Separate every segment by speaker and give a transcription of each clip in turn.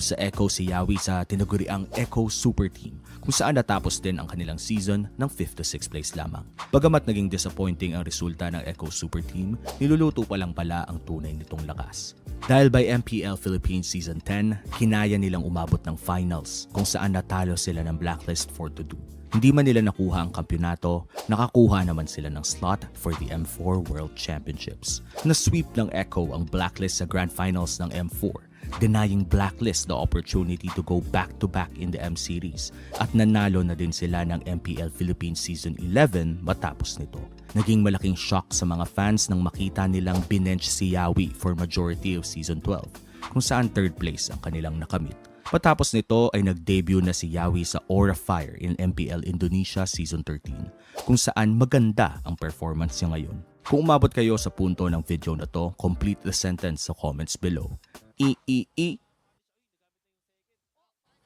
Speaker 1: Sa Echo si Yawi sa tinaguriang Echo Super Team kung saan natapos din ang kanilang season ng 5th to 6th place lamang. Bagamat naging disappointing ang resulta ng Echo Super Team, niluluto pa lang pala ang tunay nitong lakas. Dahil by MPL Philippines Season 10, kinaya nilang umabot ng finals kung saan natalo sila ng Blacklist 4-2. Hindi man nila nakuha ang kampyonato, nakakuha naman sila ng slot for the M4 World Championships. Na-sweep ng Echo ang Blacklist sa Grand Finals ng M4, denying Blacklist the opportunity to go back-to-back in the M Series at nanalo na din sila ng MPL Philippines Season 11 matapos nito. Naging malaking shock sa mga fans nang makita nilang binench si Yawi for majority of Season 12 kung saan 3rd place ang kanilang nakamit. Matapos nito ay nag-debut na si Yawi sa Aura Fire in MPL Indonesia Season 13 kung saan maganda ang performance niya ngayon. Kung umabot kayo sa punto ng video na to, complete the sentence sa comments below.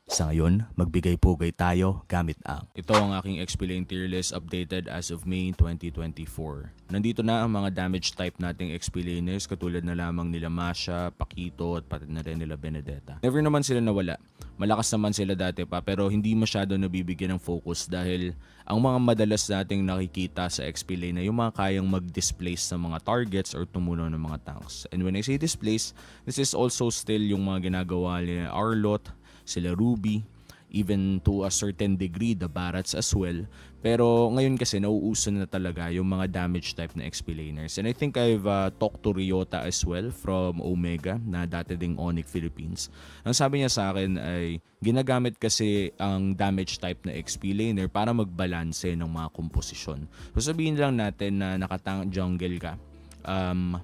Speaker 1: Sa ngayon, magbigay-pugay tayo gamit ang. Ito ang aking explain tier list updated as of May 2024. Nandito na ang mga damage type nating explainers katulad na lamang nila Masha, Pakito at pati na rin nila Benedetta. Never naman sila nawala. Malakas naman sila dati pa pero hindi masyado nabibigyan ng focus dahil ang mga madalas nating nakikita sa explain na yung mga kayang mag-displace ng mga targets or tumuno ng mga tanks. And when I say displace, this is also still yung mga ginagawa nila Arlot, sila Ruby, even to a certain degree the Barats as well. Pero ngayon kasi nauuso na talaga yung mga damage type na explainers. And I think I've talked to Ryota as well from Omega na dati ding ONIC Philippines. Ang sabi niya sa akin ay ginagamit kasi ang damage type na explainer para magbalanse ng mga komposisyon. So sabihin lang natin na nakatang jungle ka,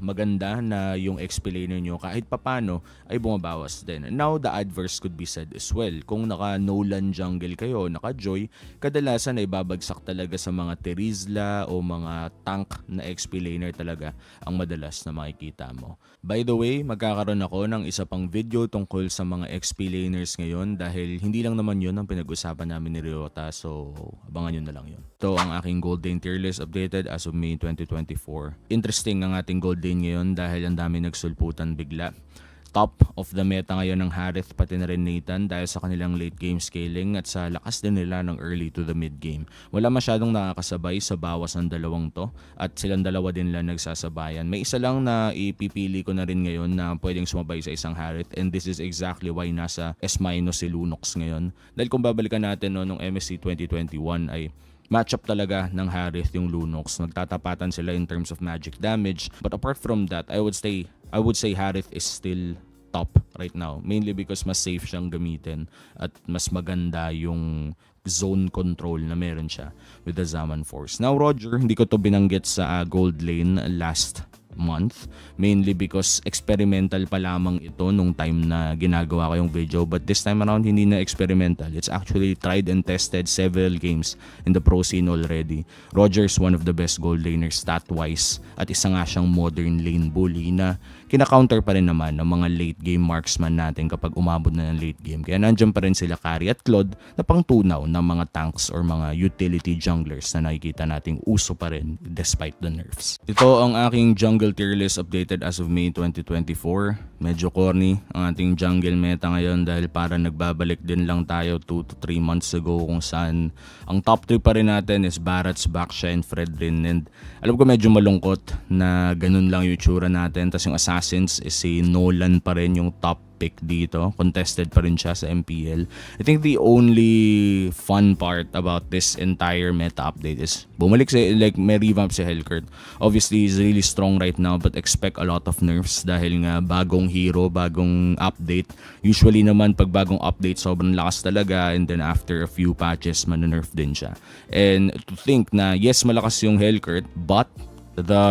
Speaker 1: maganda na yung explainer nyo kahit papano ay bumabawas din. Now, the adverse could be said as well. Kung naka-Nolan jungle kayo, naka-Joy, kadalasan ay babagsak talaga sa mga Terizla o mga tank na explainer talaga ang madalas na makikita mo. By the way, magkakaroon ako ng isa pang video tungkol sa mga explainers ngayon dahil hindi lang naman yun ang pinag-usapan namin ni Ryota, so abangan nyo na lang yun. Ito ang aking Gold Lane tier list updated as of May 2024. Interesting ang ating Gold Lane ngayon dahil ang dami nagsulputan bigla. Top of the meta ngayon ng Harith pati na rin Nathan dahil sa kanilang late game scaling at sa lakas din nila ng early to the mid game. Wala masyadong nakakasabay sa bawas ng dalawang to at silang dalawa din lang nagsasabayan. May isa lang na ipipili ko na rin ngayon na pwedeng sumabay sa isang Harith and this is exactly why nasa S- si Lunox ngayon. Dahil kung babalikan natin nung MSC 2021 ay matchup talaga ng Harith yung Lunox. Nagtatapatan sila in terms of magic damage. But apart from that, I would say Harith is still top right now. Mainly because mas safe siyang gamitin at mas maganda yung zone control na meron siya with the Zaman Force. Now Roger, hindi ko to binanggit sa Gold Lane last month mainly because experimental pa lamang ito nung time na ginagawa ko yung video, but this time around hindi na experimental. It's actually tried and tested several games in the pro scene already. Roger is one of the best gold laners stat wise at isa nga siyang modern lane bully na kina-counter pa rin naman ng mga late game marksman natin kapag umabot na ng late game. Kaya nandiyan pa rin sila Kari at Claude na pangtunaw ng mga tanks or mga utility junglers na nakikita nating uso pa rin despite the nerfs. Ito ang aking jungle tier list updated as of May 2024. Medyo corny ang ating jungle meta ngayon dahil para nagbabalik din lang tayo 2 to 3 months ago kung saan ang top 3 pa rin natin is Barats, Baksha, and Fredrin. And alam ko medyo malungkot na ganun lang yung itsura natin. Tapos yung Assassins is si Nolan pa rin yung top pick dito. Contested pa rin siya sa MPL. I think the only fun part about this entire meta update is bumalik may revamp si Hellcurt. Obviously, he's really strong right now but expect a lot of nerfs dahil nga bagong hero, bagong update. Usually naman pag bagong update sobrang lakas talaga and then after a few patches man-nerf din siya. And to think na yes, malakas yung Hellcurt but the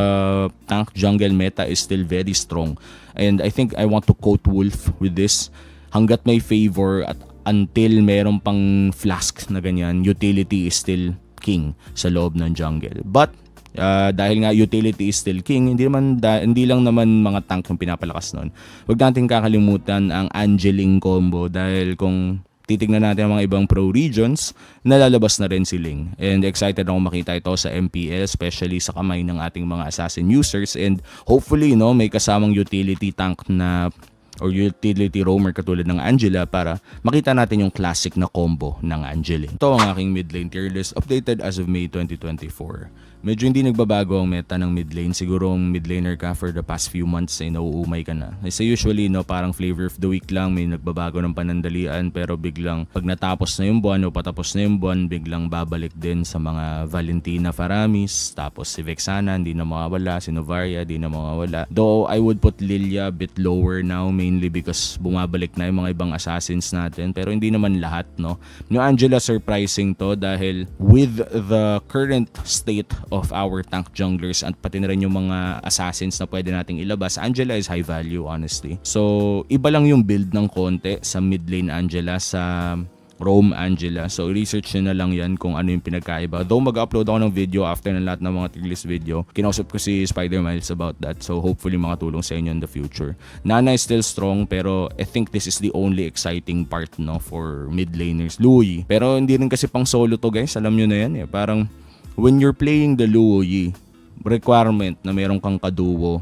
Speaker 1: tank jungle meta is still very strong. And I think I want to quote Wolf with this. Hanggat may favor at until meron pang flask na ganyan, utility is still king sa loob ng jungle. But dahil nga utility is still king, hindi lang naman mga tank yung pinapalakas nun. Huwag natin kakalimutan ang Angeling combo dahil kung titignan natin ang mga ibang pro regions, nalalabas na rin si Ling. And excited ako makita ito sa MPL, especially sa kamay ng ating mga assassin users. And hopefully, may kasamang utility tank na or utility roamer katulad ng Angela para makita natin yung classic na combo ng Angela. Ito ang aking mid lane tier list updated as of May 2024. Medyo hindi nagbabago ang meta ng mid lane. Siguro ang mid laner ka for the past few months ay nauumay ka na. Kasi usually no, parang flavor of the week lang, may nagbabago ng panandalian, pero biglang pag natapos na yung buwan o patapos na yung buwan, biglang babalik din sa mga Valentina Faramis, tapos si Vexana hindi na mawawala, si Novaria hindi na mawawala. Though I would put Lilia a bit lower now, mainly because bumabalik na yung mga ibang assassins natin, pero hindi naman lahat, no. Yung Angela surprising to dahil with the current state of our tank junglers at pati na rin yung mga assassins na pwede nating ilabas, Angela is high value honestly. So iba lang yung build ng konti sa mid lane Angela sa Roam Angela. So research nyo na lang yan kung ano yung pinagkaiba. Though mag-upload ako ng video after ng lahat ng mga tier list video. Kinausap ko si Spider Miles about that. So hopefully makatulong sa inyo in the future. Nana is still strong pero I think this is the only exciting part, no, for mid laners. Louis. Pero hindi rin kasi pang solo to guys. Alam nyo na yan eh. Parang when you're playing the Louis, requirement na meron kang kaduo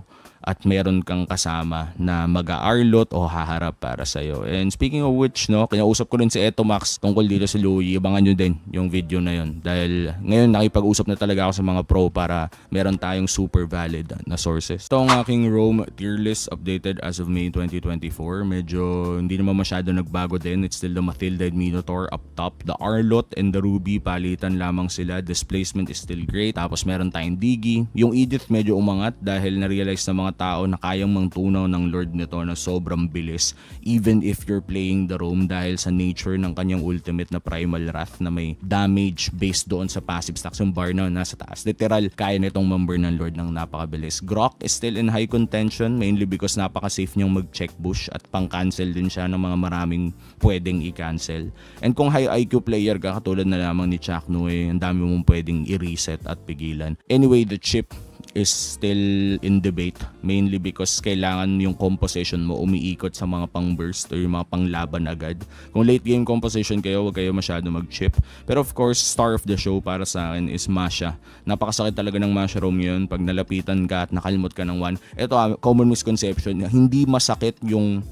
Speaker 1: at meron kang kasama na mag-aarlot o haharap para sa'yo. And speaking of which, no, kinausap ko rin si Etomax tungkol dito sa Louis. Abangan nyo din yung video na yun. Dahil ngayon nakipag-usap na talaga ako sa mga pro para meron tayong super valid na sources. Ito ang aking Rome tier list updated as of May 2024. Medyo hindi naman masyado nagbago din. It's still the Mathilde Minotaur up top. The Arlot and the Ruby, palitan lamang sila. Displacement is still great. Tapos meron tayong Digi. Yung Edith medyo umangat dahil na-realize ng mga tao na kayang mangtunaw ng Lord nito na sobrang bilis even if you're playing the roam dahil sa nature ng kanyang ultimate na Primal Wrath na may damage based doon sa passive stacks. Yung bar na nasa taas, literal kaya nitong member ng Lord ng napakabilis. Grok is still in high contention mainly because napaka-safe niyang mag-check bush at pang-cancel din siya ng mga maraming pwedeng i-cancel. And kung high IQ player ka katulad na lamang ni Chakno, ang dami mong pwedeng i-reset at pigilan. Anyway, the chip is still in debate mainly because kailangan yung composition mo umiikot sa mga pang burst or yung mga pang laban agad. Kung late game composition kayo, huwag kayo masyado mag-chip. Pero of course, star of the show para sa akin is Masha. Napakasakit talaga ng Masha roam yun pag nalapitan ka at nakalimot ka ng one. Ito, common misconception, hindi masakit yung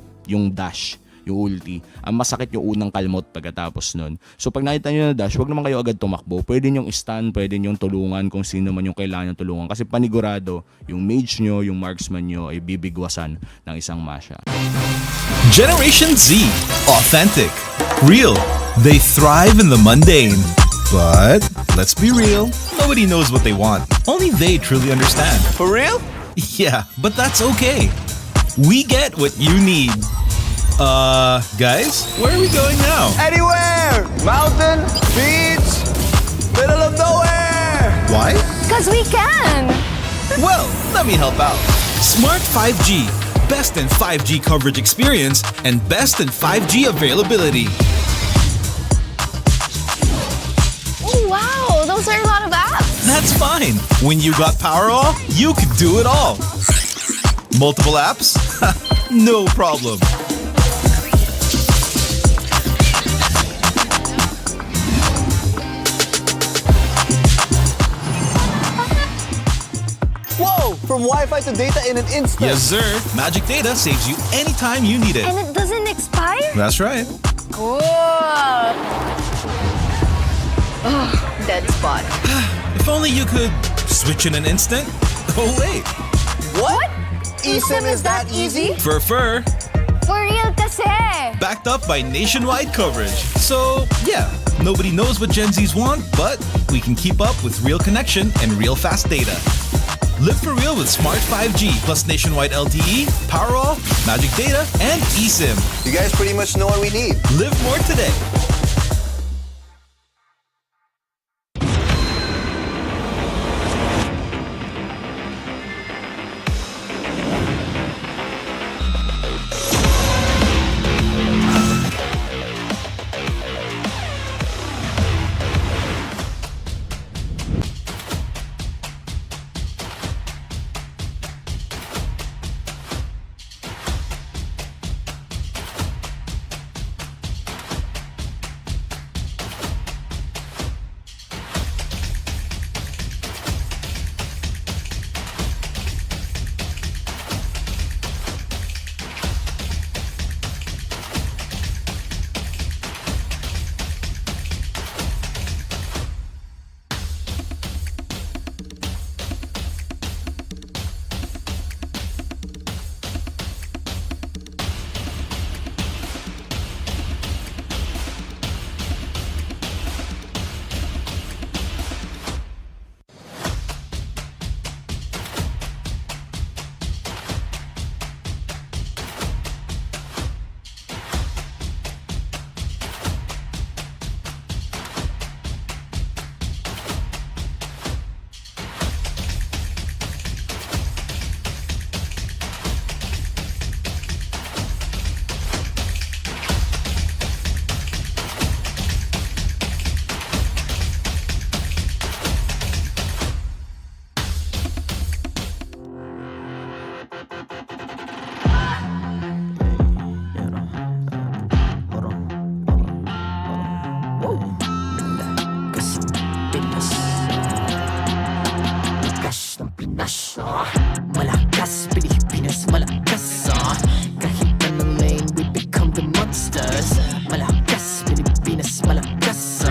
Speaker 1: dash, yung ulti. Ang masakit yung unang kalmot pagkatapos nun. So pag nakita nyo na dash, wag naman kayo agad tumakbo. Pwede nyong stun, pwede nyong tulungan kung sino man yung kailangan nyong tulungan. Kasi panigurado, yung mage nyo, yung marksman nyo ay bibigwasan ng isang Masha.
Speaker 2: Generation Z. Authentic. Real. They thrive in the mundane. But, let's be real, nobody knows what they want. Only they truly understand.
Speaker 3: For real?
Speaker 2: Yeah, but that's okay. We get what you need. Guys, where are we going now?
Speaker 3: Anywhere! Mountain, beach, middle of nowhere!
Speaker 2: Why?
Speaker 4: Because we can!
Speaker 2: Well, let me help out. Smart 5G. Best in 5G coverage experience and best in 5G availability.
Speaker 4: Oh, wow! Those are a lot of apps!
Speaker 2: That's fine. When you got Powerall, you can do it all. Multiple apps? No problem.
Speaker 3: Whoa! From Wi-Fi to data in an instant.
Speaker 2: Yes, sir. Magic Data saves you anytime you need it.
Speaker 4: And it doesn't expire?
Speaker 2: That's right.
Speaker 4: Cool! Oh, dead spot.
Speaker 2: If only you could switch in an instant. Oh, wait.
Speaker 3: What? eSIM is that easy?
Speaker 2: For
Speaker 4: For real kasi!
Speaker 2: backed up by nationwide coverage. So, yeah, nobody knows what Gen Zs want, but we can keep up with real connection and real fast data. Live for real with Smart 5G plus nationwide LTE, Powerall, Magic Data, and eSIM.
Speaker 3: You guys pretty much know what we need.
Speaker 2: Live more today.
Speaker 5: monsters. Malakas, Pilipinas, malakas.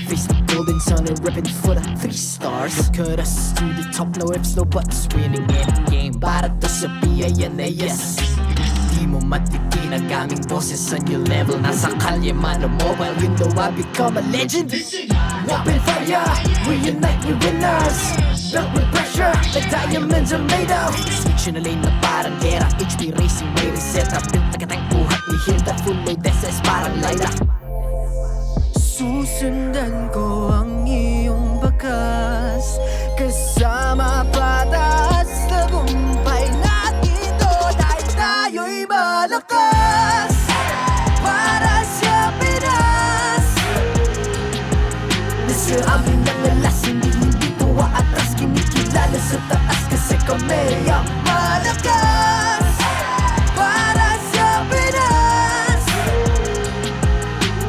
Speaker 5: Face the golden sun and ripping for the 3 stars. Look at us to the top, no ifs, no buts. Winning any game, para to sa PINAS. Di mo matitin ang aming boses sa new level. Nasa kalye man o mobile, you know I become a legend. Open fire, we unite, we winners. Built with pressure, like diamonds are made of. Switch na lane na parang gera, HP racing, may reset. Built agad ang buhat ni Hilda, full load SS parang Laila. Susundan ko ang iyong bakas, kasama patas, tagumpay natin to. Dahil tayo'y malakas, para sa Pinas. Nasa amin ang alas, hindi tuwa atras. Kinikilala sa taas kasi kami ang malakas, para sa Pinas.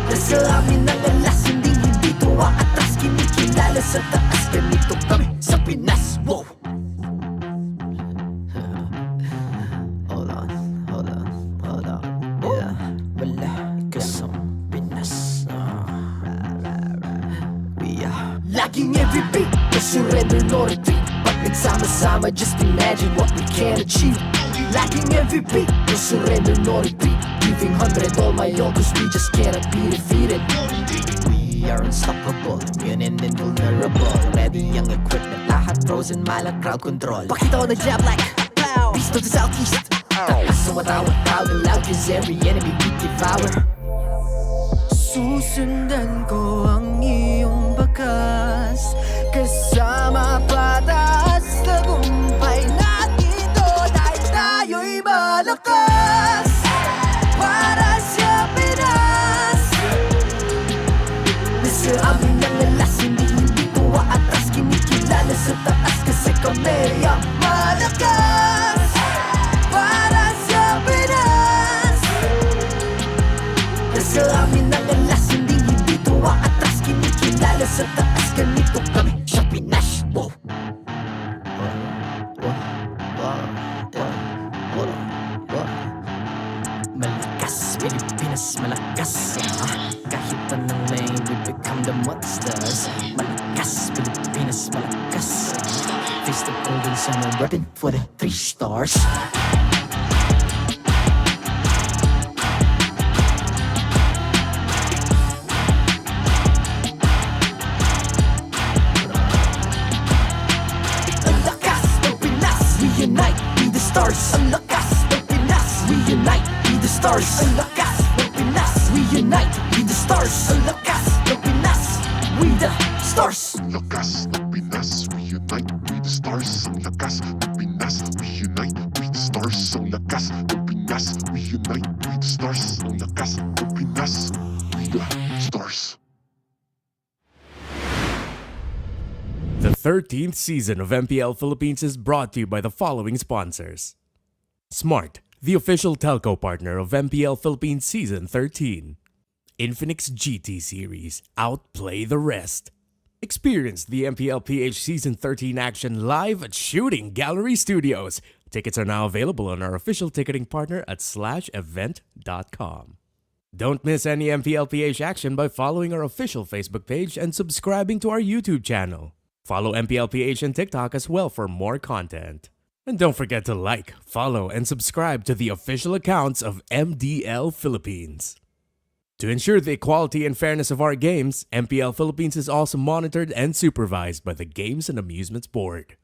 Speaker 5: Nasa amin ang alas, hindi tuwa atras. Kinikilala sa taas, ganito kami sa Pinas. Wow! Hold on. Yeah, malakas ang Pinas. We are laging every beat, no surrender, no retreat. Pag nagsama-sama, just imagine what we can achieve. Lacking every beat, no surrender, no retreat. Giving 100 all my all, cause we just cannot be defeated. We are unstoppable, immune and invulnerable. Ready ang equipment, lahat frozen, malang crowd control. Pakita ko na jab like pow, beast of the southeast. Takas sa matawag, proud and loud, cause every enemy we devour. Susundan ko ang iyong bakas, kasama patas, tagumpay natin to. Dahil tayo'y malakas, para sa Pinas. Nasa amin ang alas, hindi tuwa atras. Kinikilala sa taas kasi kami ang malakas, para sa Pinas. Nasa amin ang alas, hindi tuwa atras. Kinikilala sa taas, ganito kami sa Pinas. Wow! Malakas, Pilipinas, malakas. Kahit anong lane, we become the monsters. Malakas, Pilipinas, malakas. Face the golden sun and repping for the 3 stars. Ang lakas ng Pinas, we unite, be the stars. Ang lakas ng Pinas, we unite, be the stars. Ang lakas ng Pinas, we unite, be the stars. Ang lakas ng Pinas, we the stars.
Speaker 6: Ang lakas ng Pinas, we unite, we the stars. Ang lakas ng Pinas, we unite, we the stars. Ang lakas ng Pinas, we unite, we the stars. Ang lakas ng Pinas, we the stars.
Speaker 7: The 13th season of MPL Philippines is brought to you by the following sponsors. Smart, the official telco partner of MPL Philippines Season 13. Infinix GT Series, outplay the rest. Experience the MPL PH Season 13 action live at Shooting Gallery Studios. Tickets are now available on our official ticketing partner at /event.com. Don't miss any MPL PH action by following our official Facebook page and subscribing to our YouTube channel. Follow MPL PH on TikTok as well for more content. And don't forget to like, follow, and subscribe to the official accounts of MDL Philippines. To ensure the equality and fairness of our games, MPL Philippines is also monitored and supervised by the Games and Amusements Board.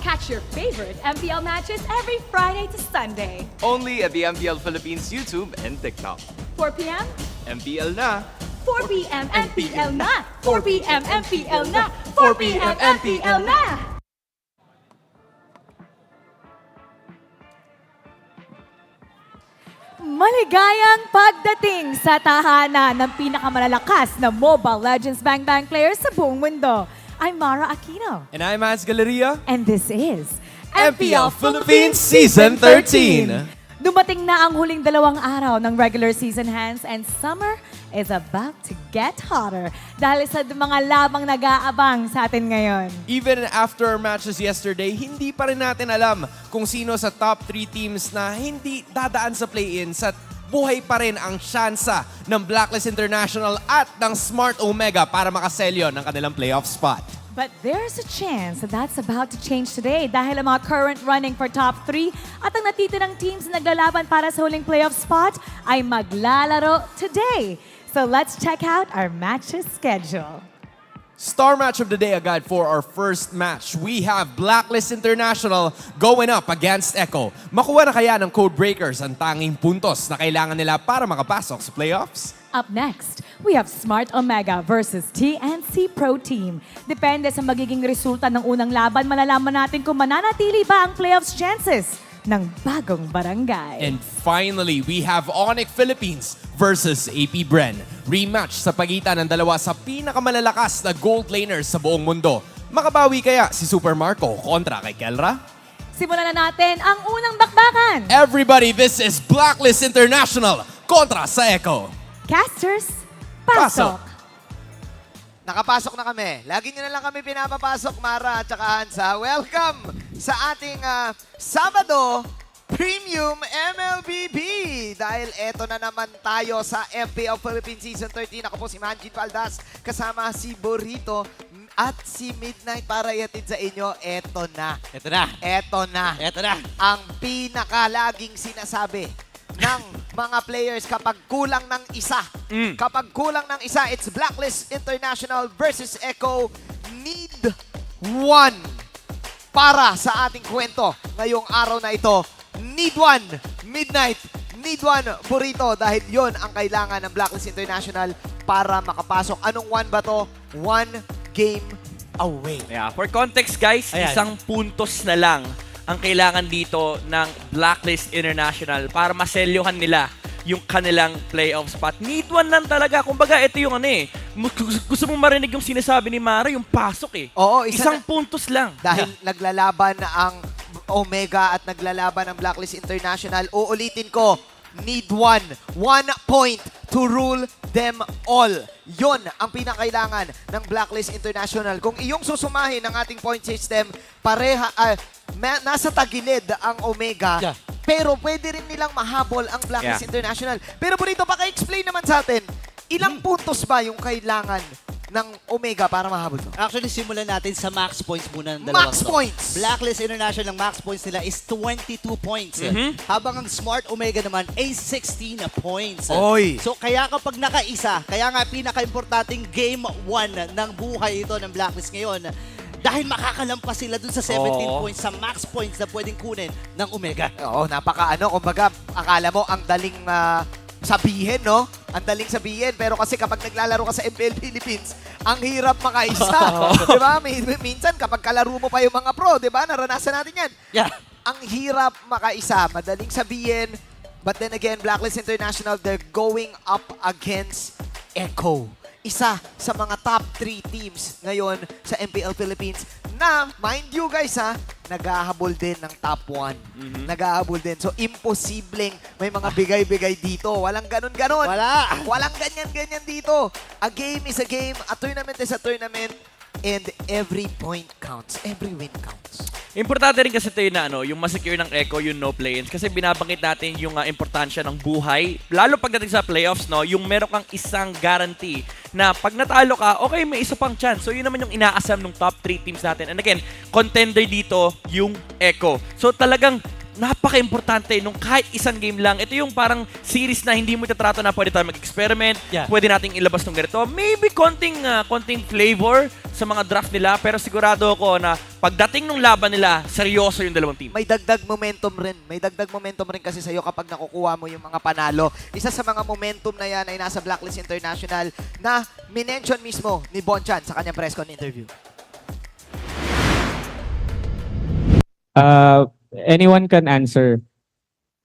Speaker 8: Catch your favorite MPL matches every Friday to Sunday.
Speaker 9: Only at the MPL Philippines YouTube and TikTok.
Speaker 8: 4 p.m.
Speaker 9: MPL na!
Speaker 8: 4 p.m. MPL na! 4 p.m. MPL na! 4 p.m. MPL na! Maligayang pagdating sa tahanan ng pinakamalalakas na Mobile Legends Bang Bang players sa buong mundo. I'm Mara Aquino.
Speaker 9: And I'm Hans Galeria.
Speaker 8: And this is
Speaker 9: MPL Philippines Season 13.
Speaker 8: Dumating na ang huling 2 araw ng regular season, Hans, and summer is about to get hotter dahil sa mga labang nag-aabang sa atin ngayon.
Speaker 9: Even after our matches yesterday, hindi pa rin natin alam kung sino sa top 3 teams na hindi dadaan sa play-ins at buhay pa rin ang tsansa ng Blacklist International at ng Smart Omega para makaselyo ng kanilang playoff spot.
Speaker 8: But there's a chance that that's about to change today dahil ang mga current running for top 3 at ang natitirang teams na naglalaban para sa huling playoff spot ay maglalaro today. So let's check out our matches schedule.
Speaker 9: Star match of the day agad for our first match. We have Blacklist International going up against Echo. Makuha na kaya ng Codebreakers ang tanging puntos na kailangan nila para makapasok sa playoffs?
Speaker 8: Up next, we have Smart Omega versus TNC Pro Team. Depende sa magiging resulta ng unang laban, malalaman natin kung mananatili ba ang playoffs chances ng bagong barangay.
Speaker 9: And finally, we have ONIC Philippines versus APBR. Rematch sa pagitan ng dalawa sa pinakamalalakas na gold laners sa buong mundo. Makabawi kaya si Super Marco kontra kay Kelra?
Speaker 8: Simulan na natin ang unang bakbakan.
Speaker 9: Everybody, this is Blacklist International kontra sa Echo.
Speaker 8: Casters, pasok!
Speaker 10: Nakapasok na kami. Lagi nyo na lang kami pinapapasok, Mara at saka Hansa. Welcome sa ating Sabado Premium MLBB. Dahil eto na naman tayo sa MPL Philippines Season 13. Ako po si Manjin Valdas, kasama si Burrito at si Midnight para iatid sa inyo. Eto na.
Speaker 3: Ito na.
Speaker 10: Eto na.
Speaker 3: Ito na.
Speaker 10: Ang pinakalaging sinasabi ng mga players kapag kulang ng isa. Kapag kulang ng isa, it's Blacklist International versus Echo. Need one para sa ating kwento ngayong araw na ito. Need one, Midnight. Need one, Burrito. Dahil yon ang kailangan ng Blacklist International para makapasok. Anong one ba to? One game away.
Speaker 11: Yeah, for context guys, isang puntos na lang ang kailangan dito ng Blacklist International para maselyuhan nila yung kanilang playoff spot. Need one lang talaga. Kumbaga, ito yung gusto mong marinig yung sinasabi ni Mara, yung pasok eh.
Speaker 10: Oo,
Speaker 11: isang puntos lang.
Speaker 10: Dahil naglalaban ang Omega at naglalaban ang Blacklist International. Uulitin ko, need one. 1 point to rule them all. Yon ang pinakailangan ng Blacklist International. Kung iyong susumahin ng ating point system, nasa tagilid ang Omega, pero pwede rin nilang mahabol ang Blacklist International. Pero Burrito, paka-explain naman sa atin, ilang puntos ba yung kailangan ng Omega para mahabol to?
Speaker 12: Actually, simulan natin sa max points muna ng dalawang
Speaker 10: Max points!
Speaker 12: Blacklist International, ang max points nila is 22 points. Habang ang Smart Omega naman ay 16 points.
Speaker 10: Oy!
Speaker 12: So, kaya kapag nakaisa, kaya nga pinaka-importanting game 1 ng buhay ito ng Blacklist ngayon, dahil makakalampas sila dun sa 17 points, sa max points na pwedeng kunin ng Omega.
Speaker 10: Oo, kumbaga, akala mo ang daling sabihin, no? Ang daling sabihin, pero kasi kapag naglalaro ka sa MPL Philippines, ang hirap makaisa. Diba? Minsan, kapag kalaro mo pa yung mga pro, diba? Naranasan natin yan.
Speaker 12: Yeah.
Speaker 10: Ang hirap makaisa. Madaling sabihin, but then again, Blacklist International, they're going up against Echo. Isa sa mga top 3 teams ngayon sa MPL Philippines na, mind you guys nag-ahabol din ng top 1. Nag-ahabol din. So, imposibleng may mga bigay-bigay dito. Walang ganon-ganon. Walang ganyan-ganyan dito. A game is a game. A tournament is a tournament. And every point counts. Every win counts.
Speaker 11: Importante rin kasi ito yung masecure ng Echo, yung no play-ins. Kasi binabanggit natin yung importansya ng buhay. Lalo pagdating sa playoffs, yung meron kang isang guarantee na pag natalo ka, okay, may isa pang chance. So yun naman yung inaasam ng top 3 teams natin. And again, contender dito yung Echo. So talagang napaka-importante nung kahit isang game lang. Ito yung parang series na hindi mo itatrato na pwede tayo mag-experiment, pwede nating ilabas ng ganito. Maybe konting flavor sa mga draft nila, pero sigurado ako na pagdating ng laban nila, seryoso yung dalawang team.
Speaker 10: May dagdag momentum rin. May dagdag momentum rin kasi sa'yo kapag nakukuha mo yung mga panalo. Isa sa mga momentum na yan ay nasa Blacklist International na minention mismo ni Bonchan sa kanyang press con interview.
Speaker 13: Anyone can answer.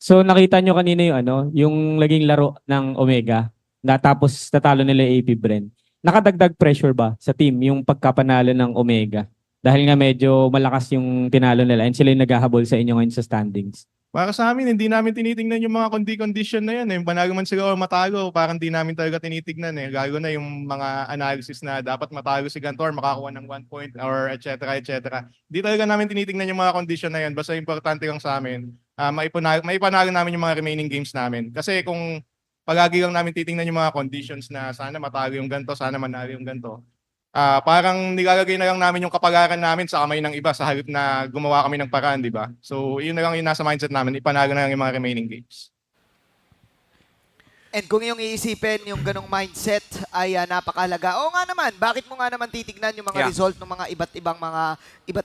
Speaker 13: So nakita nyo kanina yung yung naging laro ng Omega, na tapos natalo nila yung APBR. Nakadagdag pressure ba sa team yung pagkapanalo ng Omega? Dahil nga medyo malakas yung tinalo nila and sila yung naghahabol sa inyo ngayon sa standings.
Speaker 14: Para sa amin, hindi namin tinitingnan yung mga condition na yan. Manalo man sila o matalo, parang hindi namin talaga tinitignan. Lalo na yung mga analysis na dapat matalo si Gantor, makakuha ng 1 point or etc. etc. Hindi talaga namin tinitingnan yung mga condition na yan. Basta importante lang sa amin, maipanalo namin yung mga remaining games namin. Kasi kung palagi lang namin titingnan yung mga conditions na sana matalo yung ganto, sana manalo yung ganto, parang nilalagay na lang namin yung kapalaran namin sa kamay ng iba sa halip na gumawa kami ng paraan, di ba? So, yun na lang yung nasa mindset namin, ipanalo na lang yung mga remaining games.
Speaker 10: And kung yung iisipin, yung ganong mindset ay napakahalaga. Oo nga naman, bakit mo nga naman titignan yung mga result ng mga iba't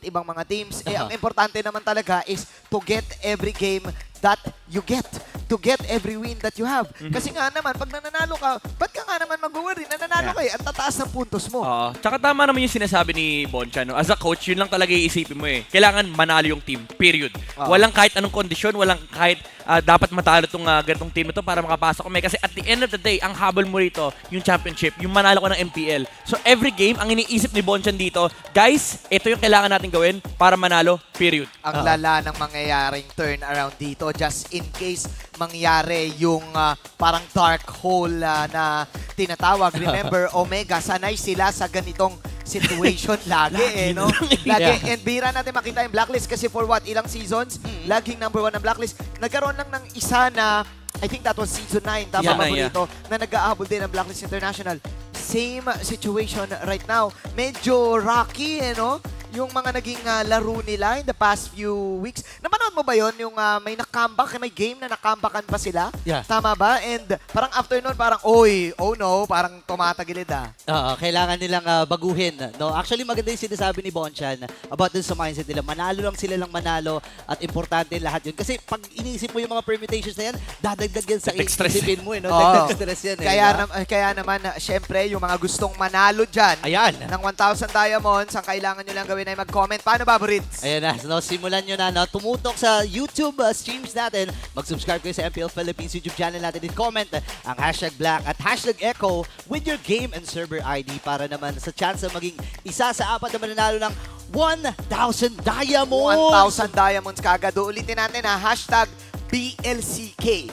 Speaker 10: ibang mga teams? Ang importante naman talaga is to get every game that you get, to get every win that you have. Kasi nga naman, pag nananalo ka, ba't ka nga naman mag-worry? Nananalo kayo, ang tataas ng puntos mo.
Speaker 11: Tsaka tama naman yung sinasabi ni Boncha, no? As a coach, yun lang talaga iisipin mo Kailangan manalo yung team, period. Walang kahit anong kondisyon, walang kahit dapat matalo itong ganitong team ito para makapasok kami. Kasi at the end of the day, ang habol mo rito, yung championship, yung manalo ko ng MPL. So every game, ang iniisip ni Bonchan dito, guys, ito yung kailangan natin gawin para manalo, period.
Speaker 10: Ang lala ng mangyayaring turnaround dito, just in case mangyari yung parang dark hole na tinatawag. Remember, Omega, sanay sila sa ganitong situation lagi no? Lagi. And bira natin makita yung Blacklist kasi for what, ilang seasons, laging number 1 ng Blacklist. Nagkaroon lang ng isa na, I think that was season 9, tama ba dito, na nag-aabol din ng Blacklist International. Same situation right now. Medyo rocky, no? Yung mga naging laro nila in the past few weeks. Napanood mo ba yun? Yung may na-comeback, may game na na-comebackan pa sila?
Speaker 12: Yeah.
Speaker 10: Tama ba? And parang after nun, parang, oh no, parang tumatagilid
Speaker 12: Kailangan nilang baguhin. No? Actually, maganda yung sinasabi ni Bonchan about dun sa mindset nila. Manalo lang sila lang manalo at importante lahat yun. Kasi pag iniisip mo yung mga permutations na yan, dadagdag yan sa isipin mo. No? Dagdag stress yan.
Speaker 10: Kaya naman, syempre, yung mga gustong manalo dyan, ng 1,000 diamonds, ang kailangan nyo lang gawin ay mag-comment. Paano ba, Brits?
Speaker 12: Ayan na. So, simulan nyo na. No? Tumutok sa YouTube streams natin. Mag-subscribe kayo sa MPL Philippines YouTube channel natin. And comment ang #Black at #Echo with your game and server ID para naman sa chance na maging isa sa 4 na mananalo ng 1,000 diamonds.
Speaker 10: 1,000 diamonds kagad. Ulitin natin #BLCK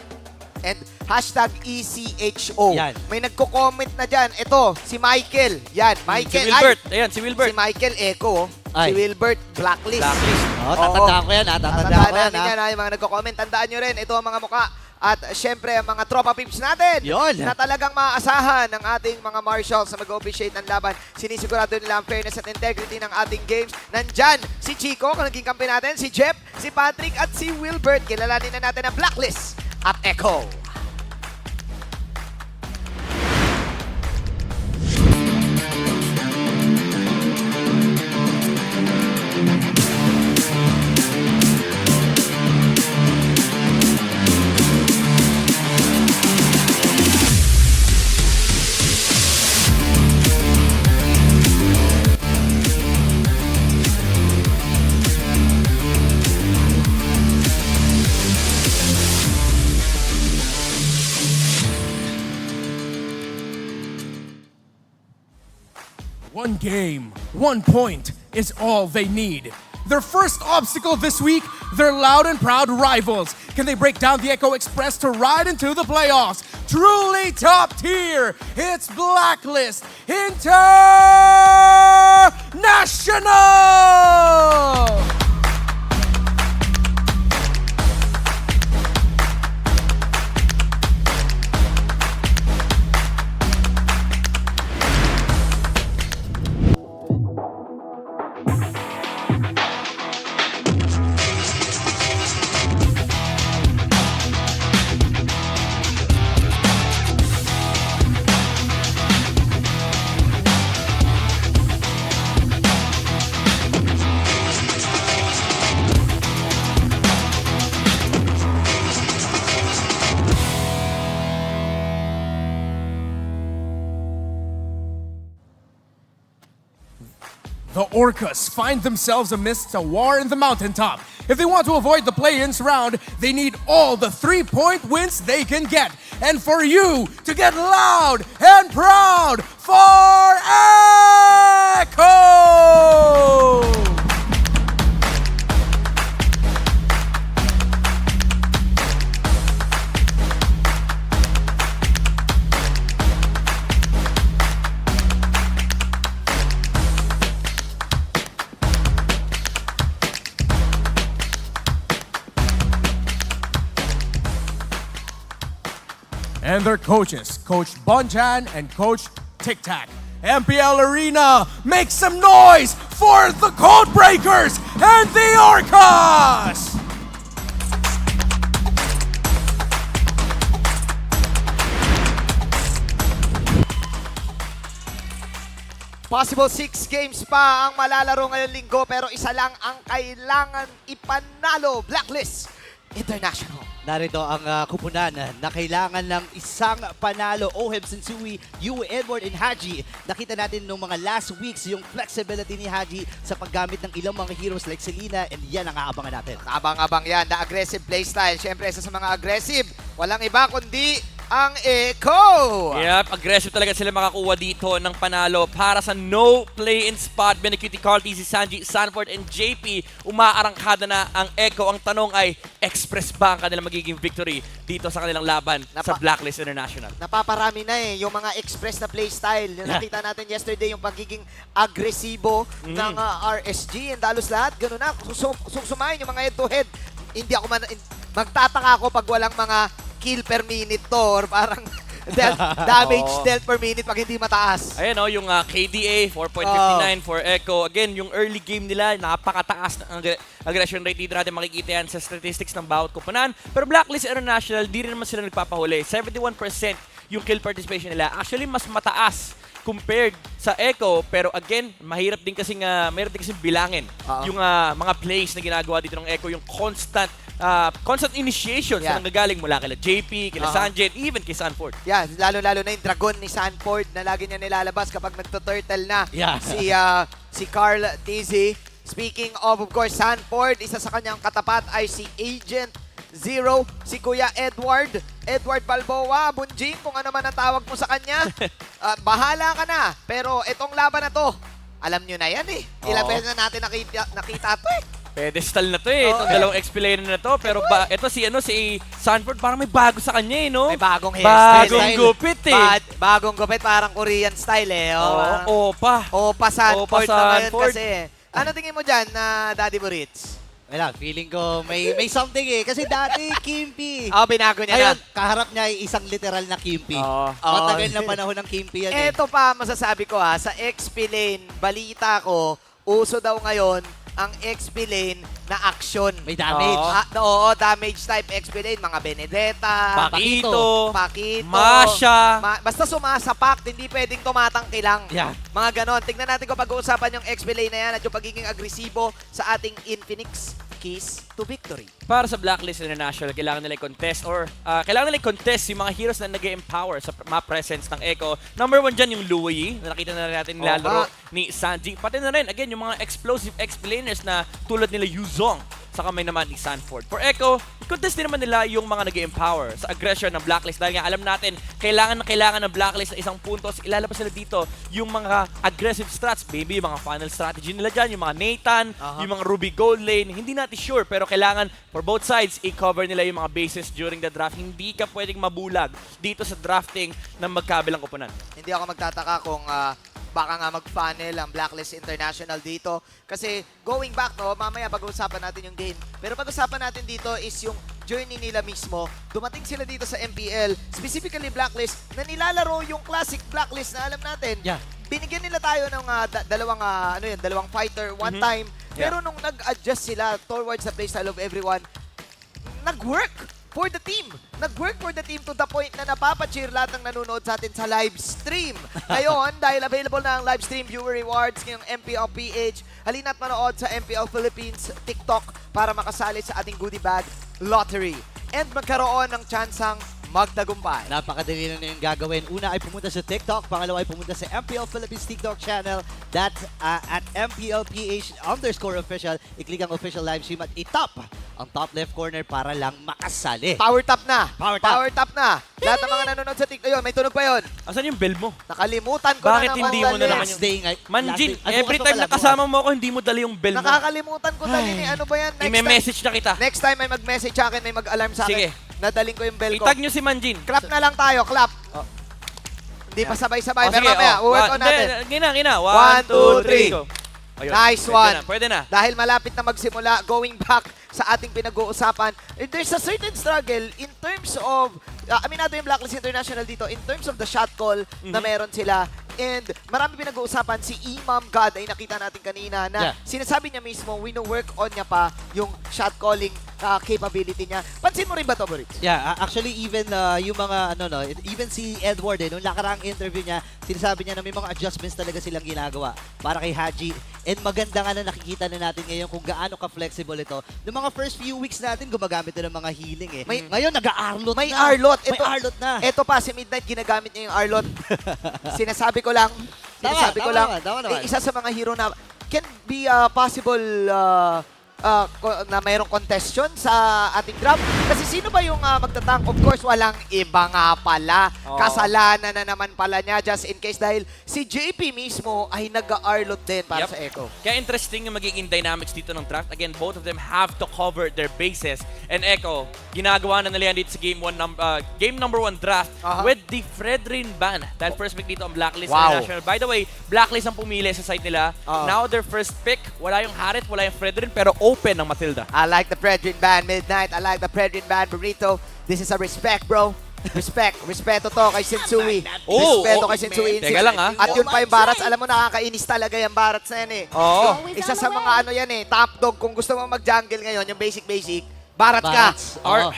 Speaker 10: and #ECHO. May nagko-comment na dyan. Ito, si Michael. Yan, Michael.
Speaker 11: Si Wilbert. Ayan, si Wilbert.
Speaker 10: Si Michael Echo. Si Wilbert, Blacklist.
Speaker 12: Tatandaan ko yan. Tatandaan ko yan.
Speaker 10: Yung mga nagko-comment, tandaan nyo rin. Ito ang mga mukha. At syempre, ang mga tropa pips natin na talagang maaasahan ng ating mga marshals na mag-officiate ng laban. Sinisigurado nila ang fairness at integrity ng ating games. Nandyan si Chico, kung naging kampi natin, si Jeff, si Patrick at si Wilbert. Kilalanin na natin ang Blacklist at Echo.
Speaker 7: One game, 1 point is all they need. Their first obstacle this week, their loud and proud rivals. Can they break down the Echo Express to ride into the playoffs? Truly top tier, it's Blacklist International! the Orcas find themselves amidst a war in the mountaintop. If they want to avoid the play-ins round, they need all the 3-point wins they can get. And for you to get loud and proud for Echo! And their coaches, Coach Bonjan and Coach Tic Tac. MPL Arena, make some noise for the Codebreakers and the Orcas!
Speaker 10: Possible 6 games pa ang malalaro ngayong linggo pero isa lang ang kailangan ipanalo. Blacklist International.
Speaker 12: Narito ang kupunan na kailangan ng isang panalo. Oheb Sensui, Yu, Edward, and Haji. Nakita natin nung mga last weeks yung flexibility ni Haji sa paggamit ng ilang mga heroes like Selena, and yan ang aabangan natin.
Speaker 10: Abang-abang yan, the aggressive playstyle. Siyempre, isa sa mga aggressive, walang iba kundi ang Echo!
Speaker 11: Yep, aggressive talaga sila makakuha dito ng panalo para sa no play-in spot. Benecuti Carty, si Sanji, Sanford, and JP. Umaarangkada na ang Echo. Ang tanong ay, express ba ang kanilang magiging victory dito sa kanilang laban sa Blacklist International?
Speaker 10: Napaparami na yung mga express na playstyle. Nakita natin yesterday yung pagiging agresibo ng RSG. And dalos lahat, gano'n na. Sumayin yung mga head-to-head. Hindi ako magtataka ako pag walang mga kill per minute to or parang damage dealt per minute pag hindi mataas.
Speaker 11: Ayan yung KDA, 4.59 for Echo. Again, yung early game nila, napakataas ng aggression rate. Dito natin makikita yan sa statistics ng bawat kupunan. Pero Blacklist International, di rin naman sila nagpapahuli. 71% yung kill participation nila. Actually, mas mataas compared sa Echo, pero again, mahirap din kasing bilangin yung mga plays na ginagawa dito ng Echo, yung constant initiation sa nanggagaling mula kila JP, kila Sanjay, even kay Sanford.
Speaker 10: Yeah, lalo-lalo na yung dragon ni Sanford na lagi niya nilalabas kapag nagto-turtle na si Carl Tizzy. Speaking of course, Sanford, isa sa kanyang katapat ay si Agent Zero, si Kuya Edward Balboa, Bunjing, kung ano man ang tawag mo sa kanya. Bahala ka na. Pero itong laban na to, alam nyo na yan Ilang beses na natin nakita to
Speaker 11: Pedestal na to itong dalawang XP na to. Pero ito si Sanford, parang may bago sa kanya
Speaker 10: no? May bagong hairstyle.
Speaker 11: Bagong gupit
Speaker 10: Bagong gupit, parang Korean style Opa Sanford na ngayon kasi. Ano tingin mo dyan na Daddy Moritz?
Speaker 12: Wala, feeling ko may something kasi dati Kimpi.
Speaker 10: Binago niya
Speaker 12: ngayon, kaharap niya ay isang literal na Kimpi. Matagal na panahon ng Kimpi yan
Speaker 10: Ito pa masasabi ko sa XP lane, balita ko, uso daw ngayon ang XP lane na action.
Speaker 12: May damage.
Speaker 10: Damage type XP lane. Mga Benedetta,
Speaker 11: Pakito,
Speaker 10: Masha. Basta sumasapak, hindi pwedeng tumatangki lang.
Speaker 12: Yeah.
Speaker 10: Mga ganon. Tignan natin kung pag-uusapan yung XP lane na yan at yung pagiging agresibo sa ating Infinix keys to victory.
Speaker 11: Para sa Blacklist International, kailangan nila i-contest yung mga heroes na nag-empower sa map presence ng Echo. Number 1 dyan yung Louie, na nakita na natin nilalaro ni Sanji. Pati na rin, again, yung mga explosive XP-laners na tulad nila Yuzong sa kamay naman ni Sanford. For Echo, i-contest din naman nila yung mga nag-empower sa aggression ng Blacklist. Dahil nga alam natin, kailangan ng Blacklist na isang puntos. Ilalabas nila dito yung mga aggressive strats. Maybe yung mga final strategy nila dyan, yung mga Nathan, yung mga Ruby Gold Lane. Hindi natin sure, pero kailangan for both sides, i-cover nila yung mga bases during the draft. Hindi ka pwedeng mabulag dito sa drafting ng magkabilang kupunan.
Speaker 10: Hindi ako magtataka kung baka nga mag-funnel ang Blacklist International dito. Kasi going back, mamaya pag-uusapan natin yung game. Pero pag-usapan natin dito is yung journey nila mismo. Dumating sila dito sa MPL, specifically Blacklist, na nilalaro yung classic Blacklist na alam natin.
Speaker 12: Yeah.
Speaker 10: Binigyan nila tayo ng dalawang fighter one time. Pero nung nag-adjust sila towards the playstyle of everyone, nag-work for the team. Nag-work for the team to the point na napapacheer lahat ng nanonood sa atin sa live stream. Ngayon, dahil available na ang live stream viewer rewards ngayong MPL PH, halina't manood sa MPL Philippines TikTok para makasali sa ating goodie bag lottery. And magkaroon ng tsansang magtagumpay.
Speaker 12: Napakadali na yung gagawin. Una ay pumunta sa TikTok, pangalawa ay pumunta sa MPL Philippines TikTok channel. That's at MPL PH _official. I-click ang official live stream at i-tap ang top left corner para lang makasali.
Speaker 10: Power tap na.
Speaker 12: Power tap.
Speaker 10: na. Lahat ng mga nanonood sa TikTok yun, may tunog pa yun.
Speaker 11: Asan yung bell mo?
Speaker 10: Nakalimutan ko
Speaker 11: Bakit
Speaker 10: na naman.
Speaker 11: hindi mo na naman
Speaker 12: Last day nga.
Speaker 11: Manjin,
Speaker 12: last day. Ay,
Speaker 11: every
Speaker 12: bukas
Speaker 11: time
Speaker 12: pa
Speaker 11: na
Speaker 12: pala,
Speaker 11: kasama mo ako, hindi mo dala yung bell mo.
Speaker 10: Nakakalimutan ko dali ni ano ba yan?
Speaker 11: I-message na kita.
Speaker 10: Next time may mag-message sa akin, may mag-alarm sa akin.
Speaker 11: Sige.
Speaker 10: Nadaling ko yung bell ko.
Speaker 11: I-tag nyo si Manjin.
Speaker 10: Clap na lang tayo, clap. Hindi pa sabay-sabay, pero
Speaker 11: sige,
Speaker 10: mamaya, work on natin.
Speaker 11: Gina.
Speaker 10: 1, 2, 3.
Speaker 11: go. Ayun.
Speaker 10: Nice
Speaker 11: Pwede
Speaker 10: one.
Speaker 11: na, pwede na.
Speaker 10: Dahil malapit na magsimula, going back sa ating pinag-uusapan, there's a certain struggle in terms of, aminado yung Blacklist International dito, in terms of the shot call na meron sila. And marami pinag-uusapan, si Imam God ay nakita natin kanina na sinasabi niya mismo, work on niya pa yung shot calling capability niya. Pansin mo rin ba to, Boritz?
Speaker 12: Yeah, actually even yung mga even si Edward nung nakaraang interview niya, sinasabi niya na may mga adjustments talaga silang ginagawa para kay Haji. And maganda nga na nakikita na natin ngayon kung gaano ka-flexible ito. Noong mga first few weeks natin, gumagamit na ng mga healing eh. Ngayon, nag-a-arlot
Speaker 10: may
Speaker 12: na.
Speaker 10: arlot.
Speaker 12: May arlot na.
Speaker 10: Ito pa, si Midnight, ginagamit niya yung arlot. Sinasabi ko lang,
Speaker 12: Tama naman.
Speaker 10: Isa sa mga hero na can be possible na mayroong contestion sa ating draft. Kasi sino ba yung magtatank? Of course, walang iba nga pala. Kasalanan na naman pala niya just in case dahil si JP mismo ay nag-arlot din para sa Echo.
Speaker 11: Kaya interesting yung magiging dynamics dito ng draft. Again, both of them have to cover their bases. And Echo, ginagawa na nila yan dito sa game number 1 draft with the Fredrin ban. Dahil first pick dito ang Blacklist International. By the way, Blacklist ang pumili sa site nila. Now their first pick, wala yung Harit, wala yung Fredrin, pero open ng Matilda.
Speaker 10: I like the Fredrin ban, Midnight. I like the Fredrin ban, Burrito. This is a respect, bro. Respeto to kay Sensui. Respeto kay Sensui.
Speaker 11: Teka lang
Speaker 10: At yun pa yung Barats. Alam mo, nakakainis talaga yung Barats na yan eh. Isa sa mga ano yan eh, top dog. Kung gusto mo mag-jungle ngayon, yung basic, Barat ka.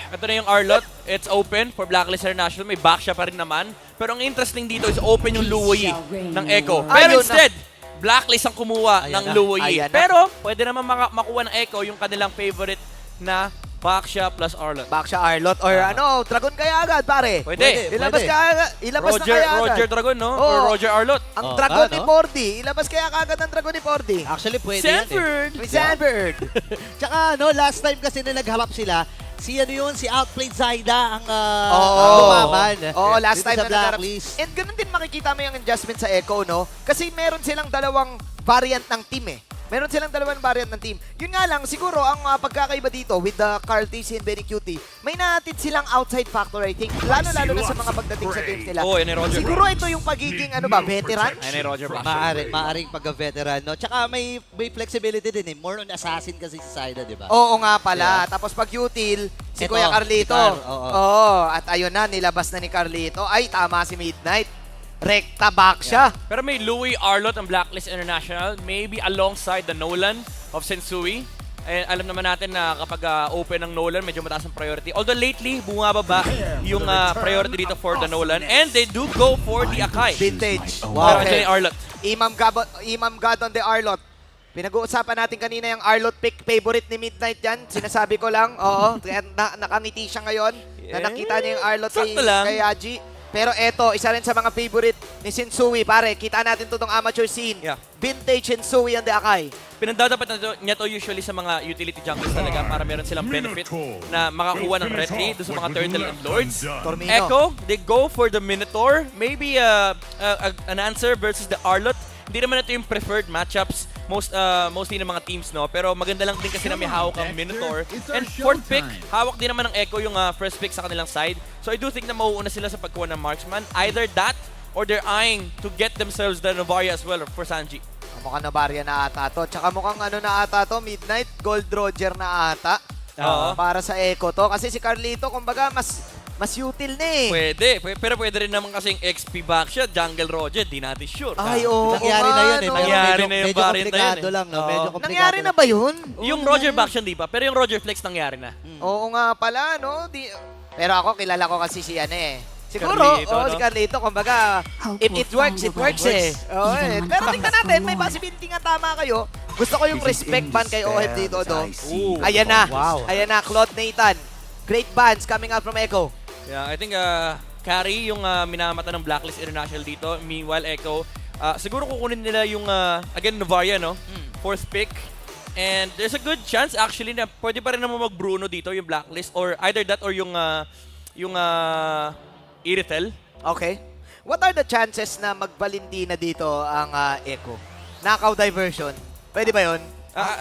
Speaker 11: Ito na yung Arlot. It's open for Blacklist International. May back siya pa rin naman. Pero ang interesting dito is open yung Luoyi ng Echo. Pero instead, Blacklist ang kumuha ng Luoyi. Pero pwede naman makuha ng Echo yung kanilang favorite na Baksha plus Arlot.
Speaker 10: Baksha, Arlot, or Dragon kaya agad, pare.
Speaker 11: Pwede.
Speaker 10: Ilabas na kaya agad.
Speaker 11: Roger Dragon, no? Or Roger Arlot.
Speaker 10: Ang Dragon ni Pordy. Ilabas kaya agad ang Dragon ni Pordy.
Speaker 12: Actually, pwede
Speaker 11: Sanford.
Speaker 12: yan eh.
Speaker 10: Sanford.
Speaker 12: Tsaka, last time kasi na nagharap sila, si Outplayed Zaida ang lumaban.
Speaker 10: Last time
Speaker 12: sa
Speaker 10: na
Speaker 12: Blacklist.
Speaker 10: And ganun din makikita mo yung adjustment sa Echo, no? Kasi meron silang dalawang variant ng team eh. Meron silang dalawang variant ng team. Yun nga lang, siguro ang pagkakaiba dito with the Carl TC and Benny Cutie, may natin silang outside factor, I think. Lalo-lalo na sa mga pagdating sa games nila. Siguro ito yung pagiging, veteran?
Speaker 11: Ay, ni Roger Baksha.
Speaker 12: Maaring pagka-veteran, no? Tsaka may flexibility din eh. More on assassin kasi si Zaida, di ba?
Speaker 10: Oo nga pala. Tapos pag util, si Kuya Carlito. At ayun na, nilabas na ni Carlito. Ay, tama si Midnight. Rekta back siya.
Speaker 11: Pero may Louis Arlot ang Blacklist International, maybe alongside the Nolan of Sensui. Eh, alam naman natin na kapag open ng Nolan, medyo mataas ang priority. Although lately, bumababa yung priority dito for the Nolan. And they do go for the Akai.
Speaker 10: Vintage.
Speaker 11: Wow. Pero Arlot.
Speaker 10: Imam God on the Arlot. Pinag-uusapan natin kanina yung Arlot pick. Favorite ni Midnight yan. Sinasabi ko lang. Nakangiti siya ngayon. Na nakita niya yung Arlot kay Yaji. Pero eto, isa rin sa mga favorite ni Sensui. Pare, kita natin to tong amateur scene. Vintage Sensui and the Akai.
Speaker 11: Pinagdadapat niya to usually sa mga utility junglers talaga para meron silang benefit na makakuha ng red lead sa mga turtle and lords. Echo, they go for the Minotaur. Maybe an answer versus the Arlot. Hindi naman ito yung preferred matchups mostly ng mga teams, no? Pero maganda lang din kasi na may hawak ang Minotaur. And fourth pick, hawak din naman ng Echo yung first pick sa kanilang side. So I do think na mauuna sila sa pagkuha ng marksman. Either that or they're eyeing to get themselves the Novaria as well for Sanji.
Speaker 10: Mukhang Novaria na ata to. Tsaka mukhang na ata to, Midnight, Gold Roger na ata. Para sa Echo to. Kasi si Carlito, kumbaga, mas util na eh.
Speaker 11: Pwede. Pero pwede rin naman kasing XP back siya, Jungle Roger, di natin sure.
Speaker 10: Ay, oo.
Speaker 12: Nangyari na yun eh.
Speaker 11: Nangyari na yung
Speaker 12: medyo
Speaker 11: variant na yun
Speaker 12: komplikado lang, no? Medyo komplikado.
Speaker 10: Nangyari na ba yun?
Speaker 11: Yung Roger back siya, di ba? Pero yung Roger Flex nangyari na.
Speaker 10: Oo nga pala, no? Pero ako, kilala ko kasi si siguro, si Carlito, kumbaga, if it works, it works eh. Pero tingnan natin, may possibility nga tama kayo. Gusto ko yung respect ban kay OF dito, do. Ayan na. Ayan na, Claude Nathan. Great bans coming out from Echo.
Speaker 11: Yeah, I think carry yung minamata ng Blacklist International dito. Meanwhile, Echo, siguro kukunin nila yung, again, Novaria, no? 4th pick. And there's a good chance actually na pwede pa rin naman mag-Bruno dito, yung Blacklist. Or either that or yung Iritel.
Speaker 10: Okay. What are the chances na mag-Valentina dito ang Echo? Knockout diversion. Pwede ba yun?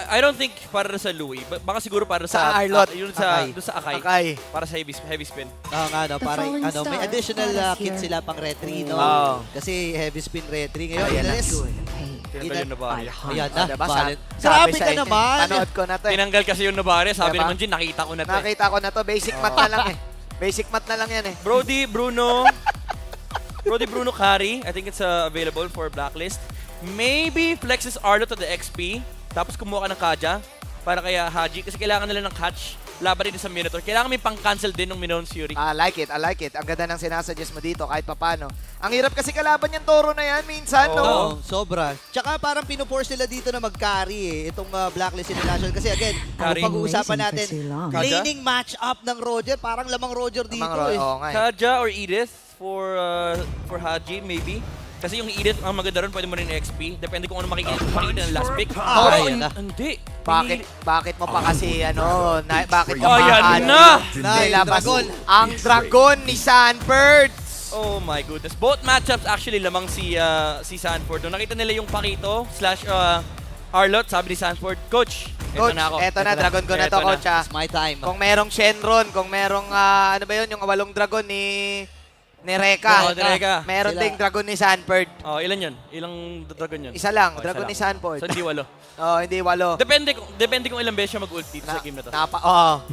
Speaker 11: I don't think para sa Louie. Baka siguro para sa
Speaker 10: Arlot.
Speaker 11: yun sa
Speaker 10: Akay.
Speaker 11: doon sa Akay.
Speaker 10: Akay.
Speaker 11: Para sa heavy spin.
Speaker 12: Oo nga, no, para may additional kit sila pang retry, no? Kasi heavy spin retry ngayon.
Speaker 10: Ayan na.
Speaker 11: Tinanggal yung Novaria.
Speaker 12: Ayan na,
Speaker 10: Diba?
Speaker 12: Grabe ka naman.
Speaker 10: Panood ko na to.
Speaker 11: Tinanggal kasi yung Novaria. Sabi
Speaker 10: Diba?
Speaker 11: naman Jin, nakita ko na to.
Speaker 10: Nakita ko na to. Basic math na lang eh. Basic math na lang yan eh.
Speaker 11: Brody, Bruno, carry. I think it's available for Blacklist. Maybe flexes Arlo to the XP. Tapos kumuha ka ng Kaja para kaya Haji. Kasi kailangan nila ng catch. Laban din sa Minotaur. Kailangan may pang-cancel din ng Minotaur's Fury.
Speaker 10: I like it. Ang ganda ng sinasuggest mo dito kahit papano. Ang hirap kasi kalaban yung Toro na yan minsan, no?
Speaker 12: Oo, sobra. Tsaka parang pinuforce nila dito na mag-carry eh. Itong Blacklist International. Kasi again, kung pag-uusapan natin, laning match-up ng Roger. Parang lamang Roger dito eh.
Speaker 11: Kaja or Edith for Haji, maybe. Kasi yung Edith, ang maganda ron, pwede mo rin XP. Depende kung ano makikita ng last pick. Hindi.
Speaker 10: Bakit mo pa kasi, bakit mo
Speaker 11: Ayan na!
Speaker 10: Nilabas ang Dragon ni Sanford.
Speaker 11: Oh my goodness. Both matchups actually lamang si Sanford. Nung nakita nila yung Pakito / Arlot, sabi ni Sanford, Coach,
Speaker 10: Coach, eto na, Dragon ko na to, Coach.
Speaker 12: It's my time.
Speaker 10: Kung merong Shenron, kung merong, ano ba yun, yung walong Dragon ni Reka. Meron ding Dragon ni Sanford.
Speaker 11: Oh, ilan yun? Ilang Dragon yun?
Speaker 10: Isa lang, Dragon ni Sanford.
Speaker 11: So, hindi 8.
Speaker 10: Hindi 8.
Speaker 11: Depende kung ilang beses siya mag-ulti sa game na to.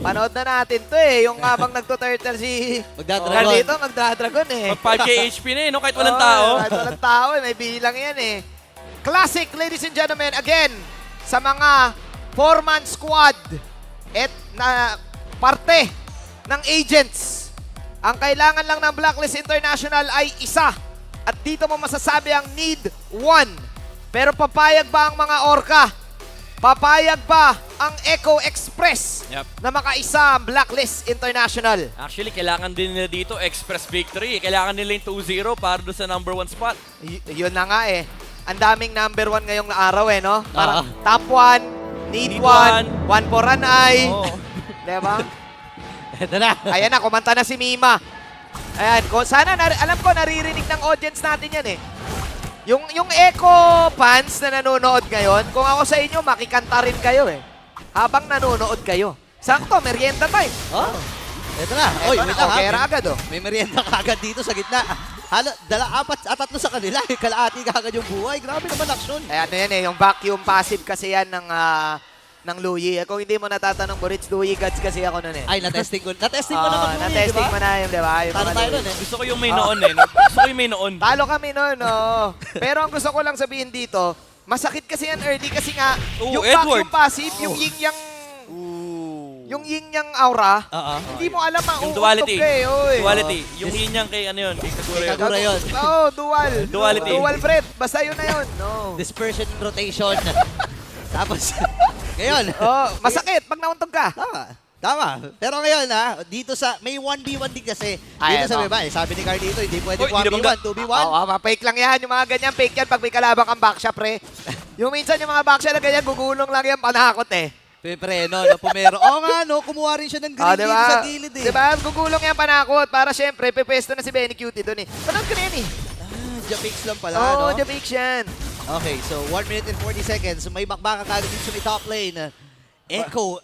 Speaker 10: Panood na natin to eh. Yung habang nagto-turtle si Carlito, magdra-dragon eh.
Speaker 11: Mag 5k HP na eh, no? Kahit walang tao.
Speaker 10: Kahit walang tao eh, may bilang yan eh. Classic, ladies and gentlemen, again, sa mga 4-man squad at na parte ng agents. Ang kailangan lang ng Blacklist International ay isa. At dito mo masasabi ang need 1. Pero papayag ba ang mga Orca? Papayag ba ang Echo Express na makaisa ang Blacklist International?
Speaker 11: Actually, kailangan din nila dito Express Victory. Kailangan nila yung 2-0 para doon sa number 1 spot.
Speaker 10: Yun na nga eh. Ang daming number 1 ngayong araw eh, no? Parang top 1, need 1 for an eye. Diba?
Speaker 12: Ito na.
Speaker 10: Ayan na, kumanta na si Mima. Ayan, sana alam ko naririnig ng audience natin yan eh. Yung Echo fans na nanonood ngayon, kung ako sa inyo, makikanta rin kayo eh. Habang nanonood kayo. Sakto, merienda time.
Speaker 12: Ito na. Oy, wait lang ha.
Speaker 10: Kera agad oh.
Speaker 12: May merienda kagad dito sa gitna. 4 at 3 sa kanila. Kalahati kagad yung buhay. Grabe naman aksyon.
Speaker 10: Ano yan eh, yung vacuum passive kasi yan ng Louie. Kung hindi mo natatanong, Burits, Louie gods kasi ako nun eh.
Speaker 12: Ay, natesting ko naman Louie,
Speaker 10: natesting mo na yun, di ba?
Speaker 12: Talo tayo nun eh.
Speaker 11: Gusto ko yung may noon eh. Gusto ko yung may noon.
Speaker 10: Talo kami nun, no? Pero ang gusto ko lang sabihin dito, masakit kasi yan early kasi nga, yung vacuum passive, yung yin-yang aura, hindi mo alam
Speaker 11: yung duality.
Speaker 10: Duality.
Speaker 11: Yung yin-yang kay ano yun, kay Kagura yun.
Speaker 12: Kagura yun.
Speaker 10: Oo,
Speaker 11: Duality.
Speaker 10: Dual breath. Basta yun na yun. No.
Speaker 12: Dispersion rotation. Tapos, ngayon.
Speaker 10: Masakit pag nauntog ka.
Speaker 12: Tama. Pero ngayon dito sa, may 1v1 din kasi. Dito sa baba sabi ni Carlito, hindi pwede 1v1, 2v1.
Speaker 10: Fake lang yan. Yung mga ganyan, fake yan pag may kalabang kang backshot, pre. Yung minsan yung mga backshot na ganyan, gugulong lang yan, panakot eh.
Speaker 12: Preno, pumero. Nga, kumuha rin siya ng green dito sa gilid eh.
Speaker 10: Diba? Gugulong yan, panakot. Para syempre, pepesto na si Benny Cutie doon eh. Panood ko na yan eh.
Speaker 12: Japix lang pala, no?
Speaker 10: Japix yan.
Speaker 12: Okay, so 1 minute and 40 seconds. May bakbakan kagad dito sa may top lane. Echo,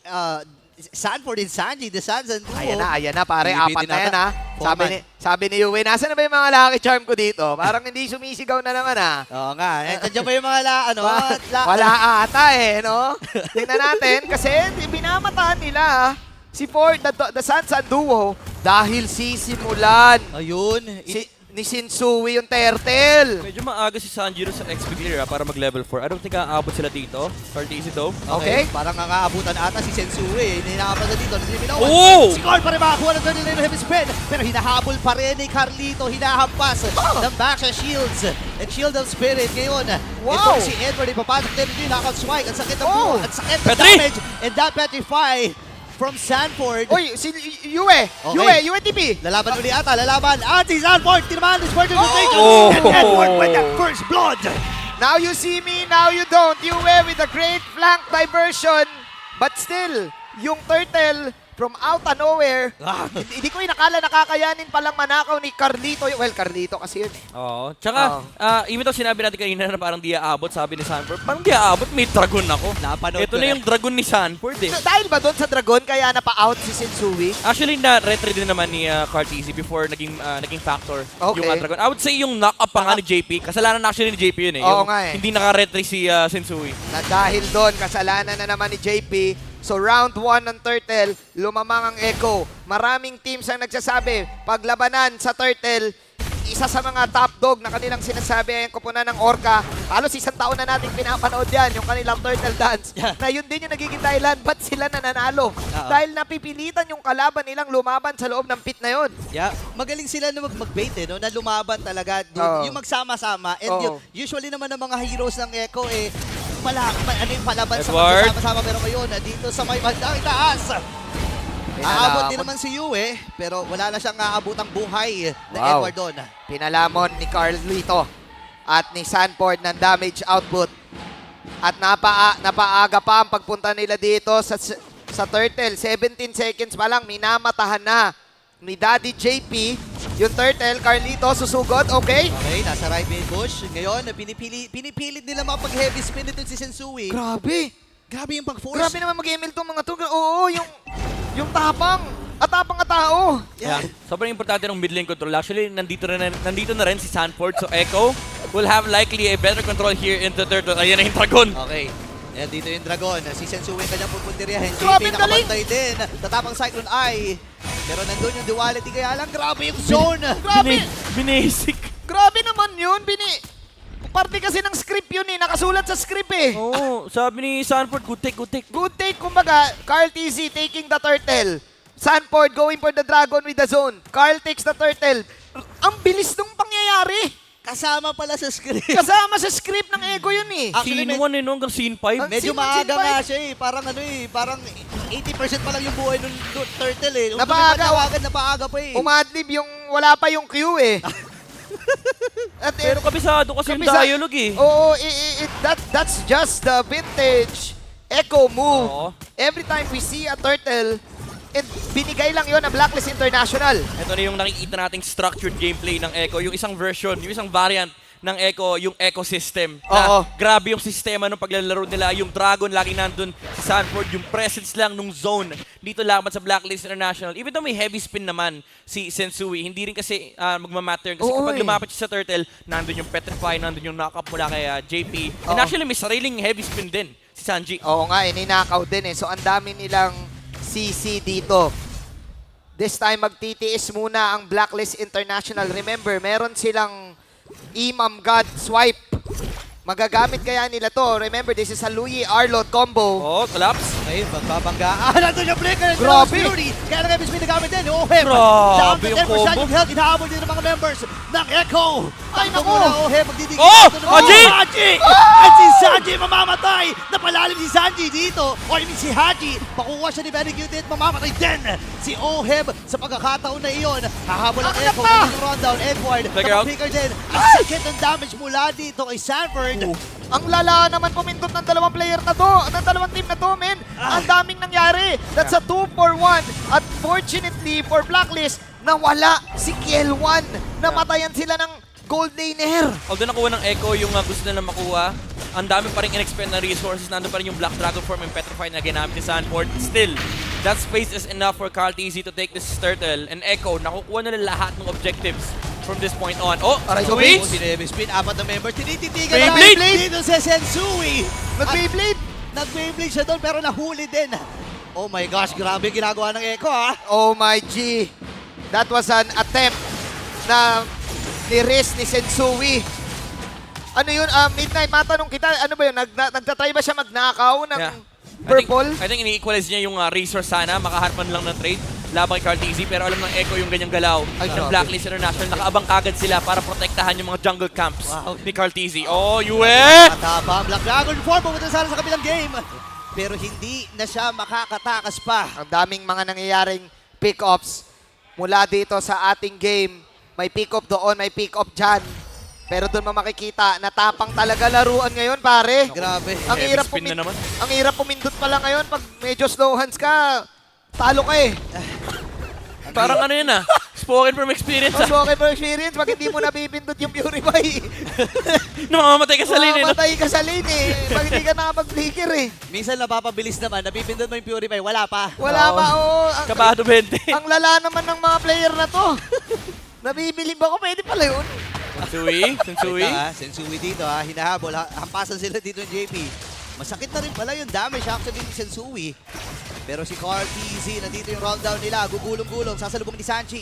Speaker 12: Sanford and Sanji, the Suns and Duo.
Speaker 10: Ayan na, pare. 4 na yan, ha. Sabi ni Uwe, nasa na ba yung mga lucky charm ko dito? Parang hindi sumisigaw na naman, ha.
Speaker 12: Oo nga. Nandiyan pa yung mga
Speaker 10: wala ata eh, no? Tingnan natin, kasi binamataan nila, si Ford, the Suns and Duo, dahil sisimulan.
Speaker 12: Ayun.
Speaker 10: Ni Shinsui yung turtle.
Speaker 11: Medyo maaga si Sanjiro sa XP clear para mag-level 4. I don't think aabot sila dito. Start easy though.
Speaker 12: Okay. Parang nakaabutan ata si Sensui. Hindi nakapasa dito.
Speaker 11: Oh!
Speaker 12: Si Carl pa rin makakuha ng 39 na heavy spin. Pero hinahabol pa rin ni Carlito. Hinahampas ng back sa shields. And shield of spirit ngayon. Ito si Edward. Ipapasok din yung knockout swipe. Ang sakit ng buo. Ang sakit ng damage. And that petrify from Sanford.
Speaker 10: Uy, si Yue!
Speaker 12: Okay.
Speaker 10: Yue TV!
Speaker 12: Lalaban uli ata, lalaban. At si Sanford, tinamaan is Further rotation.
Speaker 11: Oh!
Speaker 12: And Edward with the first blood.
Speaker 10: Now you see me, now you don't. Yue with a great flank diversion. But still, yung turtle from out of nowhere, hindi ko inakala nakakayanin palang manakaw ni Carlito. Well, Carlito kasi yun eh.
Speaker 11: Oo. Tsaka, even though sinabi natin kanina na parang di aabot, sabi ni Sanford, parang di aabot, may dragon ako.
Speaker 12: Napanood
Speaker 11: Ito
Speaker 12: ko
Speaker 11: na
Speaker 12: na.
Speaker 11: yung dragon ni Sanford eh.
Speaker 10: So, dahil ba doon sa Dragon, kaya napa-out si Sensui?
Speaker 11: Actually, na-retry din naman ni Cartesi before naging factor
Speaker 10: Okay.
Speaker 11: yung dragon. I would say yung knock-up pa nga ni JP. Kasalanan actually ni JP yun eh.
Speaker 10: Oo
Speaker 11: Yung
Speaker 10: nga eh.
Speaker 11: Hindi naka-retry si Sensui.
Speaker 10: Na dahil doon, kasalanan na naman ni JP. So round 1 ng Turtle, lumamang ang Echo. Maraming teams ang nagsasabi, paglabanan sa Turtle, isa sa mga top dog na kanilang sinasabi ay ang kupunan ng Orca. Halos isang taon na nating pinapanood yan, yung kanilang Turtle Dance. Na yun din yung nagiging dahilan, ba't sila nananalo? Dahil napipilitan yung kalaban nilang lumaban sa loob ng pit na yun.
Speaker 12: Yeah, magaling sila na mag-bait eh, no? Na lumaban talaga. Yung magsama-sama. And usually naman ng mga heroes ng Echo eh, palaban sa
Speaker 11: Edward.
Speaker 12: magsama-sama. Pero ngayon, dito sa may bandang itaas. Aabot din naman si Yue, pero wala na siyang aabutang buhay na Edward doon.
Speaker 10: Pinalamon ni Carlito at ni Sanford ng damage output. At napaaga pa ang pagpunta nila dito sa Turtle. 17 seconds pa lang, minamatahan na ni Daddy JP. Yung Turtle, Carlito, susugod, okay?
Speaker 12: Okay, nasa right main bush. Ngayon, pinipilit nila makapag-heavy spin dito si Sensui.
Speaker 10: Grabe.
Speaker 12: Grabe yung pag-force.
Speaker 10: Grabe naman mag-ML tong mga to. Oo, yung tapang. Atapang na tao.
Speaker 11: Yeah. Sobrang importante ng mid lane control. Actually, nandito na rin si Sanford. So Echo will have likely a better control here in the third. Ayan na yung Dragon.
Speaker 12: Okay. And dito yung Dragon. Si Sensui kanyang pupuntiryahin.
Speaker 10: Grabe,
Speaker 12: JP nakabantay din. Tatapang Cyclone Eye. Pero nandun yung duality. Kaya lang, grabe yung zone.
Speaker 10: Grabe.
Speaker 11: Binasic.
Speaker 10: Grabe naman yun. Parte kasi ng script yun eh. Nakasulat sa script eh.
Speaker 11: Oo. Sabi ni Sanford, good take, good take.
Speaker 10: Good take, kumbaga, Carl TZ taking the turtle. Sanford going for the dragon with the zone. Carl takes the turtle. Ang bilis nung pangyayari.
Speaker 12: Kasama pala sa script.
Speaker 10: Kasama sa script ng Ego yun eh.
Speaker 11: Scene 1 eh, no? Hanggang scene 5.
Speaker 12: Medyo maaga nga siya eh. Parang parang 80% pa lang yung buhay ng turtle eh. Napaaga pa eh.
Speaker 10: Umadlib yung wala pa yung queue eh.
Speaker 11: Pero kabisado kasi yung dialogue eh.
Speaker 10: Oo, that's just the vintage Echo move.
Speaker 11: Oo.
Speaker 10: Every time we see a turtle, binigay lang yon ng Blacklist International.
Speaker 11: Ito na yung nakikita nating structured gameplay ng Echo. Yung isang version, yung isang variant ng Echo, yung ecosystem. Na grabe yung sistema ng paglalaro nila. Yung Dragon, lagi nandun si Sanford. Yung presence lang nung zone dito laban sa Blacklist International. Even though may heavy spin naman si Sensui, hindi rin kasi magmamatter. Kasi kapag lumapit siya sa Turtle, nandun yung Petrify, nandun yung knock-up mula kay JP. And actually, may sariling heavy spin din si Sanji.
Speaker 10: Oo nga, ninakaw din eh. So, ang dami nilang CC dito. This time, magtitiis muna ang Blacklist International. Remember, meron silang Imam God swipe. Magagamit kaya nila to. Remember, this is a Louis Arlot combo.
Speaker 11: Oh, collapse.
Speaker 12: Okay, magbabangga. Nandun yung flicker.
Speaker 10: Grabe.
Speaker 12: Kaya nag-MSP na gamit din. Oheb.
Speaker 11: Grabe yung combo.
Speaker 12: Yung health. Hinahabol din ng mga members ng Echo.
Speaker 10: Ay, naku.
Speaker 12: Oheb, magdidikit.
Speaker 11: Haji!
Speaker 12: At si Sanji mamamatay. Napalalim si Sanji dito. O I mean si Haji. Pakuha siya ni Very Cute. Mamamatay din si Oheb sa pagkakataon na iyon. Hahabol ang Echo. Naging rundown. Edward. Napapikar din. Ang sakit ng damage mula dito kay Sanford.
Speaker 10: Ang lala naman pumindot ng dalawang player na to, ng dalawang team na to, men. Ang daming nangyari. That's a 2-for-1. At fortunately for Blacklist, nawala si Kiel1. Namatayan sila ng gold laner.
Speaker 11: Although nakuha ng Echo yung gusto nila makuha, ang dami pa rin in-expend na resources. Nandun pa rin yung Black Dragon form and Petrify na ginamit ni Sanford. Still, that space is enough for Carl TZ to take this turtle. And Echo, nakukuha nila lahat ng objectives from this point on. Oh,
Speaker 10: Sui!
Speaker 12: Spin, apat na members. Tinititigan
Speaker 11: Beyblade!
Speaker 12: dito si Sensui.
Speaker 10: Nag-Beyblade!
Speaker 12: Nag-Beyblade siya doon pero nahuli din. Oh my gosh, grabe ginagawa ng Echo ha.
Speaker 10: Oh my G. That was an attempt na ni-risk ni Sensui. Ano yun? Midnight, matanong kita, ano ba yun? Nagtatry ba siya magnakaw ng purple?
Speaker 11: I think ini-equalize niya yung resource sana. Makaharpan lang ng trade laban kay Carl TZ. Pero alam ng Echo yung ganyang galaw ng Blacklist International. Nakaabang kagad sila para protektahan yung mga jungle camps ni Carl TZ. Oh, Yue!
Speaker 12: Mataba ang Black Dragon form. Pumunta sana sa kabilang game. pero hindi na siya makakatakas pa.
Speaker 10: Ang daming mga nangyayaring pick-ups mula dito sa ating game. May pick-up doon, may pick-up dyan. Pero doon mo makikita, natapang talaga laruan ngayon, pare.
Speaker 12: Grabe.
Speaker 10: Ang
Speaker 11: Heavy
Speaker 10: hirap
Speaker 11: spin na naman.
Speaker 10: ang hirap pumindot pala ngayon. Pag medyo slow hands ka, talo ka eh.
Speaker 11: Parang ano yun ah. Spoken from experience ah.
Speaker 10: Okay for experience, pag hindi mo napipindot yung Purify.
Speaker 11: Namamatay ka sa lane eh. No?
Speaker 10: Mamamatay ka sa lane eh. Pag hindi ka nakapag-flicker eh.
Speaker 12: Minsan napapabilis naman, napipindot mo yung Purify, wala pa.
Speaker 10: Wala pa, oh.
Speaker 11: Kabado 20.
Speaker 10: Ang lala naman ng mga player na to. Nabibilib ako, pwede pala yun.
Speaker 11: Sensui? Sensui?
Speaker 12: Sensui dito ha, hinahabol. Hampasan sila dito ng JP. Masakit na rin pala yung damage actually ni Sensui. Pero si Carl TZ, nandito yung rolldown nila. Gugulong-gulong, sasalubong ni Sanchi.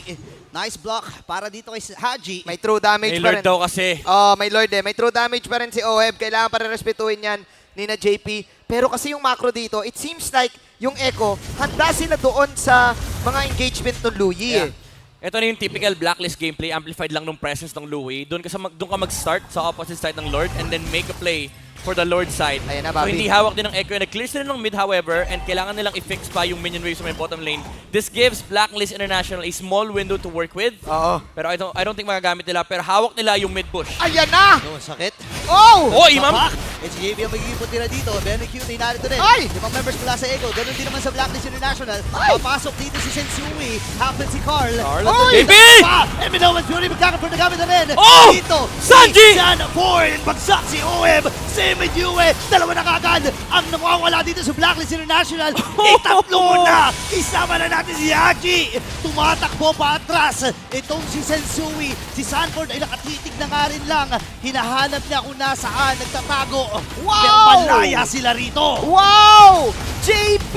Speaker 12: Nice block para dito kay Haji.
Speaker 10: May true damage
Speaker 11: May
Speaker 10: pa
Speaker 11: Lord
Speaker 10: rin.
Speaker 11: daw kasi.
Speaker 10: Oh, may Lord eh. May true damage pa rin si Oheb. Kailangan pa rin respetuhin yan ni na JP. Pero kasi yung macro dito, it seems like yung Echo, handa sila doon sa mga engagement ng Luyi eh.
Speaker 11: Ito na yung typical Blacklist gameplay, amplified lang ng presence ng Louie. Doon ka mag-start sa opposite side ng Lord and then make a play for the Lord side.
Speaker 10: Ayan na,
Speaker 11: So
Speaker 10: Bobby.
Speaker 11: hindi hawak din ng Echo. Nag-clear sila ng mid however and kailangan nilang i-fix pa yung minion waves sa may bottom lane. This gives Blacklist International a small window to work with.
Speaker 10: Oo.
Speaker 11: Pero I don't think magagamit nila. Pero hawak nila yung mid push.
Speaker 10: Ayan na!
Speaker 12: No, sakit.
Speaker 10: Oh!
Speaker 11: Oh, Imam!
Speaker 12: It's JP ang magiging punti na dito. Very cute, narito din.
Speaker 10: Ay!
Speaker 12: Limang members mula sa Echo. Ganun din naman sa Blacklist International.
Speaker 10: Ay!
Speaker 12: Papasok dito si Sensui. Happen si Carl.
Speaker 10: Oy!
Speaker 11: JP!
Speaker 12: And Minowan's Fury magkakaroon na gamit na rin.
Speaker 11: Oh!
Speaker 12: Dito,
Speaker 11: Sanji!
Speaker 12: si San Ford. Bagsak si OM. Same with Yue. Dalawa na kagad ang nawawala dito sa Blacklist International. Itatlo mo na. Isama na natin si Haji. Tumatakbo pa atras. Itong si Sensui. Si Sanford ay nakatitig na nga rin lang. Hinahanap niya kung nasaan. Nagtatago.
Speaker 10: Wow!
Speaker 12: Pero malaya sila rito.
Speaker 10: Wow! JP!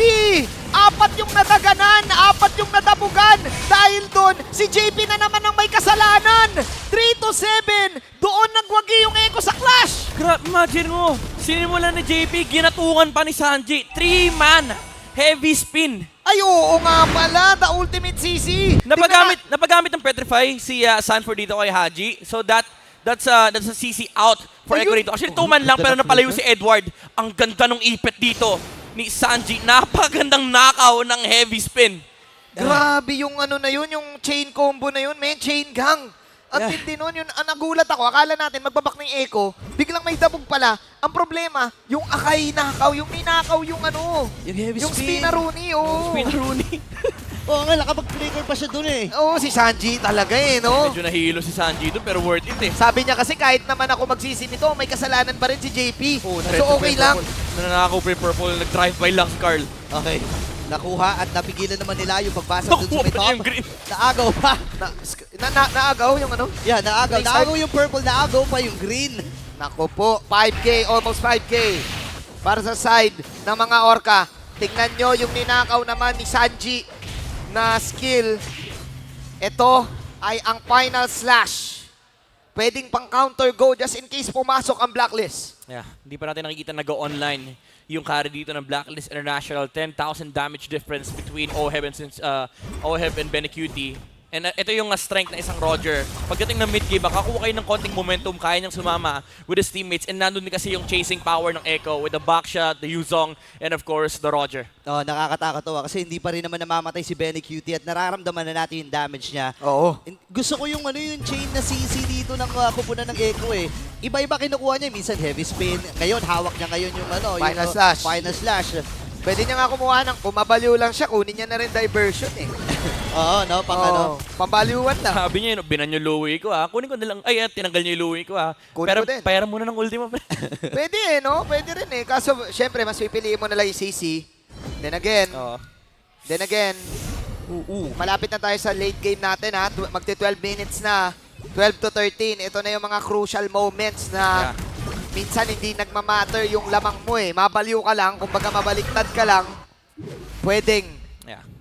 Speaker 10: Apat yung nadaganan, apat yung nadabugan. Dahil doon, si JP na naman ang may kasalanan. 3-7. Doon nagwagi yung Echo sa clash.
Speaker 11: Imagine mo, sinimula ni JP, ginatungan pa ni Sanji. 3-man, heavy spin.
Speaker 10: Ay, oo nga pala. The ultimate CC.
Speaker 11: Napagamit ng Petrify si Sanford dito kay Haji. So that's a CC out for Echo dito. Actually, 2-man lang pero napalayo si Edward. Ang ganda ng ipit dito ni Sanji. Napagandang knockout ng heavy spin.
Speaker 10: Grabe yung ano na yun, yung chain combo na yun, man, chain gang. Ang tindi nun, yun, nagulat ako. Akala natin magbabak ng Echo, biglang may dabog pala. Ang problema, yung Akai nakaw, yung ninakaw yung ano,
Speaker 12: Yung heavy
Speaker 10: yung
Speaker 12: spin.
Speaker 10: Spinaruni, oh.
Speaker 11: Spinaruni.
Speaker 12: Oo nga, nakapag-flicker pa siya dun eh.
Speaker 10: Oo, si Sanji talaga eh, no?
Speaker 11: Medyo nahilo si Sanji doon pero worth it eh.
Speaker 10: Sabi niya kasi kahit naman ako magsisi nito, may kasalanan pa rin si JP. So okay lang.
Speaker 11: Nananakaw pa yung purple, nag-drive-by lang si Carl.
Speaker 12: Okay. Nakuha at napigilan naman nila yung pagbasag dun sa may
Speaker 11: Nakuha
Speaker 12: top.
Speaker 11: yung green.
Speaker 12: Naagaw pa.
Speaker 10: Naagaw yung ano?
Speaker 12: Yeah, naagaw.
Speaker 10: Next
Speaker 12: Naagaw yung purple, naagaw pa yung green.
Speaker 10: Nako po, 5K, almost 5K. Para sa side ng mga Orca. Tingnan nyo yung ninakaw naman ni Sanji na skill. Ito ay ang final slash. Pwedeng pang counter go just in case pumasok ang Blacklist.
Speaker 11: Yeah, hindi pa natin nakikita na go online yung carry dito ng Blacklist International. 10,000 damage difference between Oheb and Benecuti. And ito yung strength na isang Roger. Pagdating ng mid-game, makakuha kayo ng konting momentum, kaya niyang sumama with his teammates. And nandun din kasi yung chasing power ng Echo with the backshot, the Yuzong, and of course, the Roger.
Speaker 12: Oh, nakakatakot kasi hindi pa rin naman namamatay si Benecuti at nararamdaman na natin yung damage niya.
Speaker 10: Oo.
Speaker 12: Gusto ko yung yung chain na CC dito ng kupunan ng Echo eh. Iba-iba kinukuha niya, minsan heavy spin. Ngayon, hawak niya ngayon yung
Speaker 10: Final slash.
Speaker 12: Final slash.
Speaker 10: Pwede niya nga kumuha ng kumabaliw lang siya, kunin niya na rin diversion eh.
Speaker 12: Oo, no?
Speaker 10: Pambaliwan na.
Speaker 11: Sabi niya, binan yung Louie ko kunin ko na lang, tinanggal niyo yung Louie ko
Speaker 10: Kunin
Speaker 11: Pero
Speaker 10: ko din.
Speaker 11: payaran muna ng ultimo.
Speaker 10: Pwede eh, no? Pwede rin eh. Kaso, syempre, mas pipiliin mo na lang yung CC. Then again, malapit na tayo sa late game natin ha. Magti-12 minutes na. 12 to 13. Ito na yung mga crucial moments na minsan hindi nagmamatter yung lamang mo eh. Mabaliw ka lang, kumbaga mabaliktad ka lang, pwedeng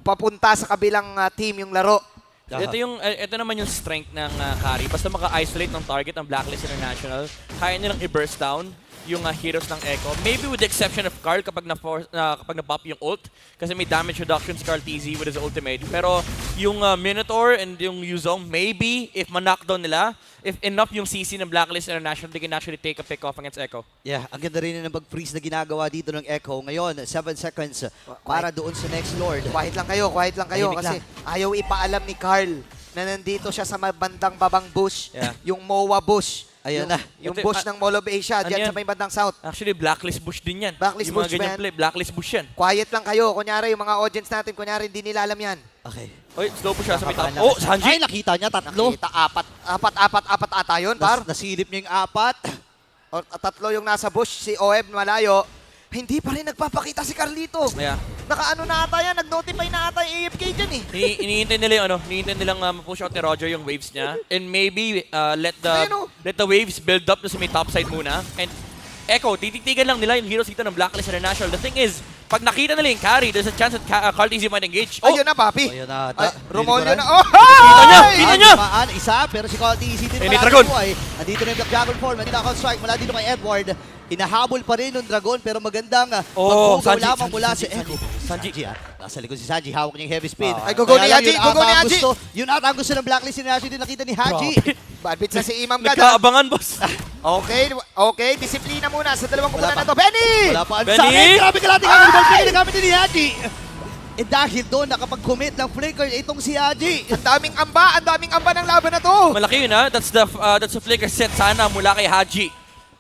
Speaker 10: papunta sa kabilang team yung laro.
Speaker 11: Ito naman yung strength ng carry. Basta maka-isolate ng target ng Blacklist International, kaya nilang i-burst down. yung heroes ng Echo. Maybe with the exception of Carl kapag na-pop yung ult. Kasi may damage reduction si Carl TZ with his ultimate. Pero yung Minotaur and yung Yuzong, maybe if ma-knockdown nila, if enough yung CC ng Blacklist International, they can actually take a pick off against Echo.
Speaker 12: Yeah, ang ganda rin ng pag-freeze na ginagawa dito ng Echo. Ngayon, 7 seconds para doon sa next Lord.
Speaker 10: Quiet lang kayo
Speaker 12: Tahimik
Speaker 10: kasi
Speaker 12: lang.
Speaker 10: ayaw ipaalam ni Carl na nandito siya sa bandang babang bush,
Speaker 11: Yeah.
Speaker 10: yung MOA bush.
Speaker 12: Ayan na.
Speaker 10: Yung bush ng Mall of Asia,
Speaker 11: Ano
Speaker 10: dyan
Speaker 11: yan?
Speaker 10: sa may bandang south.
Speaker 11: Actually, Blacklist bush din yan.
Speaker 10: Blacklist
Speaker 11: yung mga
Speaker 10: bush,
Speaker 11: ganyan
Speaker 10: man.
Speaker 11: play, Blacklist bush yan.
Speaker 10: Quiet lang kayo. Kunyari, yung mga audience natin, kunyari, hindi nila alam yan.
Speaker 12: Okay.
Speaker 11: Oy, slow po siya sa may top.
Speaker 12: Nakakabahan
Speaker 11: Oh,
Speaker 12: lang.
Speaker 11: Sanji!
Speaker 12: Ay, nakita niya, tatlo.
Speaker 10: Nakita, apat ata yun, par.
Speaker 12: Nasilip niya yung 4.
Speaker 10: O, tatlo yung nasa bush, si Oeb malayo. Hindi pa rin nagpapakita si Carlito.
Speaker 11: Yeah.
Speaker 10: Nakaano na ata yan, nag-notify na ata yung AFK dyan eh.
Speaker 11: Iniintay nila yung iniintay nilang ma-push out ni Roger yung waves niya. And maybe let
Speaker 10: Ayun, oh.
Speaker 11: the waves build up sa may top side muna. And Echo, tititigan lang nila yung heroes dito ng Blacklist International. The thing is, pag nakita nila yung carry, there's a chance that Carl TZ might engage.
Speaker 10: Ayun na, papi.
Speaker 12: Ayun na.
Speaker 10: Ay, Romolio na.
Speaker 12: Oh!
Speaker 11: Kita niya!
Speaker 12: Tumaan, isa, pero si Carl TZ din
Speaker 11: Ni Dragon.
Speaker 12: Andito na yung Black Dragon form, nandito ang strike mula dito kay Edward. Hinahabol pa rin ng Dragon, pero magandang magbugaw lamang mula si Echo. Sanji, nasa likod si Sanji, hawak niya yung heavy spin.
Speaker 10: Ay, gugo ni Haji, gugo ni Haji.
Speaker 12: Yun ata ang gusto ng Blacklist ni Haji din nakita ni Haji.
Speaker 10: Bad beats na si Imam Gad.
Speaker 11: Nagkaabangan, boss.
Speaker 10: Okay, disiplina muna sa dalawang kupunan na to. Benny!
Speaker 12: Wala pa ang
Speaker 11: Benny!
Speaker 12: sakit. Grabe kalati ka ng ball play na gamit ni Haji. Eh dahil doon nakapag-commit ng flicker itong si Haji.
Speaker 10: Ang daming amba ng laban na to.
Speaker 11: Malaki yun, ha? That's the flicker set sana mula kay Haji.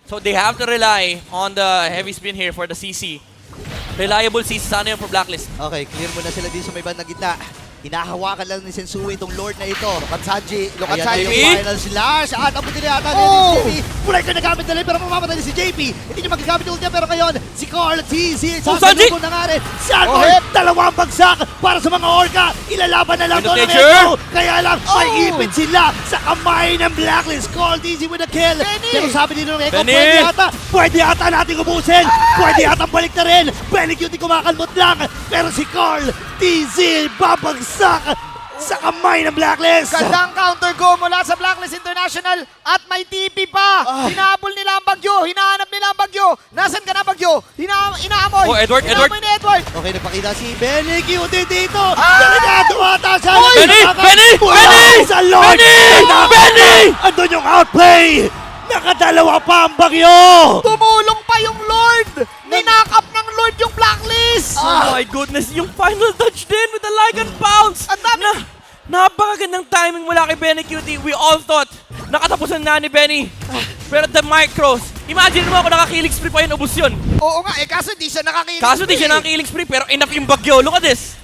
Speaker 11: So they have to rely on the heavy spin here for the CC. Reliable CC sana yun for Blacklist.
Speaker 12: Okay, clear mo na sila dito sa may bandang gitna. Hinahawakan lang ni Sensui itong Lord na ito.
Speaker 10: Look at Sanji.
Speaker 12: Ayan na yung final slash. At abutin na yata ni JP. Flicker na gamit na rin pero mamamatay ni si JP. Hindi niya magagamit yung ult niya pero ngayon si Carl TZ.
Speaker 11: Sanji!
Speaker 12: Sasalubong na nga rin. Sanford, dalawang bagsak para sa mga Orca. Ilalaban na lang to ng
Speaker 11: Nature!
Speaker 12: Echo. Kaya lang may ipit sila sa kamay ng Blacklist. Carl TZ with a kill. Pero sabi nila ng Echo,
Speaker 11: Benny!
Speaker 12: pwede yata natin ubusin. Pwede yata balik na rin. Benny Cutie kumakalmot lang. Pero si Carl TZ babagsak sa kamay ng Blacklist.
Speaker 10: Gandang counter go mula sa Blacklist International at may TP pa. Hinahabol nila ang bagyo. Hinahanap nila ang bagyo. Nasaan ka na bagyo? Inaamoy.
Speaker 11: Oh, Edward.
Speaker 10: Inaamoy ni Edward.
Speaker 12: Okay, napakita si Benny Cutie dito. Delikado ata siya.
Speaker 11: Benny!
Speaker 12: Sa Lord!
Speaker 11: Benny!
Speaker 12: Andun yung outplay. Nakadalawa pa ang bagyo.
Speaker 10: Tumulong pa yung Lord. Ninock up ng Lord yung Blacklist.
Speaker 11: Oh my goodness, yung final touch din with the Lycan Pounce!
Speaker 10: Ang dami!
Speaker 11: Napakagandang timing mula kay Benny Cutie. We all thought nakatapusan na ni Benny. Pero the micros, imagine mo ako nakakilig spree pa yun, ubus yun.
Speaker 10: Oo nga, kaso di siya nakakilig.
Speaker 11: Kaso di siya nakakilig spree, pero enough yung bagyo. Look at this.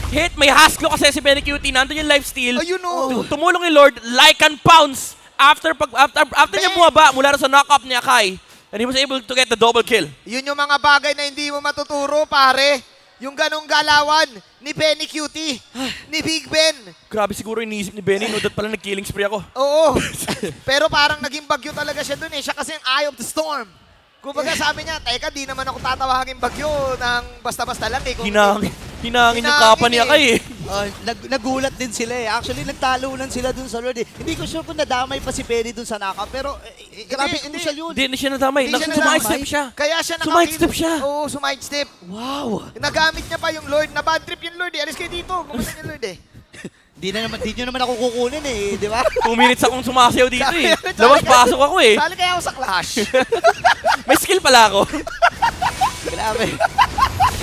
Speaker 11: Hit, may hasklo kasi si Benny Cutie. Nandun yung lifesteal.
Speaker 10: Ayun o.
Speaker 11: Tumulong yung Lord, Lycan Pounce. After niya bumaba mula sa knock-up ni Akai. And he was able to get the double kill.
Speaker 10: Yun yung mga bagay na hindi mo matuturo, pare. Yung ganong galawan ni Benny Cutie, ni Big Ben.
Speaker 11: Grabe siguro iniisip ni Benny, no, that pala nag-killing spree ako.
Speaker 10: Oo. Pero parang naging bagyo talaga siya dun eh. Siya kasi ang eye of the storm. Kumbaga sabi niya, teka, di naman ako tatawagin bagyo ng basta-basta lang eh.
Speaker 11: Hinangin yung kapa ni Akai eh.
Speaker 12: Nagulat din sila eh. Actually, nagtalunan sila dun sa Lord eh. Hindi ko sure kung nadamay pa si Benny dun sa knockup, pero grabe crucial yun.
Speaker 11: Hindi siya nadamay. Sumide-step siya.
Speaker 10: Kaya siya
Speaker 11: Sumide-step siya.
Speaker 10: Oo, sumide-step.
Speaker 12: Wow.
Speaker 10: Nagamit niya pa yung Lord. Na-bad trip yung Lord eh. Alis kayo dito. Pumunta yung Lord eh.
Speaker 12: Di nyo naman ako kukunin eh, di ba?
Speaker 11: 2 minutes akong sumasayaw dito eh. Labas-pasok ako eh.
Speaker 10: Sali kaya ako sa clash.
Speaker 11: May skill pala ako.
Speaker 12: Grabe.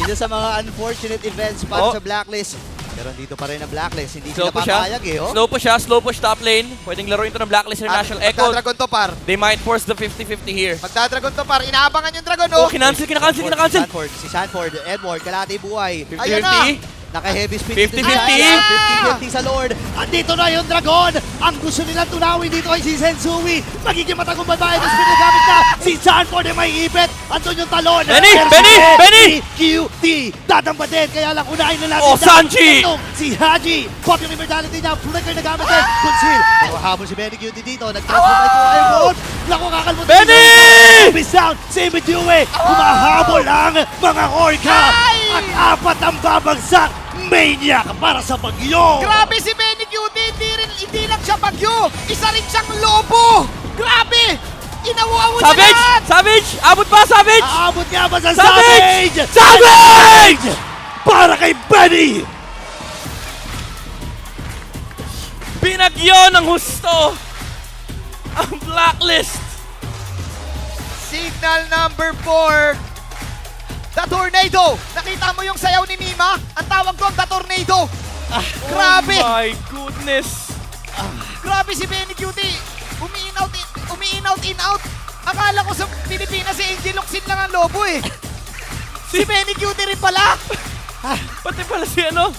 Speaker 12: Isa sa mga unfortunate events para sa Blacklist. Pero dito pa rin ang Blacklist. Hindi sila papayag eh.
Speaker 11: Slow push top lane. Pwedeng laruin ito ng Blacklist International Echo.
Speaker 10: Magdadragon to par.
Speaker 11: They might force the 50-50 here.
Speaker 10: Magdadragon to par. Inaabangan yung dragon
Speaker 11: Oh, kinakancel.
Speaker 12: Si Sanford, Edward, kalati buhay.
Speaker 11: 50-50.
Speaker 12: Naka-heavy spin
Speaker 11: 50-50.
Speaker 12: 50-50 sa Lord. Andito na yung Dragon. Ang gusto nilang tunawin dito ay si Sensui. Magiging matagumpay ba ito? Spin na gamit na. Si Sanford ay may ipit. Andun yung talon.
Speaker 11: Benny!
Speaker 12: QT. Dadamba din. Kaya lang unahin na natin.
Speaker 11: Oh, Sanji!
Speaker 12: Si Haji. Pop yung immortality niya. Flicker na gamit din. Conceal. Habol si Benny QT dito. Nag-transfer ito. Ayun. Naku, kakalmot.
Speaker 11: Benny!
Speaker 12: Bis down. Same with Dewey. Humahabol ang mga Orca. At 4 ang babagsak. Maniac para sa bagyo!
Speaker 10: Grabe si Benny Cutie! Hindi lang siya bagyo! Isa rin siyang lobo! Grabe! nakuha mo
Speaker 11: Savage! Savage! Abot pa, Savage!
Speaker 12: Aabot nga ba sa
Speaker 11: Savage!
Speaker 12: Savage?
Speaker 11: Savage!
Speaker 12: Para kay Benny!
Speaker 11: Binagyo ng husto ang Blacklist.
Speaker 10: Signal number 4. The Tornado. Nakita mo yung sayaw ni Mima? Ang tawag doon, The Tornado. Grabe.
Speaker 11: Oh my goodness.
Speaker 10: Grabe si Benny Cutie. Umi-in-out, in-out. Akala ko sa Pilipinas si Angel Locsin lang ang lobo eh. Si Benny Cutie rin pala.
Speaker 11: Pati pala si ano?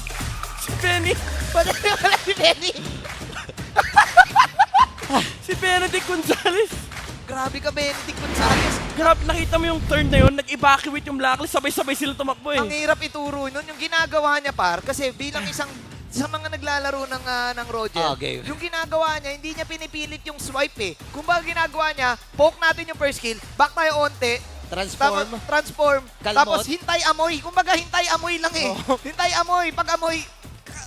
Speaker 11: Si Benny.
Speaker 10: Pati pala si Benny.
Speaker 11: Si Benedict Gonzalez.
Speaker 10: Grabe ka, Benedict Gonzalez.
Speaker 11: Grabe, nakita mo yung turn na yun, nag-evacuate yung Blacklist, sabay-sabay sila tumakbo eh.
Speaker 10: Ang hirap ituro nun, yung ginagawa niya kasi bilang isang sa mga naglalaro ng Roger, yung ginagawa niya, hindi niya pinipilit yung swipe eh. Kung baga ginagawa niya, poke natin yung first skill, back tayo onte, transform,
Speaker 12: Kalmot.
Speaker 10: tapos hintay amoy. Kung baga hintay amoy lang eh. Hintay amoy, pag amoy,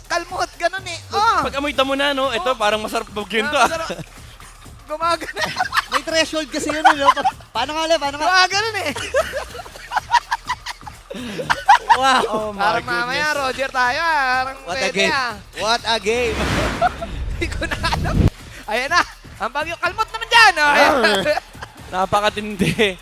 Speaker 10: kalmot, ganun eh.
Speaker 11: Pag amoy damo na, no? Ito, parang masarap bagyan to.
Speaker 10: Gumagano.
Speaker 12: May threshold kasi yun, no? Paano nga ulit?
Speaker 10: Gumagano eh.
Speaker 12: Wow.
Speaker 11: Oh my
Speaker 10: Parang
Speaker 11: goodness.
Speaker 10: mamaya, Roger tayo ah. Parang
Speaker 12: What a
Speaker 10: pwede
Speaker 12: game.
Speaker 10: ah.
Speaker 12: What a game.
Speaker 10: Hindi ko na alam. Ayan na. Ang bagyo. Kalmot naman dyan. Oh. Ayan.
Speaker 11: Napakatindi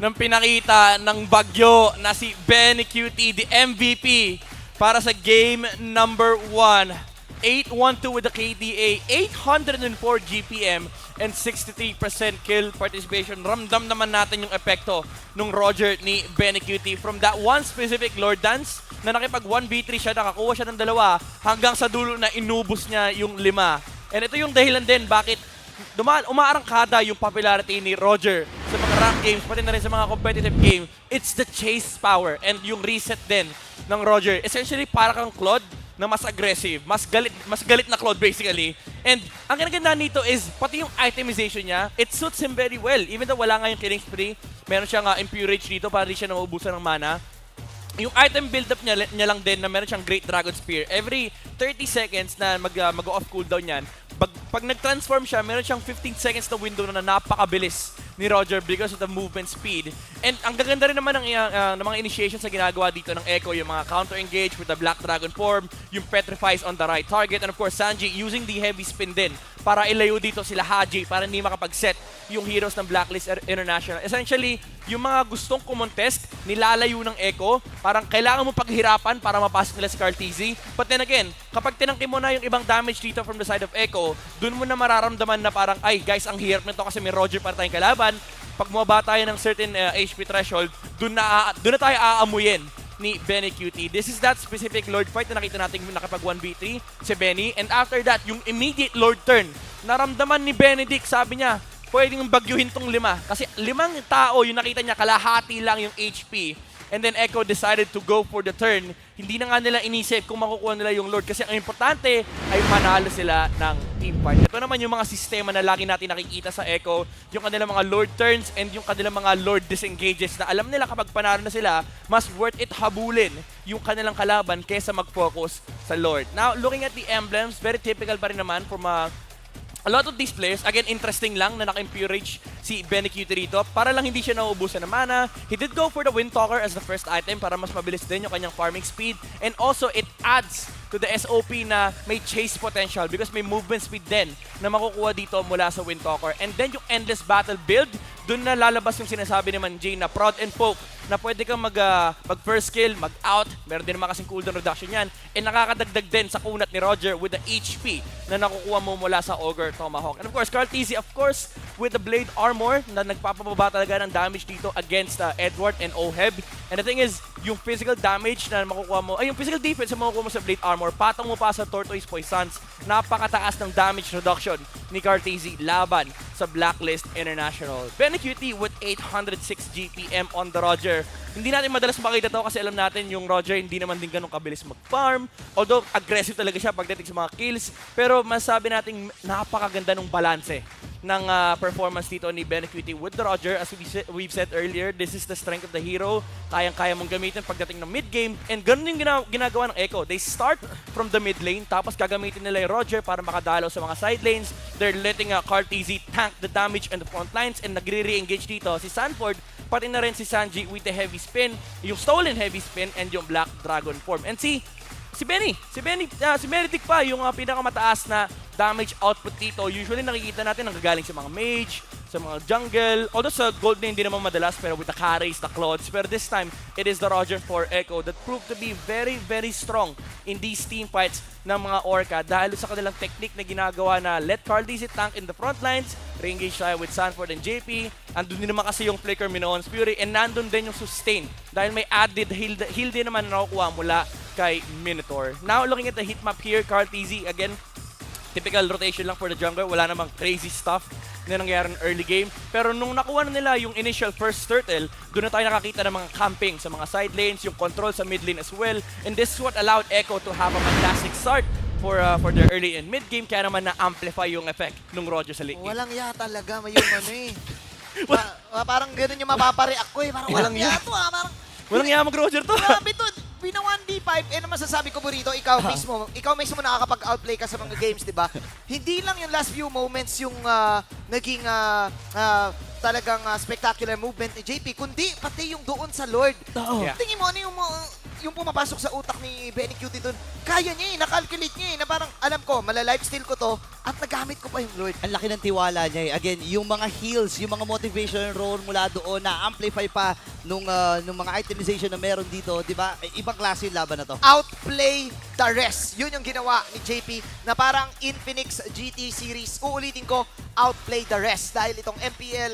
Speaker 11: ng pinakita ng bagyo na si Benny Cutie, the MVP para sa game number 1. 812 with the KDA, 804 GPM, and 63% kill participation. Ramdam naman natin yung epekto nung Roger ni Benny Cutie from that one specific Lord Dance na nakipag 1v3 siya, nakakuha siya ng 2 hanggang sa dulo na inubos niya yung 5. And ito yung dahilan din bakit umaarangkada yung popularity ni Roger sa mga ranked games, pati na rin sa mga competitive game. It's the chase power and yung reset din ng Roger. Essentially, para kang Claude na mas aggressive, mas galit na Claude basically. And ang kinaganda nito is, pati yung itemization niya, it suits him very well. Even though wala nga yung killing spree, meron siyang impurage dito para di siya nauubusan ng mana. Yung item build-up niya lang din na meron siyang Great Dragon Spear. Every 30 seconds na mag-off cooldown yan, pag nag-transform siya, meron siyang 15 seconds na window na napakabilis ni Roger because of the movement speed. And ang gaganda rin naman ng mga initiations na ginagawa dito ng Echo, yung mga counter-engage with the Black Dragon form, yung petrifies on the right target, and of course, Sanji using the heavy spin din para ilayo dito sila Haji para hindi makapag-set yung heroes ng Blacklist International. Essentially, yung mga gustong kumontest, nilalayo ng Echo, parang kailangan mo paghirapan para mapasok nila si Carteezy. But then again, kapag tinangki mo na yung ibang damage dito from the side of Echo, dun mo na mararamdaman na parang, ay guys, ang hirap nito kasi may Roger para tayong kalaban. Pag bumaba tayo ng certain HP threshold, dun na tayo aamuyin ni Benny Cutie. This is that specific Lord fight na nakita natin nakapag 1v3 si Benny. And after that, yung immediate Lord turn, naramdaman ni Benedict, sabi niya, pwedeng bagyuhin tong 5. Kasi 5 tao, yung nakita niya, kalahati lang yung HP. And then Echo decided to go for the turn. Hindi na nga nila inisip kung makukuha nila yung Lord. Kasi ang importante ay manalo sila ng team fight. Ito naman yung mga sistema na lagi natin nakikita sa Echo. Yung kanilang mga Lord turns and yung kanilang mga Lord disengages na alam nila kapag panalo na sila, mas worth it habulin yung kanilang kalaban kaysa mag-focus sa Lord. Now, looking at the emblems, very typical pa rin naman from a lot of these players. Again, interesting lang na naka-impurage si Benny Cutie rito para lang hindi siya nauubusan ng mana. He did go for the Windtalker as the first item para mas mabilis din yung kanyang farming speed. And also, it adds to the SOP na may chase potential because may movement speed din na makukuha dito mula sa Windtalker. And then yung Endless Battle build, dun na lalabas yung sinasabi naman Jay na prod and poke na pwede kang mag-first kill, mag-out, meron din naman kasing cooldown reduction yan, and nakakadagdag din sa kunat ni Roger with the HP na nakukuha mo mula sa Ogre Tomahawk. And of course, Carteezy, of course, with the Blade Armor na nagpapababa talaga ng damage dito against Edward and Oheb. And the thing is, yung physical damage na makukuha mo, ay yung physical defense na makukuha mo sa Blade Armor, patong mo pa sa Tortoise Poisons, napakataas ng damage reduction ni Carteezy laban sa Blacklist International. Benny Cutie with 806 GPM on the Roger. Hindi natin madalas makita to kasi alam natin yung Roger hindi naman din ganun kabilis mag-farm. Although aggressive talaga siya pagdating sa mga kills. Pero masabi natin napakaganda ng balanse ng performance dito ni Benecuity with the Roger. As we've said earlier, this is the strength of the hero. Kayang-kaya mong gamitin pagdating ng mid-game. And ganun yung ginagawa ng Echo. They start from the mid lane, tapos gagamitin nila yung Roger para makadalo sa mga side lanes. They're letting Cartezy tank the damage on the front lines, and nagre-re-engage dito si Sanford, pati na rin si Sanji with the heavy spin, yung stolen heavy spin, and yung Black Dragon form. And si Benedict pa, yung pinakamataas na damage output dito. Usually nakikita natin nanggagaling sa mga mage, sa mga jungle. Although sa gold lane hindi naman madalas, pero with the carries, the clods. Pero this time, it is the Roger for Echo that proved to be very, very strong in these team fights ng mga Orca dahil sa kanilang technique na ginagawa na let Cartezy tank in the front lines, re-engage tayo with Sanford and JP. Andun din naman kasi yung flicker Minoon's Fury, and nandun din yung sustain dahil may added heal din naman na nakukuha mula kay Minotaur. Now looking at the heat map here, Cartezy again, typical rotation lang for the jungle. Wala namang crazy stuff na nangyari in early game. Pero nung nakuha na nila yung initial first turtle, doon na tayo nakakita ng mga camping sa mga side lanes, yung control sa mid lane as well. And this is what allowed Echo to have a fantastic start for their early and mid game. Kaya naman na-amplify yung effect nung Roger sa late game.
Speaker 10: Walang ya talaga, may yung ano eh. Parang ganun yung mapapareact ko eh. Parang walang ya to ah.
Speaker 11: Walang ya mag-Roger to.
Speaker 10: Grabe to. Bina 1v5, ano masasabi ko burrito, ikaw mismo nakakapag-outplay ka sa mga games, di ba? Hindi lang yung last few moments yung naging talagang spectacular movement ni JP, kundi pati yung doon sa Lord.
Speaker 11: Yeah.
Speaker 10: Tingin mo, ano yung pumapasok sa utak ni Benecuity doon? Kaya niya eh, nakalculate niya eh, na parang alam ko, mala-lifesteal ko to, at nagamit ko pa yung Lord.
Speaker 12: Ang laki ng tiwala niya eh. Again, yung mga heals, yung mga motivation roll mula doon, na-amplify pa nung mga itemization na meron dito, di ba? Ibang klase yung laban na to.
Speaker 10: Outplay the rest. Yun yung ginawa ni JP na parang Infinix GT series. Uulitin ko, outplay the rest. Dahil itong MPL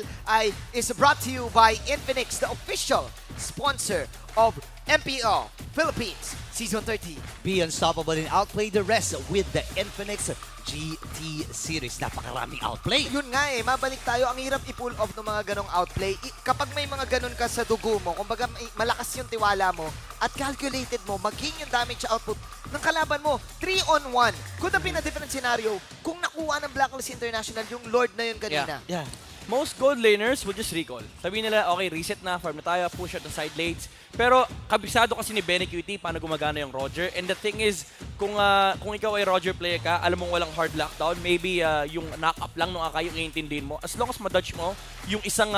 Speaker 10: is brought to you by Infinix, the official sponsor of MPL Philippines Season 13.
Speaker 12: Be unstoppable and outplay the rest with the Infinix GT series. Napakaraming outplay.
Speaker 10: Yun nga eh, mabalik tayo. Ang hirap i-pull off ng mga ganong outplay. Kapag may mga ganon ka sa dugo mo, kumbaga malakas yung tiwala mo at calculated mo, maging yung damage output ng kalaban mo. 3-on-1. Could have been a different scenario kung nakuha ng Blacklist International yung Lord na yun kanina.
Speaker 11: Yeah. Most gold laners will just recall. Sabihin nila, okay, reset na, farm na tayo, push out the side lanes. Pero kabisado kasi ni Benecuity paano gumagana yung Roger. And the thing is, kung ikaw ay Roger player ka, alam mong walang hard lockdown, maybe yung knock-up lang nung akayo yung iintindihin mo. As long as madodge mo yung isang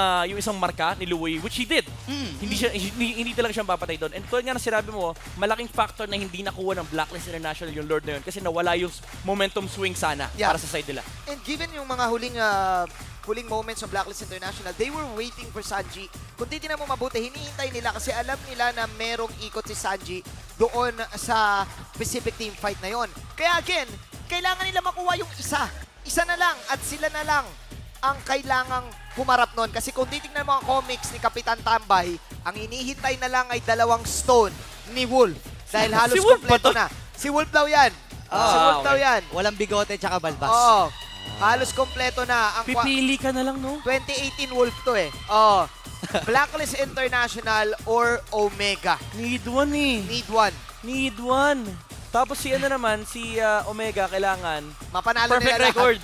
Speaker 11: marka ni Louis, which he did. Hindi talaga siyang papatay doon. And tulad nga na sinabi mo, malaking factor na hindi nakuha ng Blacklist International yung Lord na yun kasi nawala yung momentum swing sana para sa side nila.
Speaker 10: And given yung mga huling moments ng Blacklist International, they were waiting for Sanji. Kung titignan mo mabuti, hinihintay nila kasi alam nila na merong ikot si Sanji doon sa specific team fight na yon. Kaya again, kailangan nila makuha yung isa. Isa na lang at sila na lang ang kailangang humarap nun. Kasi kung titignan mo ang comics ni Kapitan Tambay, ang hinihintay na lang ay 2 stone ni Wolf. Dahil halos
Speaker 11: Si Wolf
Speaker 10: kompleto na. Si Wolf daw yan. Si Wolf daw yan.
Speaker 12: Walang bigote tsaka balbas.
Speaker 10: Oo. Halos kompleto na. Ang
Speaker 11: Pipili ka na lang, no?
Speaker 10: 2018 Wolf to eh. Oh. Blacklist International or Omega.
Speaker 11: Need one eh. Need one. Tapos si Omega kailangan
Speaker 10: mapanalo
Speaker 11: perfect
Speaker 10: nila
Speaker 11: record.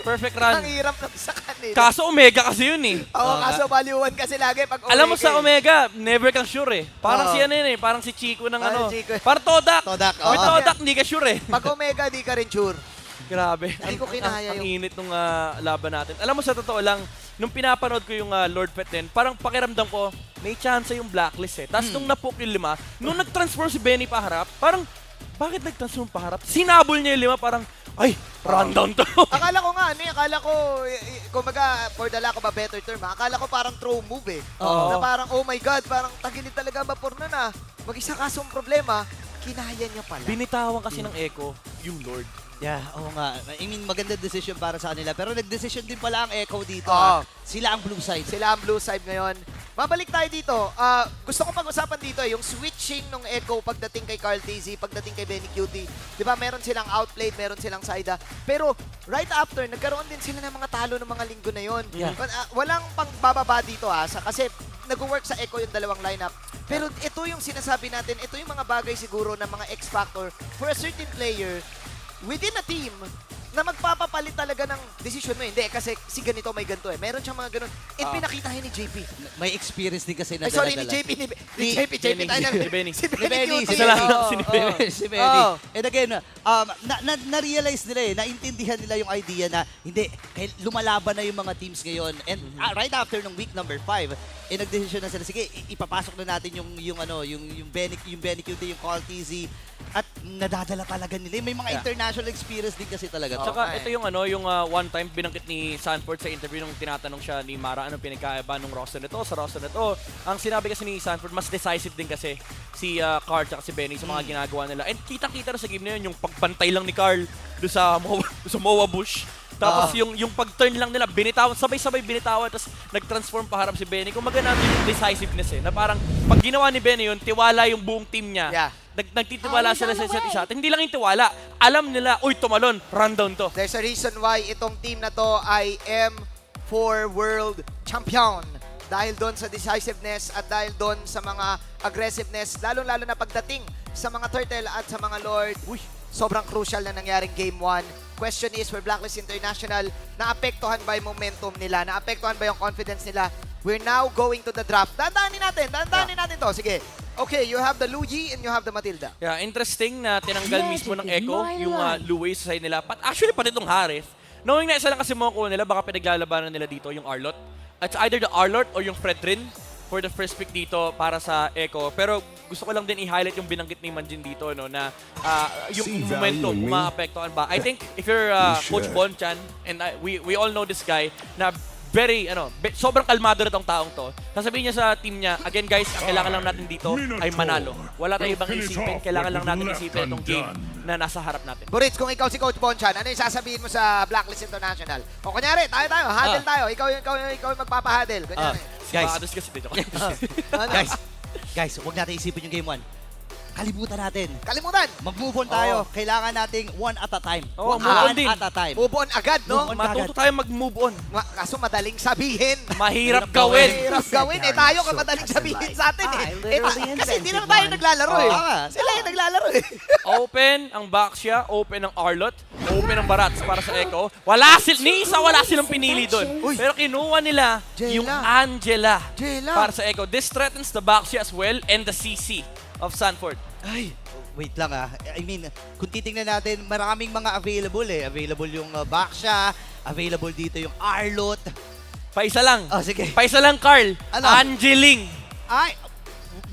Speaker 11: Perfect run.
Speaker 10: Ang hirap lang sa kanila.
Speaker 11: Kaso Omega kasi yun eh.
Speaker 10: Oo, kaso value 1 kasi lagi pag Omega.
Speaker 11: Alam mo sa Omega, never kang sure eh. Parang parang si Chico ng
Speaker 10: Chico.
Speaker 11: Parang Todak.
Speaker 12: Oo.
Speaker 11: With Todak, hindi ka sure eh.
Speaker 10: Pag Omega, di ka rin sure.
Speaker 11: Grabe.
Speaker 10: Hindi ko kinaya
Speaker 11: ang init nung laban natin. Alam mo, sa totoo lang, nung pinapanood ko yung Lord Pet din, parang pakiramdam ko, may chance yung Blacklist eh. Tapos nung napoke yung 5, nung nag-transform si Benny paharap, parang, bakit nag-transform paharap? Sinabol niya yung 5, parang, ay, rundown to.
Speaker 10: Akala ko nga, akala ko, kumbaga, for the lack of a better term, akala ko parang throw move eh. Na parang, oh my God, parang tagilid talaga vapor na na. Mag-isa kasong problema, kinaya niya pala.
Speaker 11: Binitawan kasi ng Echo yung Lord.
Speaker 12: Yeah, oo nga. I mean, maganda decision para sa kanila. Pero nag-decision din pala ang Echo dito. Sila ang blue side.
Speaker 10: Sila ang blue side ngayon. Mabalik tayo dito. Gusto ko pag-usapan dito yung switching ng Echo pagdating kay Cartezy, pagdating kay Benecuity. Di ba, meron silang outplayed, meron silang Saida. Pero right after, nagkaroon din sila ng mga talo ng mga linggo na yon.
Speaker 11: Yeah.
Speaker 10: Walang pagbababa dito kasi nag-work sa Echo yung dalawang lineup. Pero ito yung sinasabi natin, ito yung mga bagay siguro ng mga X-Factor for a certain player within a team na magpapapalit talaga ng decision mo. Hindi, kasi si ganito may ganito eh. Meron siyang mga ganun. And pinakitahin ni JP.
Speaker 12: May experience din kasi na
Speaker 10: Ay, sorry, ni
Speaker 12: dala-dala.
Speaker 10: JP. Ni JP tayo na.
Speaker 11: Si Benny.
Speaker 10: Si
Speaker 12: Ni Benny,
Speaker 10: Cutie.
Speaker 12: si Benny.
Speaker 10: Oo.
Speaker 12: Si Benny. And again, na-realize nila naintindihan nila yung idea na hindi, lumalaban na yung mga teams ngayon. And right after ng week number 5, nag-decision na sila, sige, ipapasok na natin yung Benny Cutie, yung Call TZ, at nadadala talaga nila. May mga international experience din kasi talaga.
Speaker 11: Tsaka ito yung one time binangkit ni Sanford sa interview nung tinatanong siya ni Mara anong pinagkaiba nung roster nito sa roster nito. Ang sinabi kasi ni Sanford, mas decisive din kasi si Carl at si Benny sa mga ginagawa nila. And kita-kita na sa game na yun, yung pagbantay lang ni Carl doon sa Moa Bush. Tapos yung pag-turn lang nila, binitawan, sabay-sabay binitawan, tapos nag-transform paharap si Benny. Kung maganda yung decisiveness na parang pag ginawa ni Benny yun, tiwala yung buong team niya.
Speaker 10: Yeah.
Speaker 11: Nagtitiwala sila sa isa't isa. At hindi lang yung tiwala, alam nila, uy, tumalon, rundown to.
Speaker 10: There's a reason why itong team na to ay M4 World Champion. Dahil doon sa decisiveness at dahil doon sa mga aggressiveness, lalong-lalo na pagdating sa mga Turtle at sa mga Lord, sobrang crucial na nangyaring Game 1. Question is, for Blacklist International, naapektuhan ba yung momentum nila? Naapektuhan ba yung confidence nila? We're now going to the draft. Dandanin natin to. Sige. Okay, you have the Luigi and you have the Matilda.
Speaker 11: Yeah, interesting na tinanggal mismo ng Echo yung Louis sa side nila. Actually, pati itong Harith. Knowing na isa lang kasi makuha nila, baka pinaglalabanan nila dito yung Arlot. It's either the Arlot or yung Fredrin for the first pick dito para sa Echo. Pero gusto ko lang din i-highlight yung binanggit ni Manjin dito, no, na yung momentum, maapektuhan ba. I think if you're Coach Bonchan, and we all know this guy, na very, sobrang kalmado na tong taong to. Sasabihin niya sa team niya, again guys, ang kailangan lang natin dito ay manalo. Wala tayong ibang isipin, kailangan lang natin isipin itong game na nasa harap natin.
Speaker 10: Buritz, kung ikaw si Coach Bonchan, ano yung sasabihin mo sa Blacklist International? O kunyari, huddle tayo. Ikaw yung magpapahuddle. Kunyari.
Speaker 12: Guys, huwag natin isipin yung game 1. Kalimutan natin. Mag-move on tayo. Kailangan nating one at a time.
Speaker 11: Move on din.
Speaker 12: At a time.
Speaker 10: Move on agad, no?
Speaker 11: Matuto tayo mag-move on.
Speaker 10: Kaso madaling sabihin.
Speaker 11: Mahirap gawin.
Speaker 10: Tayo ka madaling sabihin sa atin kasi hindi naman tayo naglalaro Sila yung naglalaro
Speaker 11: Open ang Baxia, open ang Arlot, open ang Barats para sa Echo. Ni isa wala silang pinili doon. Pero kinuha nila yung Angela para sa Echo. This threatens the Baxia as well and the CC of Sanford.
Speaker 12: Ay, wait lang I mean, kung titingnan natin, maraming mga available Available yung Baxia, available dito yung Arlot.
Speaker 11: Paisa lang.
Speaker 12: Sige.
Speaker 11: Paisa lang, Carl. Angeling.
Speaker 12: Ay,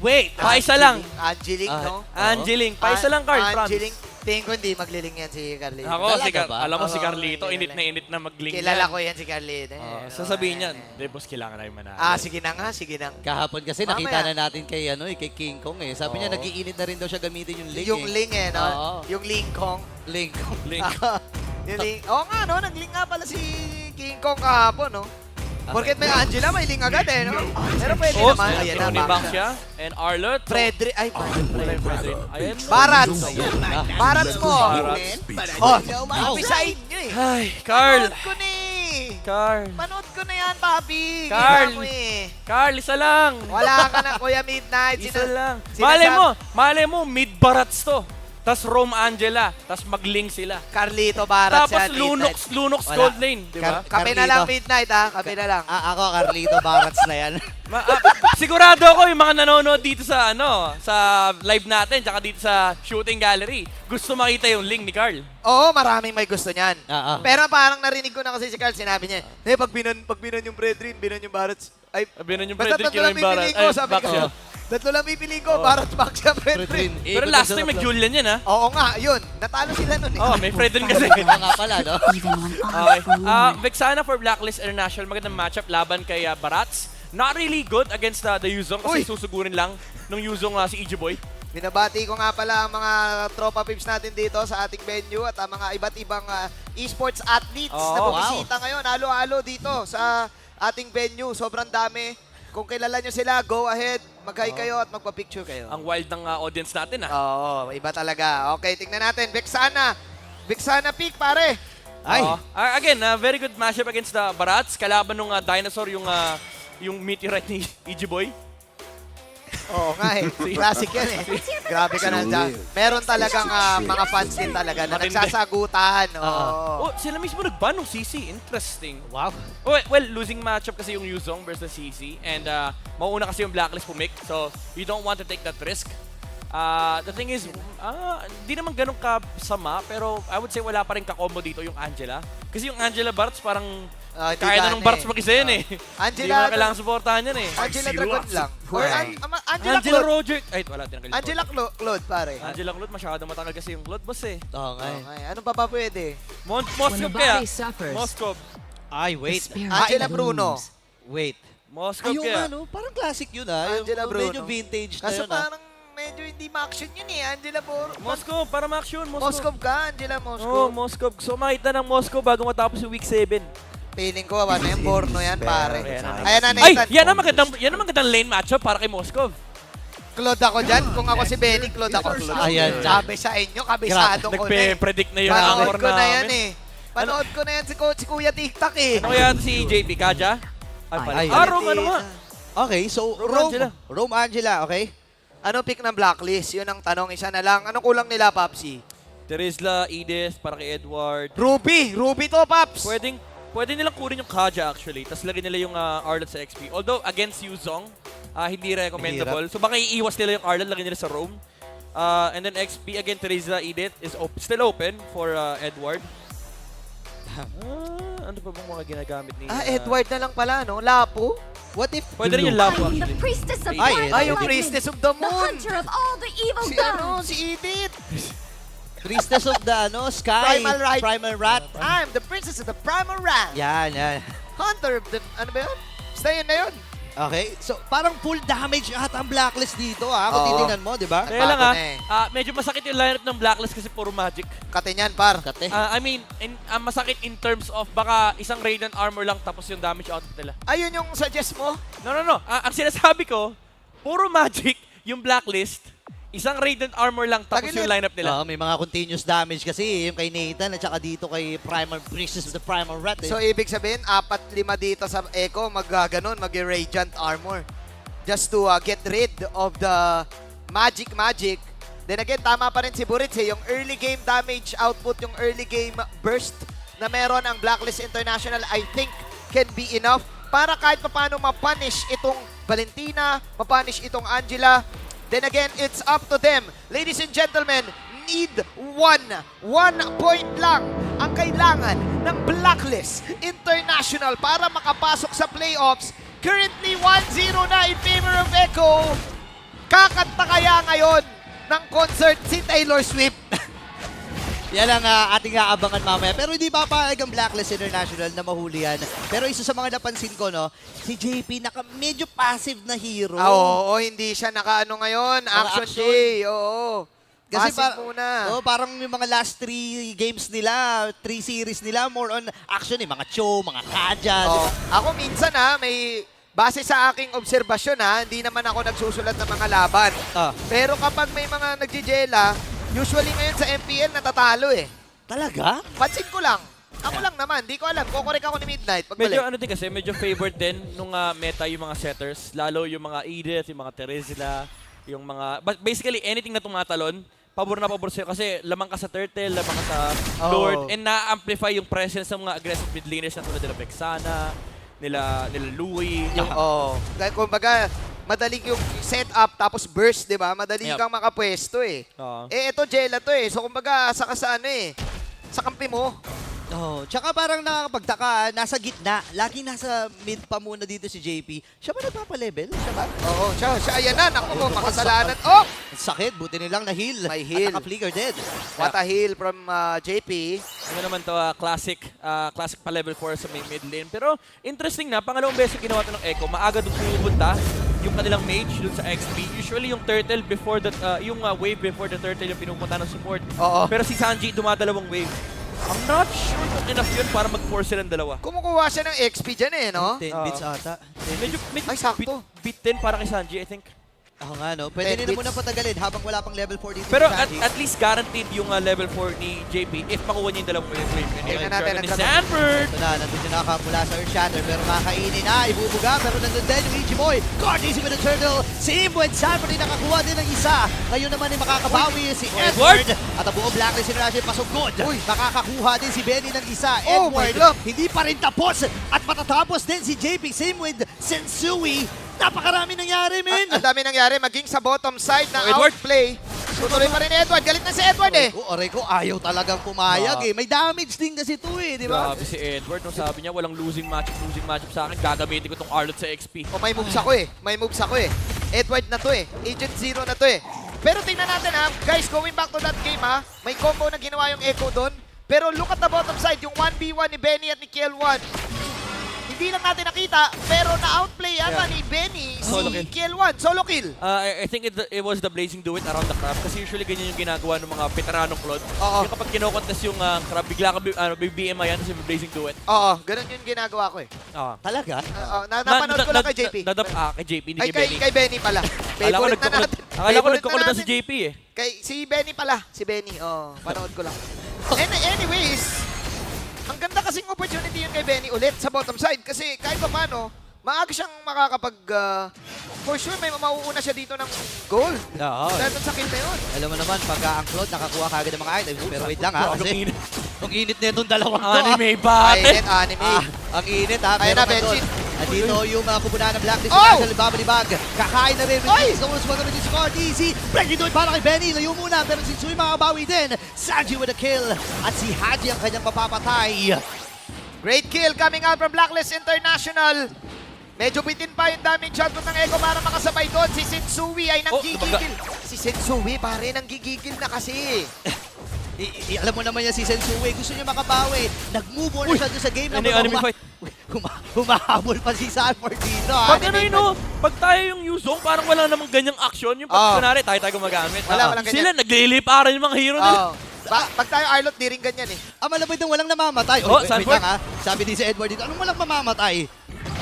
Speaker 12: wait.
Speaker 11: Paisa lang.
Speaker 10: Angeling, no?
Speaker 11: Angeling. Paisa lang, Carl.
Speaker 10: Angeling. Tingin ko hindi magliling yan si Carlito.
Speaker 11: Ako, alam mo si Carlito, init na magling.
Speaker 10: Kilala ko yan si Carlito.
Speaker 11: Sasabihin niyan, boss, kailangan namin manalo.
Speaker 10: Sige na nga.
Speaker 12: Kahapon kasi nakita na natin kay King Kong Sabi niya nagiinit na rin daw siya gamitin yung link.
Speaker 10: Yung link no? Yung Ling Kong.
Speaker 12: Link.
Speaker 10: Oo nga, no? Nag-link nga pala si King Kong kahapon, no? Porket may Angela, may link agad no? Pero pwede naman. Ayan na,
Speaker 11: Baxia and Arlot.
Speaker 10: Frederick.
Speaker 11: Ayan.
Speaker 10: Barats mo. Umpisa inyo
Speaker 11: Ay, Carl.
Speaker 10: Panood ko na yan, papi.
Speaker 11: Carl, isa lang.
Speaker 10: Wala ka na, Kuya Midnight.
Speaker 11: Isa lang. Malay mo, mid-Barats to. Tas Rome Angela, tas mag-link sila.
Speaker 10: Carlito Barats
Speaker 11: tapos Lunox Gold Lane, di ba?
Speaker 10: Kape na lang Midnight, Kape na lang.
Speaker 12: Ako, Carlito Barats na yan.
Speaker 11: Sigurado ako yung mga nanonood dito sa sa live natin, tsaka dito sa shooting gallery, gusto makita yung link ni Carl.
Speaker 10: Oo, maraming may gusto niyan. Pero parang narinig ko na kasi si Carl, sinabi niya, pag binon yung Brethren, binon yung Barats.
Speaker 11: Binon yung Brethren, kinuha yung Barats.
Speaker 10: Sabi ko, tatlo lang pipili ko, Barats, Baxia, Brethren.
Speaker 11: Pero last time mag-Julian yan, ha?
Speaker 10: Oo nga, yun. Natalo sila nun.
Speaker 11: May Fredrin kasi.
Speaker 12: Oo nga pala, no?
Speaker 11: Okay. Vexana for Blacklist International, magandang matchup, laban kay Barats. Not really good against the Yuzong kasi susugurin lang nung Yuzong si EJ Boy.
Speaker 10: Binabati ko nga pala ang mga tropa pips natin dito sa ating venue at ang mga iba't ibang esports athletes na bumisita ngayon. Halo-halo dito sa ating venue. Sobrang dami. Kung kilala nyo sila, go ahead. Mag-hi kayo at magpa-picture kayo.
Speaker 11: Ang wild ng audience natin, ha?
Speaker 10: Oo, iba talaga. Okay, tingnan natin. Vexana pick, pare.
Speaker 11: Again, very good matchup against the Barats. Kalaban ng dinosaur yung meteorite ni EJ Boy.
Speaker 10: Oo nga eh. Classic yan eh. Grabe ka na dyan. Meron talagang mga fans din talaga na nagsasagutan.
Speaker 11: Oh, sila mismo nag-ban ng CC. Interesting.
Speaker 10: Wow.
Speaker 11: Well, losing matchup kasi yung Yuzong versus CC. And mauuna kasi yung Blacklist pumik. So, you don't want to take that risk. The thing is, hindi naman ganun kasama. Pero I would say wala pa rin kakombo dito yung Angela. Kasi yung Angela Barts parang kaya na ng Barts mag-isa yan eh. Hindi mo na kailangan supportahan yan eh.
Speaker 10: Angela Dragon lang. Or
Speaker 11: Angela
Speaker 10: Claude.
Speaker 11: Roger. Ay, wala din.
Speaker 10: Angela Claude, pare.
Speaker 11: Angela Claude, masyadong matagal kasi yung Claude boss eh.
Speaker 12: Oo nga.
Speaker 10: Ano pa ba pwede?
Speaker 11: Moskov kaya. Moskov.
Speaker 12: Ay, wait.
Speaker 10: Angela Bruno.
Speaker 12: Wait.
Speaker 11: Moskov
Speaker 12: Ayun
Speaker 11: kaya.
Speaker 12: nga, no? Parang classic yun ah.
Speaker 10: Angela Bruno.
Speaker 12: Medyo vintage na
Speaker 10: Kaso
Speaker 12: yun ah.
Speaker 10: parang medyo hindi ma-action yun eh. Angela Bruno.
Speaker 11: Moskov, para ma-action.
Speaker 10: Moskov ka, Angela Moskov.
Speaker 11: Oo, Moskov. So makita ng Moskov bago matapos yung week 7.
Speaker 10: Feeling ko, ano yung Borno yan, pare.
Speaker 11: Ayan na, Nathan. Ay, yan ang magandang lane matchup para kay Moskov.
Speaker 10: Claude ako dyan. Kung ako si Benny, Claude ako.
Speaker 12: Ayan.
Speaker 10: Sabi sa inyo, kabisado ko na eh.
Speaker 11: Nagpe-predict na yun.
Speaker 10: Panood ko na yan eh. Panood ko na yan si Kuya TikTok eh.
Speaker 11: Ano kaya si JP Kaja? Ay, Rome, ano nga?
Speaker 12: Okay, so Rome Angela, okay?
Speaker 10: Ano pick ng Blacklist? Yun ang tanong. Isa na lang. Anong kulang nila, Papsi?
Speaker 11: Teresla, Edith, para kay Edward.
Speaker 10: Ruby to, Paps.
Speaker 11: Pwede nilang kunin yung Kaja actually. Tapos lagyan nila yung Arlet sa XP. Although against Yuzong, hindi recommendable. So baka iiwas nila yung Arlet, lagyan nila sa Rome. And then XP again, Teresla, Edith is still open for Edward. Ano pa bang mga ginagamit ni...
Speaker 10: Edward na lang pala, no? Lapo?
Speaker 12: What if...
Speaker 11: Pwede rin yung Lapo
Speaker 15: The
Speaker 11: actually.
Speaker 15: priestess of
Speaker 10: yung priestess of the
Speaker 15: the
Speaker 10: moon.
Speaker 15: hunter of all the evil
Speaker 10: Si Edith.
Speaker 12: Priestess of the Sky.
Speaker 10: Primal Rat. I'm the princess of the Primal Rat.
Speaker 12: Yan.
Speaker 10: Hunter of the... Ano ba yun? Basta yun na yun.
Speaker 12: Okay, so parang full damage ata ang Blacklist dito kung titingnan mo, di ba?
Speaker 11: Kaya lang medyo masakit yung lineup ng Blacklist kasi puro magic.
Speaker 10: Kate niyan, par.
Speaker 12: Kate.
Speaker 11: I mean, masakit in terms of baka isang Radiant Armor lang tapos yung damage output nila.
Speaker 10: Ayun yung suggest mo?
Speaker 11: No. Ang sinasabi ko, puro magic yung Blacklist, isang Radiant Armor lang tapos yung lineup nila.
Speaker 12: May mga continuous damage kasi yung kay Nathan at saka dito kay Primal Priestess of the Primal Rat.
Speaker 10: So, ibig sabihin, 4-5 dito sa Echo, mag-Radiant Armor. Just to get rid of the magic. Then again, tama pa rin si Buritz yung early game damage output, yung early game burst na meron ang Blacklist International, I think can be enough para kahit paano mapunish itong Valentina, mapunish itong Angela. Then again, it's up to them. Ladies and gentlemen, need one point lang ang kailangan ng Blacklist International para makapasok sa playoffs. Currently 1-0 na in favor of Echo. Kakanta kaya ngayon ng concert si Taylor Swift.
Speaker 12: Yan ang ating aabangan mamaya. Pero hindi papayag ang Blacklist International na mahuli yan. Pero isa sa mga napansin ko, no, si JP medyo passive na hero.
Speaker 10: Oo, hindi siya nakaano ngayon. Action day, oo.
Speaker 12: Kasi
Speaker 10: muna.
Speaker 12: Parang yung mga last 3 games nila, 3 series nila, more on action eh. Mga Cho, mga Kaja.
Speaker 10: Oh. Ako minsan may base sa aking obserbasyon hindi naman ako nagsusulat ng mga laban. Pero kapag may mga nagjejela, usually ngayon sa MPL natatalo eh.
Speaker 12: Talaga?
Speaker 10: Pansin ko lang. Ako lang naman, di ko alam. Kukorek ako ni Midnight.
Speaker 11: Medyo din kasi, medyo favored din nung meta yung mga setters. Lalo yung mga Edith, yung mga Teresla, yung mga... But basically, anything na tumatalon, pabor na pabor sa'yo. Kasi lamang ka sa Turtle, lamang ka sa Lord, and na-amplify yung presence ng mga aggressive mid laners na tulad nila Vexana, nila Louie.
Speaker 10: Dahil kumbaga, madaling yung setup tapos burst, di ba? Madaling kang makapwesto eh. Ito Jela to eh. So kumbaga, saka sa sa kampi mo.
Speaker 12: Tsaka parang nakakapagtaka, nasa gitna. Lagi nasa mid pa muna dito si JP. Siya ba nagpapalevel? Siya ba?
Speaker 10: Oo, siya. Ayan na. Naku mo, makasalanan.
Speaker 12: Sakit, buti nilang na-heal.
Speaker 10: May heal.
Speaker 12: At naka-flicker dead.
Speaker 10: What a heal from JP.
Speaker 11: Ano naman to, classic pa level 4 sa main mid lane. Pero interesting na, pangalawang beses ginawa to ng Echo. Maaga doon pumunta yung kanilang mage doon sa XP. Usually yung turtle before the, yung wave before the turtle yung pinupunta ng support.
Speaker 10: Oo.
Speaker 11: Pero si Sanji dumadalawang wave. I'm not sure kung enough yun para mag-force silang dalawa.
Speaker 10: Kumukuha siya ng XP dyan eh, no?
Speaker 12: 10 bits ata.
Speaker 11: Medyo
Speaker 10: sakto.
Speaker 11: Bit 10 para kay Sanji, I think.
Speaker 12: Ako nga, no? Pwede nila muna patagalin habang wala pang level 4 dito.
Speaker 11: Pero
Speaker 12: si Sanji.
Speaker 11: at least guaranteed yung level 4 ni JP if makuha niya yung dalawang win.
Speaker 10: Tingnan natin ang
Speaker 11: Ni Sanford!
Speaker 12: Ito na, nandun yung nakamula sa Earthshatter, pero kakainin na, ibubuga, pero nandun din yung Ichimoy. Guard easy with the turtle. Si Imbo and Sanford din nakakuha din ng isa. Ngayon naman ay makakabawi si Edward. At ang buong Blacklist International pasugod. Makakakuha din si Benny ng isa. Edward, hindi pa rin tapos. At matatapos din si JP, same with Sensui. Napakarami nangyari, men!
Speaker 10: Ang dami nangyari, maging sa bottom side na
Speaker 11: Edward.
Speaker 10: outplay. Tutuloy pa rin Edward. Galit na si Edward eh.
Speaker 12: Aray ko, ayaw talagang pumayag eh. May damage din kasi ito eh, di ba?
Speaker 11: Grabe si Edward, nung sabi niya walang losing matchup sa akin, gagamitin ko tong Arlot sa XP.
Speaker 10: May moves ako eh. May moves ako eh. Edward na to eh. Agent Zero na to eh. Pero tingnan natin ha, guys, going back to that game ha, may combo na ginawa yung Echo doon. Pero look at the bottom side, yung 1v1 ni Benny at ni Kiel1. Hindi lang natin nakita, pero na-outplay yata ni Benny
Speaker 11: Solo
Speaker 10: si
Speaker 11: kill.
Speaker 10: Kiel1. Solo kill.
Speaker 11: I think it was the Blazing Do It around the crab kasi usually ganyan yung ginagawa ng mga veteranong Claude.
Speaker 10: Oo.
Speaker 11: Yung kapag kinokontest yung crab, bigla ka BBM yan kasi Blazing Do It.
Speaker 10: Oo, ganun yung ginagawa ko eh.
Speaker 12: Talaga?
Speaker 10: Napanood ko lang kay JP.
Speaker 11: Kay JP, hindi
Speaker 10: Ay,
Speaker 11: kay Benny.
Speaker 10: kay Benny pala.
Speaker 11: Akala ko
Speaker 10: Favorite na natin.
Speaker 11: Akala ko
Speaker 10: Favorite
Speaker 11: nagkukulo
Speaker 10: na
Speaker 11: si
Speaker 10: natin.
Speaker 11: JP eh.
Speaker 10: Si Benny pala. Si Benny. Oh, panood ko lang. Anyways, ang ganda kasing opportunity yun kay Benny ulit sa bottom side kasi kahit pa paano, maaga siyang makakapag... for sure, may mauuna siya dito ng goal.
Speaker 12: Oo.
Speaker 10: Dahil sa kill na yun.
Speaker 12: Alam mo naman, pagka ang Claude nakakuha kagad ng mga items, pero wait lang ha,
Speaker 11: Ang
Speaker 12: kasi
Speaker 11: init.
Speaker 12: ang init na itong dalawang to.
Speaker 11: Anime bate.
Speaker 10: Anime.
Speaker 12: Ang init ha,
Speaker 10: Ayun
Speaker 12: pero
Speaker 10: na,
Speaker 12: nandun.
Speaker 10: Benji.
Speaker 12: Andito yung mga kubunan ng Blacklist
Speaker 10: Oh!
Speaker 12: International, libabalibag. Kakain na rin. Release. Nakulas mo naman si Scott. Easy. Breaking doon para kay Benny. Layo muna, pero si Sui makabawi din. Sanji with a kill. At si Haji ang kanyang mapapatay.
Speaker 10: Great kill coming out from Blacklist International. Medyo bitin pa yung daming shotgun ng Echo para makasabay doon. Si Sensui ay nanggigigil. Si Sensui pare nanggigigil na kasi.
Speaker 12: Alam mo naman yan si Sensui, gusto niya makabawi. Nag-move on na siya doon sa game.
Speaker 11: Enemy fight.
Speaker 12: Humahabol pa si Sanford dito.
Speaker 11: Pag ano yun, no? Pag tayo yung Yuzong, parang wala namang ganyang action. Yung pag kunwari, tayo gumagamit.
Speaker 10: Walang ganyan.
Speaker 11: Sila, nagliliparan yung mga hero nila.
Speaker 10: Pag tayo Arlot, di rin ganyan eh.
Speaker 12: Malapit ng walang namamatay. Wait
Speaker 11: Sanford.
Speaker 12: lang ha. Sabi din si Edward dito, anong walang mamamatay?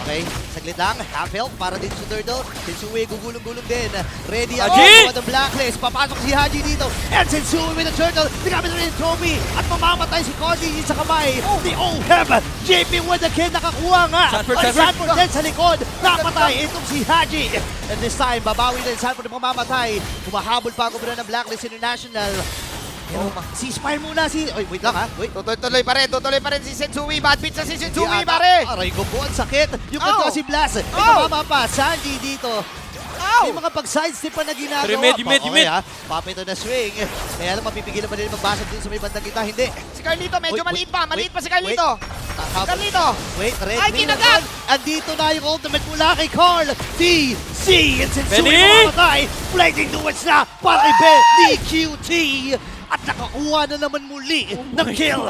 Speaker 12: Okay, saglit lang. Half health para din sa Turtle. Sensui gugulong-gulong din. Ready ang the Blacklist. Papasok si Haji dito. And Sensui with the Turtle. Nagamit na rin yung trophy. At mamamatay si Cody sa kamay. The OHEM. JP with the kill. Nakakuha nga. Sanford din sa likod. Napatay itong si Haji. And this time, babawi din Sanford ng mamamatay. Humahabol pa ang kumuna ng Blacklist International. Ceasefire muna si... Oy, wait lang ha.
Speaker 10: Tuloy pa rin si Sensui. Bad beat sa si Sensui, pare.
Speaker 12: Aray ko po, ang sakit. Yung kanto si Blast. May tumama pa. Sanji dito. May mga pag-sidestep pa na ginagawa.
Speaker 11: You mid.
Speaker 12: Papito na swing. Kaya lang mapipigilan pa rin magbasag din sa may bandang kita. Hindi.
Speaker 10: Si Carlito, medyo maliit pa. Maliit pa si Carlito. Carlito.
Speaker 12: Wait, red.
Speaker 10: Ay, kinagat.
Speaker 12: Andito na yung ultimate mula kay Carl. DC. And Sensui
Speaker 11: Benny.
Speaker 12: mamamatay. Blazing duets na para kay Benny QT. At nakakuha na naman muli ng kill.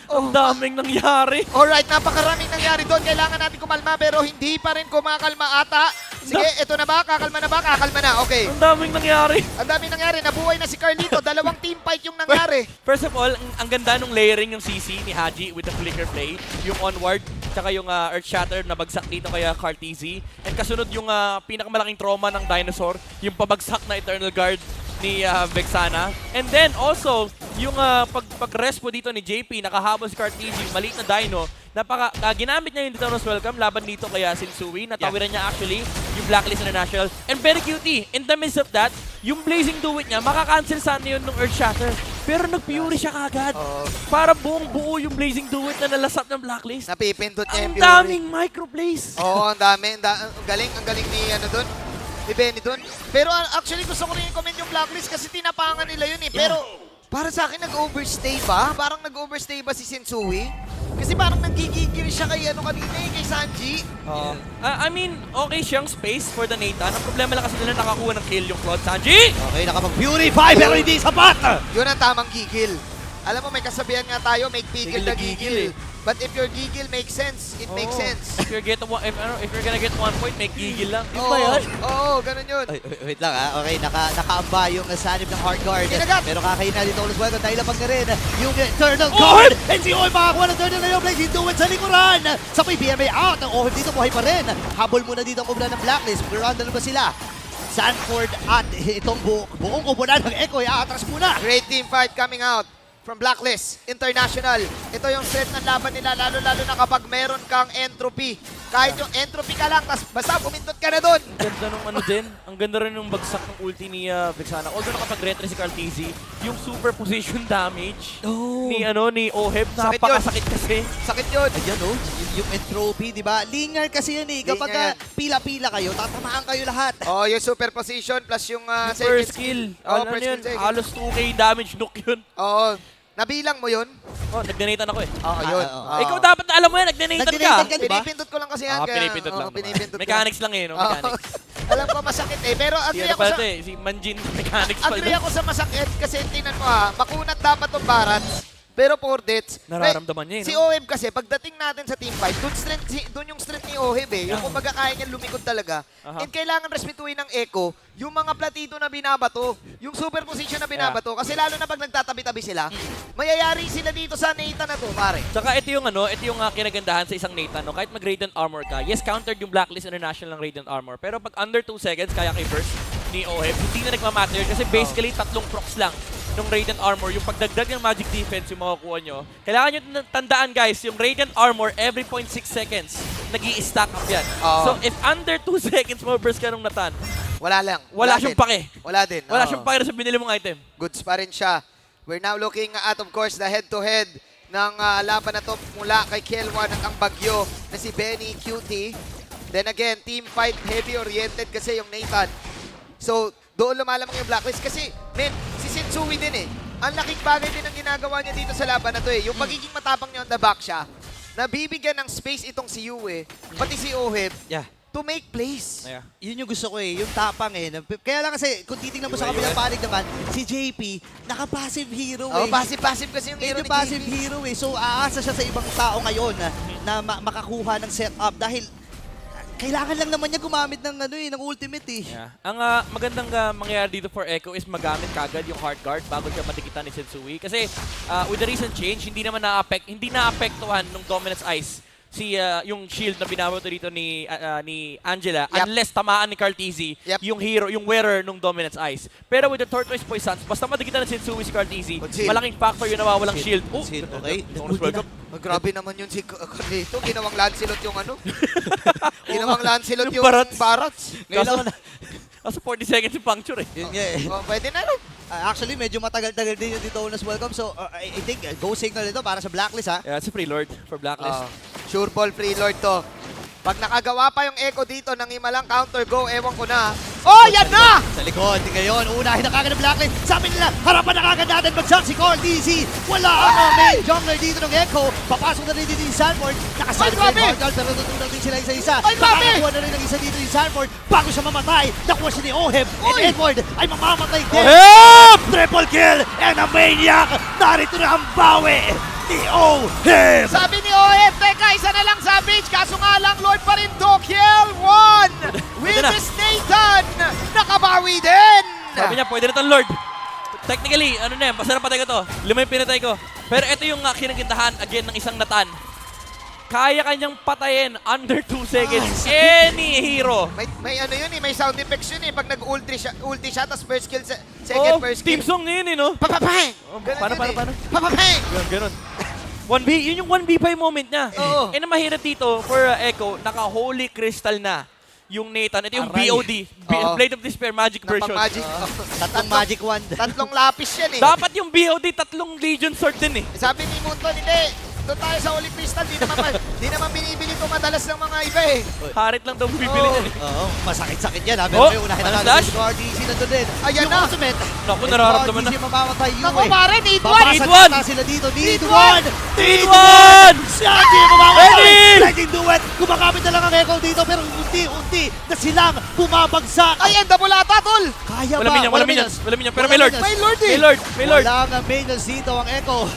Speaker 11: Ang daming nangyari.
Speaker 10: Alright, napakaraming nangyari doon. Kailangan natin kumalma pero hindi pa rin kumakalma ata. Sige, ito na ba? Kakalma na ba? Kakalma na. Okay.
Speaker 11: Ang daming nangyari.
Speaker 10: Ang daming nangyari. Nabuhay na si Carlito. Dalawang team fight yung nangyari.
Speaker 11: First of all, ang ganda nung layering yung CC ni Haji with the flicker play. Yung onward, tsaka yung Earth Shatter na bagsak dito kaya Cartesi. And kasunod yung pinakamalaking trauma ng Dinosaur, yung pabagsak na Eternal Guard ni Vexana. And then also, yung pag-respo dito ni JP, nakahabol si Cartesi, maliit na Dino. Ginamit niya yung Dinosaur's Welcome laban dito kaya Sensui. Natawiran niya actually yung Blacklist International. And very cutie, in the midst of that, yung Blazing Do It niya, makakancel sana yun ng Earth Shatter. Pero nag-fury siya kagad. Para buong buo yung Blazing Do It na nalasap ng Blacklist.
Speaker 10: Napipindot niya yung
Speaker 11: Ang daming microplays.
Speaker 10: Ang dami. Ang galing ni doon. Ni Benny doon. Pero actually gusto ko rin i-comment yung Blacklist kasi tinapangan nila yun eh. Pero para sa akin nag-overstay ba? Parang nag-overstay ba si Sensui? Kasi parang nagigigil siya kay kanina kay Sanji.
Speaker 11: I mean, okay siyang space for the Nathan. Ang problema lang kasi nila nakakuha ng kill yung Claude Sanji.
Speaker 12: Okay, nakapag-purify pero hindi sapat.
Speaker 10: Yun ang tamang gigil. Alam mo, may kasabihan nga tayo, make pigil na gigil. But if your gigil makes sense, it makes sense.
Speaker 11: If you're gonna get 1 point, make gigil lang.
Speaker 10: Yun ba yan? Oo, ganun yun.
Speaker 12: Wait lang ha. Okay, nakaamba yung sanib ng hard guard.
Speaker 10: Kinagat!
Speaker 12: Pero kakain na dito ulit welcome. Dahil lapang na rin yung Eternal Guard. And si Oy makakuha ng Eternal na yung Blaze. Hinduin sa likuran. Sa may BMA out. Ang OHM dito buhay pa rin. Habol muna dito ang kubla ng Blacklist. Round na ba sila? Sanford at itong buong koponan ng Echo ay aatras muna.
Speaker 10: Great team fight coming out from Blacklist International. Ito yung strength ng laban nila, lalo-lalo na kapag meron kang entropy. Kahit yung entropy ka lang, basta pumintot ka na doon.
Speaker 11: Ang ganda nung ano din, ang ganda rin nung bagsak ng ulti ni Vexana. Although nakapag-retry si Carl TZ, yung super position damage ni Oheb, napakasakit kasi.
Speaker 10: Sakit yun.
Speaker 12: Ayan yung entropy, di ba? Linear kasi yan eh. Kapag pila-pila kayo, tatamaan kayo lahat.
Speaker 10: Oh, yung super position plus yung
Speaker 11: Super skill.
Speaker 10: Oh,
Speaker 11: Ano
Speaker 10: first
Speaker 11: yun?
Speaker 10: skill, second.
Speaker 11: Halos 2k damage nuke yun.
Speaker 10: Oo. Nabilang mo yun?
Speaker 11: Oh, nag-donate ako eh.
Speaker 10: Oo, yun.
Speaker 11: Ikaw dapat alam mo yan, nag-donate ka.
Speaker 12: Nag-donate ka, di ba?
Speaker 10: Pinipindot ko lang kasi yan.
Speaker 11: Pinipindot lang.
Speaker 10: Pinipindot ko.
Speaker 11: Mechanics lang eh, no? Mechanics.
Speaker 10: Alam ko masakit eh, pero agree ako sa...
Speaker 11: Si Manjin Mechanics pala.
Speaker 10: Agree ako sa masakit kasi tingnan mo makunat dapat tong Barats. Pero for deaths,
Speaker 11: nararamdaman niya eh, no?
Speaker 10: Si Oheb kasi, pagdating natin sa team fight, doon yung strength ni Oheb eh. Yung kumbaga kaya niya lumikod talaga. And kailangan respetuhin ng Echo yung mga platito na binabato, yung super position na binabato. Kasi lalo na pag nagtatabi-tabi sila, mayayari sila dito sa Nathan na to, pare.
Speaker 11: Tsaka ito yung kinagandahan sa isang Nathan, no? Kahit mag-Radiant Armor ka, yes, countered yung Blacklist International ng Radiant Armor. Pero pag under 2 seconds, kaya kay burst ni Oheb, hindi na nagmamatter kasi basically tatlong procs lang nung Radiant Armor, yung pagdagdag ng Magic Defense yung makukuha nyo. Kailangan nyo tandaan guys, yung Radiant Armor every 0.6 seconds, nag-i-stack up yan. So if under 2 seconds mo burst ka nung Nathan,
Speaker 10: wala lang.
Speaker 11: Wala siyang pake.
Speaker 10: Wala din.
Speaker 11: Wala siyang pake sa binili mong item.
Speaker 10: Goods pa rin siya. We're now looking at, of course, the head-to-head ng laban na to mula kay Kelwan at ang bagyo na si Benny Cutie. Then again, team fight heavy-oriented kasi yung Nathan. So, doon lumalamang yung Blacklist kasi, men, si Sensui din eh. Ang laking bagay din ang ginagawa niya dito sa laban na to eh. Yung pagiging matapang niya on the back siya, nabibigyan ng space itong si Yue, pati si Oheb, to make plays.
Speaker 12: Yun yung gusto ko eh, yung tapang eh. Kaya lang kasi, kung titingnan mo sa kabilang panig naman, si JP, naka-passive hero eh.
Speaker 10: Oh, passive kasi yung hero ni
Speaker 12: passive
Speaker 10: JP.
Speaker 12: hero eh. So, aasa siya sa ibang tao ngayon na makakuha ng setup dahil kailangan lang naman niya gumamit ng ultimate eh.
Speaker 11: Ang magandang mangyayari dito for Echo is magamit kagad yung hard guard bago siya matikitan ni Sensui. Kasi with the recent change, hindi naapektuhan ng Dominance Ice yung shield na binabato dito ni Angela unless tamaan ni Carl TZ yung hero, yung wearer ng Dominance Ice. Pero with the Tortoise Poisons, basta matikitan ni Sensui si Carl TZ, malaking factor yung nawawalang shield.
Speaker 12: Okay.
Speaker 10: Grabe naman yun si Carlito. Ginawang Lancelot yung ano. Ginawang Lancelot yung Barats.
Speaker 11: Kaso 40 seconds yung puncture eh.
Speaker 12: Yun nga eh.
Speaker 10: Pwede na rin.
Speaker 12: Actually, medyo matagal-tagal din yung Ditonas welcome. So, I think go signal ito para sa Blacklist ha.
Speaker 11: Yeah, it's a free lord for Blacklist.
Speaker 10: Sure ball free lord to. Pag nakagawa pa yung Echo dito ng imalang counter go, ewan ko na. Oh, yan na!
Speaker 12: Sa likod, ngayon, unahin na kagad ng Blacklist. Sabi nila, harapan na kagad natin bagsak si Carl DC. Wala ang main jungler dito ng Echo. Papasok na rin dito yung Sanford. Nakasali na yung Hardguard, pero natutunan din sila isa-isa. Nakakakuha na rin ang isa dito yung Sanford. Bago siya mamatay, nakuha siya ni Oheb. And Edward ay mamamatay din.
Speaker 11: Oheb!
Speaker 12: Triple kill and a maniac. Narito na ang bawi ni Oheb.
Speaker 10: Sabi ni Oheb, teka, isa na lang savage. Kaso nga lang, Lord pa rin to. Kill one! With this Nathan! Nakabawi din!
Speaker 11: Sabi niya, pwede na itong Lord. Technically, ano na yan, basta napatay ko to. 5 yung pinatay ko. Pero ito yung kinagintahan again ng isang Nathan. Kaya kanyang patayin under 2 seconds. Any hero.
Speaker 10: May ano yun eh, may sound effects yun eh. Pag nag-ulti siya, tapos first kill, second first kill.
Speaker 11: Team song na yun eh, no?
Speaker 10: Papapang!
Speaker 11: Paano?
Speaker 10: Papapang!
Speaker 11: Ganon. 1v, yun yung 1v5 moment niya.
Speaker 10: Oo.
Speaker 11: Na mahirap dito for Echo, naka-Holy Crystal na yung Nathan. Ito yung BOD, Blade of Despair Magic version.
Speaker 10: Magic.
Speaker 12: Tatlong Magic Wand.
Speaker 10: Tatlong lapis yan eh.
Speaker 11: Dapat yung BOD, 3 Legion Sword din eh.
Speaker 10: Sabi ni Munton, hindi. Doon tayo sa Holy Crystal, di naman binibili ito madalas ng mga iba eh.
Speaker 11: Harit lang daw bibili yan eh.
Speaker 12: Oo, masakit-sakit yan ha. Pero may unahin na natin si RDC nandun din.
Speaker 10: Ayan na.
Speaker 11: Naku, nararamdaman na.
Speaker 12: RDC mamamatay yun
Speaker 10: Naku, pare, need one!
Speaker 12: Babasag na sila dito. Need one!
Speaker 11: Need one!
Speaker 12: Si RDC mamamatay! Lightning duet! Gumagamit na lang ang Echo dito pero unti-unti na silang bumabagsak.
Speaker 10: Ay, enda bulata, tol!
Speaker 12: Kaya ba?
Speaker 11: Wala minions. Pero may Lord.
Speaker 10: May Lord eh.
Speaker 11: May Lord.
Speaker 12: Wala nga minions dito ang Echo.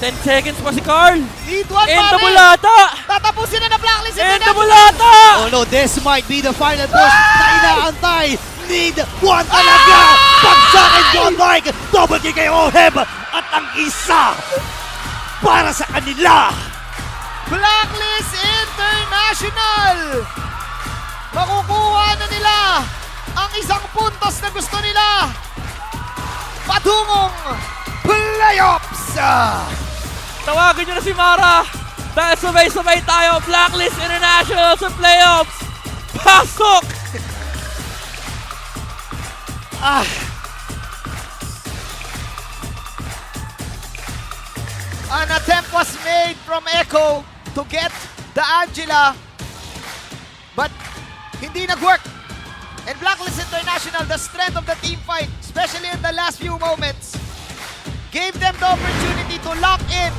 Speaker 11: 10 seconds pa si Carl.
Speaker 10: Need one,
Speaker 11: Enda
Speaker 10: pare!
Speaker 11: bulata!
Speaker 10: Tatapusin na Blacklist.
Speaker 11: Enda bulata!
Speaker 12: Oh no, this might be the final push na inaantay. Need one talaga! Pagsakin John Mike! Double kick kay Oheb! At ang isa para sa kanila!
Speaker 10: Blacklist International! Makukuha na nila ang isang puntos na gusto nila patungong playoffs.
Speaker 11: Tawagin nyo na si Mara dahil sabay-sabay tayo. Blacklist International sa playoffs. Pasok!
Speaker 10: An attempt was made from Echo to get the Angela, but hindi nag-work. And Blacklist International, the strength of the team fight, especially in the last few moments, gave them the opportunity to lock in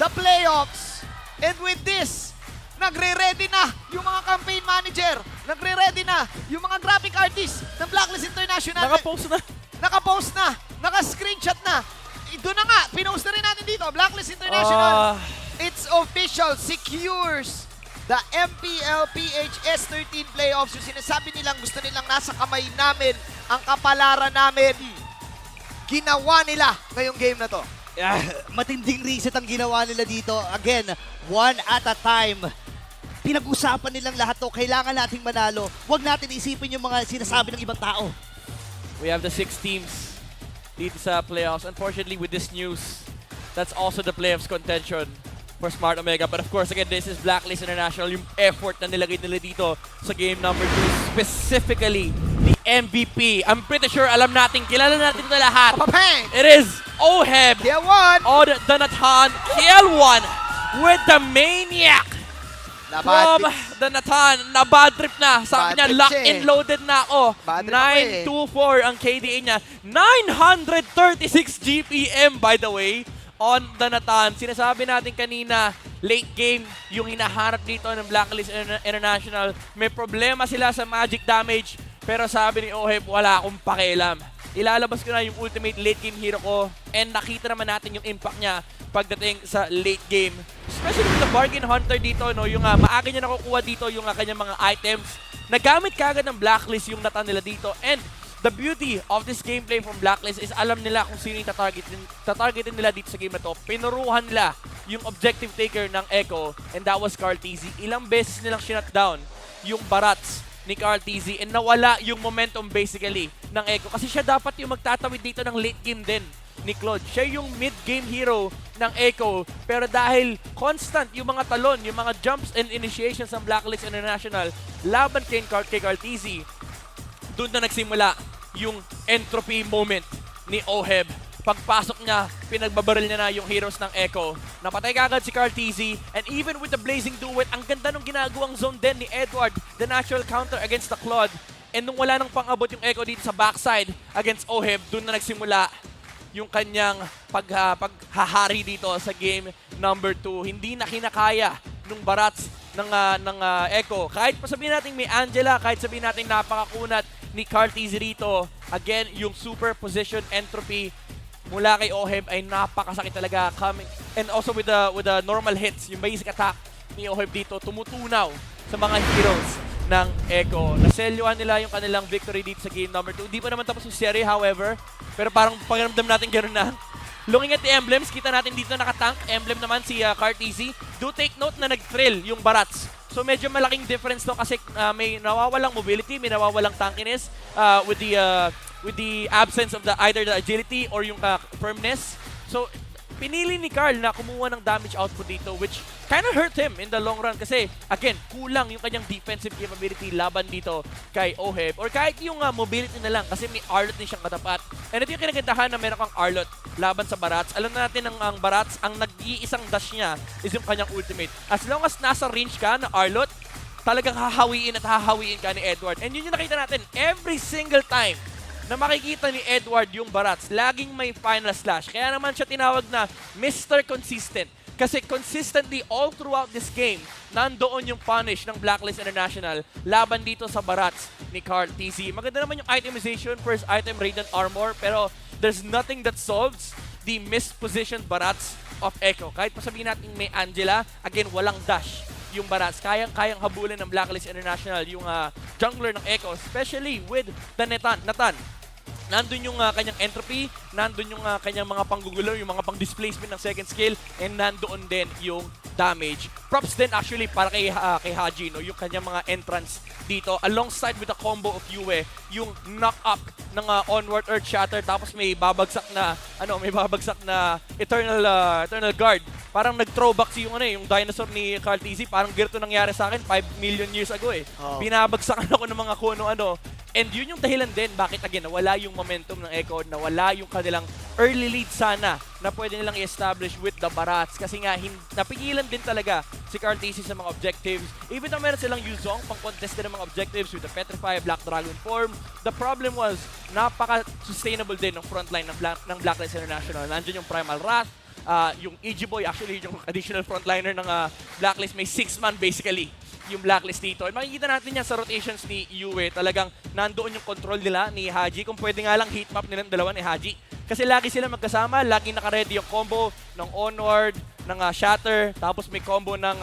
Speaker 10: the playoffs. And with this, nagre-ready na yung mga campaign manager, nagre-ready na yung mga graphic artists ng Blacklist International.
Speaker 11: Nakapost na.
Speaker 10: Nakapost na, naka-screenshot na. Doon na nga, pinost na rin natin dito, Blacklist International. It's official, secures the MPL PH S13 playoffs. Yung sinasabi nilang gusto nilang nasa kamay namin, ang kapalaran namin, ginawa nila ngayong game na to.
Speaker 12: Matinding reset ang ginawa nila dito. Again, one at a time. Pinag-usapan nilang lahat to. Kailangan nating manalo. Huwag natin isipin yung mga sinasabi ng ibang tao.
Speaker 11: We have the 6 teams dito sa playoffs. Unfortunately, with this news, that's also the playoffs contention for Smart Omega. But of course, again, this is Blacklist International. Yung effort na nilagay nila dito sa game number 2. Specifically, the MVP. I'm pretty sure alam natin, kilala natin ito lahat. It is Oheb. Od Danatan Kiel1 with the Maniac. From the Nathan, na bad trip na. Sabi niya, locked and loaded na ako. 924 ang KDA niya. 936 GPM, by the way, on the Nathan. Sinasabi natin kanina, late game, yung hinaharap dito ng Blacklist International. May problema sila sa magic damage, pero sabi ni Oheb, wala akong pakialam. Ilalabas ko na yung ultimate late game hero ko, and nakita naman natin yung impact niya pagdating sa late game. Especially with the bargain hunter dito, no, yung maaga niya nakukuha dito yung kanyang mga items. Nagamit kagad ng Blacklist yung nata nila dito. And the beauty of this gameplay from Blacklist is alam nila kung sino yung tatargetin nila dito sa game na to. Pinuruhan nila yung objective taker ng Echo, and that was Carl TZ. Ilang beses nilang shutdown yung barats ni Carl TZ, and nawala yung momentum basically ng Echo. Kasi siya dapat yung magtatawid dito ng late game din ni Claude. Siya yung mid-game hero ng Echo, pero dahil constant yung mga talon, yung mga jumps and initiations ng Blacklist International laban kay Carl TZ, doon na nagsimula yung entropy moment ni Oheb. Pagpasok niya, pinagbabaril niya na yung heroes ng Echo. Napatay kagad si Carl TZ, and even with the Blazing Duet, ang ganda nung ginagawang zone din ni Edward, the natural counter against the Claude. And nung wala nang pang-abot yung Echo dito sa backside against Oheb, doon na nagsimula yung kanyang paghahari dito sa game number 2. Hindi na kinakaya nung barats ng Echo. Kahit pa sabihin natin may Angela, kahit sabihin natin napakakunat ni Carl TZ rito, again, yung super position entropy mula kay Oheb ay napakasakit talaga coming. And also with the normal hits, yung basic attack ni Oheb dito, tumutunaw sa mga heroes ng Echo. Naselyuhan nila yung kanilang victory dito sa game number 2. Hindi pa naman tapos yung series, however. Pero parang pakiramdam natin gano'n na. Looking at the emblems, kita natin dito nakatank. Emblem naman si Carl TZ. Do take note na nag-thrill yung barats. So medyo malaking difference to kasi may nawawalang mobility, may nawawalang tankiness with the absence of either the agility or yung firmness. So pinili ni Carl na kumuha ng damage output dito, which kind of hurt him in the long run kasi, again, kulang yung kanyang defensive capability laban dito kay Oheb. Or kahit yung mobility na lang kasi may Arlot din siyang katapat. And ito yung kinagandahan na meron kang Arlot laban sa Barats. Alam na natin ang Barats, ang nag-iisang dash niya is yung kanyang ultimate. As long as nasa range ka na Arlot, talagang hahawiin ka ni Edward. And yun yung nakita natin every single time na makikita ni Edward yung barats, laging may final slash. Kaya naman siya tinawag na Mr. Consistent. Kasi consistently all throughout this game, nandoon yung punish ng Blacklist International laban dito sa barats ni Carl TZ. Maganda naman yung itemization, first item Radiant Armor, pero there's nothing that solves the mispositioned barats of Echo. Kahit pa sabihin natin may Angela, again, walang dash yung barats. Kayang habulin ng Blacklist International yung jungler ng Echo, especially with the Nathan. Nandun yung kanyang entropy, nandun yung kanyang mga panggugulo, yung mga pang-displacement ng second skill, and nandoon din yung damage. Props din actually para kay Haji, no? Yung kanyang mga entrance dito alongside with the combo of Yue, yung knock up ng onward earth shatter tapos may babagsak na eternal guard. Parang nag-throwback yung dinosaur ni Carl TZ, parang girto nangyari sa akin 5 million years ago eh. Binabagsakan ako ng mga kuno-ano. And yun yung dahilan din bakit again nawala yung momentum ng Echo, nawala yung kanilang early lead sana na pwede nilang i-establish with the Barats kasi nga napigilan din talaga si Carl TC sa mga objectives. Even though meron silang Yuzong pang-contest din ng mga objectives with the Petrify, Black Dragon form, the problem was napaka-sustainable din ng frontline ng Blacklist International. Nandiyan yung Primal Wrath, yung EG Boy, actually yung additional frontliner ng Blacklist, may 6-man basically yung Blacklist dito. And makikita natin yan sa rotations ni Yue. Talagang nandoon yung control nila ni Haji. Kung pwede nga lang heat map nilang dalawa ni Haji. Kasi lagi sila magkasama, lagi naka-ready yung combo ng Onward, ng Shatter, tapos may combo ng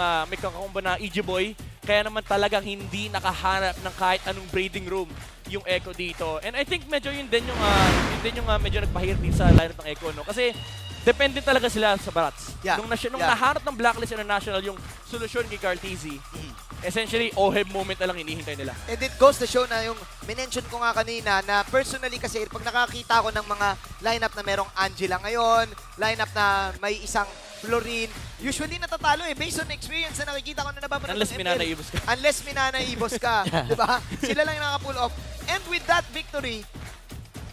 Speaker 11: EG Boy. Kaya naman talagang hindi nakahanap ng kahit anong breeding room yung Echo dito. And I think medyo yun din yung medyo nagpahirap din sa lineup ng Echo, no? Kasi depende talaga sila sa Barats.
Speaker 10: Yeah.
Speaker 11: Nung nahanap ng Blacklist International yung solusyon kay Carl TZ, essentially, OHEB moment na lang hinihintay nila.
Speaker 10: And it goes to show na yung minention ko nga kanina na personally kasi pag nakakita ko ng mga lineup na merong Angela ngayon, lineup na may isang Florin, usually natatalo eh. Based on experience na nakikita ko na nababalik.
Speaker 11: Unless minanaibos ka.
Speaker 10: Unless minanaibos ka. Diba? Sila lang yung naka-pull off. And with that victory,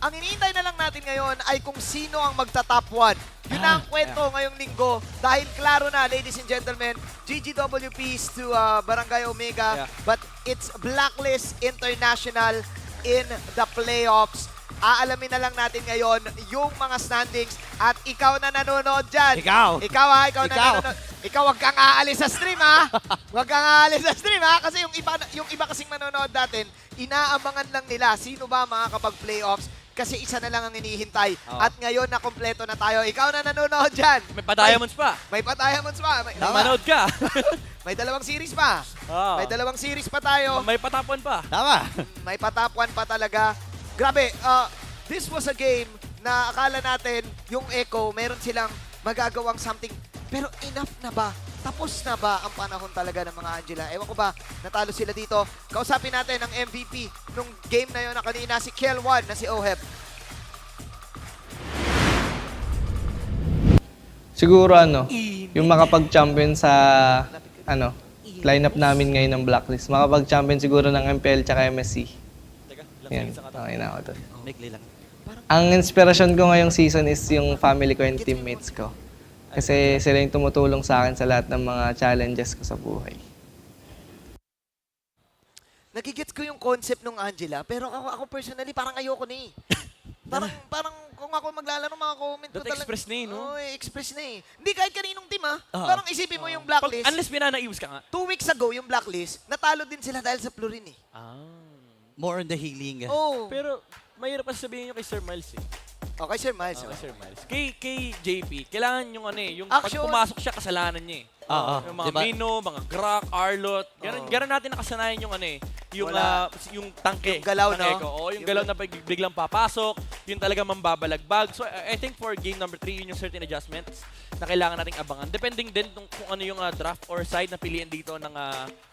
Speaker 10: ang iniintay na lang natin ngayon ay kung sino ang magta-top 1. Yun na ang kwento ngayong linggo. Dahil klaro na, ladies and gentlemen, GGWPs to Barangay Omega. But it's Blacklist International in the playoffs. Aalamin na lang natin ngayon yung mga standings. At ikaw na nanonood dyan. Ikaw na nanonood. Ikaw wag kang aalis sa stream ha. Wag kang aalis sa stream ha. Kasi yung iba kasing manonood natin, inaabangan lang nila sino ba makakapag-playoffs. Kasi isa na lang ang inihintay. At ngayon na kompleto na tayo. Ikaw na nanonood dyan.
Speaker 11: May pa-diamonds pa.
Speaker 10: May pa-diamonds pa.
Speaker 11: Manood ka.
Speaker 10: May dalawang series pa. May dalawang series pa tayo.
Speaker 11: May patapon pa.
Speaker 12: Tama.
Speaker 10: May patapwan pa talaga. Grabe, this was a game na akala natin yung Echo, meron silang magagawang something. Pero enough na ba? Tapos na ba ang panahon talaga ng mga Angela? Ewan ko ba, natalo sila dito. Kausapin natin ang MVP nung game na yun na kanina, si Kel1 na si OHEB.
Speaker 15: Siguro yung makapag-champion sa lineup namin ngayon ng Blacklist. Makapag-champion siguro ng MPL tsaka MSC. Yan, okay na ako doon. Ang inspirasyon ko ngayong season is yung family ko and teammates ko. Kasi sila yung tumutulong sa akin sa lahat ng mga challenges ko sa buhay.
Speaker 10: Nagigets ko yung concept ng Angela, pero ako personally parang ayoko na eh. Parang kung ako maglalaro, mga comment ko talaga.
Speaker 11: Express na eh, no?
Speaker 10: Express na eh. Hindi kahit kaninong team ha. Parang isipin mo yung Blacklist.
Speaker 11: Unless minanaibos ka nga.
Speaker 10: 2 weeks ago, yung Blacklist, natalo din sila dahil sa Florin eh.
Speaker 12: More on the healing.
Speaker 11: Pero mahirap pa sabihin nyo kay Sir Miles eh.
Speaker 10: Okay, Sir Miles.
Speaker 11: Kay JP, kailangan yung yung pag pumasok siya, kasalanan niya eh. Yung mga Mino, mga Grak, Arlot, ganun natin nakasanayan yung yung tangke.
Speaker 10: Yung galaw, no?
Speaker 11: Yung galaw na biglang papasok, yung talaga mambabalagbag. So I think for game number 3, yun yung certain adjustments na kailangan nating abangan. Depending din kung ano yung draft or side na piliin dito ng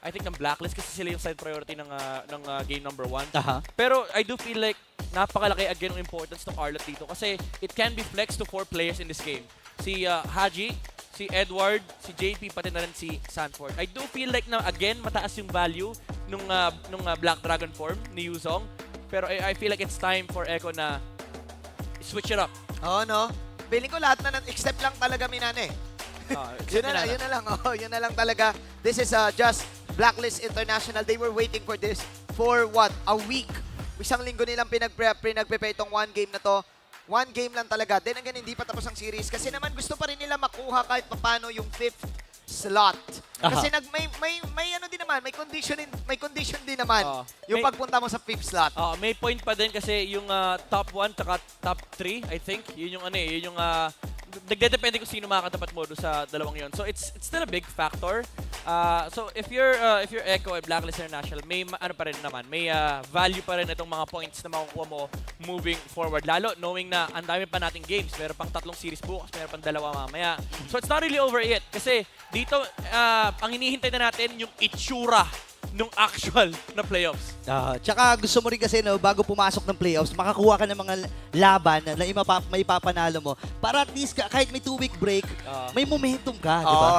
Speaker 11: I think ng Blacklist kasi sila yung side priority ng game number 1. Pero I do feel like napakalaki again ang importance ng Arlot dito kasi it can be flexed to 4 players in this game. Si Haji, si Edward, si JP, pati na rin si Sanford. I do feel like na again mataas yung value nung Black Dragon form ni Yuzong. Pero I feel like it's time for Echo na switch it up.
Speaker 10: No? Feeling ko lahat na except lang talaga Minane. Yun na lang talaga. This is just Blacklist International. They were waiting for this for what? A week. Isang linggo nilang pinagprepare itong 1 game na to. 1 game lang talaga. Then again, hindi pa tapos ang series. Kasi naman gusto pa rin nila makuha kahit paano yung 5th slot. Kasi may condition din naman yung pagpunta mo sa 5th slot.
Speaker 11: May point pa din kasi yung top 1 at top 3, I think. Yun yung nagdedepende kung sino makakatapat mo sa dalawang yon. So it's still a big factor. So if you're Echo at Blacklist International, may pa rin naman, may value pa rin itong mga points na makukuha mo moving forward. Lalo knowing na ang dami pa nating games, meron pang 3 series bukas, meron pang 2 mamaya. So it's not really over yet kasi dito ang hinihintay na natin yung itsura nung actual na playoffs.
Speaker 12: Tsaka gusto mo rin kasi, no, bago pumasok ng playoffs, makakuha ka ng mga laban na may papanalo mo. Para at least, kahit may 2-week break, may momentum ka, di ba?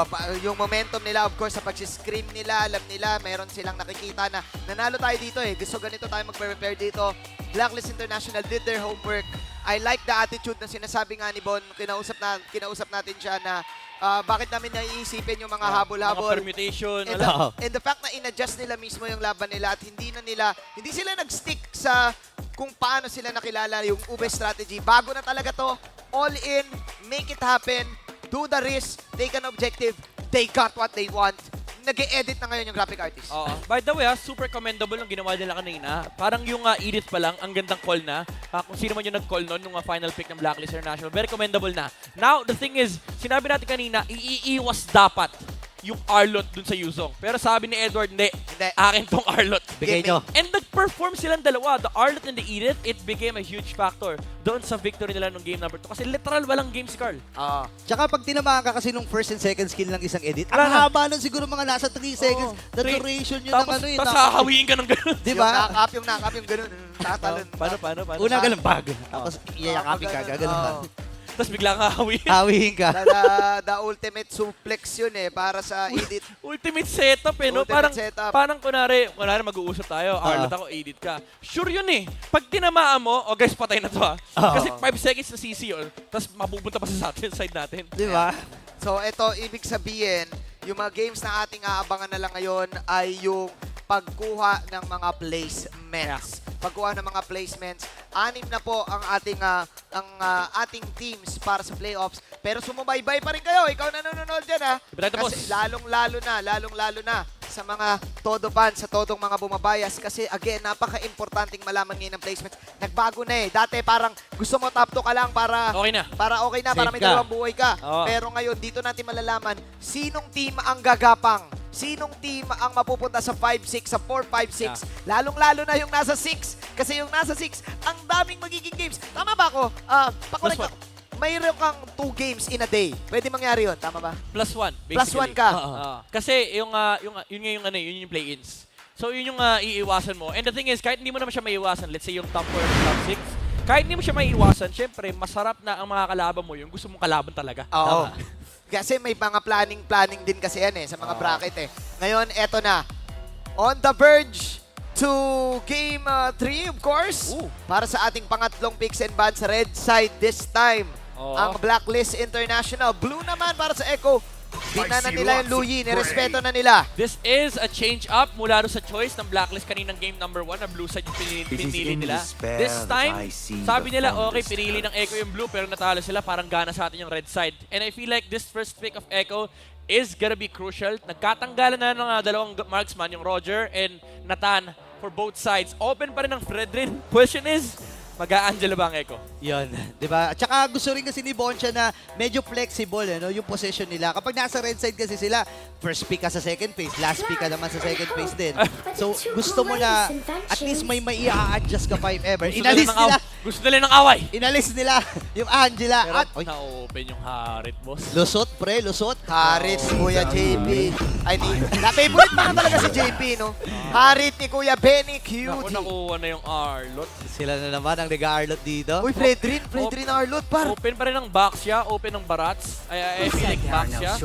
Speaker 10: Yung momentum nila, of course, sa pag-scream nila, alam nila, meron silang nakikita na nanalo tayo dito eh. Gusto ganito tayo mag-prepare dito. Blacklist International did their homework. I like the attitude na sinasabi nga ni Bon, kinausap natin siya na bakit namin naiisipin yung mga habol-habol.
Speaker 11: Mga permutation.
Speaker 10: And the fact na in-adjust nila mismo yung laban nila at hindi sila nag-stick sa kung paano sila nakilala yung Ube strategy. Bago na talaga to, all in, make it happen, do the risk, take an objective, they got what they want. Nag-e-edit na ngayon yung graphic artist.
Speaker 11: By the way, super commendable ang ginawa nila kanina. Parang yung edit pa lang, ang gandang call na. Kung sino man yung nag-call nun, yung final pick ng Blacklist International, very commendable na. Now, the thing is, sinabi natin kanina, iiwas dapat yung Arlot dun sa Yuzong. Pero sabi ni Edward, hindi. Akin tong Arlot.
Speaker 12: Bigay nyo.
Speaker 11: And nag-perform silang dalawa. The Arlot and the Edith, it became a huge factor doon sa victory nila nung game number 2. Kasi literal walang game si Carl.
Speaker 12: Tsaka pag tinamaan ka kasi nung first and second skill ng isang edit, ang haba nun siguro mga nasa 3 seconds. The duration yun ng ano yun.
Speaker 11: Tapos hahawiin ka ng gano'n.
Speaker 12: Diba?
Speaker 10: Yung knock-up, yung gano'n. Tatalon.
Speaker 11: Paano?
Speaker 12: Una ganun bag. Tapos iyayakapin ka, gano'n ba?
Speaker 11: Tapos biglang hahawiin.
Speaker 12: Hawihin ka.
Speaker 10: The ultimate suplex yun eh, para sa edit.
Speaker 11: Ultimate setup eh, no?
Speaker 10: Ultimate setup.
Speaker 11: Parang kunwari mag-uusap tayo, Arlot ako, edit ka. Sure yun eh. Pag tinamaan mo, guys, patay na to Kasi 5 seconds na CC yun, tapos mapupunta pa sa side natin.
Speaker 12: Di ba?
Speaker 10: So ito, ibig sabihin, yung mga games na ating aabangan na lang ngayon ay yung pagkuha ng mga placements. Pagkuha ng mga placements. 6 na po ang ating teams para sa playoffs. Pero sumubaybay pa rin kayo. Ikaw na nanonood dyan ha. Kasi lalong-lalo na sa mga todo fans, sa todong mga bumabayas. Kasi again, napaka-importanting malaman ngayon ng placements. Nagbago na eh. Dati parang gusto mo top 2 ka lang para
Speaker 11: okay na.
Speaker 10: Para may dalawang buhay ka. Pero ngayon, dito natin malalaman sinong team ang gagapang. Sinong team ang mapupunta sa 5-6, sa 4-5-6. Lalong-lalo na yung nasa 6. Kasi yung nasa 6, ang daming magiging games. Tama ba ako? Pakorek ako. Mayroon kang 2 games in a day. Pwede mangyari yun. Tama ba?
Speaker 11: +1, basically.
Speaker 10: +1 ka.
Speaker 11: Kasi yun yung play-ins. So yun yung iiwasan mo. And the thing is, kahit hindi mo naman siya maiiwasan, let's say yung top 4 or top 6, kahit hindi mo siya maiiwasan, syempre, masarap na ang mga kalaban mo yung gusto mong kalaban talaga.
Speaker 10: Oo. Kasi may mga planning din kasi yan eh, sa mga bracket eh. Ngayon, eto na. On the verge to game 3, of course. Para sa ating pangatlong picks and bans, red side this time. Ang Blacklist International. Blue naman para sa Echo. Dinana nila yung Luyi, nirespeto na nila.
Speaker 11: This is a change-up mula sa choice ng Blacklist kaninang game number 1 na blue side yung pinili nila. This time, sabi nila, okay, pinili ng Echo yung blue pero natalo sila, parang gana sa atin yung red side. And I feel like this first pick of Echo is gonna be crucial. Nagkatanggalan na ng dalawang marksman, yung Roger and Nathan for both sides. Open pa rin ng Fredrin. Question is, mag-a-Angela ba ang Echo?
Speaker 12: Yun, di ba? At saka gusto rin kasi ni Boncha na medyo flexible, yung position nila. Kapag nasa red side kasi sila, first pick ka sa second phase, last pick ka naman sa second phase din. So, gusto mo na at least may i-adjust ka pa if ever. Inalis nila.
Speaker 11: Gusto nila ng away.
Speaker 12: Inalis nila yung Angela.
Speaker 11: Pero na-open yung Harit, boss.
Speaker 12: Lusot, pre, lusot.
Speaker 10: Harit, Kuya JP. Na-favorite pa talaga si JP, no? Harit ni Kuya Benny, cutie.
Speaker 11: Nakuha na yung Arlot.
Speaker 12: Sila na naman ang nag-Arlot dito.
Speaker 10: Uy, Fredrin Arlot, par.
Speaker 11: Open pa rin ng Baxia, open ng Barats. I feel like Baxia.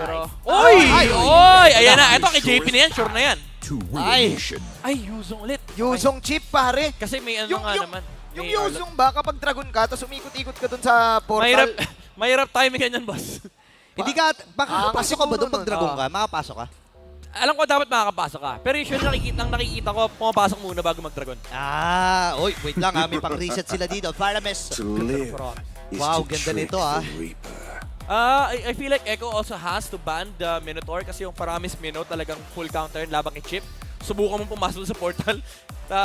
Speaker 11: Pero, ayan na. Ito kay JP na yan, sure na yan. Ay, Yuzong ulit.
Speaker 10: Yuzong chip, pare.
Speaker 11: Kasi may ano nga naman.
Speaker 10: Yung Yuzong ba, kapag dragon ka, tapos umikot-ikot ka dun sa portal.
Speaker 11: Mahirap timing ganyan, boss.
Speaker 12: Hindi ka, makapasok ka ba doon pag dragon ka? Makapasok ka?
Speaker 11: Alam ko dapat makakapasok ka. Pero usually nakikita ko, pumapasok muna bago mag-dragon.
Speaker 12: Wait lang may pang-reset sila dito. Parames. Wow, ganda nito
Speaker 11: I feel like Echo also has to ban the Minotaur kasi yung Paramis Mino talagang full counter labang i-chip. Subukan mong pumasok sa portal.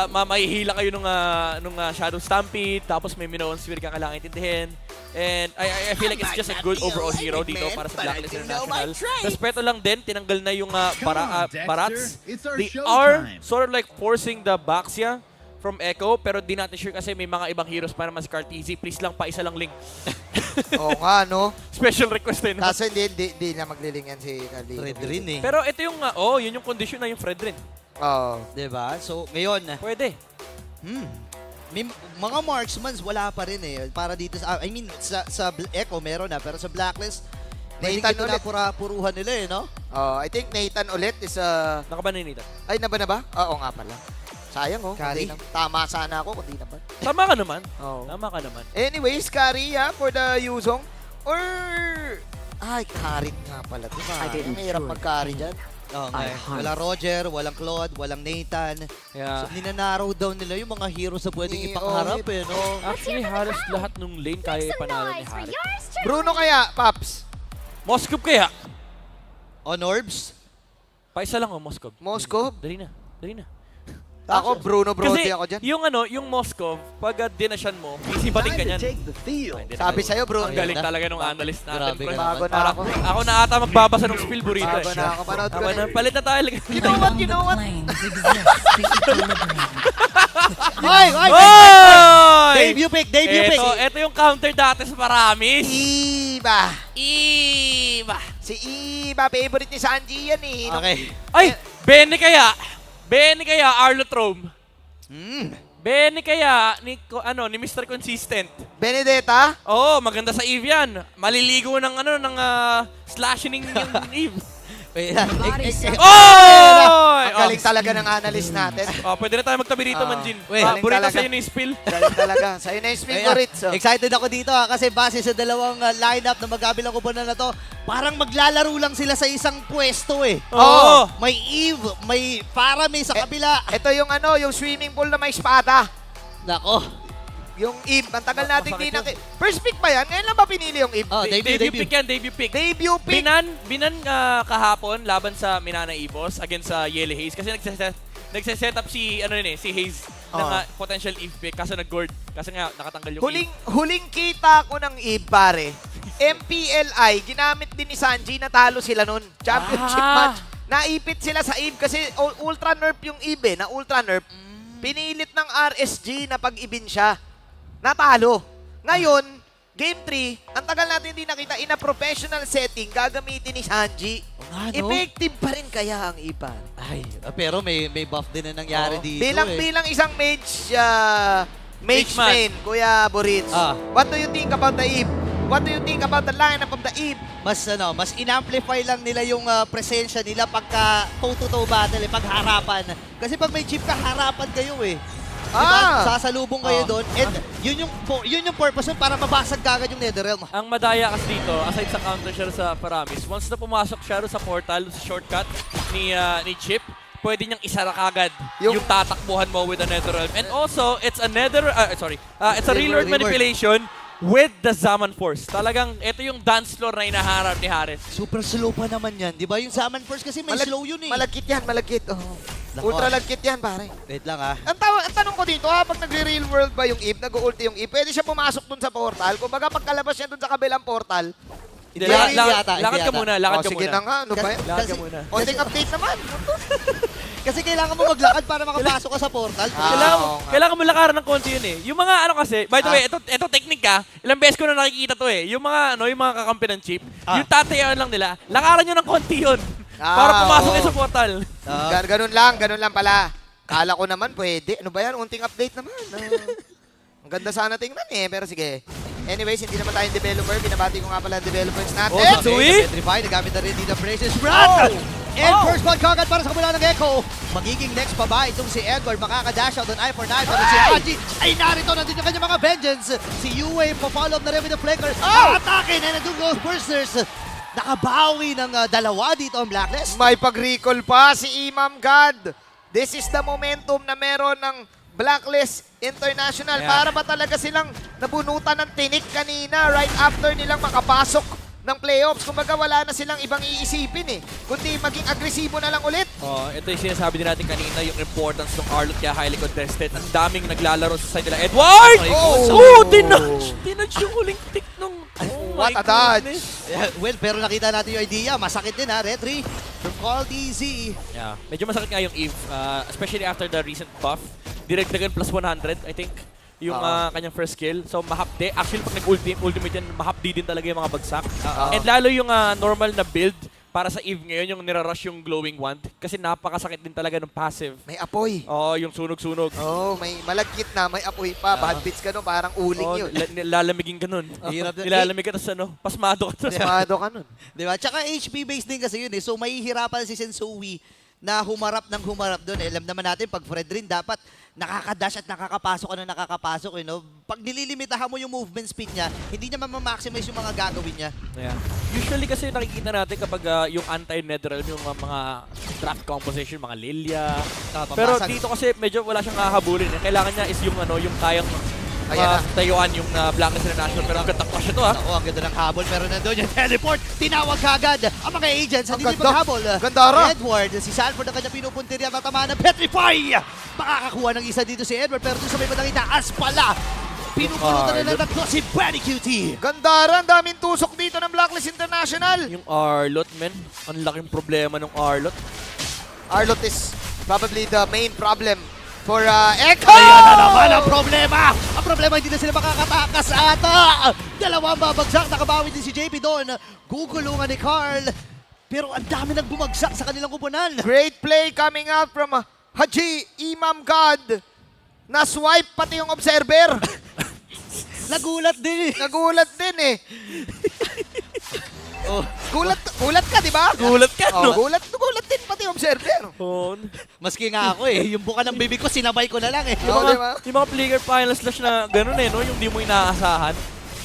Speaker 11: Mahihila kayo nung Shadow Stampede, tapos may Mino on Sphere ka kailangan intindihin. And I feel like it's just a good overall hero dito para sa Blacklist International. Respeto lang din, tinanggal na yung Barats. They are sort of like forcing the Baxia from Echo, pero di natin sure kasi may mga ibang heroes para mas Carteezy. Please lang, pa-isa lang link.
Speaker 10: Oo nga, no?
Speaker 11: Special request din.
Speaker 10: Kaso hindi na maglilingan si Kali.
Speaker 12: Fred rin eh.
Speaker 11: Pero ito yung, yun yung condition na yung Fred rin.
Speaker 10: Oo.
Speaker 12: Diba? So, ngayon,
Speaker 11: Pwede.
Speaker 12: may mga marksmans wala pa rin eh. Para dito sa, sa Echo meron na, pero sa Blacklist,
Speaker 10: Nathan
Speaker 12: ito na puruhan nila eh, no?
Speaker 10: I think Nathan ulit is
Speaker 11: Nakaban ni Nathan.
Speaker 10: Ay, naba na ba? Oo nga pala. Sayang
Speaker 12: Kari.
Speaker 10: Tama sana ako, kundi naman.
Speaker 11: Tama ka naman.
Speaker 10: Oo.
Speaker 11: Tama ka naman.
Speaker 10: Anyways, Kari for the Yuzong. Or... Ay, Kari nga pala. Diba? Ang hirap mag-Kari dyan.
Speaker 12: Walang Roger, walang Claude, walang Nathan.
Speaker 11: Yeah.
Speaker 12: So, ninanarrow down nila yung mga heroes na pwedeng ipakaharap eh, no?
Speaker 11: Actually, halos lahat ng lane kaya ipanalo ni Harit.
Speaker 10: Bruno kaya, Paps?
Speaker 11: Moskov kaya?
Speaker 12: On Orbs?
Speaker 11: Pa-isa lang Moskov.
Speaker 10: Moskov?
Speaker 11: Dali na. Dali na.
Speaker 10: Ako, Bruno Brody
Speaker 11: Kasi
Speaker 10: ako dyan.
Speaker 11: yung Moskov, pag dinasyan mo, isibating ka niyan.
Speaker 10: Sabi sa'yo, Bruno.
Speaker 11: Ang galing talaga nung analyst natin.
Speaker 12: Grabe ka
Speaker 10: Bago na ako.
Speaker 11: Ako na ata magbabasa ng spill burrito.
Speaker 10: Bago na ako. Panood ko na.
Speaker 11: Palit na tayo.
Speaker 10: You know what?
Speaker 12: Hoy!
Speaker 11: Oy!
Speaker 12: Debut pick!
Speaker 11: Ito yung counter dati sa Paramis.
Speaker 10: Iba.
Speaker 11: Iba.
Speaker 10: Si Iba, favorite ni Sanji yan eh.
Speaker 12: Okay.
Speaker 11: Ay! Benny kaya Arlotrome. Benny kaya ni Mr. Consistent.
Speaker 10: Benedetta?
Speaker 11: Oo, maganda sa Eve yan. Maliligo ng slashing yung Eve.
Speaker 10: Ang galing talaga ng analyst natin.
Speaker 11: Pwede na tayo magtabi rito, Manjin.
Speaker 10: Galing
Speaker 11: Burrito
Speaker 10: talaga.
Speaker 11: sa'yo na yung spill.
Speaker 10: Galing talaga. Sa'yo na yung spill ko, Ritz.
Speaker 12: Excited ako dito kasi base sa dalawang lineup na magkabilang kupunan na to, parang maglalaro lang sila sa isang pwesto eh.
Speaker 10: Oo.
Speaker 12: May Eve, may Parame sa kabila.
Speaker 10: Ito yung yung swimming pool na may espada.
Speaker 12: Nako.
Speaker 10: Yung Eve, ang tagal natin di First pick ba yan? Ngayon lang ba pinili yung Eve?
Speaker 11: Debut pick yan, debut pick.
Speaker 10: Debut pick.
Speaker 11: Binan kahapon laban sa Minana Evos against sa Yele Hayes kasi nagse-set up si Hayes ng potential Eve pick kaso nag-gourd kasi nga nakatanggal yung
Speaker 10: Huling kita ko ng Eve, pare. MPLI, ginamit din ni Sanji, natalo sila nun. Championship match. Naipit sila sa Eve kasi ultra nerf yung Eve na ultra nerf. Pinilit ng RSG na pag-ibin siya. Natalo. Ngayon, Game 3, ang tagal natin hindi nakita, in a professional setting, gagamitin ni Sanji. Effective pa rin kaya ang Eve.
Speaker 12: Ay, pero may buff din na nangyari dito
Speaker 10: Bilang isang mage main, Kuya Boritz. What do you think about the Eve? What do you think about the lineup of the Eve?
Speaker 12: Mas in-amplify lang nila yung presensya nila pagka toe-to-toe battle, pagharapan. Kasi pag may chip ka, harapan kayo eh. Diba? Sasalubong kayo doon. And yun yung purpose nun para mabasag kagad yung Netherrealm.
Speaker 11: Ang madaya kasi dito, aside sa counter share sa Paramis, once na pumasok siya sa portal, sa shortcut ni Chip, pwede niyang isara kagad yung tatakbuhan mo with the Netherrealm. And also, it's a it's a real world manipulation with the Zaman Force. Talagang ito yung dance floor na inaharap ni Harit.
Speaker 12: Super slow pa naman yan. Di ba yung Zaman Force kasi may slow yun eh.
Speaker 10: Malagkit yan, malagkit. Ultra lagkit yan, pare.
Speaker 12: Wait lang
Speaker 10: Ang tanong ko dito, pag nagre-real world ba yung Eve, nag-ulti yung Eve, pwede siya pumasok dun sa portal? Kung baga pagkalabas niya dun sa kabilang portal,
Speaker 11: lakad ka muna,
Speaker 10: sige na nga, ano ba yan?
Speaker 11: Lakad ka muna.
Speaker 10: Konting update naman.
Speaker 12: Kasi kailangan mo maglakad para makapasok ka sa portal.
Speaker 11: Kailangan mo lakaran ng konti yun eh. Yung mga kasi, by the way, ito technique ilang beses ko na nakikita to eh. Yung mga kakampi ng Chip, yung tatayaan lang nila, lakaran nyo ng konti yun. Para pumasok kayo sa portal.
Speaker 10: Ganun lang pala. Kala ko naman pwede. Ano ba yan? Unting update naman. Ang ganda sana tingnan eh, pero sige. Anyways, hindi naman tayong developer. Binabati ko nga pala ang developers natin.
Speaker 12: Petrify, nagamit na rin dito ng Precious Brand! And first blood kagad para sa kabila ng Echo. Magiging next pa ba itong si Edward? Makakadash out on eye for knife. Pero si Haji ay narito na din yung kanyang mga vengeance. Si Yue pa-follow up na rin with the flicker. Atake na nandun Ghost Bursters. Nakabawi ng dalawa dito ang Blacklist.
Speaker 10: May pag-recall pa si Imam God. This is the momentum na meron ng Blacklist International. Para ba talaga silang nabunutan ng tinik kanina right after nilang makapasok ng playoffs? Kumbaga wala na silang ibang iisipin eh. Kundi maging agresibo na lang ulit.
Speaker 11: Ito yung sinasabi din natin kanina, yung importance ng Arlot kaya highly contested. Ang daming naglalaro sa side nila. Edward! Dinudge yung huling pick nung...
Speaker 10: What a dodge!
Speaker 12: Well, pero nakita natin yung idea. Masakit din ha, Retry. From Call DZ.
Speaker 11: Yeah, medyo masakit nga yung Eve. Especially after the recent buff dinagdagan plus 100, I think, yung kanyang first skill. So, mahapde. Actually, pag nag-ultimate yan, mahapdi din talaga yung mga bagsak. And lalo yung normal na build para sa Eve ngayon, yung nirarush yung glowing wand. Kasi napakasakit din talaga ng passive.
Speaker 10: May apoy.
Speaker 11: Oo, yung sunog-sunog.
Speaker 10: Oo, may malagkit na, may apoy pa. Bad bits ka nun, parang uling yun.
Speaker 11: Lalamigin ka nun. Nilalamig ka, tapos pasmado ka.
Speaker 10: Pasmado ka nun.
Speaker 12: Diba? Tsaka HP based din kasi yun eh. So mahihirapan si Sensui na humarap doon. Alam naman natin, pag Fred rin, dapat nakakadash at nakakapasok ka na nakakapasok. You know? Pag nililimitahan mo yung movement speed niya, hindi niya ma-maximize yung mga gagawin niya.
Speaker 11: Yeah. Usually kasi nakikita natin kapag yung anti-netherrealm, yung mga draft composition, mga Lilia. Pero dito kasi medyo wala siyang hahabulin. Kailangan niya is yung yung kayang tayuan yung Blacklist International. Pero ang ganda pa siya to ha.
Speaker 12: Ako, ang ganda ng habol. Pero nandun yung teleport. Tinawag kagad ang mga agents. Hindi maghabol.
Speaker 10: Gandara.
Speaker 12: Edward, si Sanford ang kanya pinupuntirya. Tatamaan ng Petrify. Makakakuha ng isa dito si Edward. Pero doon sa may bandang itaas pala. Pinupulutan na ng si Pwede QT.
Speaker 10: Gandara, ang daming tusok dito ng Blacklist International.
Speaker 11: Yung Arlot, men. Ang laking problema ng Arlot.
Speaker 10: Arlot is probably the main problem for Echo!
Speaker 12: Ayan na naman ang problema! Ang problema, hindi na sila makakatakas ata! Dalawang babagsak, nakabawi din si JP doon. Gugulungan ni Carl. Pero ang dami nang bumagsak sa kanilang kupunan.
Speaker 10: Great play coming out from Haji Imam God. Na-swipe pati yung observer.
Speaker 12: Nagulat din.
Speaker 10: Nagulat din eh. Gulat ka, di ba?
Speaker 11: Gulat ka, no?
Speaker 10: Gulat din pati yung observer.
Speaker 12: Maski nga ako eh, yung buka ng bibig ko, sinabay ko na lang eh.
Speaker 11: Yung mga player final slash na gano'n no? Yung di mo inaasahan.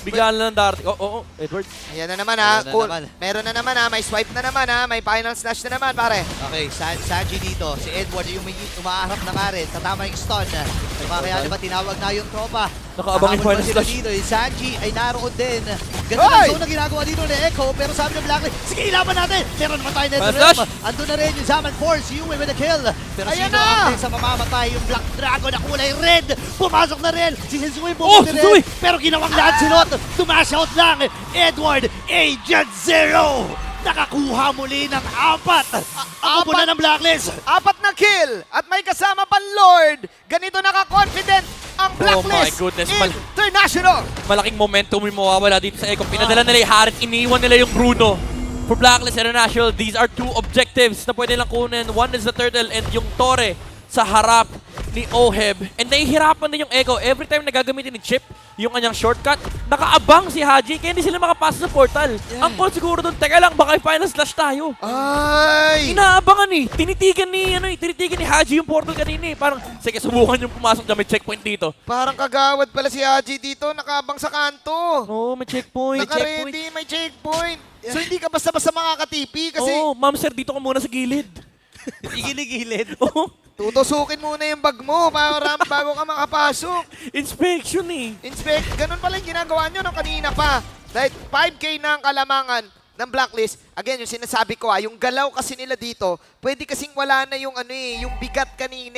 Speaker 11: Biglaan lang darating. Edward.
Speaker 10: Ayan na naman cool. Meron na naman may swipe na naman may final slash na naman pare.
Speaker 12: Okay, Sanji dito. Si Edward yung umaharap na nga rin. Tatama yung stun. Kaya diba tinawag na yung tropa.
Speaker 11: Nakaabang yung final slash.
Speaker 12: Dito, Sanji ay naroon din. Ganda ng zone na ginagawa dito ni Echo. Pero sabi ng Blacklist, sige ilaban natin. Meron naman tayo na andun na rin yung Zaman Force. Yue with a kill. Pero sino ang sa mamamatay yung Black Dragon na kulay red. Pumasok na rin. Si Sensui bumuli rin. Pero ginawang Lancelot. Tumash out lang. Edward, Agent Zero. Nakakuha muli ng 4. Ang pupunan ng Blacklist.
Speaker 10: 4 na kill. At may kasama pang Lord. Ganito naka-confident ang Blacklist.
Speaker 11: Oh my goodness.
Speaker 10: International.
Speaker 11: Malaking momentum yung mawawala dito sa Echo. Pinadala nila yung Harit. Iniwan nila yung Bruno. For Blacklist International, these are 2 objectives na pwede lang kunin. One is the turtle and yung Torre sa harap ni Oheb. And nahihirapan din yung Echo. Every time nagagamitin ni Chip yung kanyang shortcut, nakaabang si Haji kaya hindi sila makapasa sa portal. Ang call siguro doon, teka lang, baka final slash tayo.
Speaker 10: Ay!
Speaker 11: Inaabangan tinitigan ni Haji yung portal kanina eh. Parang, sige, subukan yung pumasok dyan, may checkpoint dito.
Speaker 10: Parang kagawad pala si Haji dito, nakaabang sa kanto.
Speaker 11: Oo, may checkpoint.
Speaker 10: Naka-ready, may checkpoint. So hindi ka basta-basta makakatipi kasi...
Speaker 11: Oo, ma'am sir, dito ka muna sa gilid.
Speaker 12: Igilig-gilid.
Speaker 11: Oo.
Speaker 10: Tutusukin muna yung bag mo para bago ka makapasok.
Speaker 11: Inspection eh.
Speaker 10: Ganun pala yung ginagawa nyo nung kanina pa. Dahil 5K na ang kalamangan ng Blacklist. Again, yung sinasabi ko yung galaw kasi nila dito, pwede kasing wala na yung yung bigat kanina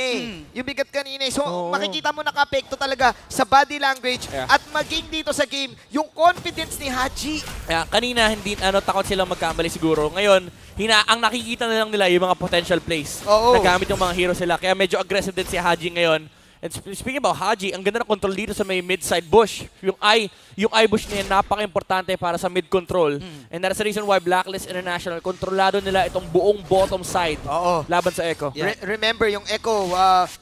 Speaker 10: Yung bigat kanina So, makikita mo nakapekto talaga sa body language at maging dito sa game, yung confidence ni Haji.
Speaker 11: Kanina, hindi takot silang magkamali siguro. Ngayon, ang nakikita na lang nila yung mga potential plays. Nagamit yung mga hero sila. Kaya medyo aggressive din si Haji ngayon. And speaking about Haji, ang ganda ng control dito sa may mid-side bush. Yung eye bush niya napaka-importante para sa mid-control. And that's the reason why Blacklist International, kontrolado nila itong buong bottom side laban sa Echo.
Speaker 10: Remember, yung Echo,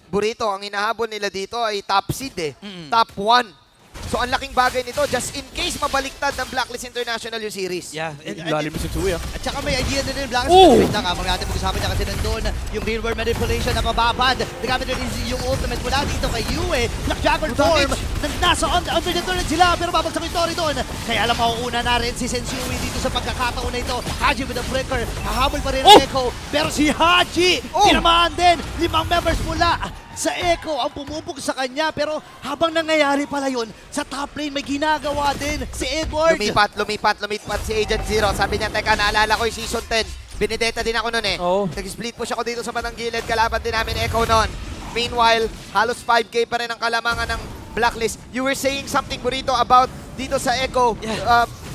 Speaker 10: Burrito, ang hinahabol nila dito ay top seed Top 1. So, ang laking bagay nito, just in case mabaliktad ng Blacklist International yung series.
Speaker 11: Lalim mo si Tsuya.
Speaker 12: At saka may idea na rin Blacklist. Wait lang, habang natin pag-usapan niya kasi nandun yung real world manipulation na mababad. Nagamit rin yung ultimate mula dito kay Yue. Black Dragon form. Nasa under the turret sila pero babagsak yung Tori doon. Kaya alam mauuna na rin si Sensui dito sa pagkakataon na ito. Haji with a breaker. Hahabol pa rin ang Echo. Pero si Haji, tinamaan din. 5 members mula sa Echo ang pumupog sa kanya pero habang nangyayari pala yun, sa top lane may ginagawa din si Edward.
Speaker 10: Lumipat si Agent Zero. Sabi niya, teka, naalala ko yung Season 10. Binideta din ako nun Nag-split push ako dito sa bandang gilid. Kalaban din namin Echo nun. Meanwhile, halos 5K pa rin ang kalamangan ng Blacklist. You were saying something, Burrito, about dito sa Echo.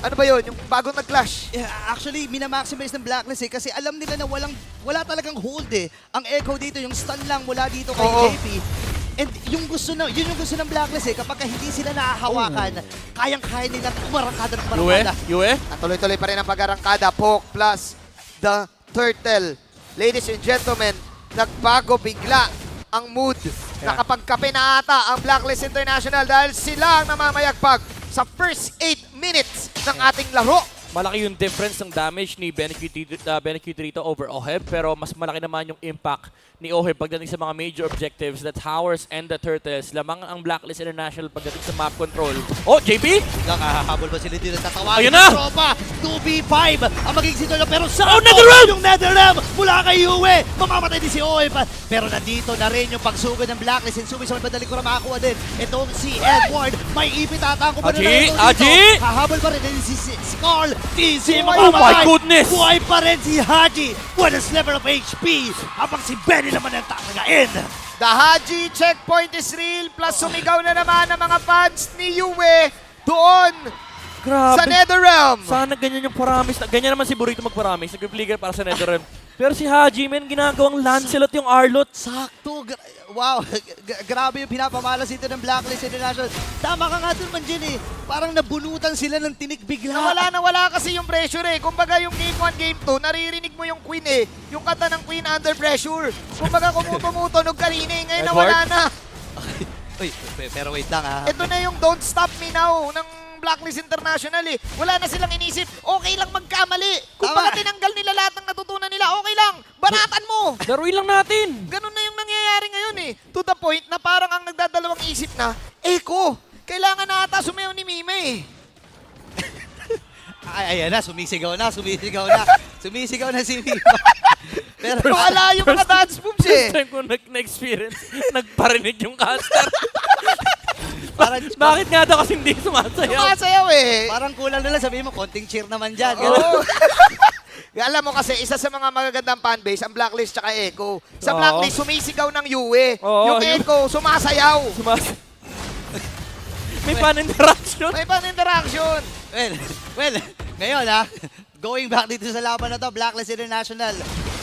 Speaker 10: Ano ba yun? Yung bagong nag-clash?
Speaker 12: Actually, minamaximize ng Blacklist kasi alam nila na wala talagang hold Ang Echo dito, yung stun lang mula dito kay JP. And yun yung gusto ng Blacklist eh. Kapag hindi sila nakahawakan, kayang-kaya nilang umarangkada ng umarangkada.
Speaker 11: Yue?
Speaker 10: At tuloy-tuloy pa rin ang pag-arangkada. Poke plus the turtle. Ladies and gentlemen, nagbago bigla ang mood. Nakapagkape na ata ang Blacklist International dahil sila ang namamayagpag sa first 8 minutes ng ating laro.
Speaker 11: Malaki yung difference ng damage ni BLCK rito over OHEB, pero mas malaki naman yung impact ni OHEB pagdating sa mga major objectives, the towers and the turtles. Lamang ang Blacklist International pagdating sa map control. Oh, JP?
Speaker 12: Nakakahabol ba sila dito? Tatawagin
Speaker 11: Ayun na!
Speaker 12: ng tropa. 2v5 ang magiging situation. Pero sa
Speaker 11: NetherRealm!
Speaker 12: yung NetherRealm mula kay Yue. Mamamatay din si OHEB. Pero nandito na rin yung pagsugod ng Blacklist. And Sumi sa madaling ko na makakuha din. Itong si Edward. May ipit ata ang kumano na ito
Speaker 11: Aji!
Speaker 12: dito. Hahabol pa rin din si Carl. Easy
Speaker 11: Oh my goodness!
Speaker 12: Buhay pa rin si Haji. With a sliver of HP. Habang si Benny naman ang tatagain.
Speaker 10: The Haji checkpoint is real plus sumigaw na naman ang mga fans ni Yue doon sa NetherRealm.
Speaker 11: Sana ganyan yung paramis. Ganyan naman si Burrito magparamis. Nag-flicker para sa NetherRealm. Pero si Haji, men, ginagawang Lancelot yung Arlot.
Speaker 12: Sakto. Wow. Grabe yung pinapamalas ito ng Blacklist International. Tama ka nga dun man dyan eh. Parang nabunutan sila ng tinik bigla.
Speaker 10: Nawala kasi yung pressure eh. Kumbaga yung game 1, game 2, naririnig mo yung Queen eh. Yung kanta ng Queen under pressure. Kumbaga kumutunog kanina eh. Ngayon nawala na.
Speaker 12: Uy, pero wait lang ha.
Speaker 10: Ito na yung Don't Stop Me Now ng Blacklist International eh. Wala na silang inisip. Okay lang magkamali. Kung baka tinanggal nila lahat ng natutunan nila, okay lang. Banatan mo.
Speaker 11: Laruin lang natin.
Speaker 10: Ganun na yung nangyayari ngayon eh. To the point na parang ang nagdadalawang isip na, Eko, kailangan na ata sumayaw ni Mime eh.
Speaker 12: Ayan na, sumisigaw na si Mima. Pero
Speaker 10: wala yung mga dance moves eh.
Speaker 11: First time ko na-experience, nagparinig yung caster. Bakit nga daw kasi hindi sumasayaw?
Speaker 10: Sumasayaw eh.
Speaker 12: Parang kulang nila, sabihin mo, konting cheer naman dyan.
Speaker 10: Oo. Alam mo kasi, isa sa mga magagandang fanbase, ang Blacklist tsaka Echo. Sa Blacklist, sumisigaw ng Yue. Yung Echo, sumasayaw.
Speaker 11: May fan interaction.
Speaker 10: May fan interaction.
Speaker 12: Well, ngayon ha, going back dito sa laban na to, Blacklist International,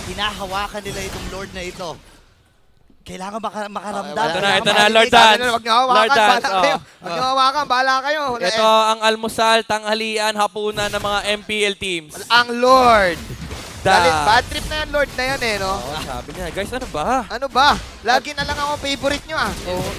Speaker 12: hinahawakan nila itong Lord na ito. Kailangan makaramdam.
Speaker 11: Ito na, Lord Dance.
Speaker 10: Huwag niyo hawakan, bahala kayo.
Speaker 11: Ito ang almusal, tanghalian, hapunan ng mga MPL teams.
Speaker 10: Ang Lord. Bad trip na yan, Lord na yan eh, no?
Speaker 11: Sabi niya, guys, ano ba?
Speaker 10: Ano ba? Lagi na lang ako favorite nyo ah.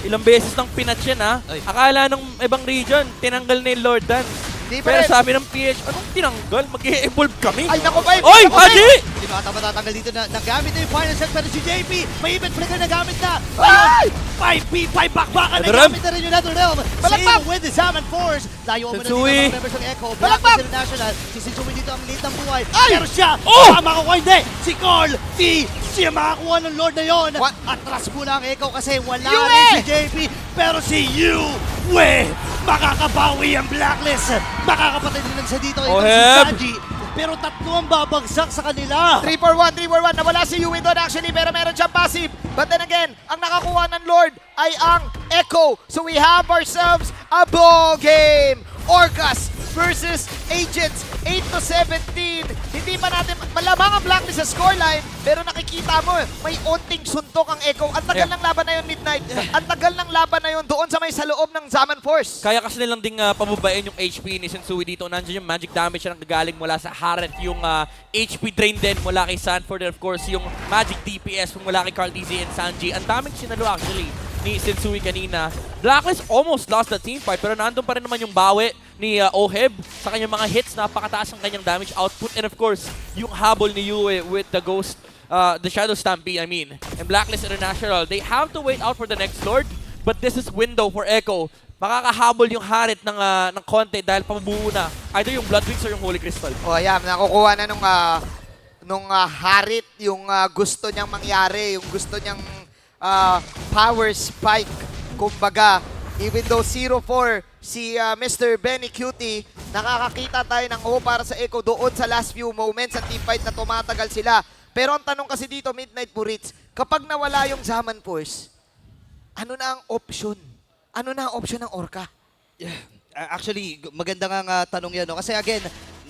Speaker 11: Ilang beses nang pinatch yan ha. Akala nung ibang region, tinanggal na yung Lord Dance. Pero sabi ng PH, anong tinanggal? Mag-e-evolve kami.
Speaker 10: Ay, naku ba?
Speaker 11: Oy, Haji!
Speaker 12: Sino ata matatanggal dito na nagamit na yung final set, pero si JP, may event flicker na gamit na.
Speaker 10: Ay!
Speaker 12: 5v5 bakbakan na gamit na rin yung NetherRealm.
Speaker 10: Balakbak!
Speaker 12: Same with the Salmon Force. Layo mo na dito mga members ng Echo.
Speaker 10: Balakbak!
Speaker 12: Blacklist International. Si Sumi dito ang lead ng buhay.
Speaker 10: Ay!
Speaker 12: Pero siya, makakuha hindi. Si Carl, siya makakuha ng Lord na yon. Atras muna ang Echo kasi wala rin si JP. Pero si Yue, makakabawi ang Blacklist. Makakapatid din siya dito. Ito si Sanji. Pero tatlo ang babagsak sa kanila.
Speaker 10: 3-4-1. Nawala si Yue doon actually, pero meron siyang passive. But then again, ang nakakuha ng Lord ay ang Echo. So we have ourselves a ball game. Orcas versus Agents, 8-17. Hindi pa natin, malamang ang Blacklist sa scoreline, pero nakikita mo, may onting suntok ang Echo. Ang tagal ng laban na yun, Midnight. Ang tagal ng laban na yun doon sa may sa loob ng Zaman Force.
Speaker 11: Kaya kasi nilang ding pabubain yung HP ni Sensui dito. Nandiyan yung magic damage na nagagaling mula sa Haret, yung HP drain din mula kay Sanford, and of course yung magic DPS mula kay Carl DZ and Sanji. Ang daming sinalo actually ni Sensui kanina. Blacklist almost lost the team fight, pero nandun pa rin naman yung bawi ni OHEB sa kanyang mga hits. Napakataas ang kanyang damage output, and of course yung habol ni Yue with the Ghost, the Shadow Stampede, I mean. And Blacklist International, they have to wait out for the next Lord, but this is window for Echo. Makakahabol yung Harit ng konti dahil pabubuo na either yung Blood Wings or yung Holy Crystal.
Speaker 10: Oh, yeah, nakukuha na nung Harit yung gusto niyang mangyari, yung gusto niyang power spike. Kumbaga, even though 0-4 si Mr. Benny Cutie, nakakakita tayo ng para sa Echo doon sa last few moments sa teamfight na tumatagal sila. Pero ang tanong kasi dito, Midnight Burits, kapag nawala yung Zaman Force, ano na ang option? Ano na ang option ng Orca?
Speaker 12: Actually, maganda nga tanong yan. No? Kasi again,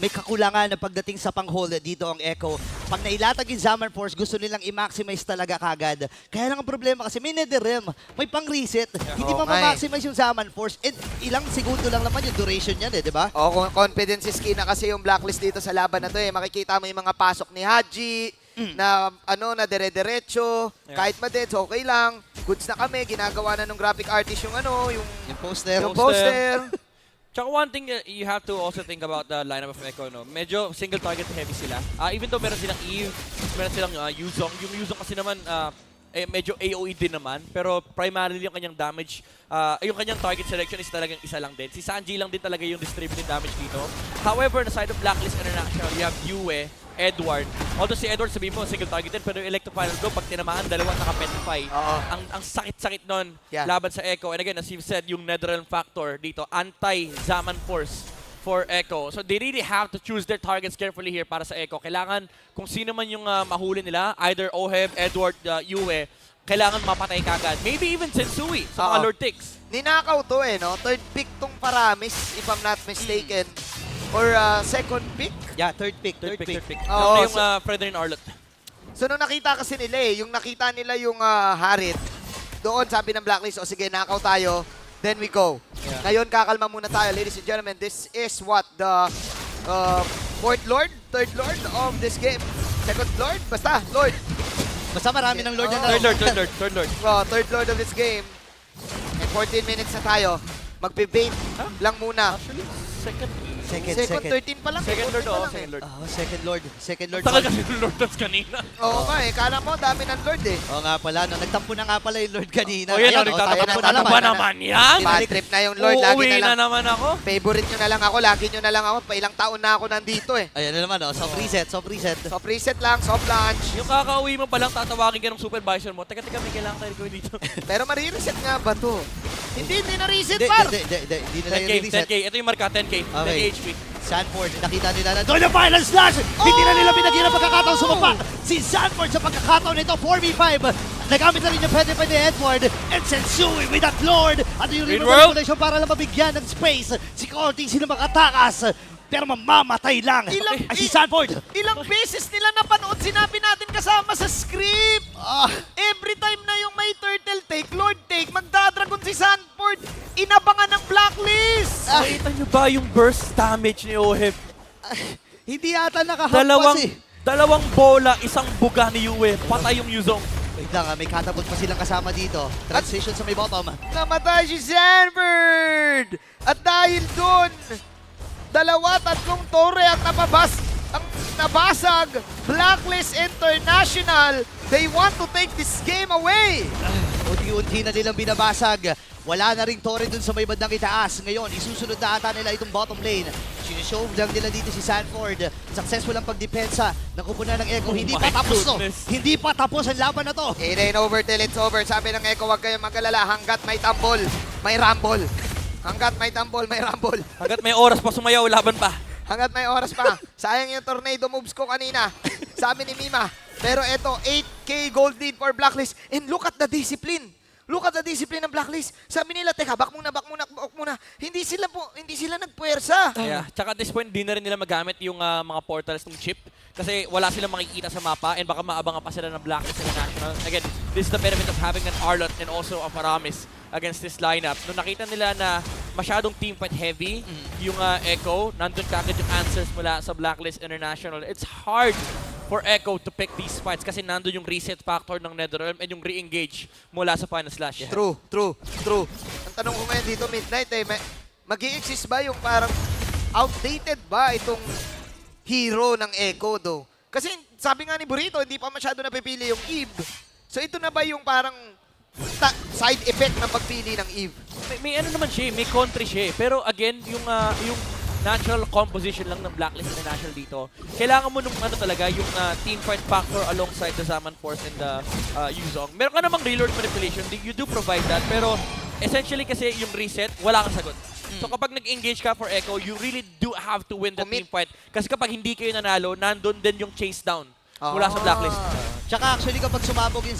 Speaker 12: may kakulangan na pagdating sa pang-hold dito ang Echo. Pag nailatag yung Zaman Force, gusto nilang i-maximize talaga kagad. Kaya lang ang problema kasi may netherrealm, may pang-reset. Hindi mo ma-maximize yung Zaman Force. And ilang segundo lang naman yung duration yan di ba?
Speaker 10: Oo, confidence is key na kasi yung Blacklist dito sa laban na to Makikita mo yung mga pasok ni Haji, na na dire-diretso, kahit ma-deads, okay lang. Goods na kami, ginagawa na nung graphic artist yung yung
Speaker 12: poster.
Speaker 10: Yung poster.
Speaker 11: Tsaka one thing you have to also think about the lineup of Echo, medyo single target heavy sila. Even though meron silang Eve, meron silang Yuzong. Yung Yuzong kasi naman, medyo AOE din naman. Pero primarily yung kanyang damage, yung kanyang target selection is talagang isa lang din. Si Sanji lang din talaga yung distributed damage dito. However, the side of Blacklist International, you have Yue, Edward. Although si Edward, sabihin mo, single target din, pero yung Electro Final Go, pag tinamaan, dalawa naka-petrify. Ang sakit-sakit nun laban sa Echo. And again, as you've said, yung Netherrealm factor dito, anti-Zaman Force for Echo. So they really have to choose their targets carefully here para sa Echo. Kailangan, kung sino man yung mahuli nila, either Oheb, Edward, Yue, kailangan mapatay kagad. Maybe even Sensui sa mga Lord Ticks.
Speaker 10: Ninakaw to Third pick tong Paramis, if I'm not mistaken. Or second pick?
Speaker 12: Yeah, third pick.
Speaker 11: Oo, yung Fredrin Arlot.
Speaker 10: So nung nakita kasi nila yung nakita nila yung Harit, doon sabi ng Blacklist, sige, nakaw tayo, then we go. Ngayon, kakalma muna tayo, ladies and gentlemen. This is what the fourth Lord, third Lord of this game. Second Lord? Basta, Lord.
Speaker 12: Basta marami ng Lord na
Speaker 11: Third Lord.
Speaker 10: Third Lord of this game. And 14 minutes na tayo. Magbe-bait lang muna.
Speaker 11: Actually, second
Speaker 10: 13 pa lang.
Speaker 11: Second Lord, second Lord.
Speaker 12: Second Lord.
Speaker 11: Tagal kasi yung Lord Dance kanina.
Speaker 10: Oo nga kala mo, dami ng Lord
Speaker 12: Oo nga pala, nagtampo na nga pala yung Lord kanina.
Speaker 11: Nagtatampo na ba naman yan?
Speaker 10: Bad trip na yung Lord.
Speaker 11: Uuwi na naman ako.
Speaker 10: Favorite nyo na lang ako, lagi nyo na lang ako. Pa ilang taon na ako nandito
Speaker 12: Ayan na naman, soft reset.
Speaker 10: Soft reset lang, soft launch.
Speaker 11: Yung kakauwi mo palang tatawagin ka ng supervisor mo, teka, may kailangan tayo gawin dito.
Speaker 10: Pero marireset nga ba to? Hindi na-reset par.
Speaker 12: Hindi na lang
Speaker 11: 10K, ito yung marka, 10K. 10K HP.
Speaker 12: Sanford, nakita nila na doon yung final slash! Hindi na nila binagyan ang pagkakataon sumapa! Si Sanford sa pagkakataon nito, 4v5! Nagamit na rin yung Pwede ni Edward and Sensui with that Lord! At yung River Manipulation para lang mabigyan ng space si Corti sila makatakas! Pero mamamatay lang ay si Sanford!
Speaker 10: Ilang beses nila napanood, sinabi natin kasama sa script! Every time na yung may turtle take, Lord take, magdadragon si Sanford! Inabangan ng Blacklist!
Speaker 11: Nakita nyo ba yung burst damage ni Oheb?
Speaker 12: Hindi yata nakahampas
Speaker 11: Dalawang bola, isang buga ni Yue, patay yung Yuzong.
Speaker 12: Wait lang, may katapot pa silang kasama dito. Transition sa may bottom.
Speaker 10: Namatay si Sanford! At dahil dun, tatlong tore ang nabasag. Blacklist International, they want to take this game away.
Speaker 12: Unti-unti na nilang binabasag. Wala na ring tore dun sa may bandang itaas. Ngayon, isusunod na ata nila itong bottom lane. Sinishow lang nila dito si Sanford. Successful ang pagdepensa. Nakupunan ng Echo. Hindi pa tapos to. Hindi pa tapos ang laban na to.
Speaker 10: It ain't over till it's over. Sabi ng Echo, huwag kayong mag-alala. Hanggat may tambol, may rumble. Hanggat may tambol, may rumble.
Speaker 11: Hanggat may oras pa sumayaw, laban pa.
Speaker 10: Hanggat may oras pa. Sayang yung tornado moves ko kanina. Sabi ni Mima. Pero eto, 8K gold lead for Blacklist. And look at the discipline. Look at the discipline ng Blacklist. Sabi nila, teka, back muna. Hindi sila nagpuwersa.
Speaker 11: Yeah. Tsaka at this point, di na rin nila magamit yung mga portals ng chip. Kasi wala silang makikita sa mapa and baka maabangan pa sila ng Blacklist International. Again, this is the benefit of having an Arlot and also a Paramis against this lineup. Nung nakita nila na masyadong team fight heavy, yung Echo, nandun kagad yung answers mula sa Blacklist International. It's hard for Echo to pick these fights kasi nandun yung reset factor ng Netherrealm and yung re-engage mula sa final slash.
Speaker 10: Yeah. True. Ang tanong ko ngayon dito, Midnight, mag-i-exist ba yung parang outdated ba itong hero ng Echo do? Kasi sabi nga ni Burrito, hindi pa masyado napipili yung Eve. So ito na ba yung parang side effect ng pagpili ng Eve?
Speaker 11: May ano naman siya, may country siya. Pero again, yung natural composition lang ng Blacklist International dito. Kailangan mo nung talaga yung team fight factor alongside the Zaman Force and the Yuzong. Meron ka namang reload manipulation, you do provide that, pero essentially kasi yung reset, wala kang sagot. So kapag nag-engage ka for Echo, you really do have to win the team fight. Kasi kapag hindi kayo nanalo, nandun din yung chase down mula sa Blacklist.
Speaker 12: Tsaka actually kapag sumabog yung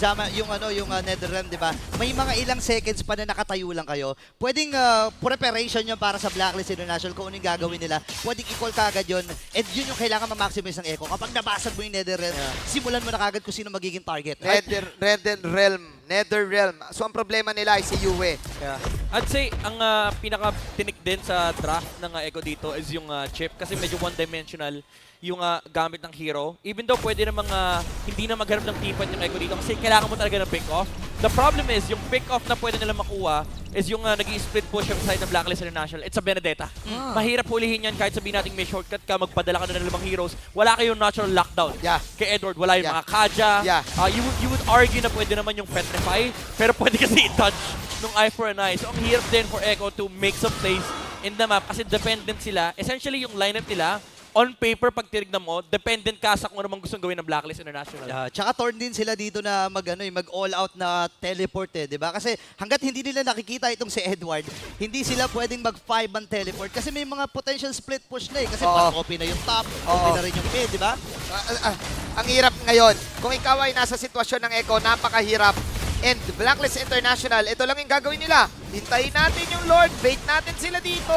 Speaker 12: Netherrealm, di ba? May mga ilang seconds pa na nakatayo lang kayo. Pwedeng preparation yun para sa Blacklist International kung ano yung gagawin nila. Pwedeng i-call kagad yun. And yun yung kailangan ma-maximize ng echo. Kapag nabasag mo yung Netherrealm, simulan mo na kagad kung sino magiging target.
Speaker 3: Netherrealm. So ang problema nila ay si Yue.
Speaker 11: I'd say, ang pinaka-tinik din sa draft ng Echo dito is yung chip kasi medyo one-dimensional yung gamit ng hero. Even though pwede namang hindi na maghanap ng teamfight yung Echo dito kasi kailangan mo talaga ng pick-off. The problem is, yung pick-off na pwede nila makuha is yung nag-i-split push yung side ng Blacklist International. It's a Benedetta. Mahirap hulihin yan kahit sabihin natin may shortcut ka, magpadala ka na ng 5 heroes. Wala kayong natural lockdown. Kay Edward, wala yung mga Kaja. You would argue na pwede naman yung Petrify, pero pwede kasi i-dodge nung eye for an eye. So ang hirap din for Echo to make some plays in the map kasi dependent sila. Essentially yung lineup nila, on paper, pag tinignan mo, dependent ka sa kung ano mang gustong gawin ng Blacklist International.
Speaker 12: Tsaka torn din sila dito na mag-all out na teleport di ba? Kasi hanggat hindi nila nakikita itong si Edward, hindi sila pwedeng mag-5-man teleport kasi may mga potential split push na kasi copy na yung top, copy na rin yung mid, di ba?
Speaker 3: Ang hirap ngayon. Kung ikaw ay nasa sitwasyon ng Echo, napakahirap. And Blacklist International, ito lang yung gagawin nila. Hintayin natin yung Lord, bait natin sila dito.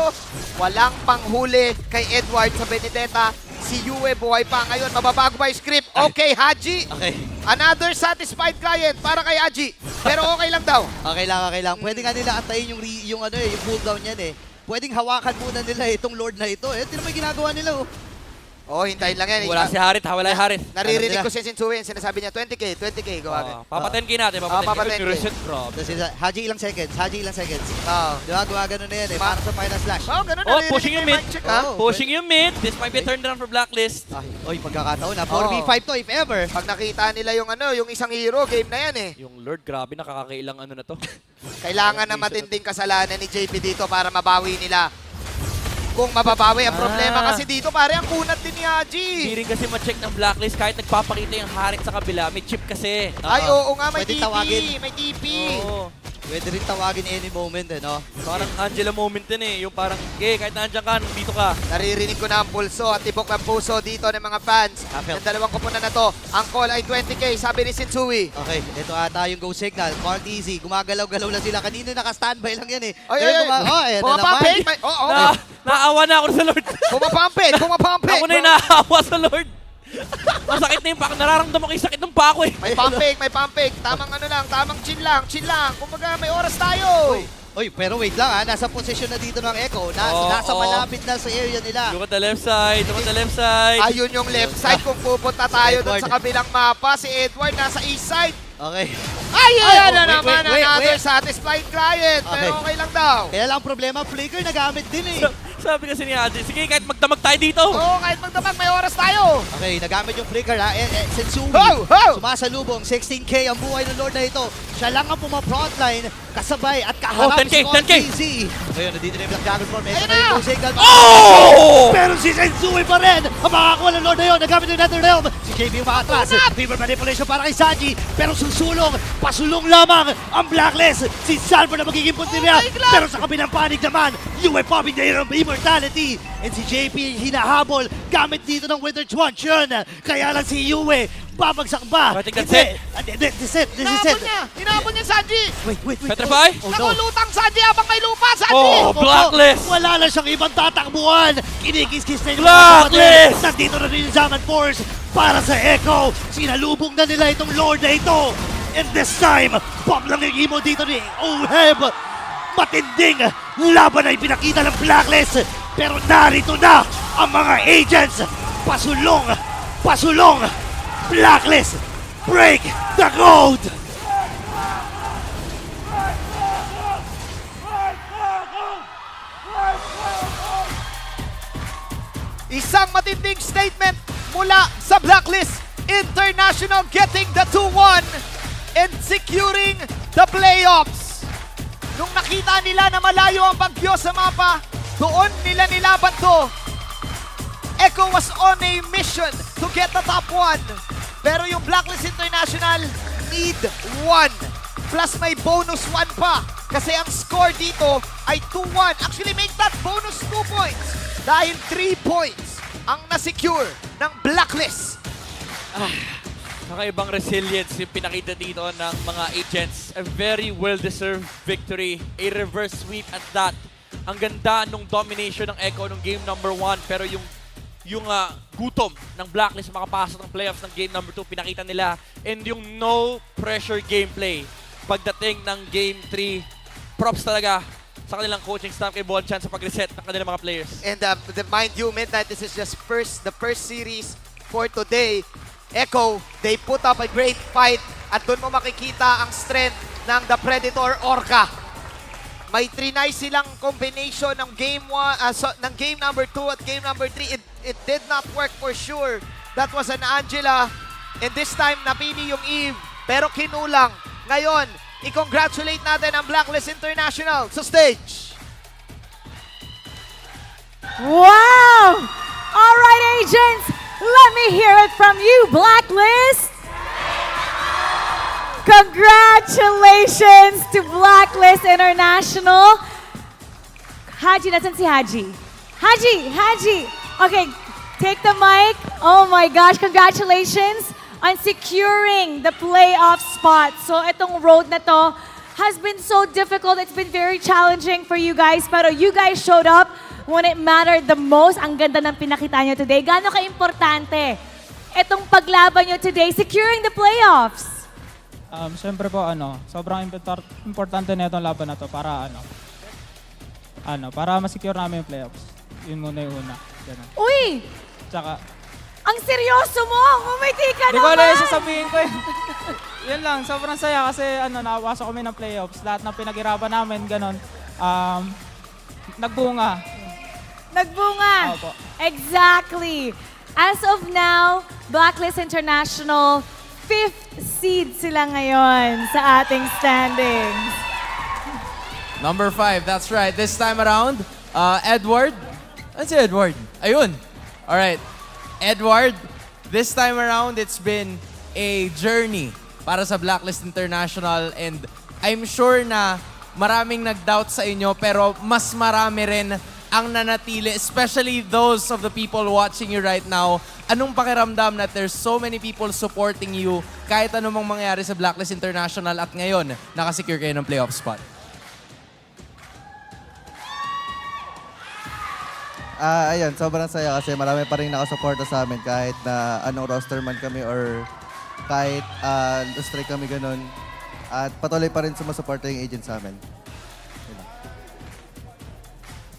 Speaker 3: Walang panghuli kay Edward sa Benedetta. Si Yue buhay pa ngayon. Mababago ba yung script? Okay, Haji. Another satisfied client para kay Haji. Pero okay lang daw.
Speaker 12: Okay lang. Pwede nga nila antayin yung cooldown yan Pwedeng hawakan muna nila itong Lord na ito. Ito naman yung ginagawa nila
Speaker 3: hintayin lang yan.
Speaker 11: Wala si Harit, wala si Harit.
Speaker 3: Naririnig ko si Shinsui, sinasabi niya 20k, gawa.
Speaker 11: Papatenkin natin, papatenkin.
Speaker 3: Papatenkin.
Speaker 12: Haji ilang seconds. Di ba, gumagano na yan para sa final slash.
Speaker 3: Ganun.
Speaker 11: Pushing yung mid. Pushing yung mid. This might be a turn down for Blacklist.
Speaker 12: Pagkakataon na. 4v5 to if ever.
Speaker 3: Pag nakita nila yung isang hero, game na yan
Speaker 11: Yung Lord, grabe, nakakailang na to.
Speaker 3: Kailangan na matinding kasalanan ni JP dito para mabawi nila. Kung mababawi ang problema kasi dito pare ang kunat din ni Haji.
Speaker 11: Hindi rin kasi ma-check ng Blacklist kahit nagpapakita yung Harit sa kabila. May chip kasi.
Speaker 3: Ay, oo nga, may
Speaker 12: Pwede
Speaker 3: TP.
Speaker 12: tawagin.
Speaker 3: May TP.
Speaker 12: Pwede rin tawagin any moment,
Speaker 11: Parang Angela moment din Yung parang, kahit nandiyan ka, dito ka.
Speaker 3: Naririnig ko na ang pulso at tibok ng puso dito ng mga fans. Ng dalawang kupunan na to. Ang call ay 20k, sabi ni Shinsui.
Speaker 12: Okay, ito ata yung go signal. Mark easy. Gumagalaw-galaw na sila. Kanina naka-standby lang yan
Speaker 3: Pumapampig.
Speaker 11: Naawa na ako sa Lord.
Speaker 3: Pumapampig.
Speaker 11: Ako na yung naawa sa Lord. Masakit na yung pako. Nararamdaman ko yung sakit ng pako
Speaker 3: May pumpig. Tamang chill lang. Kumbaga may oras tayo.
Speaker 12: Oy, pero wait lang nasa position na dito ng Echo. Nasa malapit na sa area nila.
Speaker 11: Look at the left side.
Speaker 3: Ayun yung left side. Kung pupunta tayo doon sa kabilang mapa, si Edward nasa east side.
Speaker 12: Okay.
Speaker 3: Ayan na naman another satisfied client. Pero okay lang daw.
Speaker 12: Kaya lang problema, flicker nagamit din
Speaker 11: Sabi kasi ni Haji, sige kahit magdamag tayo dito.
Speaker 3: Kahit magdamag, may oras tayo.
Speaker 12: Okay, nagamit yung flicker Shinsui, sumasalubong, 16k ang buhay ng Lord na ito. Siya lang ang puma-frontline, kasabay at kaharap
Speaker 11: 10K.
Speaker 12: easy. Ngayon, nandito na yung Black Dragon Form. Ito na yung signal. Pero si Shinsui pa rin ang makakuha ng Lord na yun. Nagamit yung Netherrealm. Si JB umaatras. Fever manipulation para kay Sanji. Pero pasulong lamang ang Blacklist. Si Salvo na magiging puntirya. Pero sa kabilang panig naman, Yue popping the immortality. And si JP hinahabol gamit dito ng Winter Truncheon. Kaya lang si Yue, babagsak ba?
Speaker 11: This is it.
Speaker 3: Hinabon niya Sanji.
Speaker 12: Wait.
Speaker 11: Petrify?
Speaker 3: Nakulutang Sanji habang may lupa, Sanji.
Speaker 11: Blacklist.
Speaker 12: Wala lang siyang ibang tatakbuhan. Kinikis-kis na yung
Speaker 11: Blacklist.
Speaker 12: Nandito na rin yung Zaman Force para sa Echo. Sinalubong na nila itong Lord na ito. And this time, pop lang yung emo dito ni Oheb. Matinding laban ay pinakita ng Blacklist. Pero narito na ang mga agents. Pasulong. Blacklist, break the code.
Speaker 3: Isang matinding statement mula sa Blacklist International, getting the 2-1 and securing the playoffs. Nung nakita nila na malayo ang bagyo sa mapa, doon nila nilaban to. Echo was on a mission to get the top 1. Pero yung Blacklist International need 1. Plus may bonus 1 pa. Kasi ang score dito ay 2-1. Actually, make that bonus 2 points. Dahil 3 points ang na-secure ng Blacklist.
Speaker 11: Kakaibang resilience yung pinakita dito ng mga agents. A very well-deserved victory. A reverse sweep at that. Ang ganda nung domination ng Echo nung game number 1. Pero yung gutom ng Blacklist makapasok ng playoffs ng game number 2, pinakita nila. And yung no-pressure gameplay pagdating ng game 3, props talaga sa kanilang coaching staff kay Bon Chan sa pag-reset ng kanilang mga players.
Speaker 10: And mind you, Midnight, this is just the first series for today. Echo, they put up a great fight at doon mo makikita ang strength ng The Predator Orca. May trinay silang combination ng game number 2 at game number 3. It did not work for sure. That was an Angela. And this time, napili yung Eve. Pero kinulang. Ngayon, i-congratulate natin ang Blacklist International sa stage.
Speaker 8: Wow! All right, agents, let me hear it from you, Blacklist. Congratulations to Blacklist International. Haji, nasan si Haji? Haji! Okay, take the mic. Oh my gosh, congratulations on securing the playoff spot. So itong road na to has been so difficult. It's been very challenging for you guys. Pero you guys showed up when it mattered the most. Ang ganda ng pinakita nyo today. Gaano ka-importante itong paglaban nyo today, securing the playoffs?
Speaker 16: Siyempre po, sobrang importante na itong laban na to para, para ma-secure namin yung playoffs. Yun muna yung una. Ganun.
Speaker 8: Uy!
Speaker 16: Tsaka,
Speaker 8: ang seryoso mo! Umiti ka
Speaker 16: di ko
Speaker 8: naman!
Speaker 16: alam yung sasabihin ko eh. Yan lang, sobrang saya kasi nakapasok kami ng playoffs. Lahat ng pinag-irapan namin, ganun. Nagbunga.
Speaker 8: Nagbunga!
Speaker 16: Opo.
Speaker 8: Exactly! As of now, Blacklist International, 5th seed sila ngayon sa ating standings.
Speaker 9: Number 5, that's right. This time around, Edward. Ano si Edward? Ayun. Alright. Edward, this time around, it's been a journey para sa Blacklist International and I'm sure na maraming nag-doubt sa inyo pero mas marami rin ang nanatili, especially those of the people watching you right now. Anong pakiramdam na there's so many people supporting you kahit anumang mangyari sa Blacklist International at ngayon, nakasecure kayo ng playoff spot?
Speaker 17: Ayan, sobrang saya kasi marami pa rin nakasuporta sa amin kahit na anong roster man kami or kahit strike kami ganun. At patuloy pa rin sumasuporta yung agent sa amin.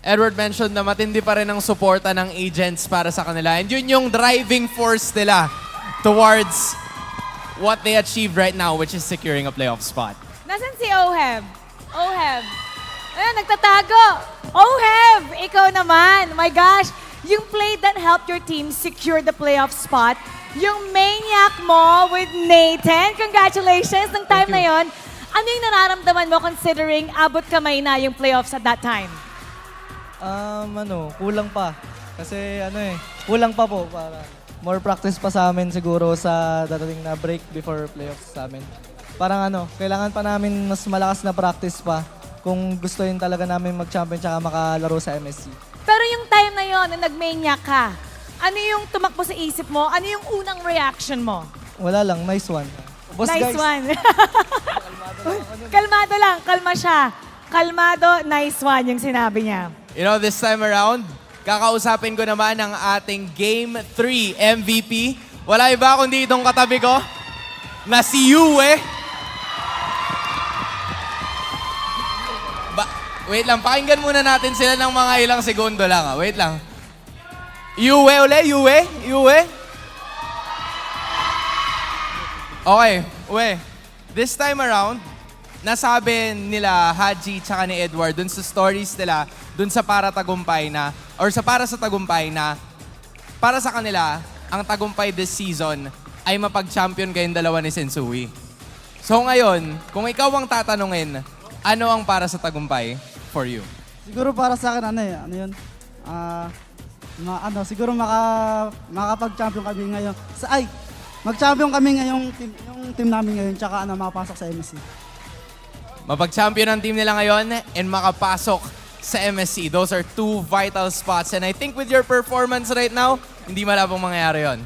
Speaker 9: Edward mentioned na matindi pa rin ang suporta ng agents para sa kanila. And yun yung driving force nila towards what they achieved right now, which is securing a playoff spot.
Speaker 8: Nasaan si Oheb? Ayan, nagtatago. Oheb, ikaw naman. My gosh, yung play that helped your team secure the playoff spot, yung maniac mo with Nathan. Congratulations ng time na yon. Ano yung nararamdaman mo considering abot kamay na yung playoffs at that time?
Speaker 15: Kulang pa. Kasi kulang pa po. Para more practice pa sa amin siguro sa dadating na break before playoffs sa amin. Parang kailangan pa namin mas malakas na practice pa kung gusto yun talaga namin mag-champion tsaka makalaro sa MSC.
Speaker 8: Pero yung time na yon na nag-maniac ka, ano yung tumakbo sa isip mo? Ano yung unang reaction mo?
Speaker 15: Wala lang, nice one. Boss
Speaker 8: Nice
Speaker 15: guys.
Speaker 8: one. Kalmado lang, kalma siya. Kalmado, nice one yung sinabi niya.
Speaker 9: You know, this time around, kakausapin ko naman ang ating Game 3 MVP. Wala iba kundi itong katabi ko na si Yue. Wait lang, pakinggan muna natin sila ng mga ilang segundo lang. Wait lang. Yue uli, Yue. Okay, Ue. This time around, nasabi nila Haji tsaka ni Edward dun sa stories nila, dun sa para sa tagumpay na para sa kanila, ang tagumpay this season ay mapag-champion kayong dalawa ni Sensui. So ngayon, kung ikaw ang tatanungin, ano ang para sa tagumpay for you?
Speaker 18: Siguro para sa akin, siguro makapag-champion kami ngayon. Mag-champion kami ngayong team namin ngayon, tsaka makapasok sa MSC.
Speaker 9: Mapag-champion ang team nila ngayon and makapasok sa MSC. Those are two vital spots. And I think with your performance right now, hindi malabong mangyayari yon.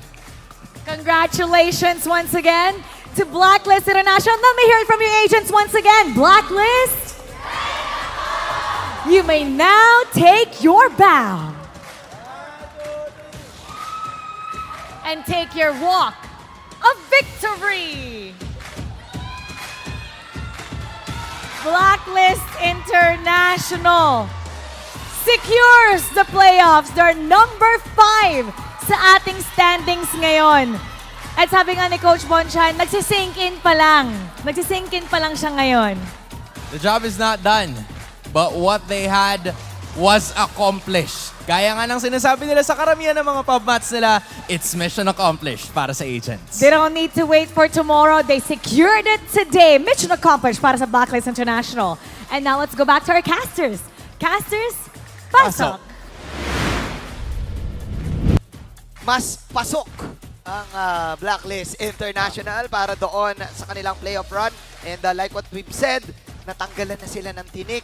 Speaker 8: Congratulations once again to Blacklist International. Let me hear it from your agents once again. Blacklist, you may now take your bow and take your walk of victory. Blacklist International secures the playoffs. They're number 5 sa ating standings ngayon. At sabi nga ni Coach Bonchan, nagsisink in pa lang. Nagsisink in pa lang siya ngayon.
Speaker 9: The job is not done, but what they had was accomplished. Gaya nga ng sinasabi nila sa karamihan ng mga pub mats nila, it's mission accomplished para sa agents.
Speaker 8: They don't need to wait for tomorrow. They secured it today. Mission accomplished para sa Blacklist International. And now let's go back to our casters. Casters, pasok!
Speaker 10: Mas pasok ang Blacklist International para doon sa kanilang playoff run. And like what we've said, natanggalan na sila ng tinik.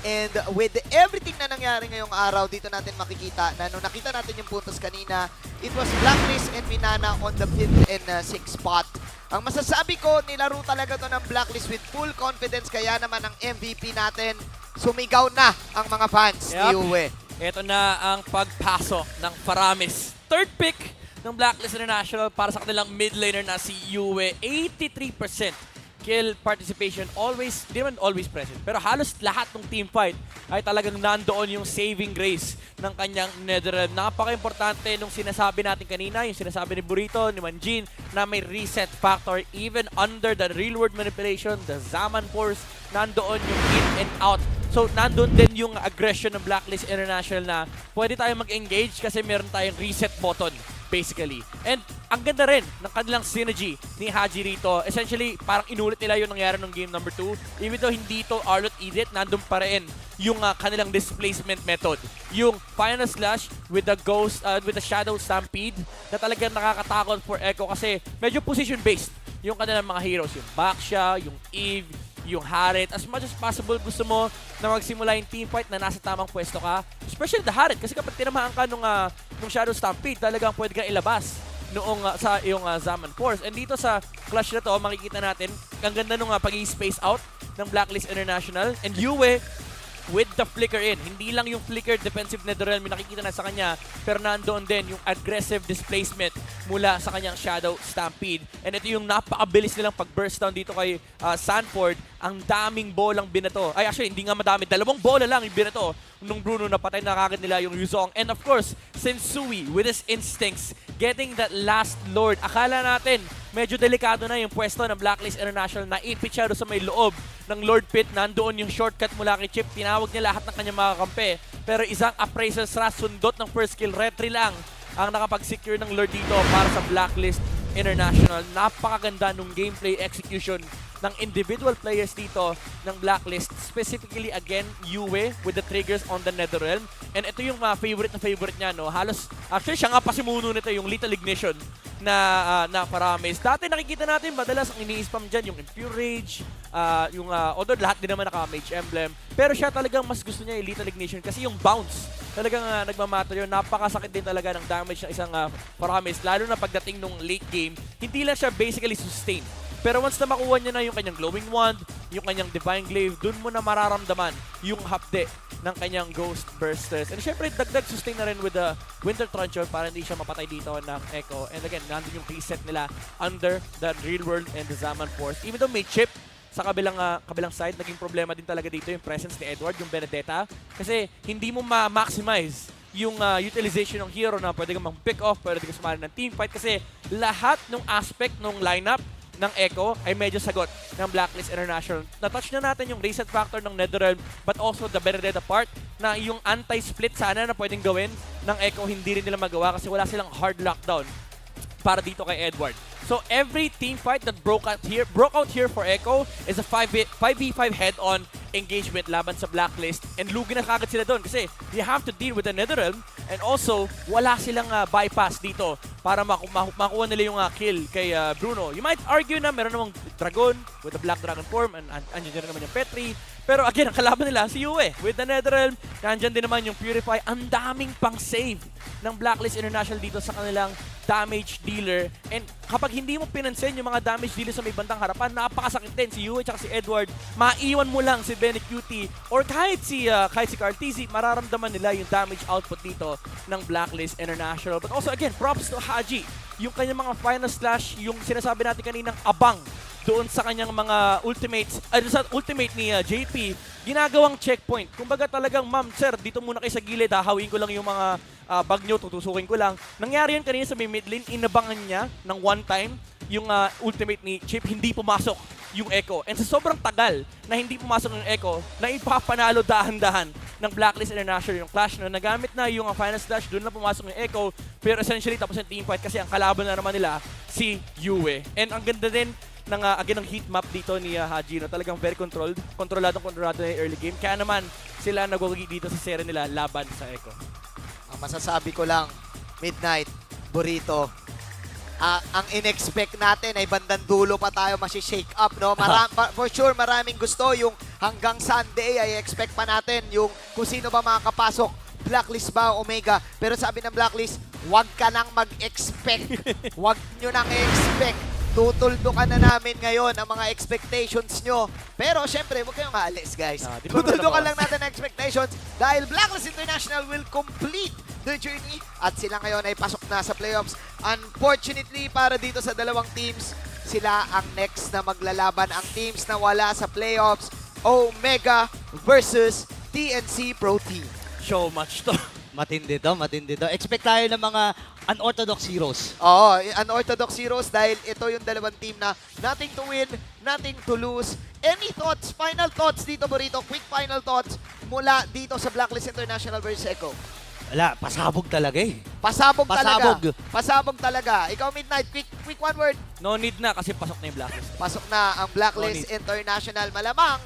Speaker 10: And with everything na nangyari ngayong araw, dito natin makikita na nung nakita natin yung puntos kanina, it was Blacklist and Minana on the 5th and 6th spot. Ang masasabi ko, nilaro talaga to ng Blacklist with full confidence, kaya naman ang MVP natin, sumigaw na ang mga fans ni Uwe.
Speaker 11: Ito na ang pagpasok ng Paramis. Third pick ng Blacklist International para sa kanilang mid laner na si Uwe. 83% kill participation, always, di naman always present, pero halos lahat ng team fight ay talagang nandoon yung saving grace ng kanyang Netherrealm. Napaka-importante nung sinasabi natin kanina, yung sinasabi ni Burrito, ni Manjin, na may reset factor even under the real-world manipulation, the Zaman Force, nandoon yung in and out. So, nandun din yung aggression ng Blacklist International na pwede tayo mag-engage kasi meron tayong reset button, basically. And ang ganda rin ng kanilang synergy ni Haji rito. Essentially, parang inulit nila yung nangyari ng game number 2. Even though hindi ito Arlot Edit, nandun pa rin yung kanilang displacement method. Yung Final Slash with the Ghost, with the Shadow Stampede na talagang nakakatakot for Echo kasi medyo position-based yung kanilang mga heroes. Yung Baksha, yung Eve, yung Harit. As much as possible, gusto mo na magsimula yung team fight na nasa tamang pwesto ka. Especially the Harit. Kasi kapag tinamaan ka nung Shadow Stampede, talagang pwede kang ilabas noong sa iyong Zaman Force. And dito sa clash na to, makikita natin, ang ganda nung pag-i-space out ng Blacklist International. And Yue, with the flicker in. Hindi lang yung flicker defensive Netherrealm yung nakikita na sa kanya, pero nandoon din yung aggressive displacement mula sa kanyang Shadow Stampede. And ito yung napakabilis nilang pag-burst down dito kay Sanford. Ang daming bolang binato. Ay, actually, hindi nga madami. 2 bola lang yung binato nung Bruno napatay na kagad nila yung Yuzong. And of course, Sensui with his instincts, getting that last Lord. Akala natin, medyo delikado na yung pwesto ng Blacklist International na ipitsado sa may loob ng Lord Pit. Nandoon yung shortcut mula kay Chip. Tinawag niya lahat ng kanyang mga kampe. Pero isang appraisal sundot ng first kill. Retry lang ang nakapag-secure ng Lord dito para sa Blacklist International. Napakaganda nung gameplay execution ng individual players dito ng Blacklist. Specifically, again, Yue with the triggers on the Netherrealm. And ito yung favorite niya, no? Halos, actually, siya nga pasimuno nito, yung Lethal Ignition na Paramis. Dati nakikita natin, madalas ang ini-spam dyan, yung Impure Rage, although lahat din naman naka-Mage Emblem. Pero siya talagang mas gusto niya yung Lethal Ignition kasi yung bounce talagang nagmamatter yun. Napakasakit din talaga ng damage ng isang Paramis. Lalo na pagdating nung late game, hindi lang siya basically sustain. Pero once na makuha niya na yung kanyang Glowing Wand, yung kanyang Divine Glaive, dun mo na mararamdaman yung hapde ng kanyang Ghost Bursters. And syempre, dagdag sustain na rin with the Winter Truncheon para hindi siya mapatay dito ng Echo. And again, nandun yung preset nila under the Real World and the Zaman Force. Even though may chip sa kabilang side, naging problema din talaga dito yung presence ni Edward, yung Benedetta. Kasi hindi mo ma-maximize yung utilization ng hero na pwede kang mag-pick off, pwede kang sumali ng teamfight. Kasi lahat ng aspect ng lineup ng Echo ay medyo sagot ng Blacklist International. Na-touch na natin yung reset factor ng Netherrealm, but also the Benedetta part na yung anti-split sana na pwedeng gawin ng Echo, hindi rin nila magawa kasi wala silang hard lockdown para dito kay Edward. So every team fight that broke out here for Echo is a 5v5 head-on engagement laban sa Blacklist, and lugi na kagad sila doon kasi they have to deal with the Netherrealm, and also wala silang bypass dito para makuha nila yung kill kay Bruno. You might argue na meron namang Dragon with the Black Dragon form, and andyan naman yung Petri. Pero again, ang kalaban nila si Yue with the Netherrealm. Nandyan din naman yung Purify. Ang daming pang-save ng Blacklist International dito sa kanilang damage dealer. And kapag hindi mo pinansin yung mga damage dealer sa may bandang harapan, napakasakit din. Si Yue at si Edward, maiwan mo lang si Benny Cutie or kahit si Cartesi, mararamdaman nila yung damage output dito ng Blacklist International. But also again, props to Haji. Yung kanyang mga final slash, yung sinasabi natin kaninang abang doon sa kanyang mga ultimates, sa ultimate ni JP, ginagawang checkpoint. Kumbaga talagang, ma'am, sir, dito muna kayo sa gilid, hahawin ko lang yung mga bag nyo, tutusukin ko lang. Nangyari yun kanina sa may mid lane, inabangan niya ng one time yung ultimate ni Chip, hindi pumasok yung Echo. And sa sobrang tagal na hindi pumasok yung Echo, na ipapanalo dahan-dahan ng Blacklist International yung clash no, nagamit na yung final slash, doon na pumasok yung Echo, pero essentially tapos yung team fight kasi ang kalaban na naman nila si Yue. And ang ganda din ng again ng heat map dito ni Haji, no? Talagang very kontrolado na yung early game. Kaya naman sila nagwagi dito sa serie nila laban sa Echo.
Speaker 10: Ang masasabi ko lang, Midnight, Burrito, ang in-expect natin ay bandang dulo pa tayo shake up, no? For sure, maraming gusto yung hanggang Sunday ay expect pa natin yung kung sino ba makakapasok, Blacklist ba, Omega. Pero sabi ng Blacklist, wag ka nang mag-expect. Wag nyo nang expect. Tutuldukan na namin ngayon ang mga expectations nyo. Pero syempre, huwag kayong aalis, guys. Tutuldukan lang natin ang expectations dahil Blacklist International will complete the journey at sila ngayon ay pasok na sa playoffs. Unfortunately, para dito sa dalawang teams, sila ang next na maglalaban. Ang teams na wala sa playoffs, Omega versus TNC Pro Team.
Speaker 11: So much to.
Speaker 12: Matindi to, matindi to. Expect tayo ng mga unorthodox heroes.
Speaker 10: Oo, unorthodox heroes dahil ito yung dalawang team na nothing to win, nothing to lose. Any thoughts, final thoughts dito, Burrito? Quick final thoughts mula dito sa Blacklist International versus Echo.
Speaker 12: Wala, pasabog talaga eh.
Speaker 10: Pasabog talaga.
Speaker 12: Pasabog.
Speaker 10: Pasabog talaga. Ikaw, Midnight, quick one word.
Speaker 11: No need na kasi pasok na yung Blacklist.
Speaker 10: Pasok na ang Blacklist International. Malamang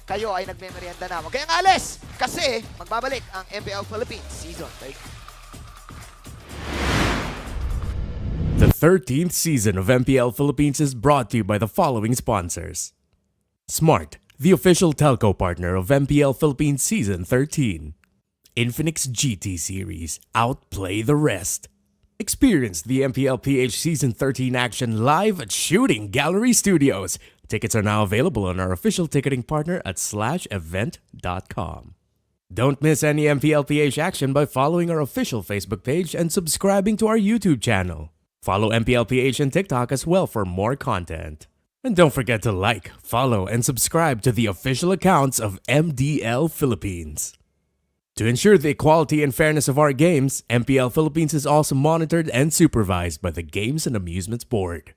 Speaker 10: kayo ay nagme-merienda na. Huwag kayong alis kasi magbabalik ang MPL Philippines Season 3.
Speaker 7: The 13th season of MPL Philippines is brought to you by the following sponsors. Smart, the official telco partner of MPL Philippines Season 13. Infinix GT Series, outplay the rest. Experience the MPL PH Season 13 action live at Shooting Gallery Studios. Tickets are now available on our official ticketing partner at /event.com. Don't miss any MPL PH action by following our official Facebook page and subscribing to our YouTube channel. Follow MPL PH and TikTok as well for more content. And don't forget to like, follow, and subscribe to the official accounts of MDL Philippines. To ensure the equality and fairness of our games, MPL Philippines is also monitored and supervised by the Games and Amusements Board.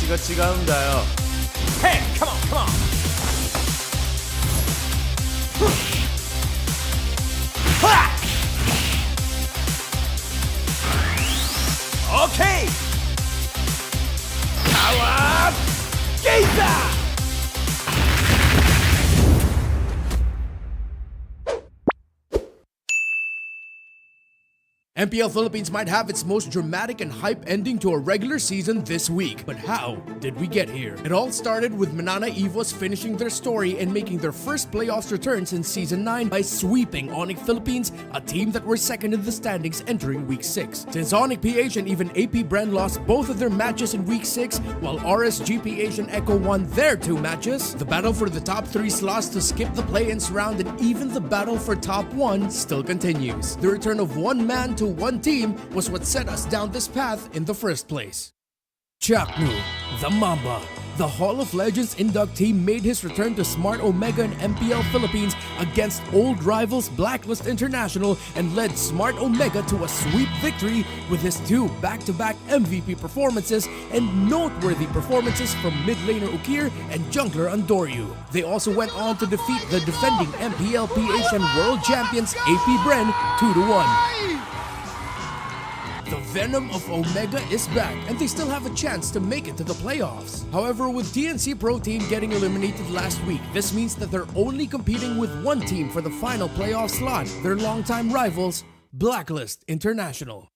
Speaker 19: 위치가違うんだよ. Hey, come on, come on. Okay. Power Gazer.
Speaker 7: MPL Philippines might have its most dramatic and hype ending to a regular season this week. But how did we get here? It all started with Manana Evos finishing their story and making their first playoffs return since Season 9 by sweeping ONIC Philippines, a team that were second in the standings entering Week 6. Since ONIC PH and even APBR lost both of their matches in Week 6, while RSG PH and Echo won their 2 matches, the battle for the top 3 slots to skip the play-ins round and even the battle for top 1 still continues. The return of one man to one team was what set us down this path in the first place. Chaknu, the Mamba, the Hall of Legends inductee, made his return to Smart Omega and MPL Philippines against old rivals Blacklist International and led Smart Omega to a sweep victory with his 2 back-to-back MVP performances and noteworthy performances from mid laner Ukir and jungler Andoryu. They also went on to defeat the defending MPL PH and world champions APBR 2-1. The venom of Omega is back, and they still have a chance to make it to the playoffs. However, with TNC Pro Team getting eliminated last week, this means that they're only competing with one team for the final playoff slot, their longtime rivals, Blacklist International.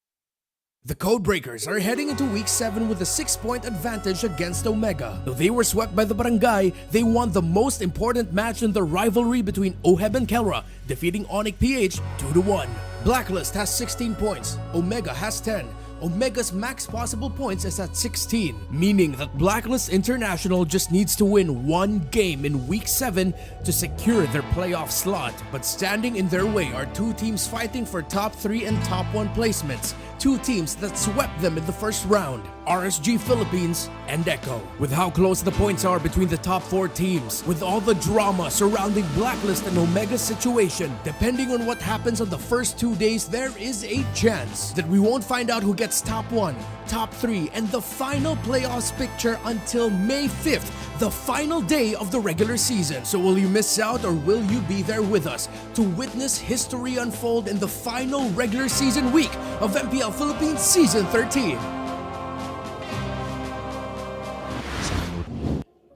Speaker 7: The Codebreakers are heading into Week 7 with a 6-point advantage against Omega. Though they were swept by the Barangay, they won the most important match in the rivalry between Oheb and Kelra, defeating ONIC PH 2-1. Blacklist has 16 points, Omega has 10. Omega's max possible points is at 16, meaning that Blacklist International just needs to win one game in Week 7 to secure their playoff slot. But standing in their way are 2 teams fighting for top 3 and top 1 placements, 2 teams that swept them in the first round, RSG Philippines and Echo. With how close the points are between the top 4 teams, with all the drama surrounding Blacklist and Omega's situation, depending on what happens on the first 2 days, there is a chance that we won't find out who gets top 1, top 3, and the final playoffs picture until May 5th, the final day of the regular season. So will you miss out or will you be there with us to witness history unfold in the final regular season week of MPL Philippines Season 13?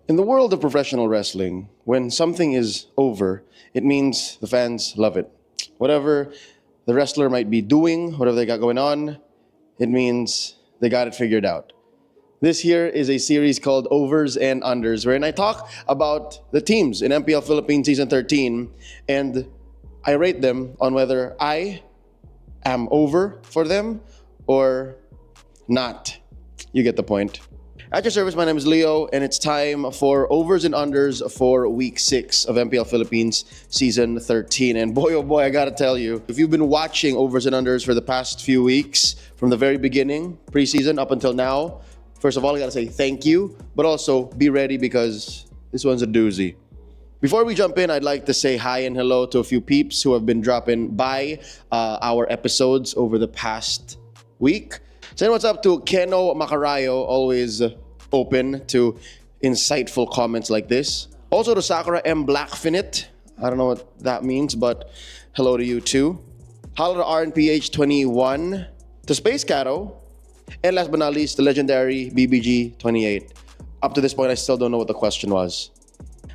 Speaker 20: In the world of professional wrestling, when something is over, it means the fans love it. Whatever the wrestler might be doing, whatever they got going on, it means they got it figured out. This here is a series called Overs and Unders, wherein I talk about the teams in MPL Philippines Season 13, and I rate them on whether I am over for them or not. You get the point. At your service, my name is Leo, and it's time for Overs and Unders for Week 6 of MPL Philippines Season 13. And boy, oh boy, I gotta tell you, if you've been watching Overs and Unders for the past few weeks, from the very beginning, preseason up until now, first of all, I gotta say thank you, but also be ready because this one's a doozy. Before we jump in, I'd like to say hi and hello to a few peeps who have been dropping by our episodes over the past week. Saying what's up to Keno Macarayo, always open to insightful comments like this. Also to Sakura M. Blackfinit. I don't know what that means, but hello to you too. Hello to RNPH 21. To Space Caro. And last but not least, the legendary BBG 28. Up to this point, I still don't know what the question was.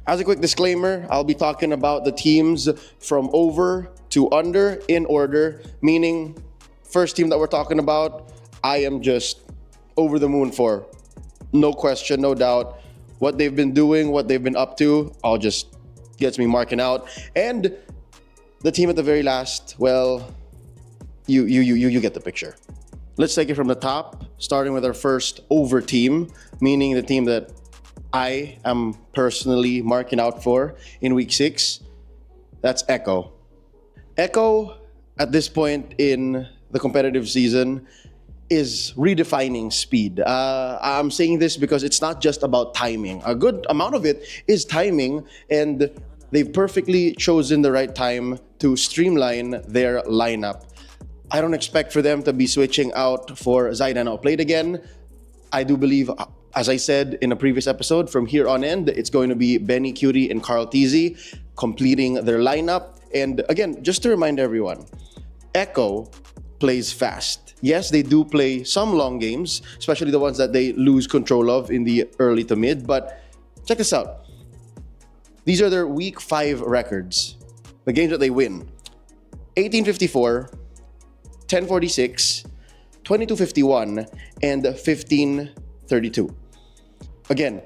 Speaker 20: As a quick disclaimer, I'll be talking about the teams from over to under in order, meaning first team that we're talking about, I am just over the moon for. No question, no doubt. What they've been doing, what they've been up to, all just gets me marking out. And the team at the very last, well, you get the picture. Let's take it from the top, starting with our first over team, meaning the team that I am personally marking out for in Week 6. That's Echo. Echo, at this point in the competitive season, is redefining speed. I'm saying this because it's not just about timing. A good amount of it is timing, and they've perfectly chosen the right time to streamline their lineup. I don't expect for them to be switching out for Zaidan Outplayed again. I do believe, as I said in a previous episode, from here on end, it's going to be Benny Curie and Carl Tizzi completing their lineup. And again, just to remind everyone, Echo plays fast. Yes, they do play some long games, especially the ones that they lose control of in the early to mid. But check this out. These are their Week 5 records. The games that they win. 1854, 10:46, 22:51, and 15:32. Again,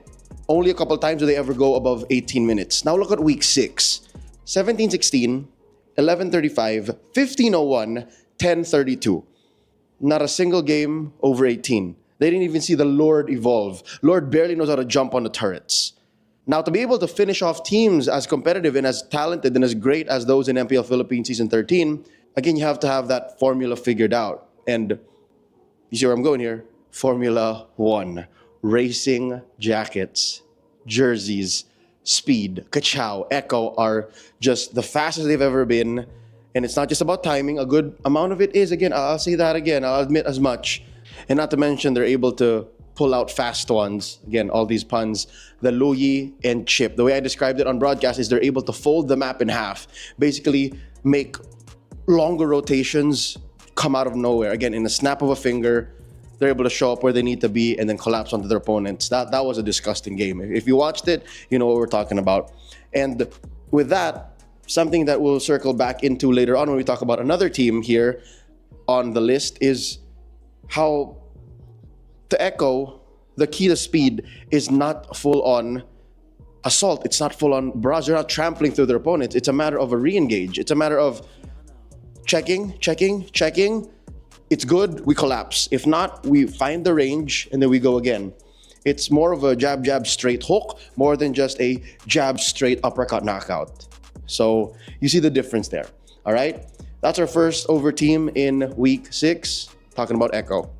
Speaker 20: only a couple times do they ever go above 18 minutes. Now look at week 6. 17:16, 11:35, 15:01, 10:32. Not a single game over 18. They didn't even see the Lord evolve. Lord barely knows how to jump on the turrets. Now, to be able to finish off teams as competitive and as talented and as great as those in MPL Philippines Season 13, again, you have to have that formula figured out. And you see where I'm going here? Formula 1. Racing jackets, jerseys, speed, Kachow, Echo are just the fastest they've ever been. And it's not just about timing. A good amount of it is, again, I'll say that again, I'll admit as much. And not to mention, they're able to pull out fast ones. Again, all these puns, the Luyi and Chip. The way I described it on broadcast is they're able to fold the map in half, basically make longer rotations come out of nowhere. Again, in a snap of a finger, they're able to show up where they need to be and then collapse onto their opponents. That was a disgusting game. If you watched it, you know what we're talking about. And with that, something that we'll circle back into later on when we talk about another team here on the list is how to Echo, the key to speed is not full-on assault. It's not full-on barrage. They're not trampling through their opponents. It's a matter of a re-engage. It's a matter of checking. It's good, we collapse. If not, we find the range and then we go again. It's more of a jab, straight hook, more than just a jab, straight uppercut knockout. So you see the difference there, all right? That's our first over team in week 6, talking about Echo.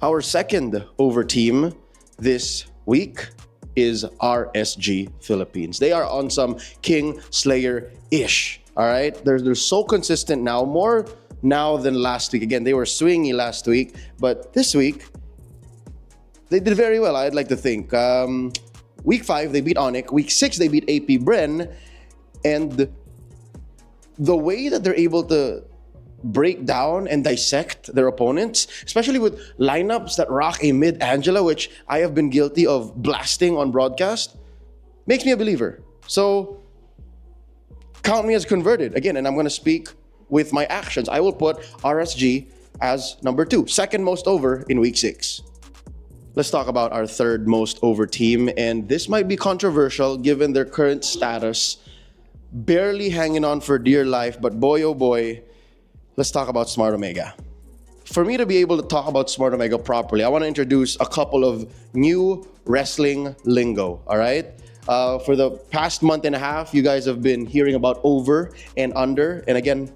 Speaker 20: Our second over team this week is RSG Philippines. They are on some King Slayer-ish, all right? They're so consistent now, more now than last week. Again, they were swingy last week, but this week, they did very well, I'd like to think. Week 5, they beat ONIC. Week 6, they beat APBR. And the way that they're able to break down and dissect their opponents, especially with lineups that rock a mid-Angela, which I have been guilty of blasting on broadcast, makes me a believer. So count me as converted. Again, and I'm going to speak with my actions. I will put RSG as number 2, second most over in week 6. Let's talk about our third most over team, and this might be controversial given their current status. Barely hanging on for dear life, but boy oh boy, let's talk about Smart Omega. For me to be able to talk about Smart Omega properly, I want to introduce a couple of new wrestling lingo, all right? For the past month and a half, you guys have been hearing about over and under, and again,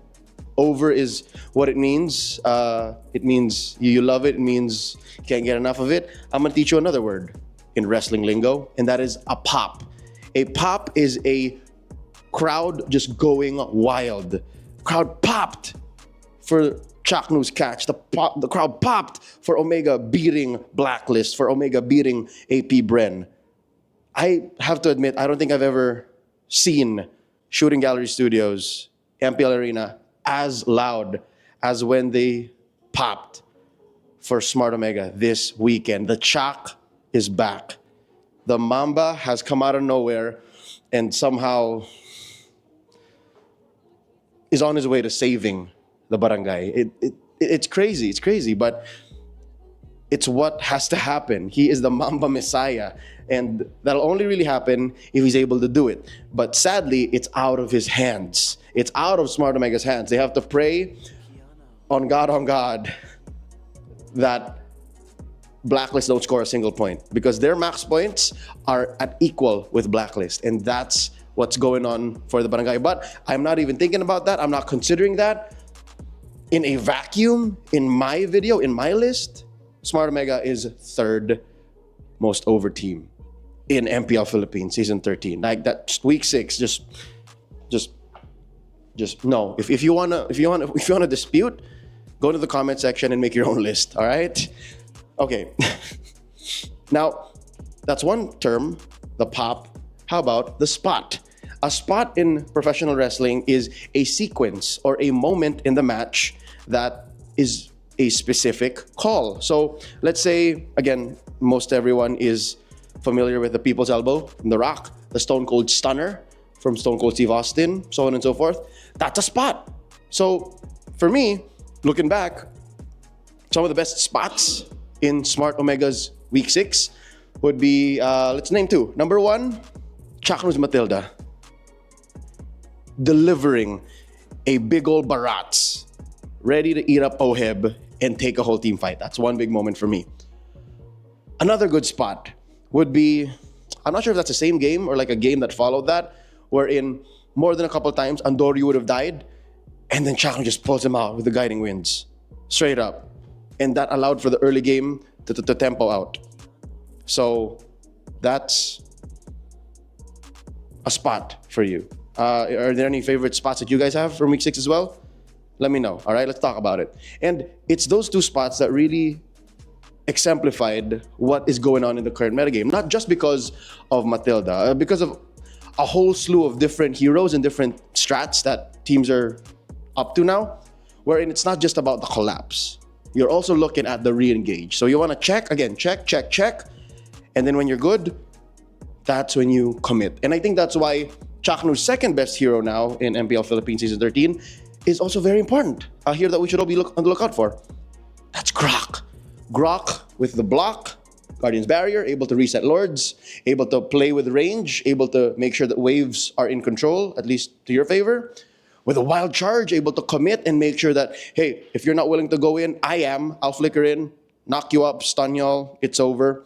Speaker 20: over is what it means. It means you love it. It means you can't get enough of it. I'm going to teach you another word in wrestling lingo, and that is a pop. A pop is a crowd just going wild. Crowd popped for Chaknu's catch. The crowd popped for Omega beating Blacklist, for Omega beating APBR. I have to admit, I don't think I've ever seen Shooting Gallery Studios, MPL Arena, as loud as when they popped for Smart Omega this weekend. The Chak is back. The Mamba has come out of nowhere and somehow is on his way to saving the barangay. It's crazy, but it's what has to happen. He is the Mamba Messiah, and that'll only really happen if he's able to do it. But sadly, it's out of his hands. It's out of Smart Omega's hands. They have to pray on God, that Blacklist don't score a single point, because their max points are at equal with Blacklist, and that's what's going on for the barangay. But I'm not even thinking about that. I'm not considering that. In a vacuum, in my video, in my list, Smart Omega is third most over team in MPL Philippines Season 13. Like that, week 6, just no. If you wanna dispute, go to the comment section and make your own list. All right? Okay. Now, that's one term, the pop. How about the spot? A spot in professional wrestling is a sequence or a moment in the match that is a specific call. So let's say, again, most everyone is familiar with the People's Elbow from The Rock, the Stone Cold Stunner from Stone Cold Steve Austin, so on and so forth. That's a spot. So for me, looking back, some of the best spots in Smart Omega's Week 6 would be, let's name two. Number one, Chakno's Matilda. Delivering a big old barats, ready to eat up Oheb and take a whole team fight. That's one big moment for me. Another good spot would be, I'm not sure if that's the same game or like a game that followed that, wherein more than a couple times Andorri would have died, and then Chakno just pulls him out with the guiding winds, straight up. And that allowed for the early game to tempo out. So that's a spot for you. Are there any favorite spots that you guys have from Week 6 as well? Let me know, all right? Let's talk about it. And it's those two spots that really exemplified what is going on in the current metagame. Not just because of Matilda, because of a whole slew of different heroes and different strats that teams are up to now, wherein it's not just about the collapse. You're also looking at the re-engage. So you want to check, again, check. And then when you're good, that's when you commit. And I think that's why Chakno's second best hero now in MPL Philippines Season 13 is also very important. A hero that we should all be on the lookout for. That's Grok. Grok with the block, Guardian's Barrier, able to reset Lords, able to play with range, able to make sure that waves are in control, at least to your favor. With a wild charge, able to commit and make sure that, hey, if you're not willing to go in, I am. I'll flicker in, knock you up, stun y'all, it's over.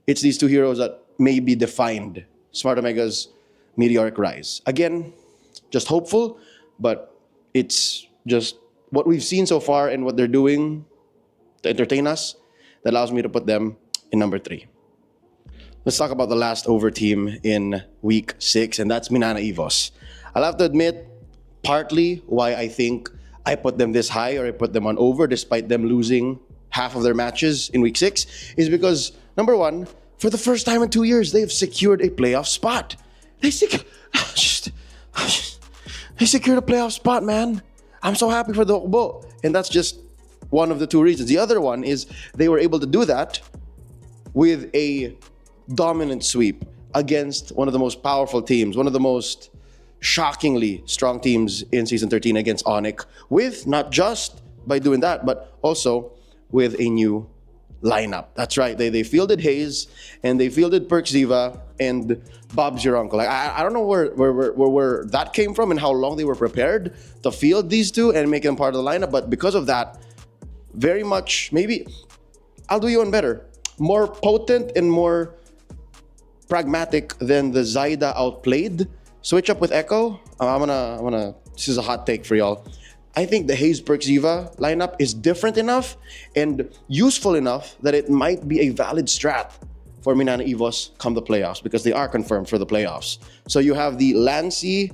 Speaker 20: It's these two heroes that maybe defined Smart Omega's meteoric rise. Again, just hopeful, but it's just what we've seen so far and what they're doing to entertain us that allows me to put them in number 3. Let's talk about the last over team in Week 6, and that's Minana Evos. I'll have to admit, partly why I think I put them this high or I put them on over despite them losing half of their matches in Week 6 is because, number one, for the first time in 2 years, they've secured a playoff spot. They secured a playoff spot, man. I'm so happy for the Hukbo. And that's just one of the two reasons. The other one is they were able to do that with a dominant sweep against one of the most powerful teams, one of the most shockingly strong teams in Season 13 against ONIC, with not just by doing that, but also with a new lineup. That's right. They fielded Hayes and they fielded Perk Ziva and Bob's your uncle. Like, I don't know where that came from and how long they were prepared to field these two and make them part of the lineup. But because of that, very much, maybe I'll do you one better. More potent and more pragmatic than the Zaida outplayed. Switch up with Echo. I'm gonna. This is a hot take for y'all. I think the Hayes Perk Ziva lineup is different enough and useful enough that it might be a valid strat for Minana Evos come the playoffs because they are confirmed for the playoffs. So you have the Lancy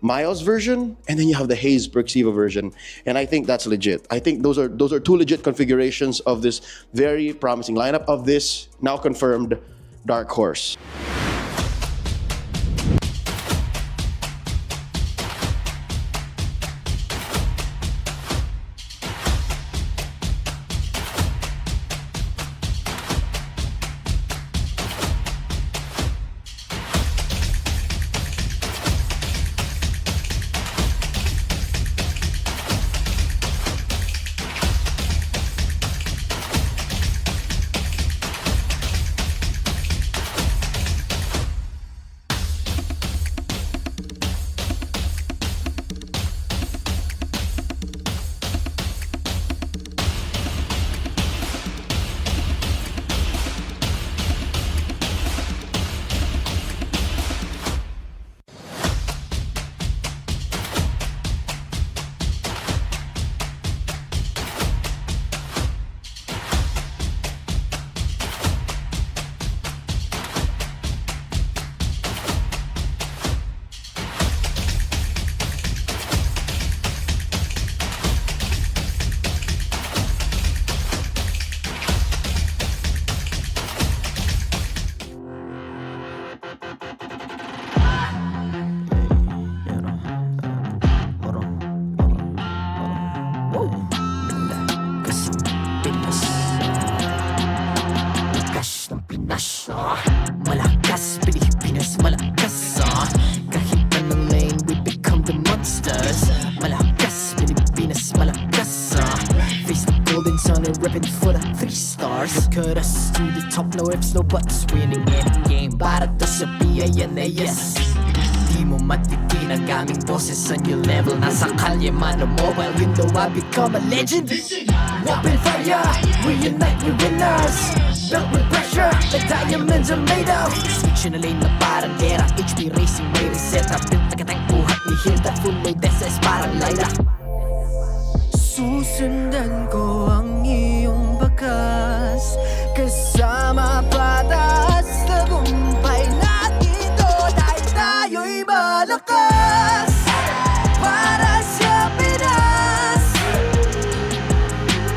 Speaker 20: Miles version and then you have the Hayes Perk Ziva version, and I think that's legit. I think those are two legit configurations of this very promising lineup of this now confirmed dark horse.
Speaker 5: cut us to the top, no ifs, no buts. Winning any game, para to sa PIN na yes. Di mo matitin ang aming boses sa new level. Nasa kalye man o mobile, you know I become a legend. Open fire, reunite, we winners. Built with pressure, the diamonds are made of. Switch na lane na parang gera, HP racing, may reset up. Built agad ang buhat ni Hilda, full load SS parang Lyra. Susundan ko ang iyong bakas, kasama patas, tagumpay natin to. Dahil tayo'y malakas, para sa Pinas.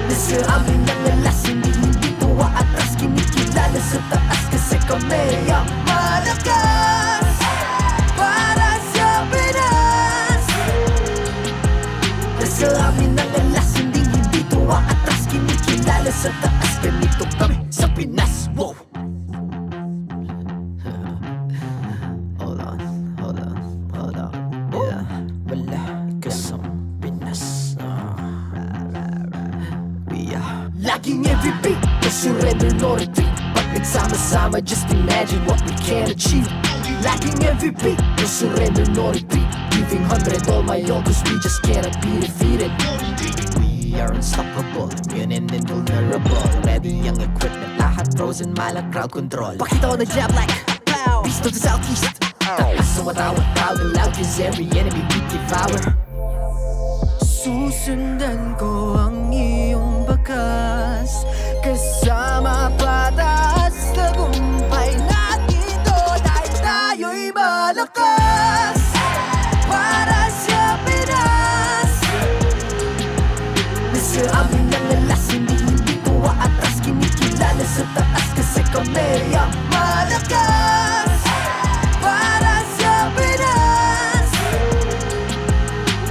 Speaker 5: Nasa amin ang alas, hindi tuwa atras. Kinikilala sa taas kasi kami ang malakas, para sa Pinas. Nasa amin ang alas, hindi tuwa atras. Kinikilala sa taas, ganito kami sa Pinas. Wow! Hold on. Yeah, malakas ang Pinas. We are laging every beat, no surrender, no retreat. Pag nagsama-sama, just imagine what we can achieve. Lacking every beat, no surrender, no retreat. Giving 100 all my all, cause we just cannot be defeated. We are unstoppable, immune and invulnerable. Ready ang equipment, lahat frozen, malang crowd control. Pakita ko na jab like pow, beast of the southeast. Taas sa watawat, proud and loud, cause every enemy we devour. Susundan ko ang iyong bakas, kasama patas, tagumpay natin to. Dahil tayo'y malakas, para sa Pinas. Nasa amin ang alas, hindi tuwa atras. Kinikilala sa taas kasi kami ang malakas, para sa Pinas.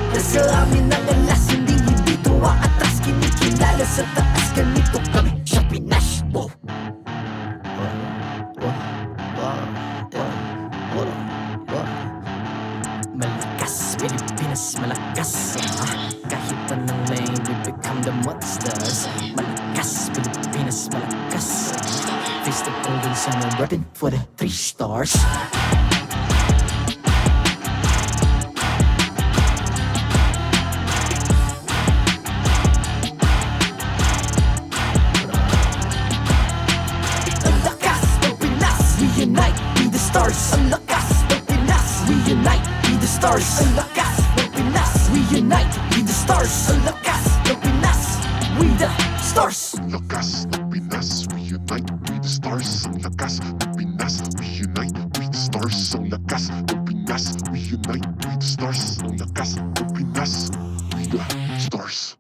Speaker 5: Nasa amin ang alas, hindi tuwa atras. Kinikilala sa taas, ganito kami sa Pinas. Wow! Malakas, Pilipinas, malakas. Kahit anong lane, we become the monsters. Malakas, Pilipinas, malakas. Face the golden sun and repping for the 3 stars. Ang lakas ng Pinas, reunite, be the stars. Ang lakas ng Pinas, reunite, be the stars. Ang lakas ng Pinas, reunite, be the stars. Ang lakas ng Pinas, we the stars.
Speaker 6: Ang lakas ng Pinas, reunite, we the stars. Ang lakas ng Pinas, reunite, we the stars. Ang lakas ng Pinas, reunite, we the stars. Ang lakas ng Pinas, we the stars.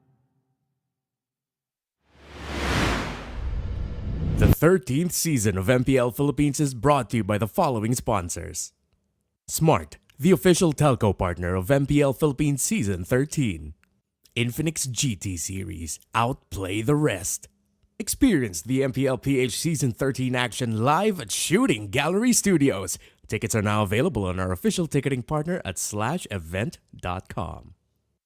Speaker 7: The 13th season of MPL Philippines is brought to you by the following sponsors. Smart, the official telco partner of MPL Philippines Season 13. Infinix GT Series, outplay the rest. Experience the MPL PH Season 13 action live at Shooting Gallery Studios. Tickets are now available on our official ticketing partner at /event.com.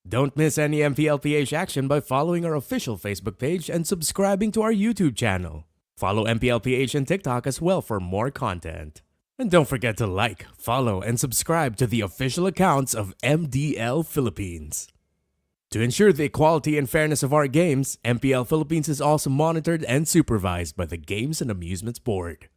Speaker 7: Don't miss any MPL PH action by following our official Facebook page and subscribing to our YouTube channel. Follow MPL PH on TikTok as well for more content. And don't forget to like, follow, and subscribe to the official accounts of MDL Philippines. To ensure the equality and fairness of our games, MPL Philippines is also monitored and supervised by the Games and Amusements Board.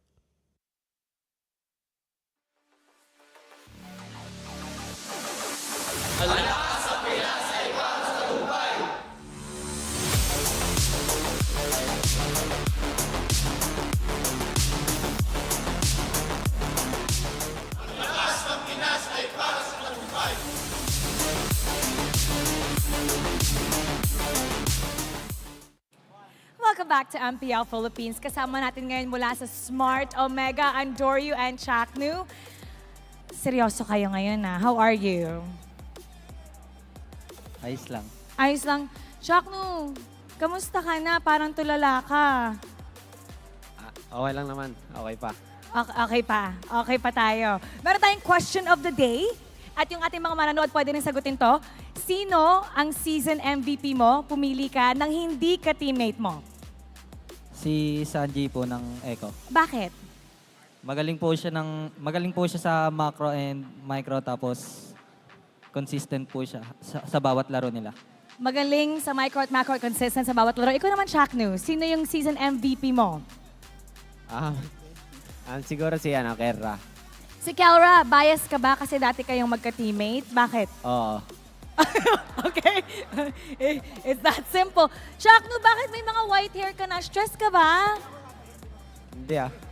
Speaker 8: Welcome back to MPL Philippines. Kasama natin ngayon mula sa Smart, Omega, Andoryu, and Chaknu. Seryoso kayo ngayon na. How are you?
Speaker 21: Ayos lang.
Speaker 8: Ayos lang. Chaknu, kamusta ka na? Parang tulala ka.
Speaker 21: Okay lang naman. Okay pa.
Speaker 8: Okay pa. Okay pa tayo. Meron tayong question of the day. At yung ating mga manonood pwede rin sagutin to. Sino ang season MVP mo? Pumili ka nang hindi ka teammate mo.
Speaker 1: Si Sanji po ng Echo.
Speaker 8: Bakit?
Speaker 1: Magaling po siya sa macro and micro tapos consistent po siya sa bawat laro nila.
Speaker 8: Magaling sa micro at macro consistent sa bawat laro. Ikaw naman, Shaq News. Sino yung season MVP mo?
Speaker 21: Siguro si Kerra.
Speaker 8: Si Kelra, bias ka ba kasi dati kayong magka-teammate? Bakit?
Speaker 21: Oo.
Speaker 8: Okay. It's that simple. Shaq, no, bakit may mga white hair ka na? Stress ka ba?
Speaker 21: Hindi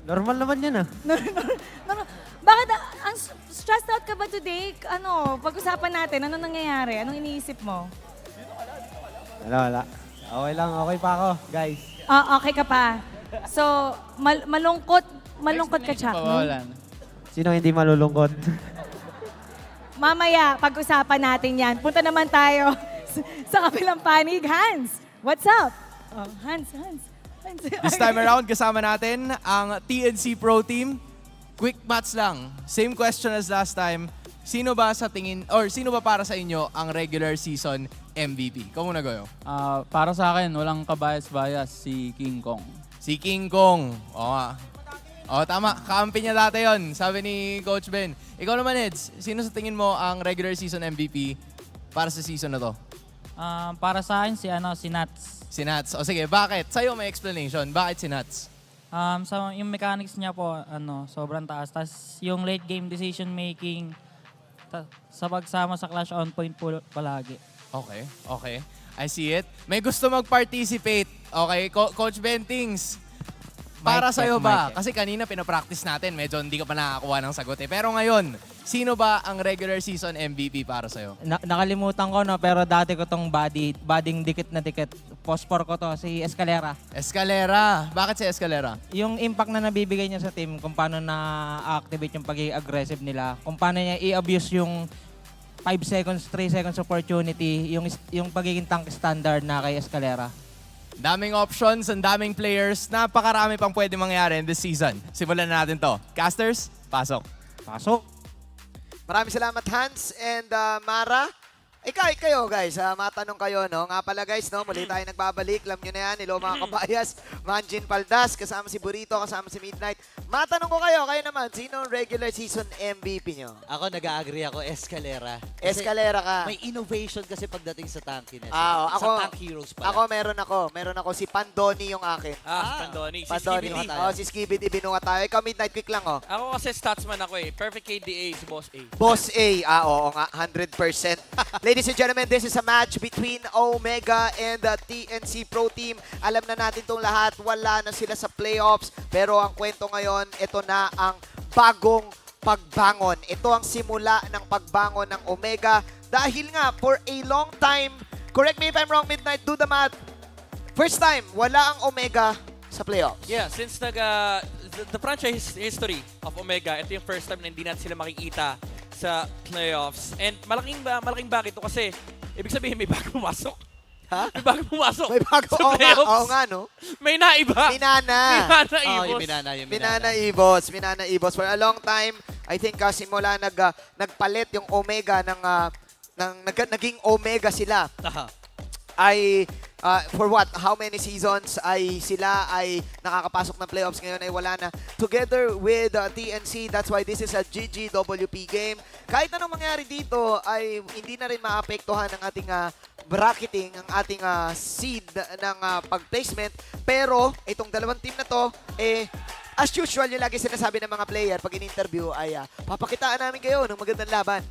Speaker 21: Normal naman yan
Speaker 8: Bakit ang stressed out ka ba today? Pag-usapan natin, ano nangyayari? Anong iniisip mo?
Speaker 21: Wala. Okay lang, okay pa ako, guys.
Speaker 8: Okay ka pa. So, malungkot ka, Chuck, no?
Speaker 21: Sino hindi malulungkot?
Speaker 8: Mamaya, pag-usapan natin yan. Punta naman tayo sa kabilang panig. Hans, what's up? Hans.
Speaker 9: This time around, kasama natin ang TNC Pro Team. Quick match lang. Same question as last time. Sino ba para sa inyo ang regular season MVP? Ikaw muna, Goyo.
Speaker 16: Para sa akin, walang kabayas-bayas si King Kong.
Speaker 9: Si King Kong. Oo nga. Tama. Kaampi niya dati yun. Sabi ni Coach Ben. Ikaw naman, Eds. Sino sa tingin mo ang regular season MVP para sa season na to?
Speaker 16: Para sa akin, si Nats.
Speaker 9: Si Nats. O sige, bakit? Sa'yo may explanation. Bakit si Nats?
Speaker 16: Yung mechanics niya po, sobrang taas. Tapos yung late game decision making, sa pagsama sa clash on point po palagi.
Speaker 9: Okay. I see it. May gusto mag-participate. Okay, Coach Bentings. Para sa'yo ba? Kasi kanina pinapractice natin, medyo hindi ka pa nakakuha ng sagot eh. Pero ngayon, sino ba ang regular season MVP para sa'yo?
Speaker 1: Nakalimutan ko, pero dati ko tong badding dikit na dikit. Pospor ko to, si Escalera.
Speaker 9: Escalera. Bakit si Escalera?
Speaker 1: Yung impact na nabibigay niya sa team, kung paano na-activate yung pagiging aggressive nila, kung paano niya i-abuse yung 5 seconds, 3 seconds opportunity, yung pagiging tank standard na kay Escalera.
Speaker 9: Daming options, ang daming players. Napakarami pang pwede mangyari in this season. Simulan na natin to. Casters, pasok.
Speaker 10: Maraming salamat, Hans and Mara. Kayo guys, matanong kayo, no? Nga pala guys, no? Muli tayo nagbabalik. Alam nyo na yan, hello mga kabayas. Manjin Paldas, kasama si Burrito, kasama si Midnight. Matanong ko kayo naman, sino ang regular season MVP nyo?
Speaker 12: Ako, nag-agree ako, Escalera.
Speaker 10: Escalera ka.
Speaker 12: May innovation kasi pagdating sa tankiness.
Speaker 10: Ako,
Speaker 12: sa tank heroes pala.
Speaker 10: Ako, meron ako. Si Pandoni yung akin.
Speaker 11: Pandoni.
Speaker 10: Si Skibidi binuha tayo. Ikaw, Midnight, quick lang, oh.
Speaker 11: Ako kasi statsman ako eh. Perfect KDA si Boss A.
Speaker 10: Boss A. Oo nga, 100%. Ladies and gentlemen, this is a match between Omega and the TNC Pro Team. Alam na natin itong lahat, wala na sila sa playoffs. Pero ang kwento ngayon, ito na ang bagong pagbangon. Ito ang simula ng pagbangon ng Omega. Dahil nga, for a long time, correct me if I'm wrong, Midnight, do the math. First time, wala ang Omega sa playoffs.
Speaker 11: Yeah, since the franchise history of Omega, ito yung first time na hindi natin sila makikita sa playoffs. And malaking bagay ito kasi ibig sabihin may bago pumasok.
Speaker 10: Ha?
Speaker 11: May bago pumasok.
Speaker 10: May bago,
Speaker 11: sa playoffs.
Speaker 10: Oo nga, no?
Speaker 11: May naiba.
Speaker 10: Minana Ibos. For a long time, I think simula nagpalit yung Omega naging Omega sila. Ay for what? How many seasons ay sila ay nakakapasok ng playoffs, ngayon ay wala na. Together with TNC, that's why this is a GGWP game. Kahit anong mangyari dito ay hindi na rin maapektuhan ng ating bracketing, ang ating seed ng pag-placement. Pero itong dalawang team na to, as usual, yung lagi sinasabi ng mga player pag in-interview ay papakitaan namin kayo ng magandang laban.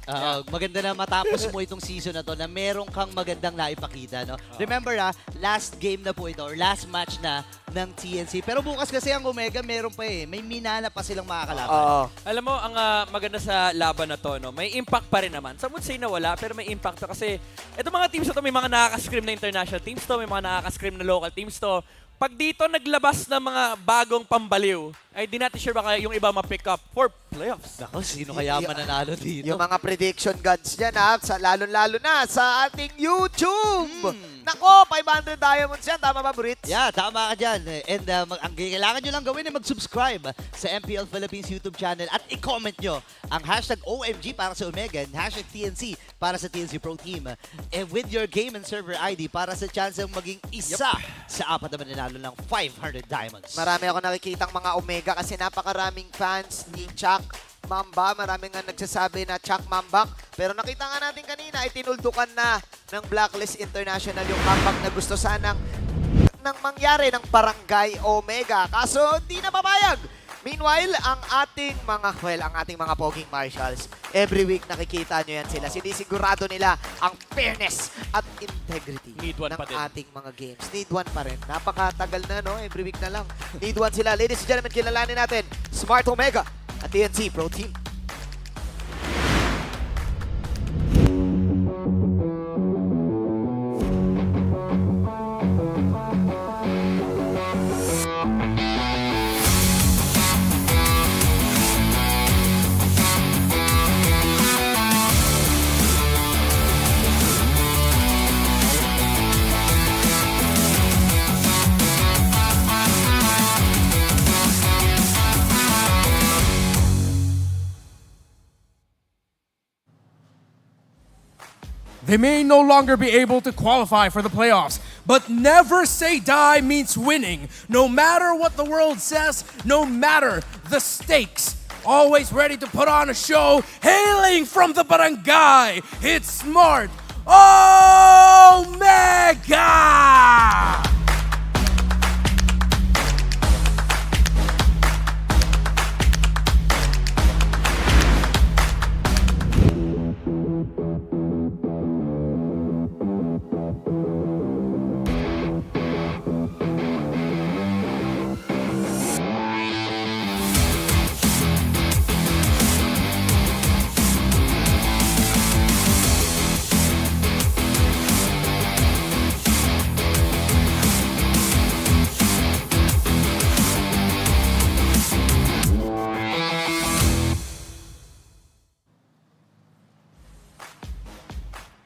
Speaker 12: Maganda na matapos mo itong season na to na meron kang magandang naipakita. No? Remember last game na po ito or last match na ng TNC. Pero bukas kasi ang Omega meron pa may minana pa silang makakalaban.
Speaker 11: Alam mo, ang maganda sa laban na to, no, may impact pa rin naman. Some would say na wala, pero may impact to kasi itong mga teams na to, may mga nakaka-scrim na international teams to, may mga nakaka-scrim na local teams to. Pag dito naglabas ng mga bagong pambaliw, ay di natin sure baka yung iba ma-pick up for playoffs.
Speaker 12: Nako, sino kaya mananalo dito?
Speaker 10: Yung mga prediction gods dyan, lalo-lalo na sa ating YouTube. Nako, 500 diamonds yan. Tama ba, Brits?
Speaker 12: Yeah, tama ka dyan. And ang kailangan nyo lang gawin ay mag-subscribe sa MPL Philippines YouTube channel at i-comment nyo ang hashtag OMG para sa Omega and hashtag TNC para sa TNC Pro Team. And with your game and server ID para sa chance maging isa sa 4 na mananalo ng 500 diamonds.
Speaker 10: Marami ako nakikitang mga Omega kasi napakaraming fans ni Chuck Mamba. Marami nga nagsasabi na Chuck Mambak. Pero nakita nga natin kanina ay tinuldukan na ng Blacklist International yung Mambak na gusto sanang nang mangyari ng Barangay Omega. Kaso hindi na papayag. Meanwhile, ang ating mga poging marshals, every week nakikita nyo yan sila. Sinisigurado nila ang fairness at integrity ng ating mga games. Need one pa rin. Napakatagal na, no? Every week na lang. Need one sila. Ladies and gentlemen, kilalanin natin Smart Omega at TNC Pro Team.
Speaker 4: They may no longer be able to qualify for the playoffs, but never say die means winning. No matter what the world says, no matter the stakes. Always ready to put on a show, hailing from the barangay. It's Smart Omega!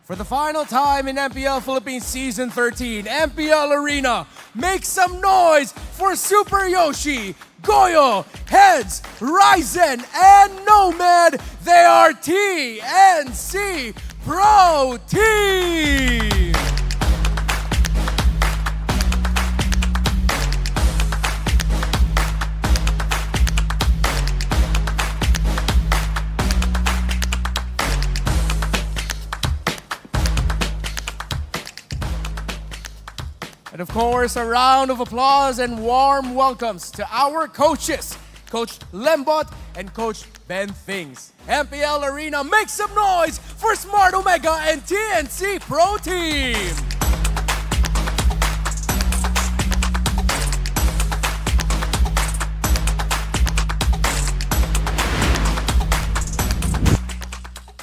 Speaker 4: For the final time in MPL Philippines Season 13, MPL Arena, make some noise for Super Yoshi, Goyo, Heads, Ryzen, and Nomad. They are TNC Pro Team! And of course, a round of applause and warm welcomes to our coaches, Coach Lembot and Coach Ben Things. MPL Arena, make some noise for Smart Omega and TNC Pro Team!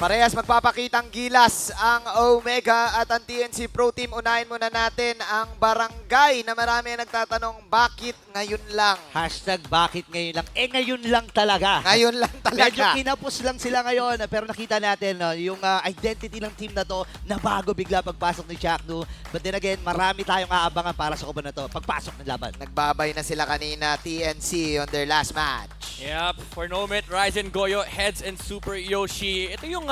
Speaker 10: Parehas magpapakitang gilas ang Omega at ang TNC Pro Team. Unahin muna natin ang barangay na marami nagtatanong bakit ngayon lang?
Speaker 12: Hashtag bakit ngayon lang? Ngayon lang talaga.
Speaker 10: Ngayon lang talaga.
Speaker 12: Medyo kinapos lang sila ngayon pero nakita natin yung identity ng team na to nabago bigla pagpasok ni Jackno. But then again, marami tayong aabangan para sa kuban na to pagpasok ng laban.
Speaker 10: Nagbabay na sila kanina, TNC on their last match.
Speaker 11: Yep, for Nomad, Ryzen, Goyo, Heads, and Super Yoshi. Ito yung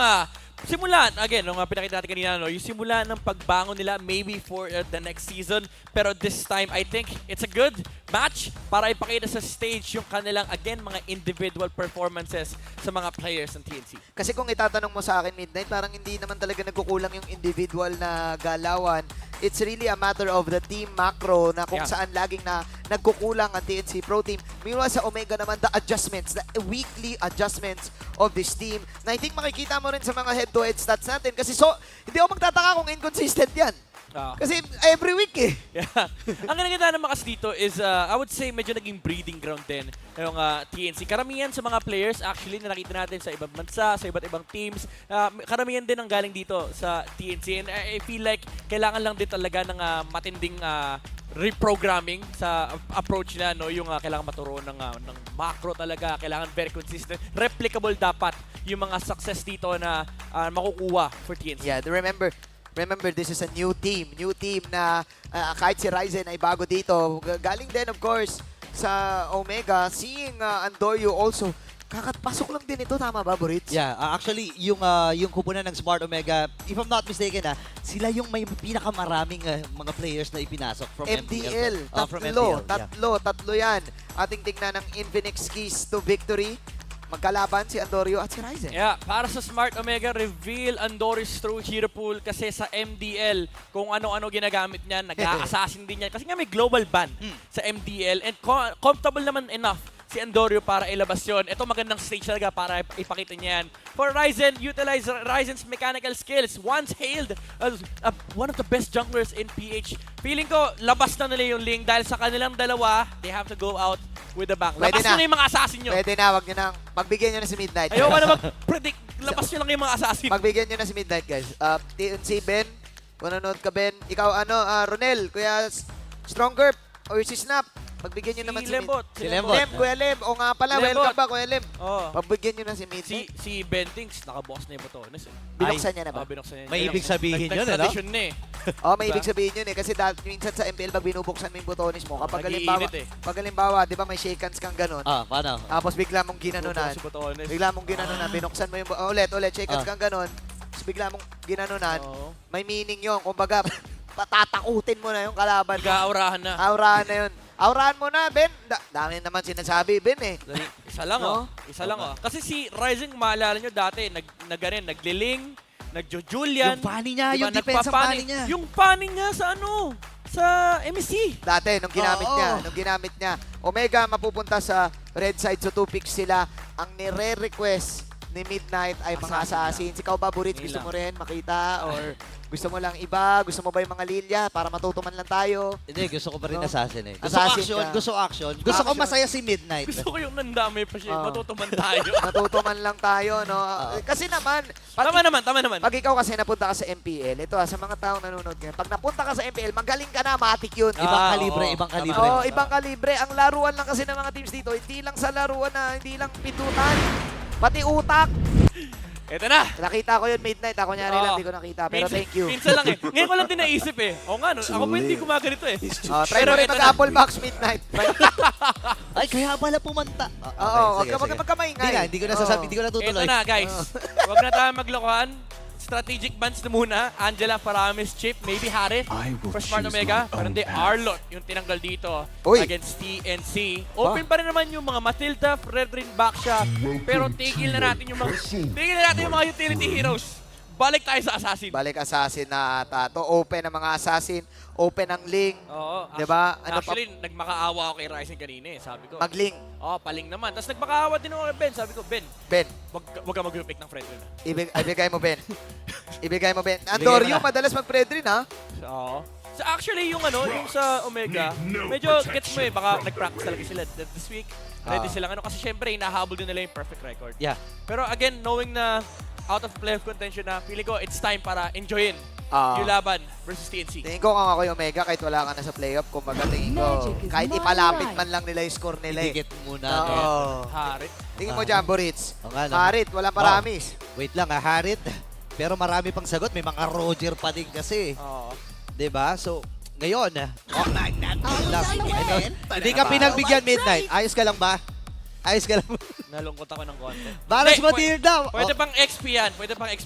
Speaker 11: simula, again, nung pinakita natin kanina, no, yung simula ng pagbangon nila maybe for the next season. Pero this time, I think it's a good match para ipakita sa stage yung kanilang, again, mga individual performances sa mga players ng TNC.
Speaker 10: Kasi kung itatanong mo sa akin, Midnight, parang hindi naman talaga nagkukulang yung individual na galawan. It's really a matter of the team macro na kung saan laging na nagkukulang ang TNC Pro Team. Meanwhile sa Omega naman, the adjustments, the weekly adjustments of this team na I think makikita mo rin sa mga head-to-head stats natin. Kasi hindi ako magtataka kung inconsistent yan. Kasi every week eh.
Speaker 11: Yeah. Ang kinaganda naman kasi dito is, I would say, medyo naging breeding ground din ng TNC. Karamihan sa mga players actually na nakita natin sa ibang bansa, sa iba't ibang teams, karamihan din ang galing dito sa TNC. And I feel like kailangan lang din talaga ng matinding reprogramming sa approach nila, no? Yung kailangan maturuan ng macro talaga, kailangan very consistent. Replicable dapat yung mga success dito na makukuha for TNC.
Speaker 10: Yeah, remember Remember, this is a new team. New team na kahit si Ryzen ay bago dito. Galing din, of course, sa Omega. Seeing Andorio also. Kakatpasok lang din ito, tama ba, Burits?
Speaker 12: Yeah, actually, yung kupunan ng Smart Omega, if I'm not mistaken, sila yung may pinakamaraming mga players na ipinasok from
Speaker 10: MDL.
Speaker 12: From MDL,
Speaker 10: Tatlo yan. Ating tingnan ng Infinix Keys to Victory. Magkalaban si Andorio at si Ryzen.
Speaker 11: Yeah, para sa Smart Omega, reveal Andorio's true hero pool kasi sa MDL, kung ano-ano ginagamit niyan, nag-a-assassin din yan. Kasi nga may global ban sa MDL and comfortable naman enough si Andorio para ilabas yun. Ito magandang stage talaga para ipakita niya yan. For Ryzen, utilize Ryzen's mechanical skills. Once hailed as one of the best junglers in PH. Feeling ko, labas na nila yung link dahil sa kanilang dalawa, they have to go out with the back. Labas na yung mga assassin nyo.
Speaker 10: Pwede na, wag nyo na. Pagbigyan nyo na si Midnight.
Speaker 11: Ayoko na mag-predict. Labas nyo lang yung mga assassin.
Speaker 10: Pagbigyan nyo na si Midnight, guys. TNC, Ben. Kung nanonood ka, Ben. Ikaw, Ronel. Kuya Stronger. Or si Snap. Pagbigyan nyo naman si
Speaker 11: Lembot.
Speaker 10: Si Lembot. Kuya Lem. O nga pala, welcome ba, Kuya Lem?
Speaker 11: Oh.
Speaker 10: Pagbigyan nyo na si Midnight.
Speaker 11: Si Bentings, nakaboss na yung botones.
Speaker 10: Binuksan niya na ba?
Speaker 11: Binuksan niya.
Speaker 12: May ibig sabihin yun,
Speaker 11: Tradition na eh.
Speaker 10: May ibig sabihin yun eh. Kasi minsan sa MPL, pag binubuksan mo yung botones mo, kapag halimbawa, di ba may shake hands kang ganun?
Speaker 12: Paano?
Speaker 10: Tapos bigla mong ginanunan. Bigla mong ginanunan. Ulit, shake hands kang ganun. Tapos bigla mong ginanunan. May meaning yun. Kumbaga, patatakutin mo na yung kalaban.
Speaker 11: Nag-aurahan na.
Speaker 10: Aurahan na yun. Aurahan mo na, Ben. Dami naman sinasabi, Ben eh.
Speaker 11: Isa lang Isa lang Kasi si Rising, maalala nyo dati, nagliling, nagjo-Julian.
Speaker 12: Yung pani niya,
Speaker 11: diba,
Speaker 12: yung defense pani niya.
Speaker 11: Yung pani niya sa MSC.
Speaker 10: Dati, nung ginamit niya. Omega mapupunta sa red side, so 2 picks sila. Ang nire-request ni Midnight ay mga assassins. Ikaw ba, Burits, gusto mo rin makita? Or gusto mo lang iba? Gusto mo ba yung mga Lilia para matutuman lang tayo?
Speaker 12: Hindi, gusto ko pa rin assassin eh. Gusto action. Gusto ko masaya si Midnight.
Speaker 11: Gusto ko yung nandamay pa siya. Matutuman tayo.
Speaker 10: Matutuman lang tayo, no? Kasi naman,
Speaker 11: tama naman.
Speaker 10: Pag ikaw kasi napunta ka sa MPL, ito sa mga taong nanonood ngayon, pag napunta ka sa MPL, magaling ka na, matik yun.
Speaker 12: Ibang kalibre.
Speaker 10: Ibang kalibre. Ang laruan lang kasi ng mga teams dito, hindi lang sa laruan hindi lang pitutan, pati utak.
Speaker 11: Eto na.
Speaker 10: Nakita ko yun Midnight. Ako nyari lang, hindi ko nakita. Pero thank you.
Speaker 11: Minsan lang eh. Ngayon ko lang din naisip eh. O nga, ako pa hindi gumaganito eh.
Speaker 10: Try mo rin mag-Apple Box Midnight.
Speaker 12: Ay, kaya pala pumanta.
Speaker 10: Huwag ka maingay.
Speaker 12: Hindi ko nasasabi, hindi ko natutuloy.
Speaker 11: Ito na guys. Huwag na tayo maglokohan. Strategic bans na muna. Angela, Paramis, Chip, maybe Harith for Smart Omega. Pero hindi, Arlot yung tinanggal dito against TNC. Open pa rin naman yung mga Matilda, Fredrin, Baksha. Pero tigil na natin yung mga utility heroes. Balik tayo sa Assassin.
Speaker 10: Balik Assassin na ata. To open ang mga Assassin. Open ang Ling.
Speaker 11: Oo.
Speaker 10: Diba?
Speaker 11: Actually, nagmakaawa ako kay Ryzen kanina eh. Sabi ko.
Speaker 10: Mag-Ling.
Speaker 11: Paling naman. Tapos nagmakaawa din ako kay Ben. Sabi ko, Ben. Wag ka mag-pick ng Fredrin.
Speaker 10: Ibigay mo, Ben. Ibigay mo, Ben. Andorio, madalas mag-Fredrin, ha?
Speaker 11: Oo. So actually, yung sa Omega, medyo gets mo eh. Baka nag-practice talaga sila this week. Ready silang kasi syempre, hinahabol din nila yung perfect record.
Speaker 12: Yeah.
Speaker 11: Pero again, knowing na out of playoff contention na, feeling ko it's time para enjoyin yung laban versus TNC.
Speaker 10: Tingin ko kung ako yung Omega, kahit wala ka na sa playoff, kumbaga tingin ko, kahit ipalapit man lang nila yung score nila eh.
Speaker 12: Itigit muna.
Speaker 11: Harith.
Speaker 10: Tingin mo dyan, Burits. Harith, walang paramis.
Speaker 12: Wait lang Harith. Pero marami pang sagot. May mga Roger pa din kasi. Diba? So, ngayon, hindi ka pinagbigyan Midnight. Ayos ka lang ba?
Speaker 11: Nalungkot ako ng konti.
Speaker 12: Balas Matilda!
Speaker 11: Pwede pang XP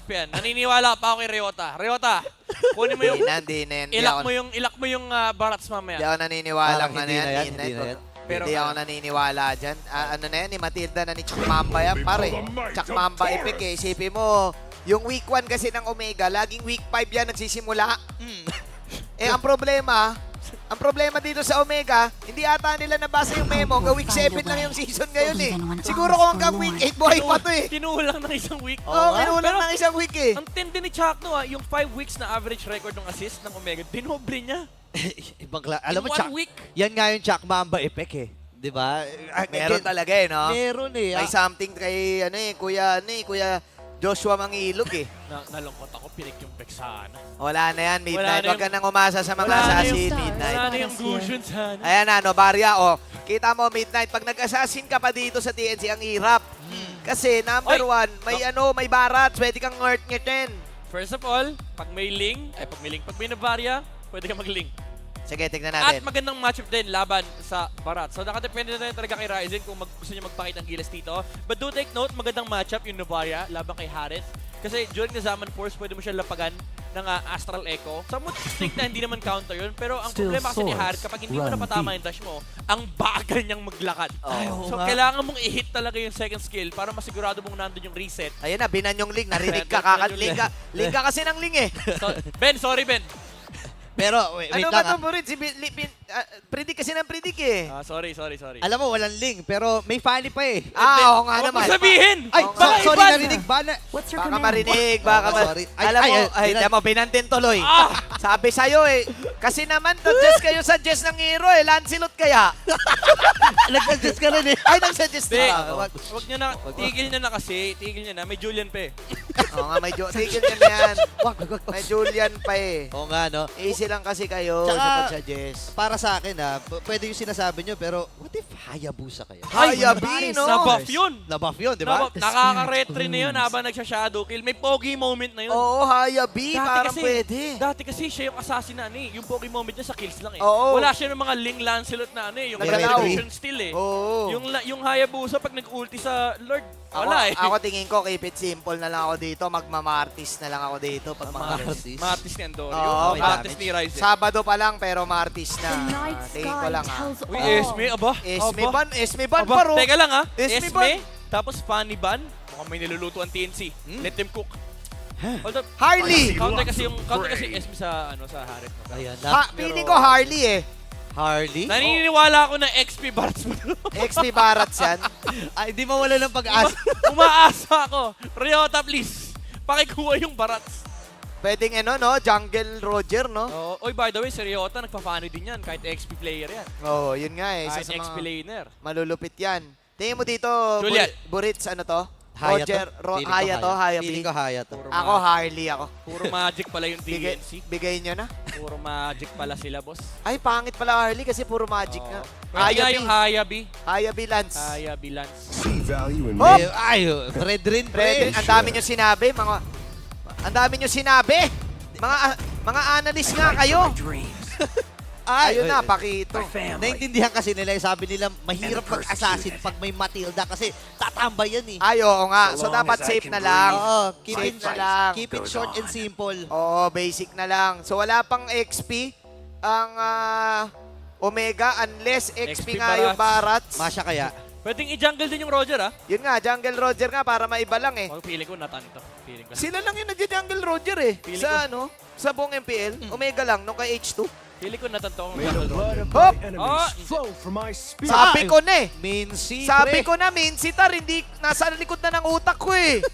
Speaker 11: yan. Naniniwala pa ako kay Ryota. Ryota, kunin mo yung... Ilak mo yung barats mamaya.
Speaker 10: Hindi ako naniniwala
Speaker 12: Hindi
Speaker 10: ako naniniwala dyan. Ano na yan, ni Matilda na ni Chakmamba yan, pare. Chakmamba epic eh. Isipin mo, yung week 1 kasi ng Omega, laging week 5 yan nagsisimula. Ang problema dito sa Omega, hindi ata nila nabasa yung memo. Week 7 lang yung season ngayon eh. Siguro kung hanggang week 8 buhay pa to eh.
Speaker 11: Kinulang ng isang week.
Speaker 10: Kinulang ng isang week eh.
Speaker 11: Ang tindi ni Chakno yung 5 weeks na average record ng assist ng Omega, dinoble niya.
Speaker 12: Alam mo, yan nga yung Chakmamba effect eh. Diba?
Speaker 10: Meron talaga eh, no?
Speaker 12: Meron eh.
Speaker 10: May something kay, Kuya Joshua Mangilog eh.
Speaker 11: Nalungkot ako, pinig yung Vexana.
Speaker 10: Wala na yan, Midnight. Huwag ka nang umasa sa mga assassin, Midnight.
Speaker 11: Wala na yung Gusion sana.
Speaker 10: Ayan na, Barya, kita mo, Midnight, pag nag-assassin ka pa dito sa TNC, ang hirap. Kasi, number 1, may barats, pwede kang ngert-ngetin.
Speaker 11: First of all, Pag may Navarya, pwede ka mag-ling.
Speaker 10: Sige, tignan
Speaker 11: At
Speaker 10: natin.
Speaker 11: magandang matchup din laban sa Barat. So nakadepende na talaga kay Ryzen kung gusto niya magpakita ng gilas dito. But do take note, magandang matchup yung Navarya laban kay Harith. Kasi during the Zaman Force, pwede mo siya lapagan ng Astral Echo. Sa mood stick na hindi naman counter yun. Pero ang problema kasi ni Harith, kapag hindi mo napatama yung dash mo, ang bagal niyang maglakad. So kailangan mong i-hit talaga yung second skill para masigurado mong nandun yung reset.
Speaker 10: Ayun na, binan yung link. Narinig ka. Link ka kasi ng link eh.
Speaker 11: So, Ben, sorry Ben.
Speaker 12: Pero, wait
Speaker 10: Ano
Speaker 12: lang.
Speaker 10: ba ito, Burit? Predict kasi ng predict eh.
Speaker 11: Sorry.
Speaker 12: Alam mo, walang link, pero may funny pa eh.
Speaker 10: Oo nga
Speaker 11: Huwag
Speaker 10: naman.
Speaker 11: mo sabihin!
Speaker 12: Ay,
Speaker 11: Baka
Speaker 12: sorry,
Speaker 11: iba-
Speaker 12: narinig ba?
Speaker 10: Baka marinig, baka
Speaker 12: sorry.
Speaker 10: Alam mo, binantin tuloy. Sabi sa'yo eh. Kasi naman, nag-suggest kayo sa Jess ng hero eh. Lancelot kaya.
Speaker 12: Nag-suggest ka rin eh.
Speaker 10: Ay, nag-suggest
Speaker 11: Hindi,
Speaker 10: na.
Speaker 11: wag nyo na, tigil nyo na kasi, may Julian pa eh.
Speaker 10: Oo nga, tigil nyo na yan. May Julian pa eh.
Speaker 12: Oo nga, no?
Speaker 10: Easy lang kasi kayo
Speaker 12: Tsaka,
Speaker 10: sa pag-suggest.
Speaker 12: Para sa akin pwede yung sinasabi nyo, pero what if Hayabusa kayo?
Speaker 10: Hayabi, no?
Speaker 11: Na-buff yun!
Speaker 12: Na-buff yun, di ba?
Speaker 11: Nakaka-retry na yun habang nagsha-shadow kill. May pogi moment na yun.
Speaker 10: Oo, Hayabi, parang pwede.
Speaker 11: Dati kasi siya yung assassin na yung pogi moment niya sa kills lang eh.
Speaker 10: Oo.
Speaker 11: Wala siya ng mga Ling Lancelot na yung
Speaker 10: Nagalaw.
Speaker 11: execution still eh.
Speaker 10: Oo.
Speaker 11: Yung Hayabusa pag nag-ulti sa Lord, wala eh.
Speaker 10: Ako tingin ko, keep it simple na lang ako dito. Magmamartis na lang ako dito. Pag
Speaker 11: Martis ni Andorio.
Speaker 10: Oo,
Speaker 11: Martis ni Ryzen.
Speaker 10: Sabado pa lang pero Martis na. Tingin ko lang ha.
Speaker 11: Uy, Esme, aba.
Speaker 10: Esme ban paro.
Speaker 11: Teka lang ha.
Speaker 10: Esme
Speaker 11: Esme, tapos Funny Ban. Mukhang may niluluto ang TNC. Let them cook. Hold up.
Speaker 10: Harley!
Speaker 11: Counter kasi Esme sa Harith.
Speaker 12: Ayan.
Speaker 10: Feeling ko Harley eh.
Speaker 12: Harley?
Speaker 11: Naniniwala ako na XP Barats mo.
Speaker 10: XP Barats yan.
Speaker 12: Ay, di mawala ng pag-asa.
Speaker 11: Umaasa ako. Ryota, please. Pakikuha yung Barats.
Speaker 10: Pwedeng Jungle Roger, no?
Speaker 11: Oy, by the way, si Ryota, nagpa-funny din yan. Kahit XP player yan.
Speaker 10: Oo, yun nga eh.
Speaker 11: Kahit
Speaker 10: Isa sa
Speaker 11: XP
Speaker 10: mga
Speaker 11: laner.
Speaker 10: malulupit yan. Tingin mo dito,
Speaker 11: Julian.
Speaker 10: Burits, ano to?
Speaker 12: Hayato.
Speaker 10: Roger, Hayato.
Speaker 12: Feeling ko Hayato.
Speaker 10: Ako, Harley ako.
Speaker 11: Puro magic pala yung TNC.
Speaker 10: Bigay nyo na.
Speaker 11: Puro magic pala sila, boss.
Speaker 10: Ay, pangit pala Harley kasi puro magic nga.
Speaker 11: Pwede nga yung Hayabi.
Speaker 10: Hayabi Lance.
Speaker 11: Hayabi Lance.
Speaker 10: Hop!
Speaker 12: Ay, red rin, pre.
Speaker 10: Ang dami nyo sinabi, ang dami nyo sinabi. Mga analyst nga kayo. Ayun na, Pakito.
Speaker 12: Naintindihan kasi nila, sabi nila, mahirap mag-assassin pag may Matilda kasi tatambay yan eh.
Speaker 10: Ay, oo nga. So, dapat safe na lang.
Speaker 12: Oo, keep it short and simple.
Speaker 10: Oo, basic na lang. So, wala pang XP ang Omega unless XP nga yung Barats.
Speaker 12: Masya kaya?
Speaker 11: Pwedeng i-jungle din yung Roger, ah.
Speaker 10: Yun nga, Jungle Roger nga para maiba lang eh.
Speaker 11: Feeling ko natan to.
Speaker 10: Sila lang yung nag-jungle Roger eh. Sa buong MPL, Omega lang, nung kay H2.
Speaker 11: Feeling ko natan to ang jungle Roger.
Speaker 10: Hop!
Speaker 19: Sabi
Speaker 10: ko na eh.
Speaker 12: Mincy,
Speaker 10: Sabi ko na, Minsitar, hindi nasa likod na ng utak ko eh.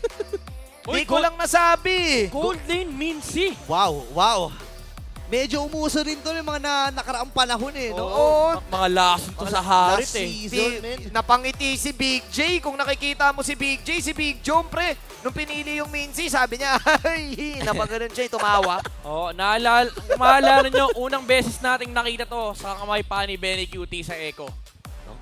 Speaker 10: Hindi ko lang nasabi.
Speaker 11: Gold lane, Mincy.
Speaker 12: Wow. Medyo umuso rin to yung mga nakaraang panahon eh. No?
Speaker 10: Oo.
Speaker 11: Mga lason to sa Harith eh.
Speaker 10: Napangiti si Big J. Kung nakikita mo si Big J, si Big Jom, pre. Nung pinili yung Mincy, sabi niya, ay, napagano'n siya, tumawa.
Speaker 11: Maalala nyo, unang beses nating nakita to sa kamay pa ni Benny QT sa Echo.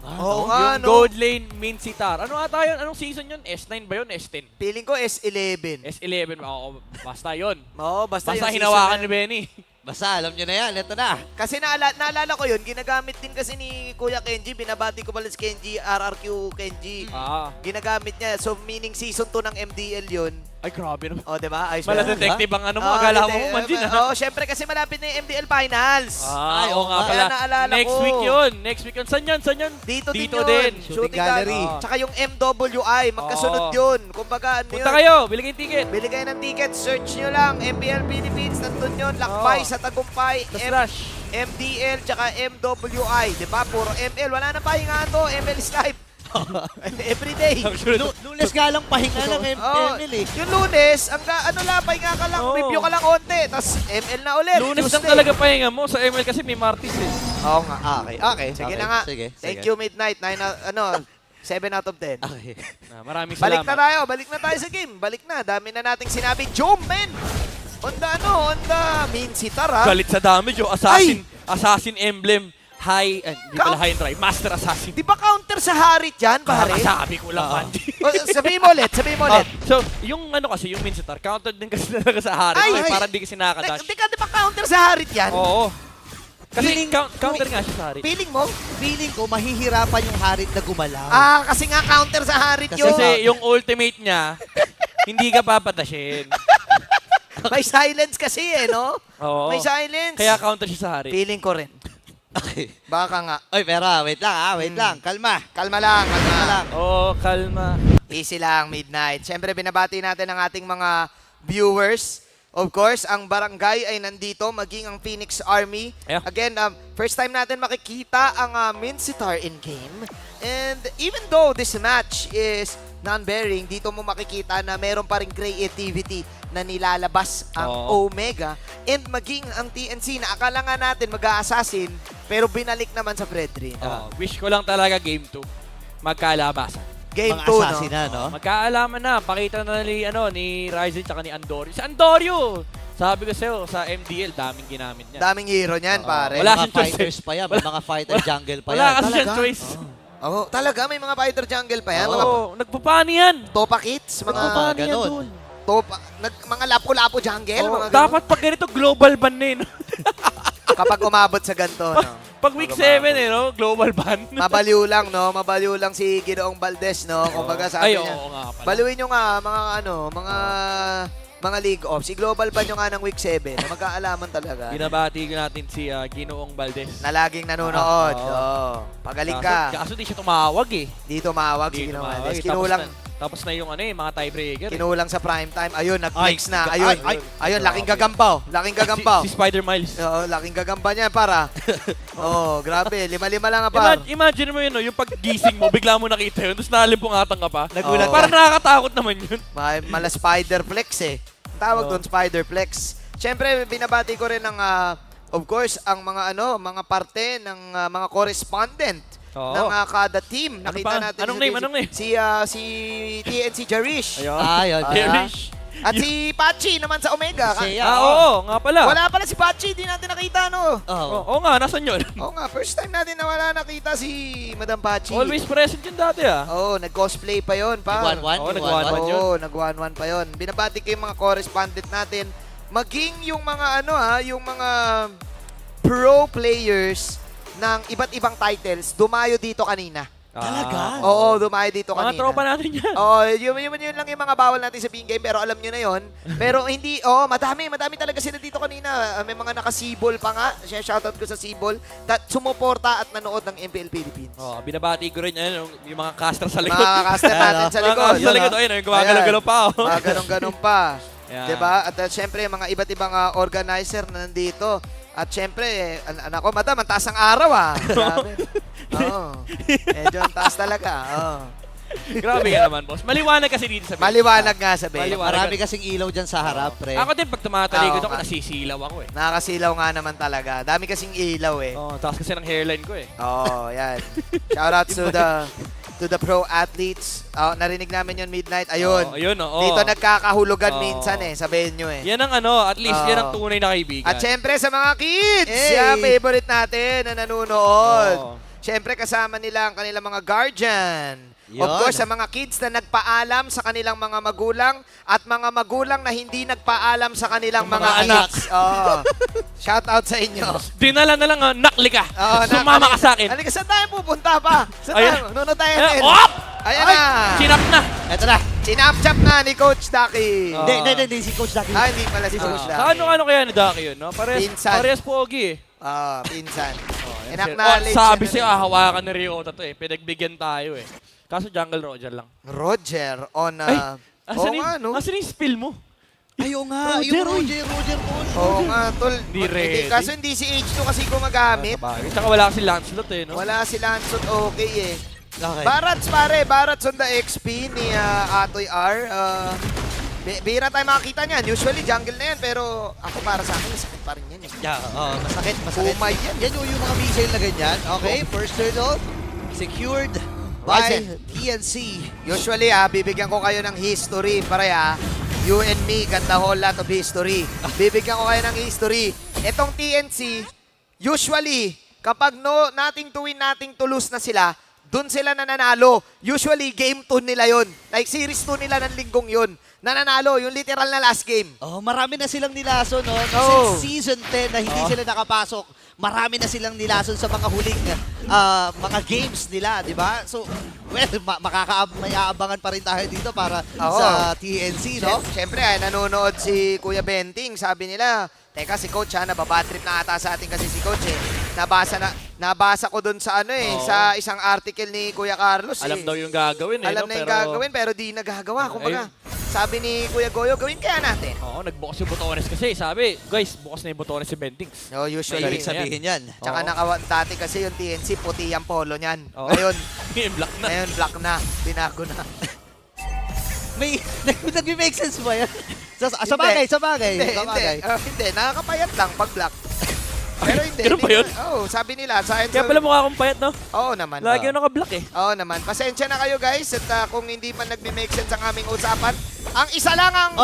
Speaker 10: Oo nga,
Speaker 11: yung Gold Lane, Minsitar. Ano ata yun? Anong season yun? S9 ba yun? S10?
Speaker 10: Feeling ko S11.
Speaker 11: S11. Oo, basta yun.
Speaker 10: Oo, basta yung
Speaker 11: hinawakan ni Benny.
Speaker 12: Basta, alam nyo na yan. Ito na.
Speaker 10: Kasi naalala ko yun, ginagamit din kasi ni Kuya Kenji. Binabati ko pala si Kenji, RRQ Kenji. Ginagamit niya. So, meaning season 2 ng MDL yun.
Speaker 11: Ay, grabe naman.
Speaker 10: O, diba?
Speaker 11: Mala detective ang ano mo. Akala mo manjin, ha?
Speaker 10: Oo, syempre kasi malapit na yung MDL Finals.
Speaker 11: Ay, oo nga pala.
Speaker 10: Kaya naalala
Speaker 11: Next
Speaker 10: ko.
Speaker 11: week yun. Next week yun. Saan yun?
Speaker 10: Dito din.
Speaker 12: Shooting gallery.
Speaker 10: Tsaka yung MWI, magkasunod yun. Kumbaga, ano yun?
Speaker 11: Punta kayo. Bili kayo ticket.
Speaker 10: Bili kayo ng ticket. Search nyo lang. MPL Philippines. Nandun yun. Lakbay sa Tagumpay. MDL tsaka MWI. Diba? Puro ML. Wala na pahingaan to. ML is life. Everyday.
Speaker 12: Lunes nga lang pahinga ng ML eh.
Speaker 10: Yung Lunes, pahinga ka lang, review ka lang onte, tapos ML na ulit.
Speaker 11: Lunes lang talaga pahinga mo. Sa ML kasi may Martis eh.
Speaker 10: Oo nga.
Speaker 12: Okay.
Speaker 10: Sige na nga. Thank you, Midnight. 7 out of 10.
Speaker 12: Okay.
Speaker 11: Maraming salamat.
Speaker 10: Balik na tayo sa game. Balik na. Dami na nating sinabi. Jom, men! On the Minsitar, ha?
Speaker 11: Galit sa damage, yung assassin emblem. Hindi pala high and dry. Master Assassin.
Speaker 10: Di ba counter sa Harith yan, pare?
Speaker 11: Sabi ko lang, Mandy.
Speaker 3: Sabihin mo ulit, sabihin mo ulit.
Speaker 11: So, yung ano kasi, yung Mincetar, counter din kasi talaga sa Harit.
Speaker 3: Ay!
Speaker 11: Para di kasi nakadash.
Speaker 3: Di ka, di ba counter sa Harit yan?
Speaker 11: Oo. Kasi
Speaker 12: Feeling-
Speaker 11: counter nga siya sa Harit.
Speaker 3: Feeling mo?
Speaker 12: Feeling ko, mahihirapan yung Harit na gumalaw.
Speaker 3: Ah, kasi nga counter sa Harit yun.
Speaker 11: Kasi yung ultimate niya, hindi ka papatashin.
Speaker 3: May silence kasi no?
Speaker 11: Oo.
Speaker 3: May silence.
Speaker 11: Kaya counter siya sa Harit.
Speaker 3: Feeling ko rin.
Speaker 12: Okay.
Speaker 3: Baka nga.
Speaker 12: Oy, pero wait lang wait lang. Kalma.
Speaker 3: Kalma lang, kalma lang.
Speaker 11: Oo, kalma.
Speaker 3: Easy lang, midnight. Siyempre, binabati natin ang ating mga viewers. Of course, ang barangay ay nandito, maging ang Phoenix Army.
Speaker 11: Yeah.
Speaker 3: Again, first time natin makikita ang Mincetar in-game. And even though this match is non-bearing, dito mo makikita na meron pa rin creativity na nilalabas ang Omega and maging ang TNC na akala nga natin mag-a-assassin pero binalik naman sa Fredrin.
Speaker 11: Wish ko lang talaga Game 2. Magkaalabasan.
Speaker 3: Game
Speaker 12: Mga
Speaker 3: 2, no?
Speaker 12: assassin na, no?
Speaker 11: Magkaalaman na. Pakita na ni Ryzen tsaka ni Andorio. Si Andorio! Sabi ko sa'yo, sa MDL, daming ginamit niya.
Speaker 3: Daming hero niyan, pare.
Speaker 11: Wala
Speaker 12: Mga
Speaker 11: siyang choice.
Speaker 12: fighters pa yan. May mga fighter jungle pa yan.
Speaker 11: Wala kasi siyang choice.
Speaker 3: Oo, talaga may mga fighter jungle pa yan.
Speaker 11: Oo, nagpapani yan.
Speaker 3: Topa kits, mga
Speaker 12: ganun.
Speaker 3: mga lapo-lapo jungle,
Speaker 11: Oo,
Speaker 3: mga ganun.
Speaker 11: dapat pag ganito, global ban na yun.
Speaker 3: Kapag umabot sa ganito, no?
Speaker 11: Pag week 7, global ban.
Speaker 3: Mabaliw lang, no? Mabaliw lang si Ginoong Valdez, no? Kumbaga sabi
Speaker 11: Ay,
Speaker 3: niya.
Speaker 11: oo nga pala.
Speaker 3: Baliwin nyo nga, mga league off. Si Global Ban nyo nga ng week 7 na magkaalaman talaga.
Speaker 11: Binabati natin si Ginoong Valdez.
Speaker 3: Na laging nanonood. Pagaling ka.
Speaker 11: Kaso di siya tumawag eh.
Speaker 3: Di tumawag si Ginoong Valdez. Kinulang.
Speaker 11: Tapos na yung mga tiebreaker.
Speaker 3: Kinulang sa prime time. Ayun, nag-flex
Speaker 11: Ay,
Speaker 3: na.
Speaker 11: ay,
Speaker 3: Ayun,
Speaker 11: ay.
Speaker 3: ayun, laking gagambaw. Laking gagambaw.
Speaker 11: Si Spider Miles.
Speaker 3: Oo, laking gagamba niya, para. Oo, grabe. 5-5 lang nga, par.
Speaker 11: Imagine mo yun, yung paggising mo, bigla mo nakita yun, tapos nalimpungatan ka pa.
Speaker 3: Nagulat ka.
Speaker 11: Parang nakakatakot naman yun.
Speaker 3: Mala Spider-Flex eh. Tawag doon Spider-Flex. Siyempre, binabati ko rin ng, of course, ang mga parte ng mga correspondent ng kada team. Nakita natin
Speaker 11: Anong name?
Speaker 3: si TNC Jarish.
Speaker 11: Ayun. Jarish.
Speaker 3: At si Pachi naman sa Omega.
Speaker 11: Oo, nga pala.
Speaker 3: Wala pala si Pachi, di natin nakita, no?
Speaker 11: Oo nga, nasan yun?
Speaker 3: Oo nga, first time natin na wala nakita si Madam Pachi.
Speaker 11: Always present yun dati
Speaker 3: Oo, nag-cosplay pa yun, pa.
Speaker 11: Nag-1-1 yun.
Speaker 3: Oo, nag-1-1 pa yun. Binabati ko yung mga correspondent natin. Maging yung mga yung mga pro players ng iba't ibang titles, dumayo dito kanina.
Speaker 12: Talaga?
Speaker 3: Oo, dumayo dito kanina.
Speaker 11: Mga tropa natin yan.
Speaker 3: Oo, yun lang yung mga bawal natin sa game, pero alam nyo na yun. Pero hindi, madami talaga sila dito kanina. May mga nakasibol pa nga. Shoutout ko sa sibol. Sumuporta at nanood ng MPL Philippines.
Speaker 11: Binabati ko rin yung mga caster sa likod.
Speaker 3: Mga caster natin sa likod.
Speaker 11: Mga caster sa likod, ayun, gumagalaw-galaw pa.
Speaker 3: Mga ganun-ganun pa.
Speaker 11: Yeah.
Speaker 3: Diba? At syempre, mga iba't ibang organizer na nandito. At syempre, anak ko, madam, ang taas ang araw Grabe. Medyo ang taas talaga.
Speaker 11: Grabe ka naman, boss. Maliwanag kasi dito sa base.
Speaker 3: Maliwanag nga sa base.
Speaker 12: Marami kasing ilaw dyan sa harap, pre.
Speaker 11: Ako din, pag tumatalikod ako, nasisilaw ako eh.
Speaker 3: Nakakasilaw nga naman talaga. Dami kasing ilaw eh.
Speaker 11: Taas kasi ng hairline ko eh.
Speaker 3: Yan. Shoutouts to the pro athletes. Narinig namin yun midnight. Ayun. Dito nagkakahulugan minsan sa venue eh.
Speaker 11: Yan ang at least yan ang tunay na kaibigan.
Speaker 3: At syempre sa mga kids, yan, favorite natin na nanonood. Syempre kasama nila ang kanilang mga guardian. Of course, sa mga kids na nagpaalam sa kanilang mga magulang at mga magulang na hindi nagpaalam sa kanilang mga anak. Shout out sa inyo.
Speaker 11: Dinala na lang, nakli ka. Sumama ka sa akin.
Speaker 3: Halika, saan tayo pupunta pa? Saan tayo? Nuno tayo. Ayan na.
Speaker 11: Sinap na.
Speaker 3: Eto na. Sinap-chap na ni Coach Ducky.
Speaker 12: Hindi, si Coach Ducky.
Speaker 3: Hindi pala si Coach Ducky.
Speaker 11: Ano kaya ni Ducky yun?
Speaker 3: Pinsan.
Speaker 11: Parehas pogi eh.
Speaker 3: Pinsan.
Speaker 11: Sabi siya, hawakan ni Ryota to eh. Pinagbigyan tayo eh. Kaso Jungle Roger lang.
Speaker 3: Roger on...
Speaker 11: Asan yung spill mo?
Speaker 12: Ayaw nga, Roger Paul.
Speaker 3: Oo nga, tol.
Speaker 11: Hindi ready.
Speaker 3: Kaso hindi si H2 kasi gumagamit.
Speaker 11: Tsaka wala si Lancelot eh, no?
Speaker 3: Wala si Lancelot, okay eh.
Speaker 12: Okay.
Speaker 3: Barats pare, Barats on the XP ni Atoy R. Bihira tayo makakita niyan. Usually jungle na yan, pero ako para sa akin, masakit pa rin yan.
Speaker 12: Masakit.
Speaker 3: Umay yan.
Speaker 12: Yan yung mga missile na ganyan. Okay, first turtle. Secured by TNC.
Speaker 3: Usually bibigyan ko kayo ng history, pare You and me got the whole lot of history. Bibigyan ko kayo ng history. Etong TNC, usually, kapag nating tuwin nating tulus na sila,
Speaker 10: dun sila nananalo. Usually, game 2 nila yon. Like, series 2 nila ng linggong yun. Nananalo, yung literal na last game.
Speaker 12: Oh, marami na silang nilason, no?
Speaker 10: Oo.
Speaker 12: Since season 10 na hindi sila nakapasok, marami na silang nilason sa mga huling mga games nila, di ba? So, well, may aabangan pa rin tayo dito para sa TNC, no?
Speaker 10: Siyempre, nanonood si Kuya Benting. Sabi nila, teka, si Coach, nababatrip na ata sa atin kasi si Coach, Nabasa ko dun sa sa isang article ni Kuya Carlos.
Speaker 11: Alam daw yung gagawin
Speaker 10: Alam na yung gagawin, pero di nagagawa. Kumbaga, sabi ni Kuya Goyo, gawin kaya natin.
Speaker 11: Oo, nagbukas yung botones kasi. Sabi, guys, bukas na yung botones si Bentings.
Speaker 10: No, usually.
Speaker 12: Galing sabihin yan.
Speaker 10: Tsaka dati kasi yung TNC, puti ang polo niyan.
Speaker 11: Oo.
Speaker 10: Ngayon,
Speaker 11: black na.
Speaker 10: Ngayon, black na. Binago na.
Speaker 12: Nag-make sense ba yan? Sa bagay.
Speaker 10: Hindi, nakakapayat lang pag black. Pero hindi.
Speaker 11: Ganun ba yun?
Speaker 10: Oo, sabi nila.
Speaker 11: Kaya pala mukha akong payat, no?
Speaker 10: Oo naman.
Speaker 11: Lagi yung naka-black eh.
Speaker 10: Oo naman. Pasensya na kayo guys at kung hindi man nagme-make sense ang aming usapan, ang isa lang ang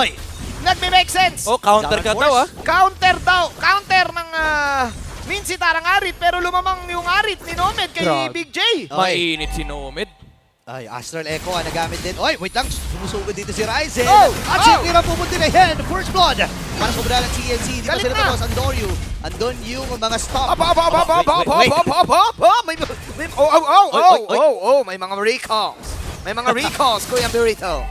Speaker 10: nagme-make sense.
Speaker 11: Oh, counter ka daw
Speaker 10: Counter daw. Counter ng Minsi Tarang Arit pero lumamang yung Arit ni Nomed kay Big J.
Speaker 11: Mainit si Nomed.
Speaker 12: Ay, Astral Echo nagamit din. Oy, wait lang. Sumusugod dito si Ryzen.
Speaker 10: Oh!
Speaker 12: At siyempre pumunti na yan. First blood. Para sobra ng TNC. Di ba sila tapos? Andon yung mga stop.
Speaker 10: May mga recalls. May mga recalls, Kuya Burrito.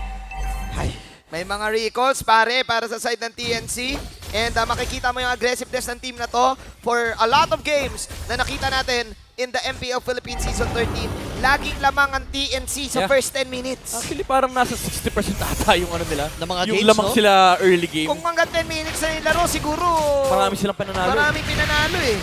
Speaker 10: May mga recalls, pare, para sa side ng TNC. And makikita mo yung aggressiveness ng team na to for a lot of games na nakita natin in the MPL Philippines Season 13. Laging lamang ang TNC sa first 10 minutes.
Speaker 11: Actually, parang nasa 60% ata yung nila.
Speaker 12: Na mga
Speaker 11: yung
Speaker 12: games,
Speaker 11: lamang sila early game.
Speaker 10: Kung hanggang 10 minutes na yung laro, siguro
Speaker 11: marami silang pananalo.
Speaker 10: Maraming pinanalo eh.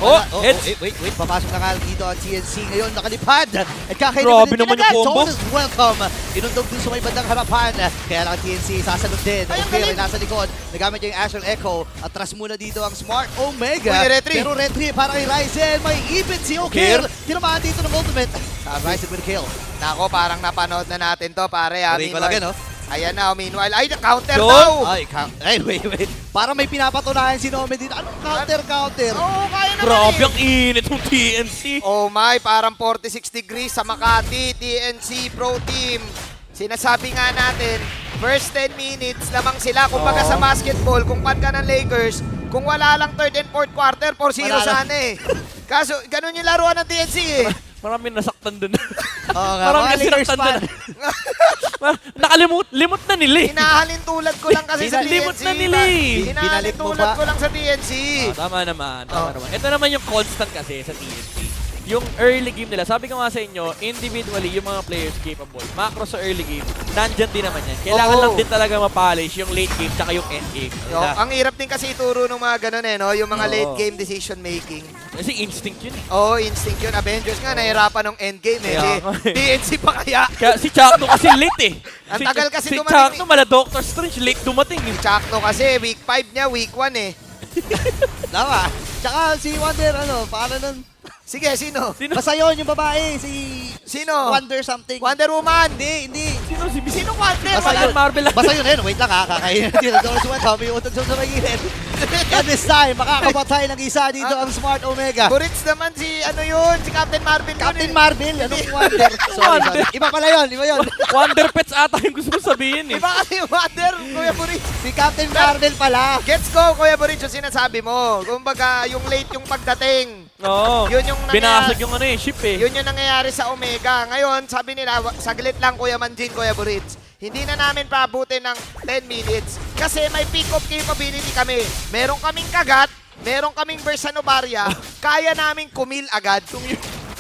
Speaker 12: Wait. Papasok na nga dito ang TNC ngayon. Nakalipad. At kakainin
Speaker 11: grabe naman yung combo.
Speaker 12: Welcome. Inundog dun sa may bandang harapan. Kaya lang ang TNC sasalot din. Okay, nasa likod. Nagamit yung Astral Echo. Atras muna dito ang Smart Omega. Pero retry para kay Ryzen. May ipit si Okir. Tinamaan dito ng ultimate. Ryzen with a kill.
Speaker 10: Nako, parang napanood na natin to, pare.
Speaker 12: No?
Speaker 10: Ayan na, meanwhile. Ay, counter daw!
Speaker 12: Ay, wait. Parang may pinapatunayan si Nome dito. Anong counter?
Speaker 10: Oo, kaya naman
Speaker 11: grabe ang init ng TNC.
Speaker 10: Oh my, parang 46 degrees sa Makati, TNC Pro Team. Sinasabi nga natin, first 10 minutes lamang sila. Kumbaga sa basketball, kung pan ka ng Lakers, kung wala lang third and fourth quarter, 4-0 sana eh. Kaso, ganun yung laruan ng TNC eh.
Speaker 11: Maraming nasaktan dun.
Speaker 12: Marami
Speaker 11: kasi nasaktan dun. Nakalimot na nila eh.
Speaker 10: Hinahalin tulad ko lang kasi sa TNC.
Speaker 11: Limot na nila eh.
Speaker 10: Hinahalin tulad ko lang sa TNC.
Speaker 11: Tama naman. Ito naman yung constant kasi sa TNC. Yung early game nila, sabi ko nga sa inyo, individually, yung mga players capable. Macro sa early game, nandyan din naman yan. Kailangan lang din talaga ma-polish yung late game tsaka yung end game.
Speaker 10: Ang hirap din kasi ituro ng mga ganun yung mga late game decision making.
Speaker 11: Kasi instinct yun eh.
Speaker 10: Oo, instinct yun. Avengers nga, nahirapan ng end game TNC pa kaya.
Speaker 11: Si Chakno kasi late eh.
Speaker 10: Ang tagal kasi dumating.
Speaker 11: Si Chakno, mala Doctor Strange, late dumating eh.
Speaker 10: Si Chakno kasi, week 5 niya, week 1 eh.
Speaker 12: Tama. Tsaka si Wonder, paano nun?
Speaker 10: Sige, sino?
Speaker 12: Basta yun, yung babae,
Speaker 10: Sino?
Speaker 12: Wonder something.
Speaker 10: Wonder Woman!
Speaker 12: Hindi.
Speaker 10: Sino Wonder?
Speaker 12: Basta yun, Marvel. Basta yun, wait lang kakainin. Doors welcome, may utang sa magiging. And this time, makakapatay ng isa dito ang Smart Omega.
Speaker 10: Burits naman si Captain Marvel.
Speaker 12: Captain Marvel? Anong Wonder? Sorry. Iba pala yun, iba yun.
Speaker 11: Wonder Pets ata yung gusto mo sabihin eh.
Speaker 10: Iba kasi yung Wonder, Kuya Burits.
Speaker 12: Si Captain Marvel pala.
Speaker 10: Gets ko, Kuya Burits, yung sinasabi mo. Kumbaga, yung late yung pagdating.
Speaker 11: Oo.
Speaker 10: Yun yung
Speaker 11: binasag yung ship eh.
Speaker 10: Yun yung nangyayari sa Omega. Ngayon, sabi nila, saglit lang Kuya Manjin, Kuya Burits. Hindi na namin paabutin ng 10 minutes kasi may pick-up capability kami. Meron kaming kagat, meron kaming burst sa Novaria, kaya naming kumil agad.
Speaker 11: Kung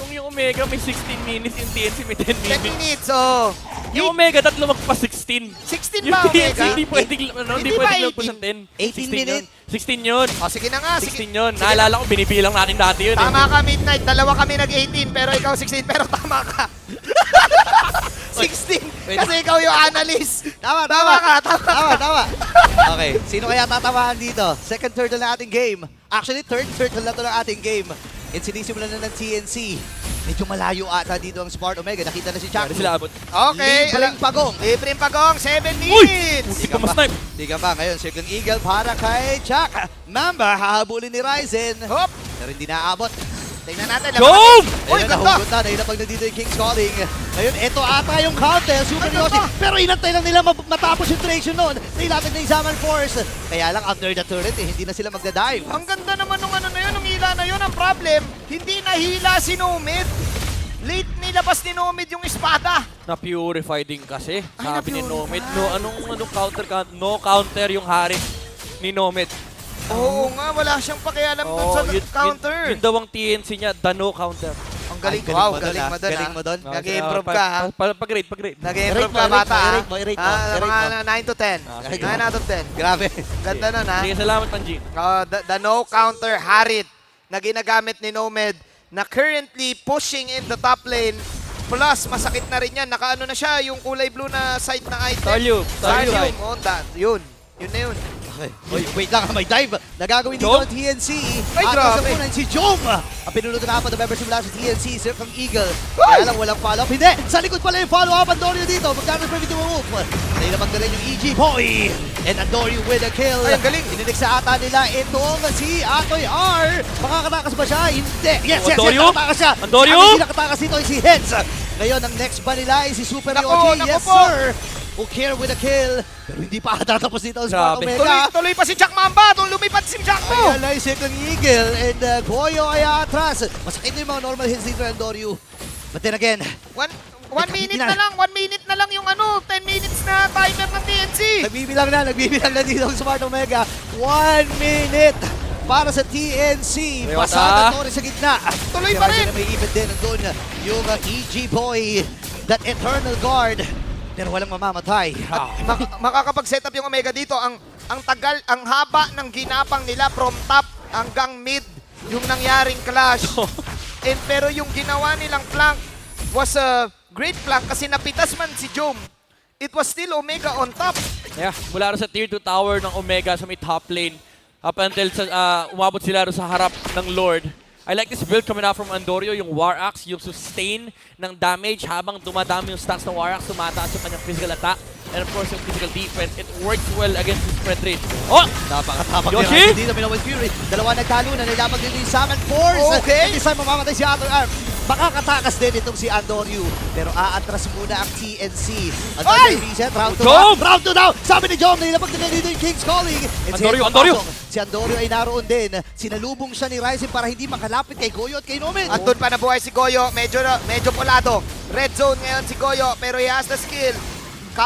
Speaker 11: yung Omega may 16 minutes, yung TNC may 10 minutes.
Speaker 10: 10 minutes, oh.
Speaker 11: Yung Omega, tatlo magpa-16.
Speaker 10: 16
Speaker 11: yung
Speaker 10: ba, Omega?
Speaker 11: Hindi pwedeng lumagpas ng 10.
Speaker 12: 18 minutes?
Speaker 11: 16 yun.
Speaker 10: O, sige na nga.
Speaker 11: 16 yun. Naalala ko, binibilang natin dati yun.
Speaker 10: Tama ka, Midnight. Dalawa kami nag-18, pero ikaw 16. Pero tama ka. 16. Kasi ikaw yung analyst.
Speaker 12: Tama. Okay, sino kaya tatamaan dito? Second turtle na ating game. Actually, third turtle na to ng ating game. And sinisimulan na ng TNC. Medyo malayo ata dito ang Smart Omega. Nakita na si Chuck.
Speaker 10: Okay.
Speaker 12: Libreng pagong.
Speaker 10: 7 minutes.
Speaker 12: Di ka ba ngayon, second eagle para kay Chuck. Mamba, hahabulin ni Ryzen.
Speaker 10: Hop.
Speaker 12: Pero hindi naaabot.
Speaker 3: tingnan natin.
Speaker 11: Jom!
Speaker 3: Uy,
Speaker 12: Ayun,
Speaker 3: ganda!
Speaker 12: nahugot na. Nahilapag na dito yung King's Calling. Ngayon, ito ata yung counter. Super Yoshi. Pero inantay lang nila matapos yung duration nun. Nahilapag na yung Zaman Force. Kaya lang, under the turret, hindi na sila magdadive.
Speaker 3: Ang ganda naman nung ano na yun, nung hila na yun. Ang problem, hindi nahila si Nomid. Late nilabas ni Nomid yung espada.
Speaker 11: Na-purify din kasi. Sabi ni Nomid, anong counter ka? No counter yung Harit ni Nomid.
Speaker 3: Oo nga, wala siyang pakialam dun sa counter.
Speaker 11: Yun daw ang TNC niya, the no counter.
Speaker 3: Ang galing, wow, galing mo dun.
Speaker 12: Galing mo dun.
Speaker 3: Nag-improve ka, ha?
Speaker 11: Pag-rate.
Speaker 3: Nag-improve ka, bata, ha?
Speaker 12: I-rate mo.
Speaker 3: Mga 9 to 10. 9 out of 10.
Speaker 12: Grabe.
Speaker 3: Ganda nun, ha?
Speaker 11: Sige, salamat, Panji.
Speaker 3: The no counter Harit na ginagamit ni Nomad na currently pushing in the top lane. Plus, masakit na rin yan. Nakaano na siya, yung kulay blue na site na item.
Speaker 11: Talyum.
Speaker 3: Oh, yun. Yun na yun.
Speaker 12: Okay. Wait lang, may dive. Nagagawin dito ang TNC.
Speaker 3: Ay,
Speaker 12: at
Speaker 3: grabe.
Speaker 12: kasapunan si Jom. Ang pinulot na pa ng members mula sa TNC, Sir Kang Eagle. Kaya lang walang follow-up. Hindi! Sa likod pala yung follow-up. Andorio dito. Magkano sa Pwede Wolf. Nahilapag na rin yung EG Boy. And Andorio with a kill.
Speaker 3: Ay, ang galing.
Speaker 12: Ininig sa ata nila itong si Atoy R. Makakatakas ba siya? Hindi. Yes,
Speaker 11: Andorio?
Speaker 12: nakatakas siya.
Speaker 11: Andorio?
Speaker 12: Ang hindi nakatakas dito ay si Heads. Ngayon, ang next ba nila ay si Super Yoshi. Yes,
Speaker 3: po.
Speaker 12: sir. Who care with a kill. Pero hindi pa tatapos dito ang Spark Omega.
Speaker 3: Tuloy pa si Jack Mamba. Doon lumipad si Jack mo.
Speaker 12: Ayan na yung second Eagle and Goyo ay atras. Masakit na yung mga normal hits dito ng Doryu. But then again,
Speaker 3: 1 minute na lang. 1 minute na lang yung 10 minutes na timer ng TNC.
Speaker 12: Nagbibilang na dito ang Smart Omega. 1 minute para sa TNC. Pasada Torres sa gitna.
Speaker 3: Tuloy pa rin.
Speaker 12: May ipit din doon yung EG Boy, that Eternal Guard. Pero walang mamamatay.
Speaker 3: Makakapag-set up yung Omega dito. Ang tagal, ang haba ng ginapang nila from top hanggang mid yung nangyaring clash. Pero yung ginawa nilang flank was a great flank kasi napitas man si Jom. It was still Omega on top.
Speaker 11: Yeah, mula rin sa tier 2 tower ng Omega sa may top lane. Up until umabot sila rin sa harap ng Lord. I like this build coming out from Andorio, yung War Axe, yung sustain ng damage habang dumadami yung stacks ng War Axe, tumataas yung kanyang physical attack. And of course, yung physical defense, it works well against the spread rate. Oh!
Speaker 12: Napakatapak
Speaker 11: Yoshi!
Speaker 12: dito, Minawal Fury. Dalawa nagtalo na, nilabag din yung Summon Force.
Speaker 3: Okay.
Speaker 12: And this time, mamamatay si Arthur Arm. Makakatakas din itong si Andoryu. Pero aatras muna ang TNC. Another reset, round 2 na. Round 2 now! Sabi ni Jom, nilabag din dito yung King's Calling.
Speaker 11: Andorio!
Speaker 12: Si Andorio ay naroon din. Sinalubong siya ni Ryzen para hindi makalapit kay Goyo at kay Nomen.
Speaker 3: Andun pa nabuhay si Goyo. Medyo pulado. Red zone ngayon si Goyo pero he has the skill.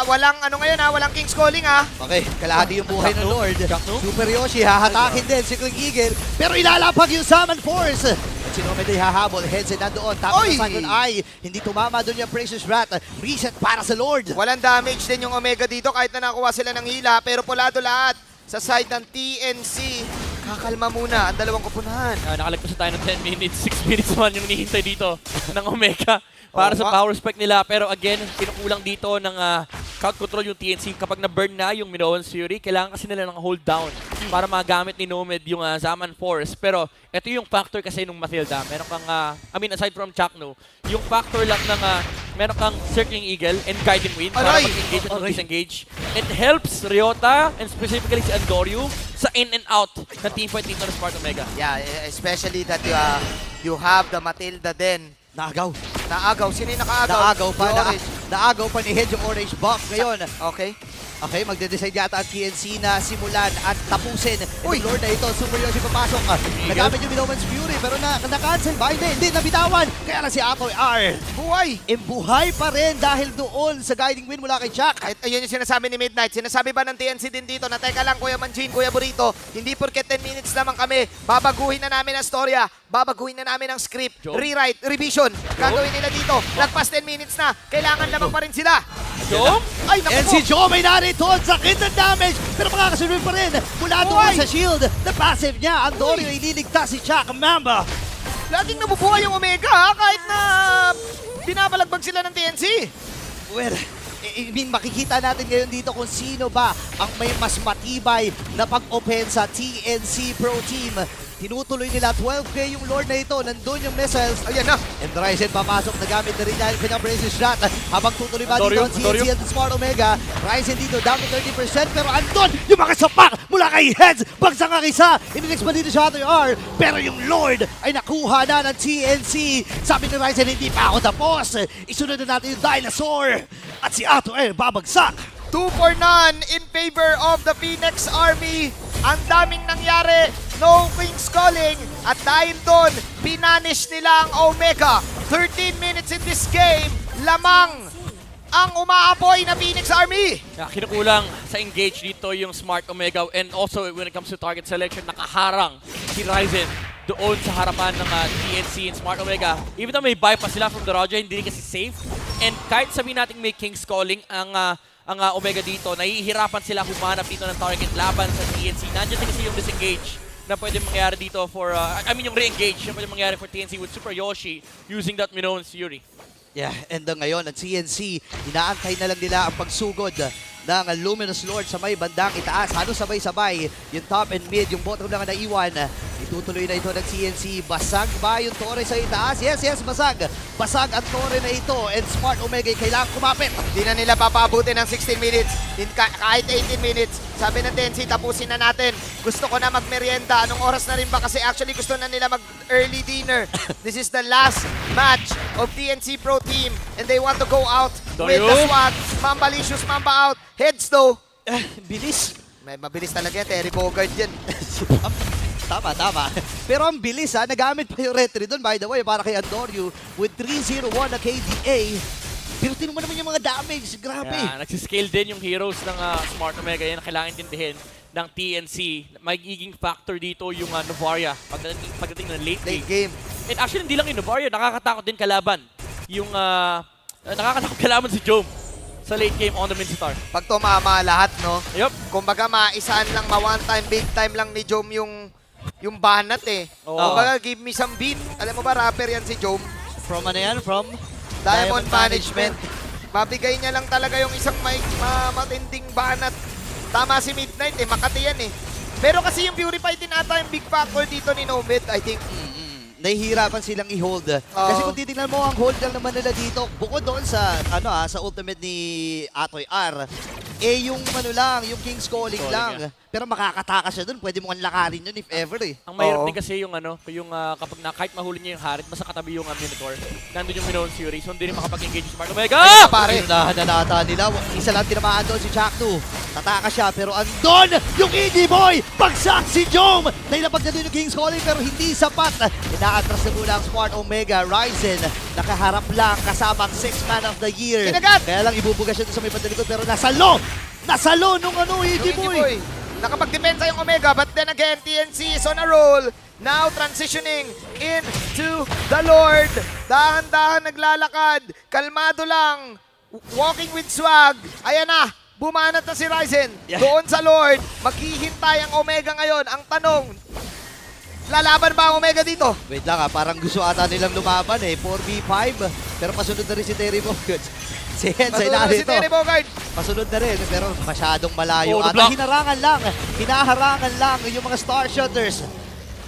Speaker 3: Walang walang King's Calling ha.
Speaker 12: Okay, kalahati yung buhay ng Lord. Super Yoshi, hahatakin din si King Eagle. Pero ilalapag yung Summon Force. At si Nomad ay hahabol. Headset nandoon. Tapos sa Simon ay hindi tumama doon yung Precious Rat. Reset para sa Lord.
Speaker 3: Walang damage din yung Omega dito kahit na nakuha sila ng hila. Pero pulado lahat sa side ng TNC. Kakalma muna ang dalawang kupunahan.
Speaker 11: Nakalagpas tayo ng 10 minutes, 6 minutes man yung nihintay dito ng Omega para sa power spec nila. Pero again, kinukulang dito ng count control yung TNC. Kapag na-burn na yung Minoan's Fury, kailangan kasi nila ng hold down para magamit ni Nomad yung Zaman Force. Pero ito yung factor kasi nung Matilda. Meron kang, aside from Chakno, yung factor lang ng meron kang Circling Eagle and Guiding Wind para mag-engage at disengage. It helps Ryota and specifically si Andorio sa in and out ng teamfight dito ng Smart Omega.
Speaker 3: Yeah, especially that you have the Matilda din.
Speaker 12: Naagaw.
Speaker 3: Sino yung nakaagaw?
Speaker 12: Naagaw pa ni Head yung orange buff ngayon.
Speaker 3: Okay.
Speaker 12: Okay, magde-decide yata ang TNC na simulan at tapusin. Uy! Lord na ito, Super Yoshi papasok. Nagamit yung Minoman's Fury pero na-cancel ba? Hindi, nabitawan. Kaya lang si Atoy R.
Speaker 3: Buhay!
Speaker 12: Buhay pa rin dahil doon sa guiding win mula kay Jack.
Speaker 3: Ayun yung sinasabi ni Midnight. Sinasabi ba ng TNC din dito na teka lang Kuya Manjin, Kuya Burrito, hindi porket 10 minutes naman kami, babaguhin na namin ang storya, babaguhin na namin ang script, rewrite, revision. Gagawin nila dito. Lagpas 10 minutes na, kailangan lamang pa rin sila.
Speaker 11: Jom?
Speaker 3: Ay, naku
Speaker 12: And si Jom ay narito, sakit ng damage, pero makakasunod pa rin. Mula doon sa shield, na passive niya, Andorio ililigtas si Jack Mamba.
Speaker 3: Laging nabubuhay yung Omega ha, kahit na binabalagbag sila ng TNC.
Speaker 12: Well, I mean, makikita natin ngayon dito kung sino ba ang may mas matibay na pag-open sa TNC Pro Team. tinutuloy nila. 12K yung Lord na ito. Nandun yung missiles.
Speaker 3: Ayan na.
Speaker 12: And Ryzen papasok. Nagamit na rin niya yung kanyang precision shot. Habang tutuloy ba dito ang CNC at Smart Omega. Ryzen dito down to 30%. Pero andun yung mga sapak mula kay Heads. Bagsak ang isa. Inilix pa dito siya R. Pero yung Lord ay nakuha na ng TNC. Sabi ni Ryzen, hindi pa ako tapos. Isunod na natin yung Dinosaur. At si Ato babagsak.
Speaker 3: 2 for none in favor of the Phoenix Army. Ang daming nangyari, no King's Calling. At dahil doon, pinanish nila ang Omega. 13 minutes in this game, lamang ang umaapoy na Phoenix Army.
Speaker 11: Kinukulang sa engage dito yung Smart Omega, and also when it comes to target selection, nakaharang si Ryzen doon sa harapan ng TNC and Smart Omega. Even though may bypass sila from the Roger, hindi rin kasi safe. And kahit sabihin natin may King's Calling, ang Omega dito, nahihirapan sila humanap dito ng target laban sa TNC. Nandiyan din kasi yung disengage na pwede mangyari dito for, yung re-engage na pwede mangyari for TNC with Super Yoshi using that Minoan's Fury.
Speaker 12: Yeah, and ngayon, ang CNC, inaantay na lang nila ang pagsugod ng Luminous Lord sa may bandang itaas. Ano sabay-sabay, yung top and mid, yung bottom lang na naiwan. Itutuloy na ito ng CNC. Basag ba yung Torre sa itaas? Yes, basag. Basag ang Torre na ito. And Smart Omega kailangan kumapit.
Speaker 3: Hindi na nila papabuti ng 16 minutes. Kahit 18 minutes. Sabi ng TNC, tapusin na natin. Gusto ko na magmerienda. Anong oras na rin ba? Kasi actually gusto na nila mag-early dinner. This is the last match of TNC Pro Team. And they want to go out with the swag. Mambalicious, Mamba out. Heads though.
Speaker 12: Bilis.
Speaker 3: May mabilis talaga yan. Terry Bogard yan.
Speaker 12: Tama. Pero ang bilis nagamit pa yung retry doon, by the way, para kay Andoryu with 301 na KDA. Pero tinuman naman yung mga damage, grabe.
Speaker 11: Yeah, nagsiscale din yung heroes ng Smart Omega. Yan kailangan intindihin ng TNC. Magiging factor dito yung Novaria pagdating ng late game. And actually, hindi lang yung Novaria, nakakatakot din kalaban. Yung nakakatakot kalaban si Jome sa late game on the Min Star.
Speaker 3: Pag tumama lahat, no?
Speaker 11: Yup.
Speaker 3: Kumbaga, maisaan lang, ma-one time, big time lang ni Jome yung banat eh. Kumbaga, give me some beat. Alam mo ba, rapper yan si Jome?
Speaker 12: From ano yan? From
Speaker 3: Diamond Management. Mabigay niya lang talaga yung isang matinding banat. Tama si Midnight eh, Makati yan eh. Pero kasi yung Purify din ata yung big factor dito ni Nomad, I think.
Speaker 12: Nahihirapan silang i-hold. Kasi kung titingnan mo, ang hold lang naman nila dito, bukod doon sa sa ultimate ni Atoy R, yung yung King's Calling lang. Pero makakatakas siya doon, pwede mo kang lakarin yun if ever eh.
Speaker 11: Ang mahirap din kasi yung kapag kahit mahuli niya yung Harit, basta katabi yung Minotaur, nandun yung Minoan's Fury, so hindi rin makapag-engage si Smart Omega.
Speaker 12: Pare! Nahananata nila, isa lang tinamaan doon si Chaktu. Tataka siya, pero andon yung Indie Boy! Bagsak si Jome! Nailapag na doon yung King's Calling, pero hindi sapat. Inaatras na muna ang Smart Omega. Ryzen, nakaharap lang kasama ang 6th man of the year.
Speaker 3: Kinagat!
Speaker 12: Kaya lang ibubugas siya doon sa may pandalikod, pero nasalo! Nasalo nung Indie Boy!
Speaker 3: Nakapagdepensa yung Omega, but then again, TNC is on a roll. Now transitioning into the Lord. Dahan-dahan naglalakad. Kalmado lang. Walking with swag. Ayan na. Bumanat na si Ryzen. Doon sa Lord. Maghihintay ang Omega ngayon. Ang tanong, lalaban ba ang Omega dito?
Speaker 12: Wait lang parang gusto ata nilang lumaban 4v5. Pero pasunod na rin si Terry Bogard. Si Heads ay narito. Pasunod na rin, pero masyadong malayo. At hinaharangan lang yung mga Star Shooters.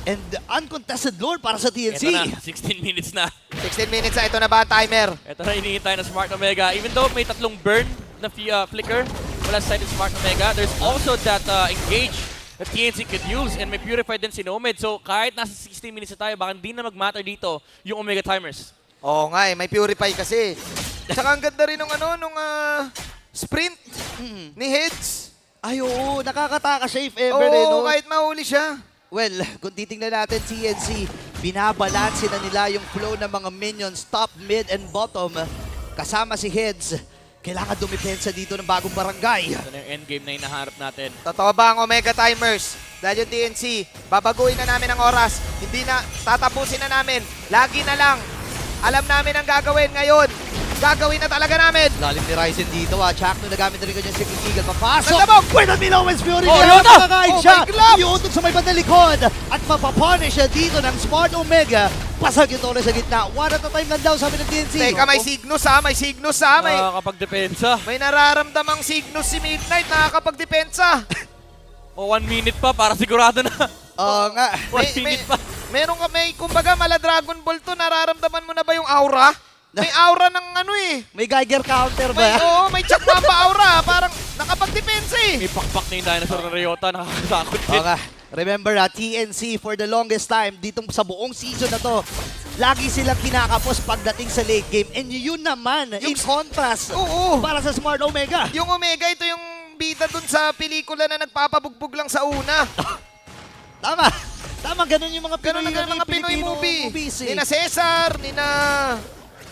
Speaker 12: And uncontested Lord para sa TNC.
Speaker 11: Ito na, 16 minutes na.
Speaker 3: 16 minutes na, ito na ba ang timer?
Speaker 11: Ito na hinihintay na Smart Omega. Even though may tatlong burn na flicker, wala sa side ng Smart Omega, there's also that engage that TNC could use, and may Purify din si Nomad. So kahit nasa 16 minutes na tayo, baka hindi na mag-matter dito yung Omega timers.
Speaker 3: Oo nga may Purify kasi. Tsaka ang ganda rin nung sprint ni Heads.
Speaker 12: Ay oo, nakakataka siya if ever no?
Speaker 3: Kahit mahuli siya.
Speaker 12: Well, kung titingnan natin TNC, binabalansin na nila yung flow ng mga minions, top, mid, and bottom. Kasama si Heads. Kailangan dumipensa dito ng bagong barangay.
Speaker 11: Ito na yung endgame na hinaharap natin.
Speaker 3: Totoo ba ang Omega timers? Dahil yung TNC, babaguhin na namin ang oras. Hindi na, tatapusin na namin. Lagi na lang. Alam namin ang gagawin ngayon. Gagawin na talaga namin.
Speaker 12: Lalim ni Ryzen dito Chakno nagamit na rin kanyang Secret Eagle. Papasok!
Speaker 3: Nagdabog!
Speaker 12: With the Minoan's Fury!
Speaker 3: Yun na!
Speaker 12: Nakakain siya! Iutot sa may bandalikod! At mapapunish siya dito ng Smart Omega. Pasag yung Torre sa gitna. One at a time lang daw sabi ng TNC.
Speaker 3: Teka, may Cygnus may Cygnus may...
Speaker 11: Nakakapagdepensa.
Speaker 3: May nararamdamang Cygnus si Midnight. Nakakapagdepensa.
Speaker 11: 1 minute pa para sigurado na.
Speaker 10: Oo nga.
Speaker 3: May kumbaga mala Dragon Ball to, nararamdaman mo na ba yung aura? May aura ng ano eh.
Speaker 12: May Geiger counter ba?
Speaker 3: Oo, may Chuck Mamba aura. Parang nakapag-depensa eh.
Speaker 11: May pakpak na yung dinosaur na Ryota, nakakatakot din.
Speaker 12: Okay. Remember, TNC for the longest time, dito sa buong season na to, lagi silang kinakapos pagdating sa late game. And yun naman, in contrast, para sa Smart Omega.
Speaker 3: Yung Omega, ito yung bida dun sa pelikula na nagpapabugbog lang sa una.
Speaker 12: Tama. Tama, ganun yung mga Pinoy,
Speaker 3: mga Pinoy
Speaker 12: movies eh.
Speaker 3: Nina Cesar, nila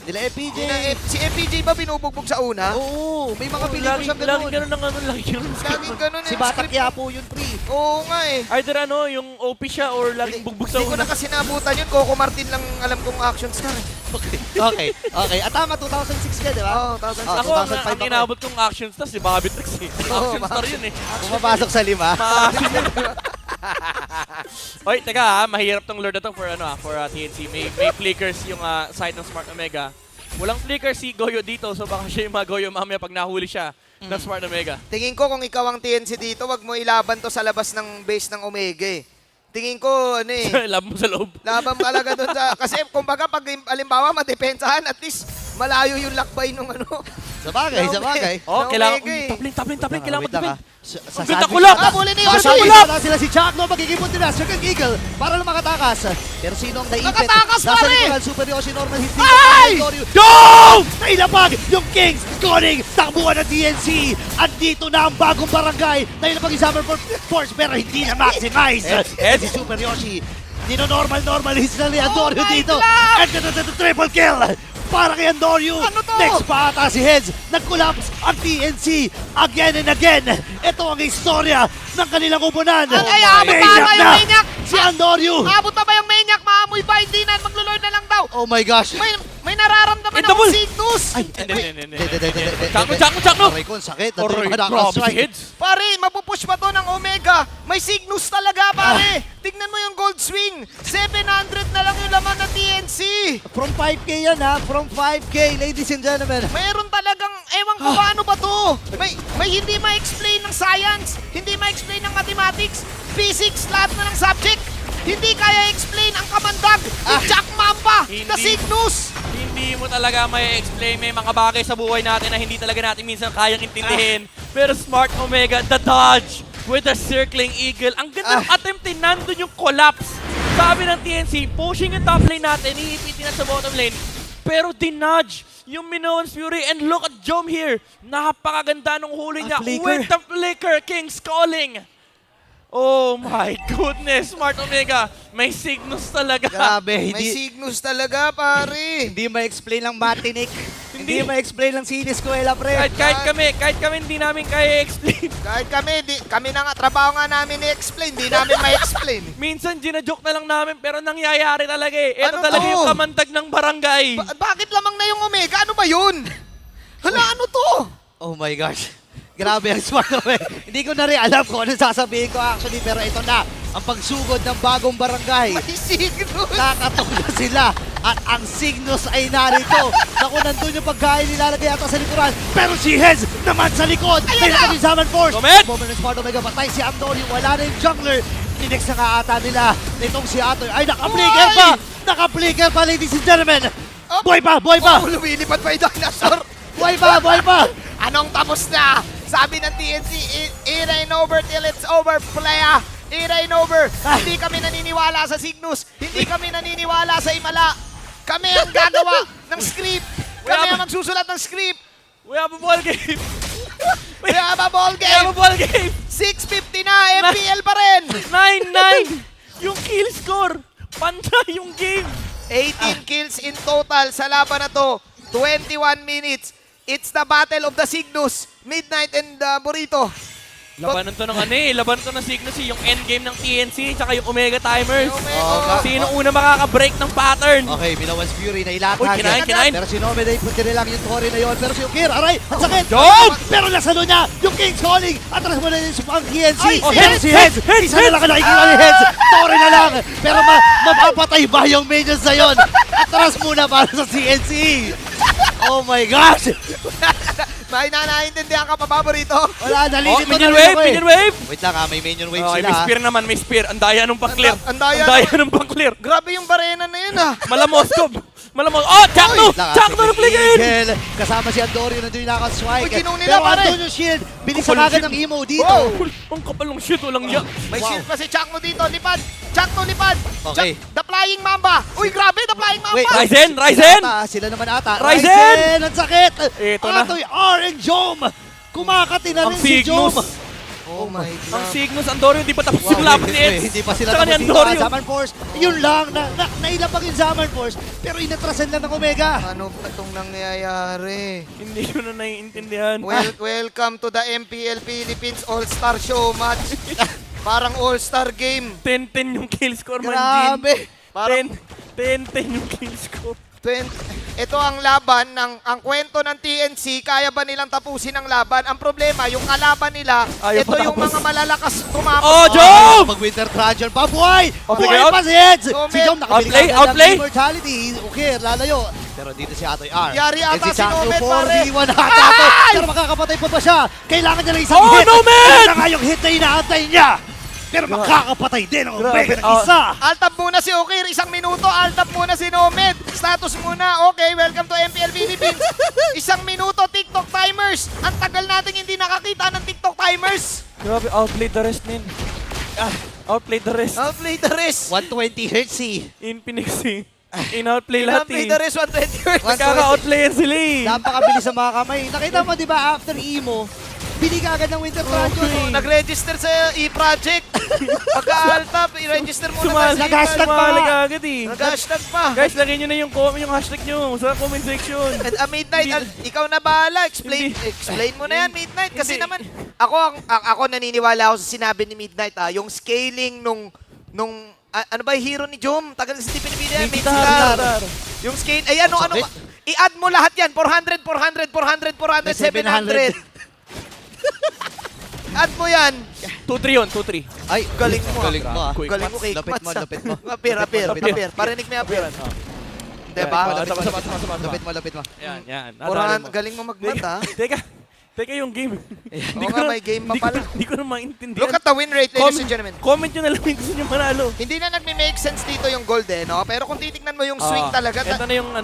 Speaker 12: FPJ.
Speaker 3: Si FPJ ba binubugbog sa una?
Speaker 12: Oo, may mga pelikula siyang
Speaker 11: Laging ganun ang ano,
Speaker 3: Laging ganun
Speaker 12: Si Bata Quiapo yun, pre.
Speaker 3: Oo nga eh.
Speaker 11: Either ano, yung OP siya or laging bugbog sa
Speaker 3: Hindi ko na
Speaker 11: una.
Speaker 3: kasi nabutan yun. Coco Martin lang alam kong action star.
Speaker 12: Okay. At tama, 2006 ka, di ba?
Speaker 3: Oo, 2006.
Speaker 11: Ako, ang inabot kong action star, si Bobby Tricks eh. Action star yun eh.
Speaker 12: Pumapasok sa 5.
Speaker 11: Oy, teka mahirap tong lure na to for TNC. May flickers yung side ng Smart Omega. Walang flicker si Goyo dito, so baka siya yung Goyo mamaya pag nahuli siya ng Smart Omega.
Speaker 3: Tingin ko kung ikaw ang TNC dito, wag mo ilaban to sa labas ng base ng Omega eh. Tingin ko, ano eh.
Speaker 11: Laban mo sa loob.
Speaker 3: Laban talaga doon sa... Kasi kumbaga pag alimbawa madepensahan, at least malayo yung lakbay nung ano.
Speaker 12: Sabagay.
Speaker 11: Oh, kailangan... Tapling. Kailangan mag-defend. Ang ganda ko lang!
Speaker 3: Huli ni Orsi!
Speaker 12: Kasama sila si Chuck, no? Magiging punti na. Second Eagle para lang makatakas. Pero sino ang naipit?
Speaker 3: Nakatakas pa
Speaker 12: Nasa
Speaker 3: rin!
Speaker 12: likuran, Super Yoshi Normal hindi.
Speaker 3: Ay!
Speaker 12: Dome! Nailapag yung Kings! Koning! Takbuhan ng TNC! Andito na ang bagong barangay! Nailapag yung Summer Force pero hindi na maximize! Si Super Yoshi! Nino-normal hits na ni Andorio dito! And the triple kill! Para kay Andorio!
Speaker 3: Ano to?
Speaker 12: Next pa ata si Heads! Nag-collapse ang TNC! Again and again! Ito ang istorya ng kanilang upunan!
Speaker 3: Abot pa ba yung Maniac?
Speaker 12: Si Andorio!
Speaker 3: Abot pa ba yung Maniac? Maamoy ba? Hindi na, maglo-lord na lang daw.
Speaker 12: Oh my gosh!
Speaker 3: May nararamdaman akong Cygnus!
Speaker 11: Hindi.
Speaker 12: Chakno! Aray ko, ang sakit.
Speaker 3: Pare, mapupush pa to ng Omega. May Cygnus talaga, pare. Tignan mo yung gold swing. 700 na lang yung laman ng TNC.
Speaker 12: From 5K yan ha. From 5K, ladies and gentlemen.
Speaker 3: Mayroon talagang, ewan ko ba ano ba to. May hindi ma-explain ng science. Hindi ma-explain ng mathematics. Physics, lahat na ng subject. Hindi kaya explain ang kamandag ni Jack Mamba na Cygnus.
Speaker 11: Hindi mo talaga may explain. May mga bagay sa buhay natin na hindi talaga natin minsan kayang intindihin. Pero Smart Omega, the dodge with the circling eagle. Ang ganda ng attempt eh, nandun yung collapse. Sabi ng TNC, pushing yung top lane natin, iipitin na sa bottom lane. Pero dinudge yung Minoan's Fury. And look at Jom here. Napakaganda ng huli niya with the flicker. King's calling. Oh my goodness, Smart Omega. May Cygnus talaga.
Speaker 12: Grabe,
Speaker 3: May Cygnus talaga, pare.
Speaker 12: Hindi ma-explain lang Matinik. Hindi ma-explain lang si Escuela, pre.
Speaker 11: Kahit kami hindi namin kaya explain.
Speaker 3: Kahit kami na nga, trabaho nga namin i-explain, hindi namin ma-explain.
Speaker 11: Minsan ginajoke na lang namin pero nangyayari talaga eh. Ito
Speaker 3: Ano
Speaker 11: talaga
Speaker 3: to?
Speaker 11: yung kamandag ng barangay.
Speaker 3: Bakit lamang na yung Omega? Ano ba yun? Hala, ano to?
Speaker 12: Oh my gosh. Grabe ang Smart Omega. Hindi ko na rin alam kung ano sasabihin ko actually, pero ito na ang pagsugod ng bagong barangay.
Speaker 3: May Cygnus.
Speaker 12: Kakatok na sila at ang Cygnus ay narito. Naku, nandun yung pagkain nilalagay ata sa likuran. Pero si Hez naman sa likod. May nakapin sa Summon Force. Moment ng Smart Omega, patay si Antonio. Wala na yung jungler. Tinex na nga ata nila nitong si Atoy. Ay, naka-flicker pa! Naka-flicker pa, ladies and gentlemen! Boy pa!
Speaker 3: Oh, lumilipad pa yung dinosaur.
Speaker 12: Boy pa!
Speaker 3: Anong tapos na? Sabi ng TNC, it ain't over till it's over, playa. It ain't over. Hindi kami naniniwala sa Cygnus. Hindi kami naniniwala sa Himala. Kami ang gagawa ng script. Kami ang magsusulat ng script.
Speaker 11: We have a ball game.
Speaker 3: We have a ball game. 6:50 na, MPL pa rin.
Speaker 11: 9-9. Yung kill score. Pantay yung game.
Speaker 3: 18 kills in total sa laban na to. 21 minutes. It's the battle of the Cygnus. Midnight and Burrito.
Speaker 11: Labanan to ng labanan to ng Cygnus yung endgame ng TNC tsaka yung Omega Timers. Sino una makaka-break ng pattern?
Speaker 12: Okay, Minoan's Fury na ilatag.
Speaker 11: Uy, kinain.
Speaker 12: Pero si Nome Day, punti lang yung Tori na yun. Pero si Ukir, aray, ang sakit. Pero nasalo niya yung King's Calling. Atras mo na yung ang TNC. Pero si Heads, isa na lang ang nakikita ni Heads. Tori na lang. Pero mapapatay ba yung minions na yun? Atras muna para sa TNC. Oh my gosh.
Speaker 3: May nanaintindihan ka pa ba, Burrito?
Speaker 12: Wala, nalilito
Speaker 11: Minion
Speaker 12: na rin
Speaker 11: wave,
Speaker 12: ako eh.
Speaker 11: minion wave!
Speaker 12: Wait lang may minion wave
Speaker 11: Okay,
Speaker 12: sila.
Speaker 11: may spear naman, may spear. Ang daya nung pang-clear.
Speaker 3: Ang daya
Speaker 11: nung pang-clear.
Speaker 3: Grabe yung barena na yun,
Speaker 11: Malamos ko. Malamos. Oh, Chakno! Chakno na play
Speaker 12: Eagle, kasama si Andorio, nandun yung nakaswipe.
Speaker 3: Uy, ginaw nila,
Speaker 12: Pero
Speaker 3: pare.
Speaker 12: andun yung shield, bilisan agad ng emo dito.
Speaker 11: Ang kapal ng shit, walang ya.
Speaker 3: May shield pa si Chakno dito. Lipad. Chakno, lipad.
Speaker 12: Okay.
Speaker 3: The Flying Mamba. Uy, grabe, The Flying Mamba.
Speaker 12: Wait,
Speaker 11: Ryzen!
Speaker 12: Sila naman ata.
Speaker 11: Ryzen!
Speaker 12: Ang sakit!
Speaker 11: Ito na.
Speaker 12: Atoy R and Jom! Kumakati na rin si Jom!
Speaker 3: Oh my God.
Speaker 11: Ang Cygnus, Andorio, hindi pa tapos yung laban ni Eds.
Speaker 12: Hindi pa sila
Speaker 11: Tsaka ni
Speaker 12: tapos dito.
Speaker 11: Andorio.
Speaker 12: Zaman Force, yun lang. Nailapag yung Zaman Force, pero inatrasan lang ng Omega.
Speaker 3: Ano ba itong nangyayari?
Speaker 11: Hindi ko na naiintindihan.
Speaker 3: Welcome to the MPL Philippines All-Star Show match. Parang All-Star game.
Speaker 11: 10-10 yung kill score, man.
Speaker 12: Grabe.
Speaker 11: 10-10 yung kill score.
Speaker 3: Ito ang laban ang kwento ng TNC, kaya ba nilang tapusin ang laban? Ang problema, yung kalaban nila,
Speaker 11: Ayaw
Speaker 3: ito
Speaker 11: pa
Speaker 3: yung
Speaker 11: tapos.
Speaker 3: mga malalakas tumapos.
Speaker 11: Oh, Jom!
Speaker 12: Mag-Winter Trajan pa, buhay!
Speaker 11: Okay,
Speaker 12: Buhay
Speaker 11: out.
Speaker 12: pa si Eds!
Speaker 3: Jom,
Speaker 12: Si Jom
Speaker 11: outplay,
Speaker 12: nakabili
Speaker 11: outplay.
Speaker 12: ng immortality. Okay, lalayo. Pero dito si Atoy R.
Speaker 3: Yari
Speaker 12: And
Speaker 3: ata
Speaker 12: si
Speaker 3: si Nomad, pare.
Speaker 12: 4v1 ata to. Pero makakapatay pa ba siya? Kailangan niya lang isang
Speaker 11: Oh,
Speaker 12: hit.
Speaker 11: Nomad!
Speaker 12: Ito na nga yung hit na inaantay niya. Pero makakapatay din ang Omega ng isa.
Speaker 3: Altab muna si Okir, 1 minuto. Altab muna si Nomad. Status muna. Okay, welcome to MPL Philippines. 1 minuto, TikTok timers. Ang tagal natin hindi nakakita ng TikTok timers.
Speaker 11: Grabe, outplayed the rest, nin. Outplayed the rest.
Speaker 3: Outplay the rest.
Speaker 12: 120 Hz.
Speaker 11: In Phoenix, in-outplay lahat,
Speaker 3: Outplay the rest, 120 hertz.
Speaker 11: Nagkaka-outplayan sila eh.
Speaker 12: Napakabilis sa mga kamay. Nakita mo, di ba, after emo, bili ka agad ng Winter Trajan.
Speaker 3: Nag-register sa e-project. Pagka-altab, i-register muna.
Speaker 12: Nag-hashtag pa.
Speaker 11: Agad eh.
Speaker 3: Nag-hashtag pa.
Speaker 11: Guys, lagyan nyo na yung hashtag nyo sa comment section.
Speaker 3: At Midnight, ikaw na bahala. Explain mo na yan, Midnight. Kasi naman, ako naniniwala ako sa sinabi ni Midnight. Yung scaling nung ano ba yung hero ni Jom? Tagal kasi di pinipili yan. Midstar. Yung scale, ay ano, i-add mo lahat yan. 400, 400, 400, 400, 700. Add mo yan.
Speaker 11: 2-3 yun, 2-3.
Speaker 12: Ay,
Speaker 3: Galing mo.
Speaker 12: Galing mo.
Speaker 3: Galing mo, cake
Speaker 12: Lapit mo,
Speaker 3: mats,
Speaker 12: lapit mo.
Speaker 3: Appear. Parinig mo yung appear. Diba?
Speaker 12: Lapit mo.
Speaker 11: Yan.
Speaker 3: Galing mo mag-mat, ha?
Speaker 11: Teka yung game.
Speaker 3: Oo nga, may game pa pala.
Speaker 11: Hindi ko na maintindihan.
Speaker 3: Look at the win rate, ladies and gentlemen.
Speaker 11: Comment nyo na lang yung gusto nyo manalo.
Speaker 3: Hindi na nagme-make sense dito yung gold no? Pero kung titignan mo yung swing talaga.
Speaker 11: Ito na yung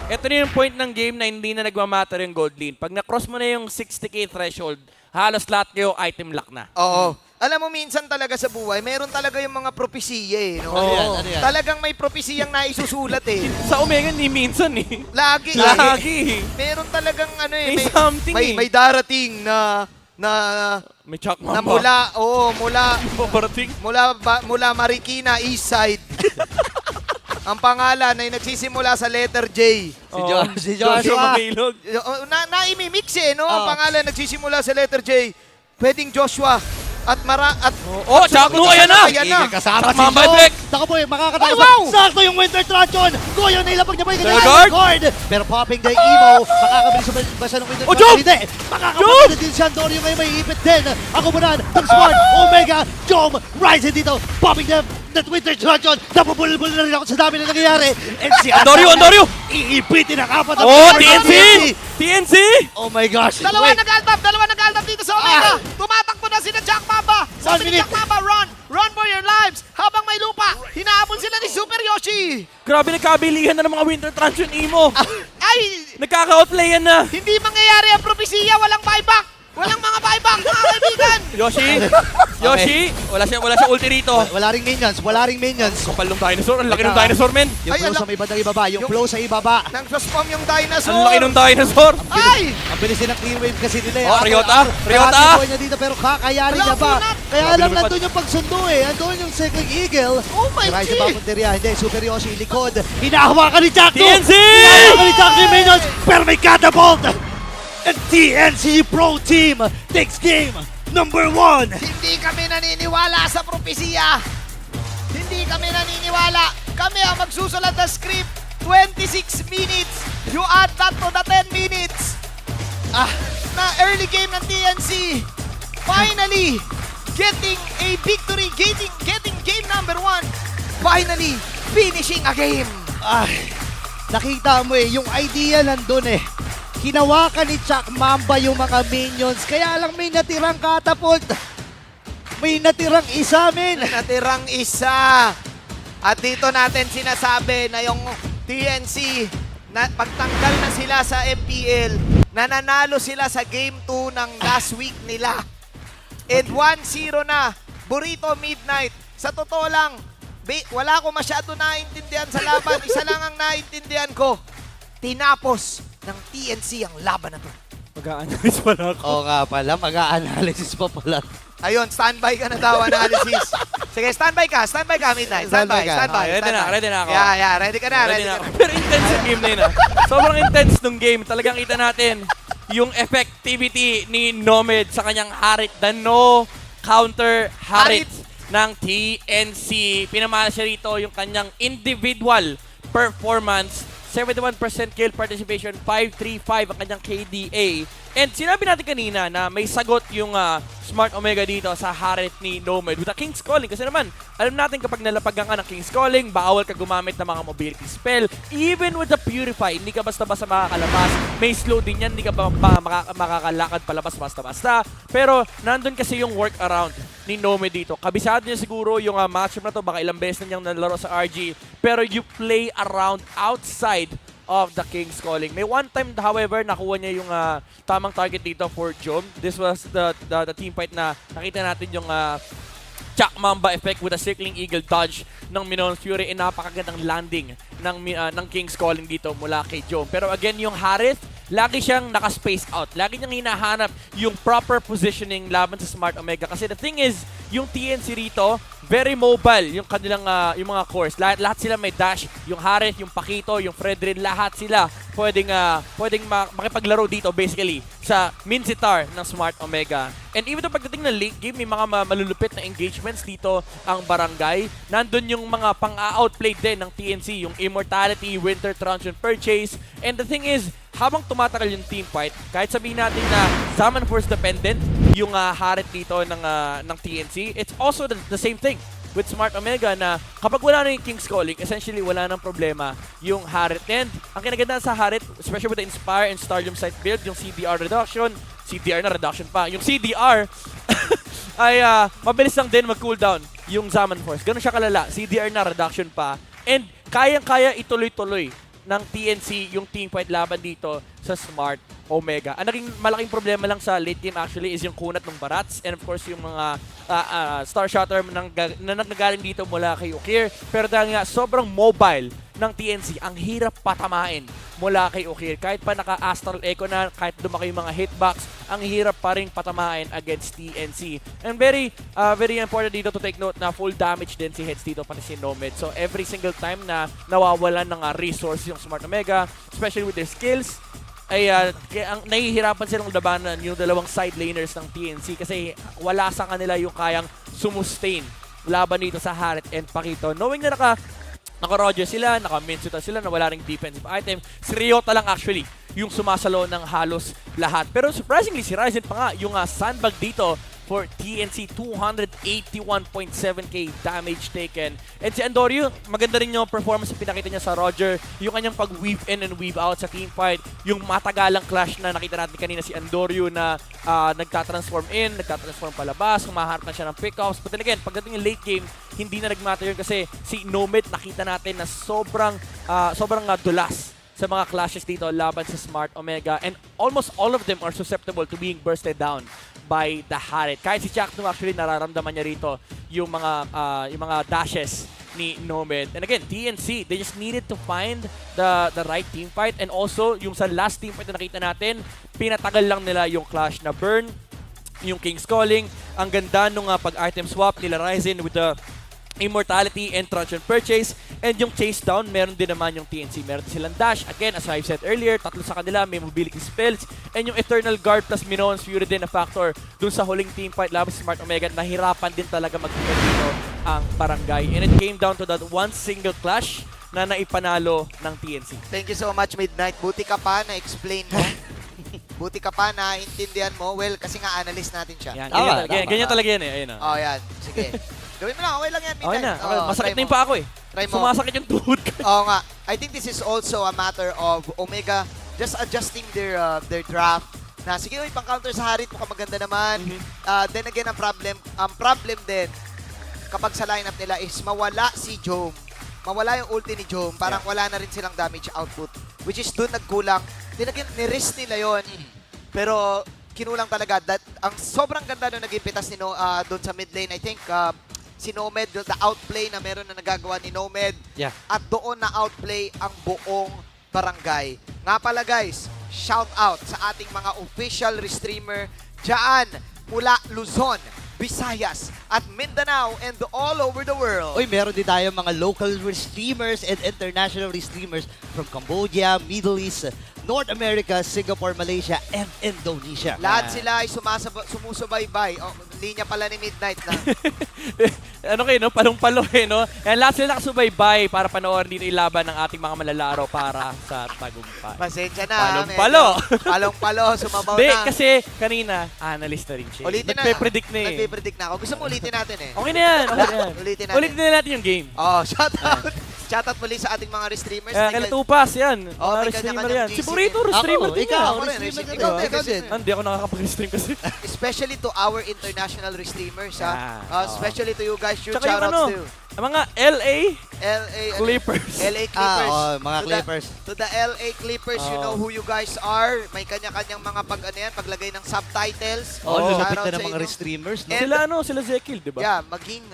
Speaker 11: ito na yung point ng game na hindi na nagmamatter yung gold lean. Pag na-cross mo na yung 60k threshold, halos lahat kayo item lock na.
Speaker 3: Oo. Alam mo, minsan talaga sa buhay, meron talaga yung mga propesiya no?
Speaker 12: Ano yan?
Speaker 3: Talagang may propesiyang naisusulat
Speaker 11: Sa Omega, ni minsan eh.
Speaker 3: Lagi. Meron talagang
Speaker 11: may something
Speaker 3: may darating na
Speaker 11: may Chuck
Speaker 3: na
Speaker 11: Mamba.
Speaker 3: mula Marikina East Side. Ang pangalan ay nagsisimula sa letter J.
Speaker 12: Si Joshua.
Speaker 11: Mamilog.
Speaker 3: Na-imimix no? Ang pangalan nagsisimula sa letter J. Pwedeng Joshua. At
Speaker 11: Chakno, ayan na!
Speaker 12: Igil kasama si
Speaker 11: Mamba
Speaker 12: Jom.
Speaker 11: effect.
Speaker 12: Taka po makakatakas.
Speaker 3: Ay, wow!
Speaker 12: Sakto yung Winter Trajan. Goyo na ilapag niya pa yung
Speaker 11: Guard!
Speaker 12: guard. Pero popping the emo. Makakabilis ba siya ng Winter
Speaker 11: Oh,
Speaker 12: Trajan?
Speaker 11: Jom!
Speaker 12: Hindi. Makakapagod na din si Andorio ngayon may ipit din. Ako muna ng Smart. Omega. Jom. Rising dito. Popping the Winter Trajan. Napabulol na rin ako sa dami na nangyayari. And si
Speaker 11: Andorio!
Speaker 12: Iipitin ang apat.
Speaker 11: TNC!
Speaker 12: Oh my gosh.
Speaker 3: Dalawa nag-altap dito sa Omega. Tumatakbo na sila Jack Mamba. Sabi ni Jack Mamba, run for your lives. Habang may lupa, hinahabol sila ni Super Yoshi.
Speaker 11: Grabe, nagkabilihan na ng mga Winter Trajan emo.
Speaker 3: Ay,
Speaker 11: Nagkaka-outplayan na.
Speaker 3: hindi mangyayari ang propesiya, walang buyback. Walang mga buyback, mga kaibigan.
Speaker 11: Yoshi, wala siya ulti rito.
Speaker 12: Wala ring minions.
Speaker 11: Kapal ng dinosaur, ang laki ng dinosaur, men.
Speaker 12: Yung flow sa ibaba, yung flow sa ibaba.
Speaker 3: Nang spam yung dinosaur.
Speaker 11: Ang laki ng dinosaur.
Speaker 3: Ay!
Speaker 12: Ang bilis din ng clear wave kasi nila.
Speaker 11: Ryota!
Speaker 12: Kakasin niya dito pero kakayarin niya ba? Kaya
Speaker 11: Grabe
Speaker 12: lang
Speaker 11: lumipad.
Speaker 12: nandun yung pagsundo Andun yung second eagle.
Speaker 3: Oh my
Speaker 12: Try sa
Speaker 3: God!
Speaker 12: papunteria. Hindi, Super Yoshi, likod. Hinahawakan ni Jackdo!
Speaker 11: TNC!
Speaker 12: Hinahawakan ni Jackdo yung minions! Pero may catapult! And TNC Pro Team takes game number 1!
Speaker 3: Hindi kami naniniwala sa propesiya. Hindi kami naniniwala. Kami ang magsusulat ng script. 26 minutes. You add that to the 10 minutes. Na early game ng TNC. Finally, getting a victory. Getting game number 1. Finally, finishing a game.
Speaker 12: Nakita mo yung idea nandun hinawakan ni Chuck Mamba yung mga minions. Kaya lang may natirang catapult. May natirang isa, men.
Speaker 3: Natirang isa. At dito natin sinasabi na yung TNC, na pagtanggal na sila sa MPL, nananalo sila sa Game 2 ng last week nila. And 1-0 na. Burrito Midnight. Sa totoo lang, wala ko masyado naintindihan sa laban. Isa lang ang naintindihan ko. Tinapos ng TNC ang laban na to.
Speaker 15: Mag-a-analyze pala ako.
Speaker 12: Oo nga pala, mag-a-analysis pa pala.
Speaker 3: Ayun, standby ka na daw, analysis. Sige, standby ka, Midnight. Standby.
Speaker 11: Ready na ako.
Speaker 3: Yeah, ready ka na.
Speaker 11: Pero intense yung game na yun. Sobrang intense nung game. Talagang kita natin yung effectivity ni Nomad sa kanyang Harit. The no counter Harit ng TNC. Pinamana siya rito yung kanyang individual performance. 71% kill participation, 535 ang kanyang KDA. And sinabi natin kanina na may sagot yung Smart Omega dito sa Harit ni Nomad with a King's Calling. Kasi naman, alam natin kapag nalapagan ka ng King's Calling, bawal ka gumamit ng mga mobility spell. Even with the Purify, hindi ka basta-basta makakalabas. May slow din yan, hindi ka ba makakalakad palabas basta-basta. Pero nandun kasi yung workaround ni Nomad dito. Kabisado niya siguro yung matchup na to, baka ilang beses na niyang nalaro sa RG. Pero you play around outside of the King's Calling. May one time, however, nakuha niya yung tamang target dito for Jom. This was the team fight na nakita natin yung Chuck Mamba effect with a circling eagle dodge ng Minoan Fury and napakagandang landing ng King's Calling dito mula kay Jom. Pero again, yung Harith, lagi siyang naka-space out. Lagi niyang hinahanap yung proper positioning laban sa Smart Omega. Kasi the thing is, yung TNC rito, very mobile yung kanilang yung mga cores. Lahat sila may dash. Yung Harith, yung Pakito, yung Fredrin, lahat sila pwedeng makipaglaro dito basically sa Minsitar ng Smart Omega. And even though pagdating ng late game, may mga malulupit na engagements dito ang barangay. Nandun yung mga pang-outplay din ng TNC, yung Immortality, Winter Truncheon Purchase. And the thing is, habang tumatagal yung team fight, kahit sabihin natin na Zaman Force dependent yung Harit dito ng TNC, it's also the same thing with Smart Omega na kapag wala na yung King's Calling, essentially wala nang problema yung Harit. And ang kinaganda sa Harit, especially with the Inspire and Stardom Sight build, yung CDR reduction, yung CDR ay mabilis lang din mag-cooldown yung Zaman Force. Ganun siya kalala, CDR na reduction pa. And kayang-kaya ituloy-tuloy ng TNC yung team fight laban dito sa Smart Omega. Ang naging malaking problema lang sa late game actually is yung kunat ng Barats and of course yung mga Star Shatter na nagaling dito mula kay Ukir. Pero dahil nga sobrang mobile ng TNC, ang hirap patamain mula kay Ukir. Kahit pa naka-Astral Echo na, kahit dumaki yung mga hitbox, ang hirap pa rin patamain against TNC. And very important dito to take note na full damage din si Heads dito pati si Nomad. So every single time na nawawalan ng resource yung Smart Omega, especially with their skills, ay nahihirapan silang labanan yung dalawang side laners ng TNC kasi wala sa kanila yung kayang sumustain laban dito sa Harit and Pakito. Knowing na naka-Roger sila, naka-Minsuta sila na wala ring defensive item, si Ryota lang actually yung sumasalo ng halos lahat. Pero surprisingly, si Ryzen pa nga yung sandbag dito for TNC, 281.7k damage taken. And si Andoryu, maganda rin yung performance na pinakita niya sa Roger, yung kanyang pag-weave in and weave out sa teamfight, yung matagalang clash na nakita natin kanina si Andoryu na nagtatransform in, nagtatransform palabas, humaharap na siya ng pickoffs. But then again, pagdating yung late game, hindi na nagmatter yun kasi si Nomad nakita natin na sobrang dulas sa mga clashes dito laban sa Smart Omega, and almost all of them are susceptible to being bursted down by the Harit. Kahit si Chakno actually nararamdaman niya rito yung mga dashes ni Nomad. And again, TNC, they just needed to find the right team fight, and also yung sa last team fight na nakita natin, pinatagal lang nila yung clash na burn, yung King's Calling. Ang ganda nung pag-item swap nila Ryzen with the Immortality and Truncheon Purchase, and yung chase down, meron din naman yung TNC. Meron din silang dash. Again, as I've said earlier, tatlo sa kanila, may mobility spells, and yung Eternal Guard plus Minoan's Fury din na factor dun sa huling team fight laban sa Smart Omega. Nahirapan din talaga mag-defend dito ang barangay. And it came down to that one single clash na naipanalo ng TNC.
Speaker 10: Thank you so much, Midnight. Buti ka pa na-explain mo. Buti ka pa na intindihan mo. Well, kasi nga analyst natin siya.
Speaker 11: Ganyan talaga yan eh. Ayun,
Speaker 10: oh, yan. Sige. Gawin mo lang. Okay lang yan, Midnight.
Speaker 11: Okay na. Okay. Masakit na yung pa ako eh.
Speaker 10: Try mo.
Speaker 11: Sumasakit yung tuhod ko.
Speaker 10: Oo nga. I think this is also a matter of Omega just adjusting their draft. Na sige, pang counter sa Harit, mukhang maganda naman. Then again, ang problem din, kapag sa lineup nila is mawala si Jome. Mawala yung ulti ni Jome. Parang wala na rin silang damage output. Which is doon nagkulang. Then again, ni-risk nila yon. Pero kinulang talaga. Ang sobrang ganda nung naging pitas ni doon sa mid lane. I think si Nomad, the outplay na meron na nagagawa ni Nomad. At doon na outplay ang buong barangay. Nga pala guys, shout out sa ating mga official restreamer dyan mula Luzon, Visayas, at Mindanao, and all over the world.
Speaker 12: Uy, meron din tayo mga local streamers and international streamers from Cambodia, Middle East, North America, Singapore, Malaysia, and Indonesia.
Speaker 10: Lahat sila ay sumusubaybay. Oh, linya pala ni Midnight na.
Speaker 11: Ano kayo, no? Palong-palo no? Yan, lahat sila nakasubaybay para panoorin din ilaban ng ating mga malalaro para sa tagumpay.
Speaker 10: Pasensya na.
Speaker 11: Palong-palo!
Speaker 10: Palong-palo, sumabaw
Speaker 11: Hindi,
Speaker 10: na.
Speaker 11: kasi kanina, analyst na rin siya.
Speaker 10: Ulitin na.
Speaker 11: Nagpe-predict na eh.
Speaker 10: Nagpe-predict na ako. Gusto mo ulitin natin eh.
Speaker 11: Okay na yan. Okay na yan.
Speaker 10: Ulitin natin.
Speaker 11: Ulitin na natin yung game.
Speaker 10: Oh, shout out. Shout out muli sa ating mga restreamers.
Speaker 11: Kaya Tupas, yan.
Speaker 10: Oh,
Speaker 11: Mga
Speaker 10: may
Speaker 11: restreamer
Speaker 10: kanya-kanyang
Speaker 11: yan. Si
Speaker 10: GC.
Speaker 11: Burrito, restreamer din yan.
Speaker 10: Ako rin, ikaw din.
Speaker 11: Hindi ako nakakapag-restream kasi.
Speaker 10: Especially to our international restreamers, especially to you guys. Shout
Speaker 11: Tsaka yung
Speaker 10: outs to
Speaker 11: mga LA
Speaker 10: Clippers. LA Clippers.
Speaker 12: Mga Clippers.
Speaker 10: To the LA Clippers, you know who you guys are. May kanya-kanyang mga paglagay ng subtitles.
Speaker 12: Lapit na ng mga restreamers.
Speaker 10: No?
Speaker 11: Sila Zekil, di ba?
Speaker 10: Yeah, maging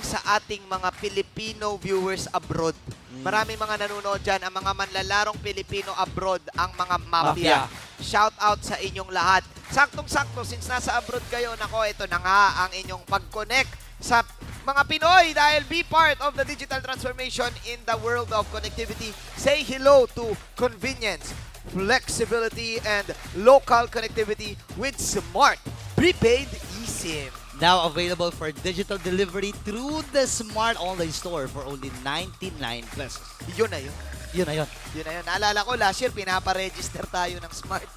Speaker 10: sa ating mga Filipino viewers abroad. Marami mga nanonood dyan, ang mga manlalarong Pilipino abroad, ang mga mafia. Shout out sa inyong lahat. Saktong-sakto, since nasa abroad kayo, nako, ito na nga ang inyong pag-connect sa mga Pinoy dahil be part of the digital transformation in the world of connectivity. Say hello to convenience, flexibility, and local connectivity with Smart Prepaid eSIM.
Speaker 12: Now available for digital delivery through the Smart Online Store for only 99 pesos.
Speaker 10: Yun na yun.
Speaker 12: Yun na yun.
Speaker 10: Yun na yun. Naalala ko, last year, pinapa-register tayo ng Smart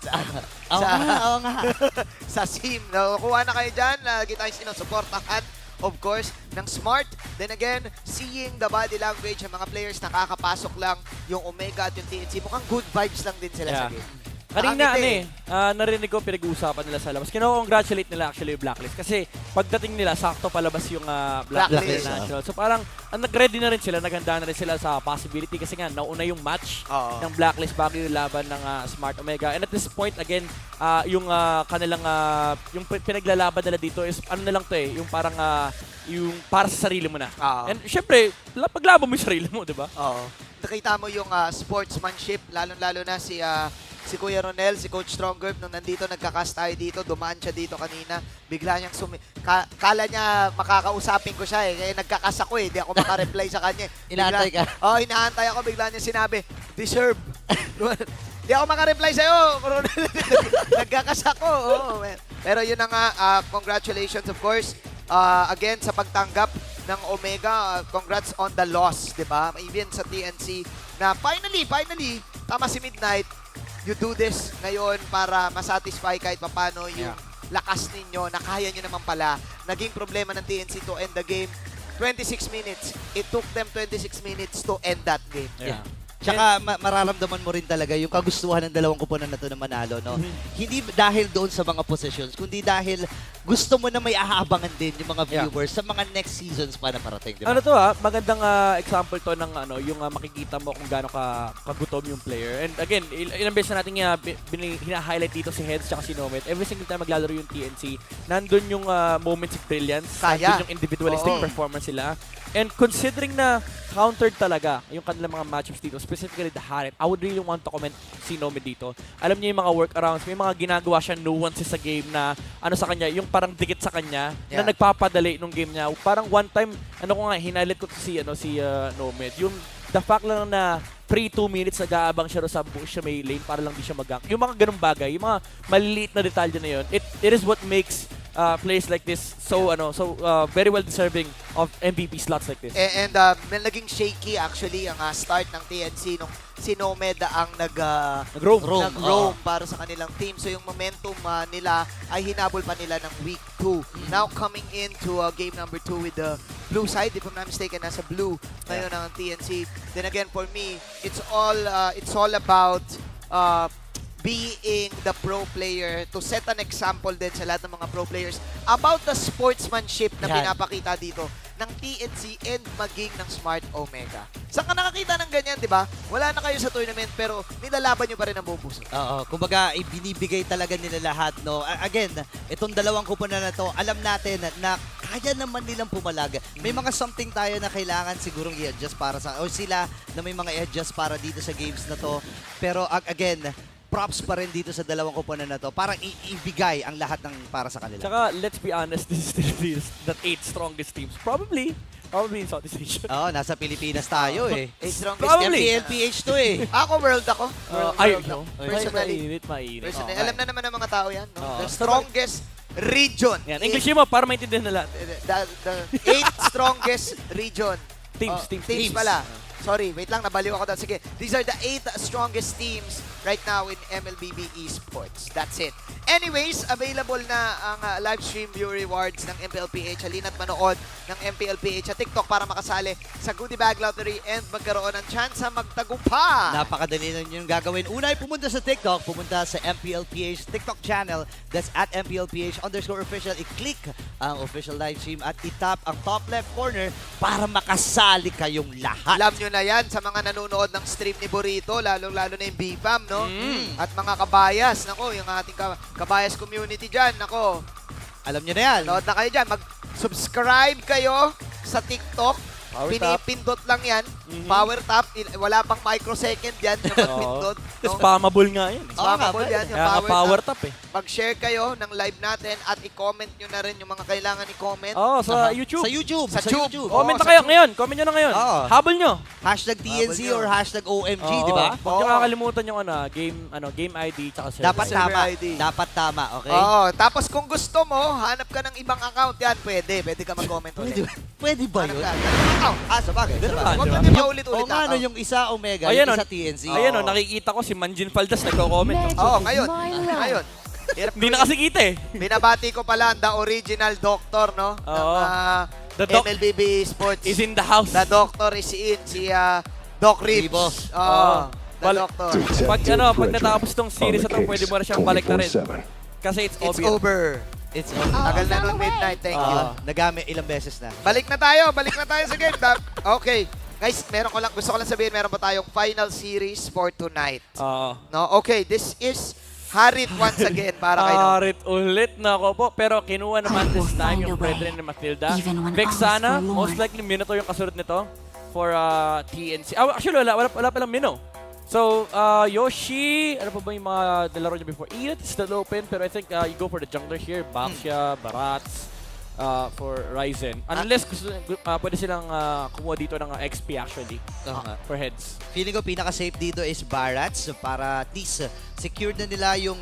Speaker 12: Oo nga.
Speaker 10: sa SIM. Kuha na kayo dyan. Lagi tayo sinusuportahan, of course, ng Smart. Then again, seeing the body language ng mga players, nakakapasok lang yung Omega at yung TNC. Mukhang good vibes lang din sila sa game.
Speaker 11: Kanina, narinig ko pinag-uusapan nila sa labas. Kino-congratulate nila actually yung Blacklist. Kasi pagdating nila, sakto palabas yung Blacklist National. So parang nag-ready na rin sila, naghanda na rin sila sa possibility. Kasi nga, nauna yung match ng Blacklist bago yung laban ng Smart Omega. And at this point, again, yung kanilang, yung pinaglalaban nila dito is, ano na lang to yung parang, yung para sa sarili mo na. And syempre, paglaban mo yung sarili mo, di ba?
Speaker 10: Oo. Nakita mo yung sportsmanship, lalong-lalo na si Kuya Ronel, si Coach Stronger, nung nandito, nagkakas tayo dito, dumaan siya dito kanina, bigla niyang kala niya makakausapin ko siya kaya nagkakas ako hindi ako makareply sa kanya.
Speaker 12: Inaantay ka?
Speaker 10: Oo, inaantay ako, bigla niya sinabi, deserve. Hindi ako makareply sa'yo, Ronel. Nagkakas ako. Pero yun na nga, congratulations of course, again sa pagtanggap ng Omega, congrats on the loss, di ba? Even sa TNC, na finally, tama si Midnight, you do this ngayon para masatisfy kahit papano yung lakas ninyo na kaya nyo naman pala. Naging problema ng TNC to end the game. 26 minutes. It took them 26 minutes to end that game.
Speaker 12: Tsaka mararamdaman mo rin talaga yung kagustuhan ng dalawang kupunan na to na manalo, no? Hindi dahil doon sa mga positions, kundi dahil gusto mo na may aabangan din yung mga viewers sa mga next seasons pa na parating, di ba?
Speaker 11: Ano to magandang example to ng yung makikita mo kung gaano kagutom yung player. And again, ilang beses na natin hina-highlight dito si Heads tsaka si Nomad. Every single time maglalaro yung TNC, nandun yung moments of brilliance, nandun yung individualistic performance sila. And considering na countered talaga yung kanilang mga matchups dito, specifically the Harit, I would really want to comment si Nomad dito. Alam niya yung mga workarounds, may mga ginagawa siya nuances sa game na ano sa kanya, yung parang dikit sa kanya na nagpapadali nung game niya. Parang one time, hinalit ko to si Nomad. Yung the fact lang na pre 2 minutes nag-aabang siya sa bush siya may lane para lang di siya mag-gank. Yung mga ganung bagay, yung mga maliliit na detalye na yun, it is what makes players like this so very well deserving of MVP slots like this.
Speaker 10: And naging shaky actually ang start ng TNC nung si Nomad ang nag-roam para sa kanilang team. So yung momentum nila ay hinabol pa nila ng week 2. Now coming into game number 2 with the blue side, if I'm not mistaken, nasa blue ngayon ang TNC. Then again for me, it's all about being the pro player, to set an example din sa lahat ng mga pro players about the sportsmanship na pinapakita dito ng TNC and maging ng Smart Omega. Saan ka nakakita ng ganyan, di ba? Wala na kayo sa tournament pero nilalaban nyo pa rin ang buong puso.
Speaker 12: Oo, kumbaga ibinibigay talaga nila lahat, no? Again, itong dalawang kuponan na to, alam natin na kaya naman nilang pumalag. May mga something tayo na kailangan sigurong i-adjust para sa, o sila na may mga i-adjust para dito sa games na to. Pero again, props pa rin dito sa dalawang kuponan na to para ibigay ang lahat ng para sa kanila.
Speaker 11: Tsaka, let's be honest, this is still the 8 strongest teams. Probably in Southeast Asia.
Speaker 12: Oo, nasa Pilipinas tayo eh.
Speaker 10: 8 strongest
Speaker 11: Probably.
Speaker 12: MPL PH to eh.
Speaker 10: Ako, world ako.
Speaker 11: Ay,
Speaker 10: World
Speaker 11: no.
Speaker 10: Personally.
Speaker 11: Mainit.
Speaker 10: Personally. Alam na naman ng mga tao yan. No? The strongest region.
Speaker 11: Yan, English mo para maintindihan na lahat.
Speaker 10: The 8 strongest region.
Speaker 11: Teams
Speaker 10: pala. Sorry, wait lang, nabaliw ako doon. Sige, these are the 8 strongest teams right now in MLBB Esports. That's it. Anyways, available na ang live stream view rewards ng MPL PH. Halina't manood ng MPL PH sa TikTok para makasali sa goodie bag lottery and magkaroon ng chance sa magtagumpay.
Speaker 12: Napakadali na yung gagawin. Una ay pumunta sa TikTok, pumunta sa MPL PH TikTok channel. That's at MPL PH _official. I-click ang official live stream at i-tap ang top left corner para makasali kayong lahat.
Speaker 10: Alam nyo na yan sa mga nanonood ng stream ni Burrito, lalong-lalo na yung BFAM, no? At mga kabayas, nako, yung ating kabayas community dyan, nako.
Speaker 12: Alam nyo na yan.
Speaker 10: Nood na kayo dyan. Mag-subscribe kayo sa TikTok. Pinipindot lang yan. Power tap. Wala pang microsecond yan yung magpindot.
Speaker 11: No? Spammable nga yan.
Speaker 10: Spammable yan yung
Speaker 11: power tap eh.
Speaker 10: Mag-share kayo ng live natin at i-comment nyo na rin yung mga kailangan i-comment.
Speaker 11: Sa YouTube.
Speaker 12: Sa YouTube.
Speaker 10: Sa YouTube.
Speaker 11: Comment na kayo ngayon. Comment nyo na ngayon. Habol nyo.
Speaker 12: Hashtag TNC or hashtag OMG, di ba?
Speaker 11: Huwag nyo kakalimutan yung game ID tsaka server.
Speaker 12: Dapat tama. Dapat tama, okay?
Speaker 10: Oo. Tapos kung gusto mo, hanap ka ng ibang account yan, pwede. Pwede ka mag-comment ulit.
Speaker 12: Pwede ba yun? Sabagay.
Speaker 10: Huwag mo niyo ulit-ulit.
Speaker 12: O nga, yung isa Omega,
Speaker 11: Ayan,
Speaker 12: yung isa TNC.
Speaker 11: Ayan nakikita ko si Manjin Faldas nagko-comment.
Speaker 10: Oo, ngayon.
Speaker 11: Hindi na kasi kita eh.
Speaker 10: Binabati ko pala the original doctor, no?
Speaker 11: The
Speaker 10: MLBB Sports.
Speaker 11: Is in the house.
Speaker 10: The doctor is in. Si Doc Ribos. The doctor.
Speaker 11: Pag natapos tong series na to, pwede mo na siyang balik na rin. Kasi it's over.
Speaker 12: It's over.
Speaker 10: Tagal na nun midnight. Thank you.
Speaker 12: Nagamit ilang beses na.
Speaker 10: Balik na tayo sa game. Okay. Guys, gusto ko lang sabihin, meron pa tayong final series for tonight. No? Okay, this is Harit once again para kay
Speaker 11: Harit ulit na ako po. Pero kinuha naman this time yung Pwede ni Matilda. Vexana, most likely Minotaur yung kasunod nito for TNC. Actually, wala palang Mino. So, Yoshi, ano pa ba yung mga nalaro niya before? Iat is still open, pero I think you go for the jungler here. Baxia, Barats, for Ryzen. Unless pwede silang kumuha dito ng XP actually for heads.
Speaker 12: Feeling ko pinaka-safe dito is Barats para at least secured na nila yung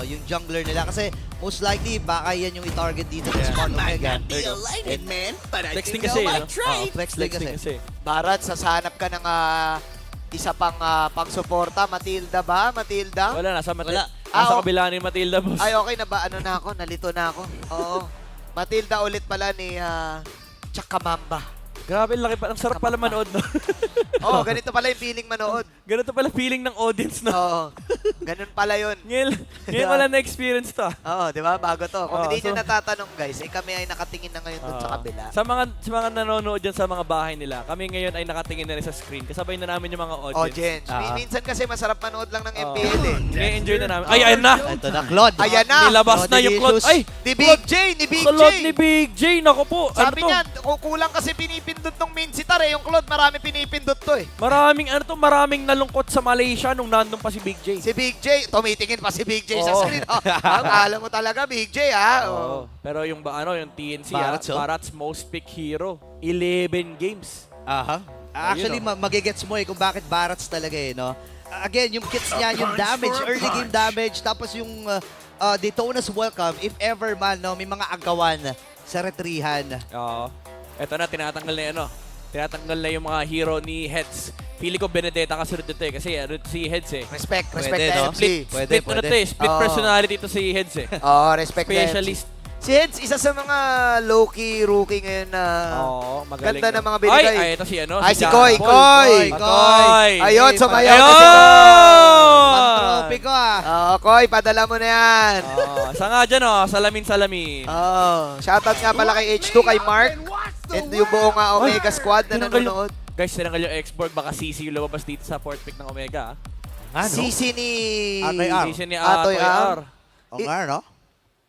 Speaker 12: yung jungler nila kasi most likely baka yan yung i-target dito ng Smart Omega.
Speaker 11: Flexing kasi, no?
Speaker 12: Flexing kasi.
Speaker 10: Barats, sasanap ka ng isa pang pang-suporta. Matilda ba? Matilda?
Speaker 11: Wala, nasa kabila ni Matilda, boss.
Speaker 10: Ay, okay na ba? Nalito na ako. Oo. Matilda ulit pala ni Chakamamba.
Speaker 11: Grabe, laki pa. Ang sarap pala manood, no?
Speaker 10: Oo, ganito pala yung feeling manood.
Speaker 11: Ganito pala feeling ng audience, no?
Speaker 10: Oo. Ganun pala yun.
Speaker 11: Ngayon wala na-experience to.
Speaker 10: Oo, di ba? Bago to. Kung hindi nyo natatanong, guys, kami ay nakatingin na ngayon doon sa kabila.
Speaker 11: Sa mga nanonood dyan sa mga bahay nila, kami ngayon ay nakatingin na rin sa screen. Kasabay na namin yung mga audience.
Speaker 10: Minsan kasi masarap manood lang ng MPL eh.
Speaker 11: Ngay-enjoy na namin. Ay, ayan na!
Speaker 12: Ito na, Claude.
Speaker 10: Ayan na!
Speaker 11: Nilabas na yung Claude. Ay!
Speaker 10: Ni Big J! Ni Big J!
Speaker 11: Claude ni Big J! Naku po!
Speaker 10: Sabi niya, kulang kasi pinipindot ng main sitar eh. Yung Claude, marami pinipindot to eh.
Speaker 11: Maraming nalungkot sa Malaysia nung nandun pa si Big J.
Speaker 10: Si Big J, tumitingin pa si Big J sa screen. Alam mo talaga, Big J ha.
Speaker 11: Pero yung yung TNC, Barats most pick hero. 11 games.
Speaker 12: Actually, magigets mo kung bakit Barats talaga no? Again, yung kits niya, yung damage, early game damage, tapos yung Daytona's welcome, if ever man, may mga agawan sa retrihan.
Speaker 11: Eto na, tinatanggal na yung mga hero ni Heads. Pili ko Benedetta kasunod dito kasi si Heads eh.
Speaker 10: Respect
Speaker 12: Pwede,
Speaker 10: no?
Speaker 12: Pwede.
Speaker 11: Split personality to si Heads eh.
Speaker 10: Respect
Speaker 11: Specialist.
Speaker 10: Si Heads, isa sa mga low-key rookie ngayon na
Speaker 11: magaling
Speaker 10: ganda
Speaker 11: na.
Speaker 10: ng mga binigay.
Speaker 11: Ay, ito si ano?
Speaker 10: Ay, si
Speaker 11: Jan
Speaker 10: Koy,
Speaker 11: Paul.
Speaker 10: Koy. Ayun, sumayaw na si
Speaker 12: Pang-trophy ko
Speaker 10: Oo, Koy, padala mo na yan.
Speaker 11: Isa nga dyan, salamin-salamin.
Speaker 10: Shoutout nga pala kay H2, kay Mark, and yung buong Omega squad na nanonood.
Speaker 11: Guys, tinanggal yung X-Borg, baka CC yung lumabas dito sa fourth pick ng Omega.
Speaker 10: CC ni
Speaker 11: CC ni
Speaker 10: Atoy R.
Speaker 12: O nga, no?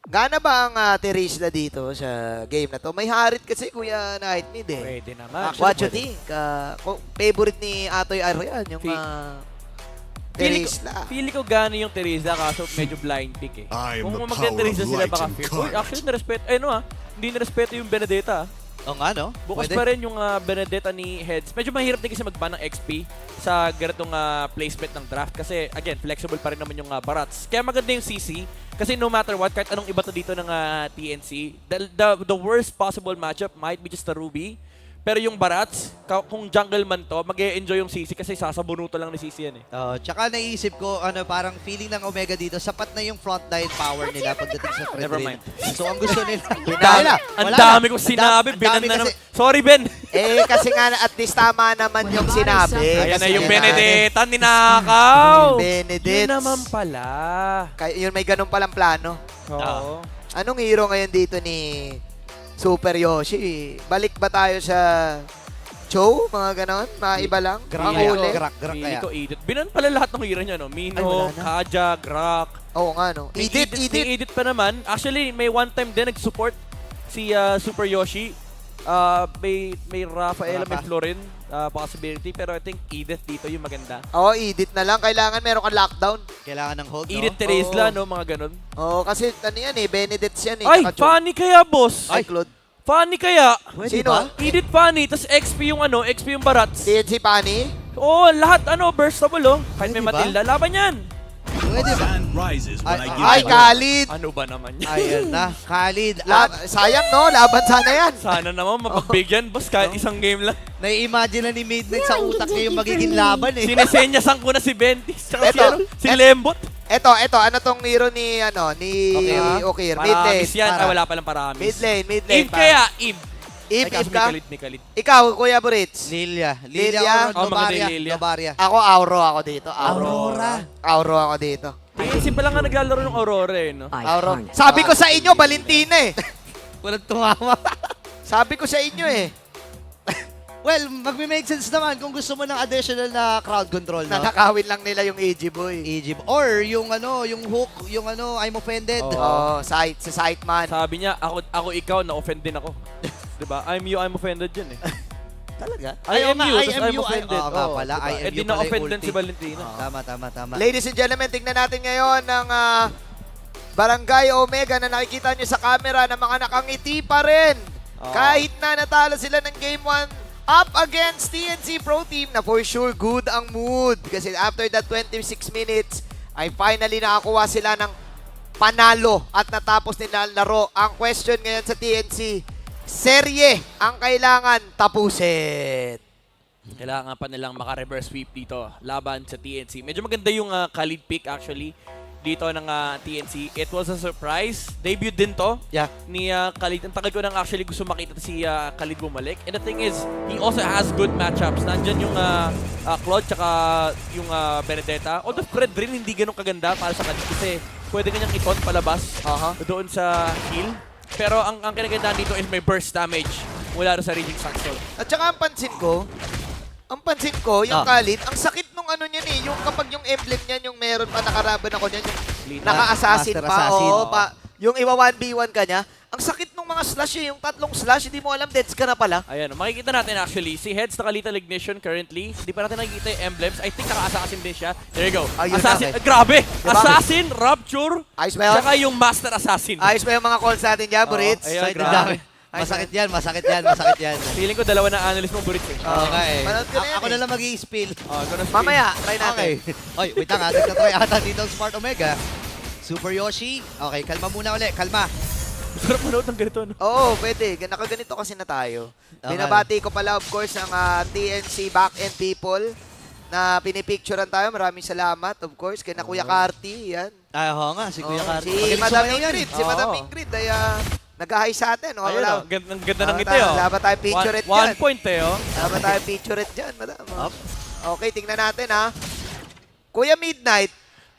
Speaker 10: Gana ba ang Therese na dito sa game na to? May harit kasi Kuya Night Mid eh.
Speaker 11: Pwede naman.
Speaker 10: What you think? Favorite ni Atoy R yan, yung Therese na.
Speaker 11: Pili ko gana yung Teresa kaso medyo blind pick eh. Kung magka-Teresa sila baka fit. Uy, actually narespeto, hindi narespeto yung Benedetta.
Speaker 12: O nga, no?
Speaker 11: Bukas pa rin yung Benedetta ni Heads. Medyo mahirap din kasi mag-ban ng XP sa ganitong placement ng draft. Kasi, again, flexible pa rin naman yung Barats. Kaya maganda yung CC. Kasi no matter what, kahit anong iba to dito ng TNC, the worst possible matchup might be just a Ruby. Pero yung Barats, kung jungle man to, mag-e-enjoy yung CC kasi sasabunuto lang ni CC yan eh.
Speaker 12: Tsaka naisip ko, parang feeling ng Omega dito, sapat na yung frontline power nila pagdating sa front
Speaker 11: Never
Speaker 12: lane.
Speaker 11: mind.
Speaker 12: So ang gusto nila,
Speaker 11: Ang dami kong sinabi, binan na naman. Sorry, Ben.
Speaker 10: Kasi nga at least tama naman yung sinabi.
Speaker 11: Ayan na yung Benedetta, ninakaw.
Speaker 10: Benedict.
Speaker 11: Yun naman pala.
Speaker 10: Yun may ganun palang plano.
Speaker 11: Oo.
Speaker 10: Anong hero ngayon dito ni Super Yoshi? Balik ba tayo sa Cho? Mga ganon? Mga iba lang?
Speaker 12: Grak
Speaker 11: Pili
Speaker 12: kaya.
Speaker 11: ko Edith. Binan pala lahat ng hero niya, no? Mino, Kaja, Grak.
Speaker 10: Oo nga, no?
Speaker 11: Edith pa naman. Actually, may one time din nag-support si Super Yoshi. May Rafaela, may Florin possibility. Pero I think Edith dito yung maganda.
Speaker 10: Edith na lang. Kailangan meron kang lockdown.
Speaker 12: Kailangan ng hold,
Speaker 11: Edith Teresla, no? Mga ganon.
Speaker 10: Kasi ano yan eh, Benedict yan eh.
Speaker 11: Ay, funny kaya, boss.
Speaker 10: Ay, Claude.
Speaker 11: Funny kaya.
Speaker 10: Sino?
Speaker 11: Edith funny, tapos XP yung Barats.
Speaker 10: TNC funny?
Speaker 11: Oo, lahat burstable Kahit may Matilda, laban yan.
Speaker 12: Pwede ba?
Speaker 10: Ay, Khalid.
Speaker 11: Ano ba naman yan?
Speaker 12: Ayan na, Khalid.
Speaker 10: Sayang no, laban sana yan.
Speaker 11: Sana naman mapagbigyan, boss, kahit isang game lang.
Speaker 12: Nai-imagine na ni Midnight sa utak niya yung magiging laban eh.
Speaker 11: Sinesenyasan ko na si Bentis, tsaka si Lembot.
Speaker 10: Ito, ano tong hero ni Okir? Mid lane.
Speaker 11: Paramis yan. Wala palang paramis.
Speaker 10: Mid lane.
Speaker 11: Eve kaya, Eve.
Speaker 10: Eve ka?
Speaker 11: May kalit.
Speaker 10: Ikaw, Kuya Burits.
Speaker 12: Lilia
Speaker 11: maganda yung Lilia.
Speaker 12: Novaria.
Speaker 10: Ako, Auro ako dito. Auro ako dito.
Speaker 11: Iisip pa lang nga naglalaro ng Aurora eh, no?
Speaker 10: Auro. Sabi ko sa inyo, Valentina eh.
Speaker 12: Walang tumama.
Speaker 10: Sabi ko sa inyo eh.
Speaker 12: Well, magme-make sense naman kung gusto mo ng additional na crowd control, no?
Speaker 10: Nakakawin lang nila yung AG boy.
Speaker 12: Or yung hook, I'm offended.
Speaker 10: Sa site man.
Speaker 11: Sabi niya, ako ikaw, na-offend din ako. Diba? I'm offended yun eh.
Speaker 12: Talaga?
Speaker 11: I am offended.
Speaker 12: Oo nga pala, I am
Speaker 11: di na-offend din si Valentina.
Speaker 12: Tama.
Speaker 10: Ladies and gentlemen, tingnan natin ngayon ng Barangay Omega na nakikita nyo sa camera na mga nakangiti pa rin. Kahit na natalo sila ng Game 1 up against TNC Pro Team na for sure good ang mood. Kasi after that 26 minutes, ay finally nakakuha sila ng panalo at natapos nila laro. Ang question ngayon sa TNC, serye ang kailangan tapusin.
Speaker 11: Kailangan pa nilang maka-reverse sweep dito laban sa TNC. Medyo maganda yung Khalid pick actually dito ng TNC. It was a surprise. Debut din to ni Khalid. Ang tagal ko nang actually gusto makita si Khalid bumalik. And the thing is, he also has good matchups. Nandyan yung Claude tsaka yung Benedetta. Although Fred rin hindi ganun kaganda para sa Khalid kasi pwede kanyang iton palabas doon sa heal. Pero ang kinagandaan dito is may burst damage mula sa Raging Saxon.
Speaker 10: At saka ang pansin ko, yung Khalid, ang sakit nung ano niyan eh, yung kapag yung emblem niyan, yung meron pa nakaraban ako niyan, yung naka-assassin pa, yung iwa 1v1 ka niya, ang sakit nung mga slash eh, yung tatlong slash, hindi mo alam, deads ka na pala.
Speaker 11: Ayan, makikita natin actually, si Heads naka-lethal ignition currently, hindi pa natin nakikita yung emblems, I think naka-assassin din siya. There you go. Assassin, grabe! Diba? Assassin, Rapture, tsaka yung Master Assassin.
Speaker 10: Ayos ba yung mga calls natin dyan, Burits?
Speaker 11: Ayan, grabe.
Speaker 12: Masakit yan.
Speaker 11: Feeling ko dalawa na analyst mo, Burits eh.
Speaker 12: Okay. Ako na lang mag-i-spill.
Speaker 10: Mamaya, try natin.
Speaker 12: Oy, wait lang ha. Nagtatry ata dito ang Smart Omega. Super Yoshi. Okay, kalma muna ulit. Kalma.
Speaker 11: Sarap manood ng ganito, no?
Speaker 10: Oo, pwede. Nakaganito kasi na tayo. Binabati ko pala, of course, ang TNC back-end people na pinipicturean tayo. Maraming salamat, of course, kay na Kuya Carty. Yan.
Speaker 12: Oo nga, si Kuya Carty.
Speaker 10: Si Madam Ingrid. Si Madam Ingrid ay Nag-high sa atin. Oh,
Speaker 11: Ayun,
Speaker 10: wala.
Speaker 11: oh. Ang ganda ng ngiti, oh.
Speaker 10: Wala ba tayo picture it
Speaker 11: One
Speaker 10: dyan?
Speaker 11: point, eh, oh.
Speaker 10: Wala ba tayo picture it dyan, madam? Okay, tingnan natin, ha. Kuya Midnight.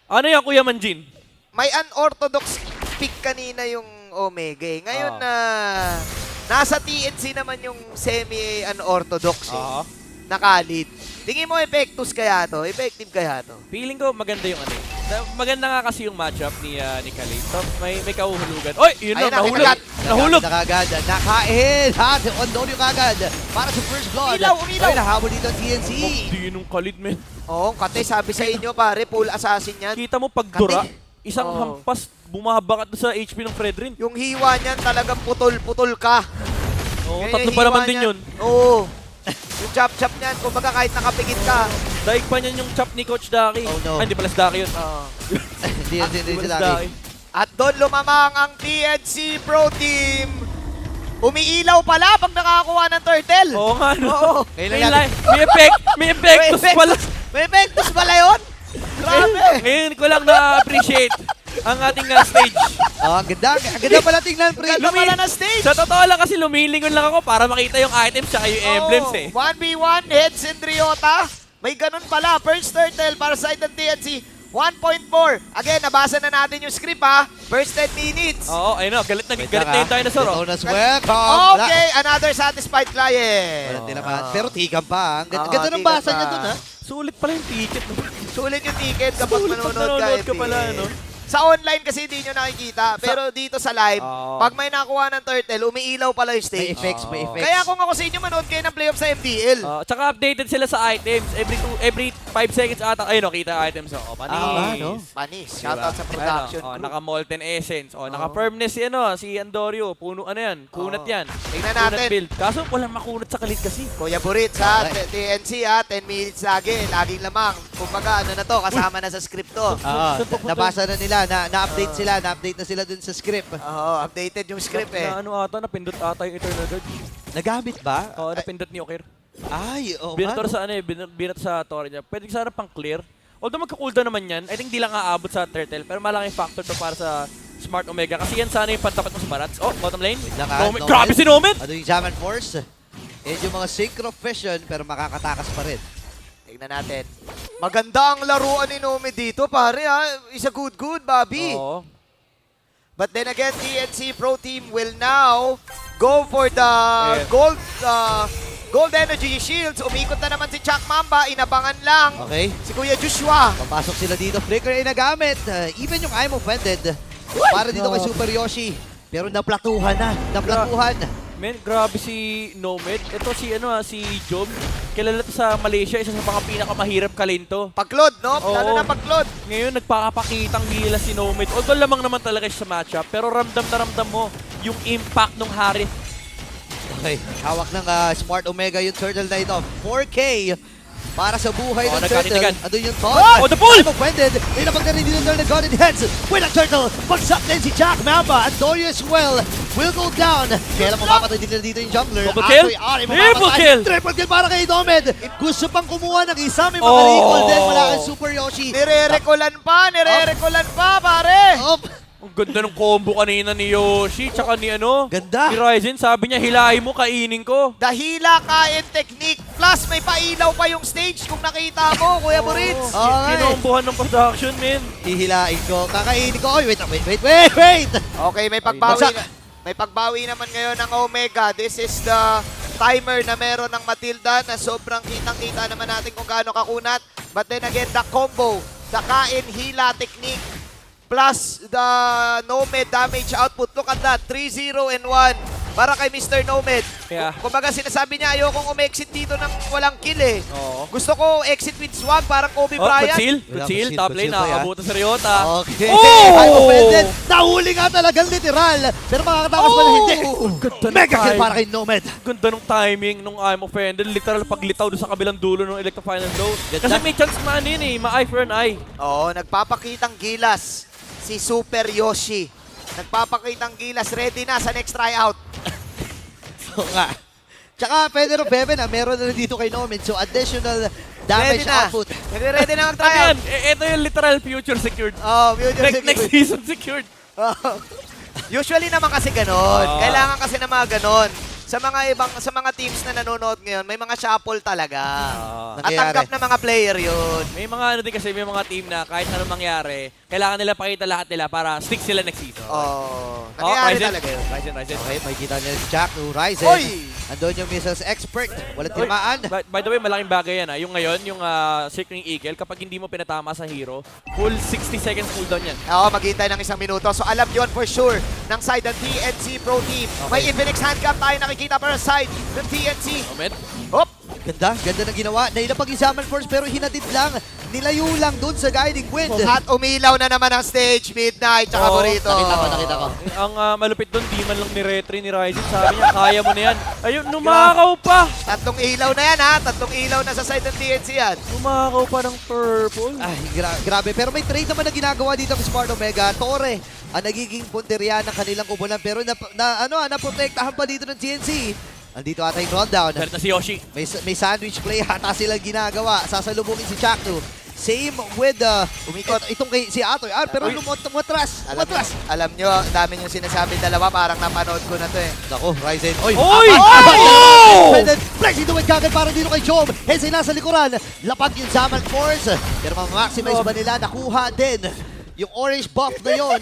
Speaker 11: Ano yan, Kuya Manjin?
Speaker 10: May unorthodox pick kanina yung Omega. Ngayon na nasa TNC naman yung semi-unorthodox. Nakalit. Tingin mo effective kaya to? Effective kaya to?
Speaker 11: Feeling ko maganda yung ano. Maganda nga kasi yung matchup ni Khalid. So, may kahuhulugan. Oy, yun lang, nahulog. Nahulog.
Speaker 12: Nakagad. Nakain. Ha, Ondorio kagad. Para sa first blood.
Speaker 10: Umilaw.
Speaker 12: Ay, nahabol dito ang TNC.
Speaker 11: Hindi nung Khalid, men.
Speaker 10: Oo, Kate, sabi sa inyo, pare, full assassin yan.
Speaker 11: Kita mo pagdura, isang hampas, bumabakat sa HP ng Fredrin.
Speaker 10: Yung hiwa niyan talagang putol-putol ka.
Speaker 11: Oo, tatlo pa naman din yun.
Speaker 10: Oo. Yung chop-chop niyan, kumbaga kahit nakapigit ka.
Speaker 11: Daig pa niyan yung chop ni Coach Daki.
Speaker 12: Oh, no.
Speaker 11: Ay, hindi pala si Daki yun.
Speaker 12: Hindi si Daki.
Speaker 10: At doon lumamang ang TNC Pro Team. Umiilaw pala pag nakakakuha ng turtle.
Speaker 11: Oo nga, no?
Speaker 10: Oo.
Speaker 11: May effectus pala.
Speaker 10: May effectus pala yun? Grabe.
Speaker 11: Ngayon ko lang na-appreciate ang ating stage.
Speaker 12: Oh, ang ganda pala tingnan, pre.
Speaker 10: Ganda pala na stage.
Speaker 11: Sa totoo lang kasi lumilingon lang ako para makita yung items tsaka yung emblems eh.
Speaker 10: 1v1, Heads and Ryota. May ganun pala. First turtle para sa side ng TNC. 1.4. Again, nabasa na natin yung script ha. First 10 minutes.
Speaker 11: Oo, ayun o. Galit na yung dinosaur.
Speaker 10: Okay, another satisfied client.
Speaker 12: Pero tikam pa. Ang ganda ng basa niya dun, ha?
Speaker 11: Sulit pala yung ticket.
Speaker 10: Sulit yung ticket kapag manonood ka.
Speaker 11: Pala, no?
Speaker 10: Sa online kasi hindi nyo nakikita. Pero dito sa live, pag may nakuha ng turtle, umiilaw pala yung stage.
Speaker 12: May effects.
Speaker 10: Kaya kung ako sa inyo, manood kayo ng playoff sa MPL.
Speaker 11: Tsaka updated sila sa items. Every 5 seconds ata. Ayun, kita items. Panis.
Speaker 10: Panis. Shoutout sa production.
Speaker 11: Naka-molten essence. Naka-firmness si Andorio. Puno yan. Kunat yan.
Speaker 10: Tingnan natin.
Speaker 11: Build. Kaso walang makunat sa Khalid kasi.
Speaker 10: Kuya Burit sa TNC 10 minutes lagi. Laging lamang. Kumbaga, ano na to, kasama na sa script to.
Speaker 12: Nabasa na nila. Na-update sila. Na-update na sila dun sa script.
Speaker 10: Oo, updated yung script eh.
Speaker 11: Napindot ata yung Eternal Guard.
Speaker 12: Nagamit ba?
Speaker 11: Oo, napindot ni Okir.
Speaker 12: Ay, oo.
Speaker 11: Binator sa binat sa torre niya. Pwede sana pang clear. Although magka-cooldown naman yan, I think di lang aabot sa turtle. Pero malaking factor to para sa Smart Omega. Kasi yan sana yung pantapat mo sa Barats. Oh, bottom lane. Grabe si Nomad!
Speaker 12: Ano yung Jaman Force? Yung mga Synchro Fission, pero makakatakas pa rin.
Speaker 10: Tingnan natin. Maganda ang laruan ni Nomad dito, pare ha. Is a good, Bobby.
Speaker 11: Oo.
Speaker 10: But then again, TNC Pro Team will now go for the gold energy shields. Umikot na naman si Chuck Mamba. Inabangan lang.
Speaker 12: Okay.
Speaker 10: Si Kuya Joshua.
Speaker 12: Papasok sila dito. Flicker ay nagamit. Even yung I'm offended. Para dito kay Super Yoshi. Pero naplatuhan na.
Speaker 11: Men, grabe si Nomad. Ito si Job. Kilala to sa Malaysia, isa sa mga pinakamahirap kalento.
Speaker 10: Paglod, no? Lalo na paglod.
Speaker 11: Ngayon, nagpapakitang gila si Nomad. Although lamang naman talaga siya sa matchup, pero ramdam na ramdam mo yung impact ng Harith.
Speaker 12: Okay, hawak ng Smart Omega yung turtle na ito. 4K para sa buhay ng turtle. Andun yung taunt.
Speaker 11: Oh, the pull!
Speaker 12: I'm offended. May napag na rin dito na God in hands. With a turtle. Pag-shot din si Jack Mamba. Antonio as well will go down. Kailan mapapatay din nila dito yung jungler.
Speaker 11: Triple kill!
Speaker 12: Triple kill para kay Nomad. Gusto pang kumuha ng isa. May mga recall din mula kay Super Yoshi.
Speaker 10: Nire-recolan pa, pare.
Speaker 11: Ang ganda ng combo kanina ni Yoshi, tsaka ni
Speaker 12: Ganda.
Speaker 11: ni Ryzen. Sabi niya, hilahin mo, kainin ko.
Speaker 10: Dahila, kain, technique. Plus, may pailaw pa yung stage kung nakita mo, Kuya Buritz.
Speaker 11: Kinombohan ng production, men.
Speaker 12: Hihilain ko. Kakainin ko. Oy, wait.
Speaker 10: Okay, may pagbawi naman ngayon ng Omega. This is the timer na meron ng Matilda na sobrang kitang-kita naman natin kung gaano kakunat. But then again, the combo, the kain, hila, technique, plus the Nomad damage output. Look at that, 3-0 and 1 para kay Mr. Nomad. Kumbaga sinasabi niya, ayokong umexit dito ng walang kill eh. Gusto ko exit with swag, parang Kobe Bryant.
Speaker 11: Good seal, top lane, nakakabuto sa Ryota.
Speaker 12: Okay, offended. Nahuli nga talagang literal. Pero makakatakas pa na hindi. Mega kill para kay Nomad.
Speaker 11: Ganda ng timing nung I'm offended. Literal paglitaw doon sa kabilang dulo ng Electro Final Blow. Kasi may chance ma-eye for an eye.
Speaker 10: Oo, nagpapakitang gilas si Super Yoshi. Nagpapakitang gilas, ready na sa next tryout.
Speaker 12: So nga. Tsaka Federer Bebe na meron na dito kay Nomad. So additional damage output.
Speaker 10: Nagre-ready na ang tryout.
Speaker 11: Ito yung literal future secured.
Speaker 10: Oh, future secured.
Speaker 11: Next season secured.
Speaker 10: Usually naman kasi ganon. Kailangan kasi na mga ganon. Sa mga teams na nanonood ngayon, may mga shuffle talaga. At tanggap na mga player yun.
Speaker 11: May mga ano din kasi, may mga team na kahit anong mangyari, kailangan nila pakita lahat nila para stick sila next season.
Speaker 10: Nangyayari
Speaker 11: Ryzen.
Speaker 10: talaga yun.
Speaker 11: Ryzen.
Speaker 12: Okay, makikita niyo si Jack no Ryzen. Andun yung missiles expert. Walang timaan.
Speaker 11: By the way, malaking bagay yan. Yung ngayon, yung Circling Eagle, kapag hindi mo pinatama sa hero, full 60 seconds cooldown yan.
Speaker 10: Oo, maghihintay ng 1 minuto. So alam yun for sure ng side ng TNC Pro Team. May Infinix handcam tayo nakikita para sa side ng TNC. Hop!
Speaker 12: Ganda na ginawa. Nailapag-isaman first pero hinatid lang. Nilayo lang dun sa guiding wind.
Speaker 10: At umilaw na naman ang stage. Midnight, tsaka Burrito.
Speaker 12: Nakita ko.
Speaker 11: Ang malupit doon, di man lang ni Retri, ni Ryzen. Sabi niya, kaya mo na yan. Ayun, numakaw pa!
Speaker 10: Tatlong ilaw na yan ha. Tatlong ilaw na sa side ng TNC yan.
Speaker 11: Numakaw pa ng purple.
Speaker 12: Ay, grabe. Pero may trade naman na ginagawa dito ng Smart Omega. Torre ang nagiging punteriya ng kanilang kubulan. Pero naprotektahan pa dito ng TNC. Andito ata yung rundown.
Speaker 11: Pero si Yoshi.
Speaker 12: May sandwich play ata silang ginagawa. Sasalubungin si Chakno. Same with itong kay si Atoy. Pero lumatras.
Speaker 10: Alam nyo, dami yung sinasabi dalawa. Parang napanood ko na to eh.
Speaker 12: Nako, Ryzen.
Speaker 10: Oy!
Speaker 12: Flash dito with kagad para dito kay Job. Hensay nasa likuran. Lapag yung Zaman Force. Pero ma-maximize ba nila? Nakuha din. Yung orange buff na yun.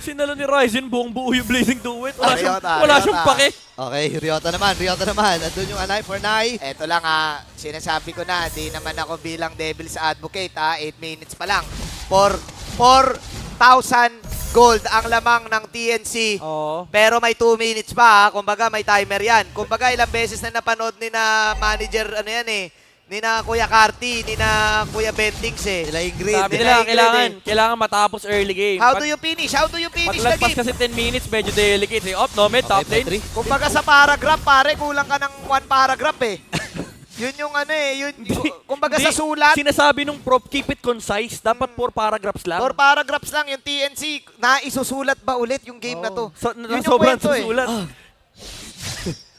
Speaker 11: Sinalo ni Ryzen, buong buo yung Blazing Duet.
Speaker 10: Ryota.
Speaker 11: Wala siyang pake.
Speaker 12: Okay, Ryota naman. Andun yung Anay for Nai.
Speaker 10: Eto lang sinasabi ko na, di naman ako bilang Devil's Advocate 8 minutes pa lang. 4,000 gold ang lamang ng TNC. Pero may 2 minutes pa kumbaga may timer yan. Kumbaga ilang beses na napanood ni na manager, ni na Kuya Carty, ni na Kuya Bentings
Speaker 12: Sila Ingrid.
Speaker 11: Sabi nila, kailangan matapos early game.
Speaker 10: How do you finish the
Speaker 11: Paglagpas
Speaker 10: game?
Speaker 11: kasi 10 minutes, medyo delicate. No mid, top lane.
Speaker 10: Kumbaga sa paragraph, pare, kulang ka ng 1 paragraph eh. Yun yung kumbaga sa sulat.
Speaker 11: Sinasabi nung prop, keep it concise. Dapat 4 paragraphs lang.
Speaker 10: 4 paragraphs lang. Yung TNC, naisusulat ba ulit yung game na to? Yun yung
Speaker 11: Sobrang
Speaker 10: kwento
Speaker 11: susulat.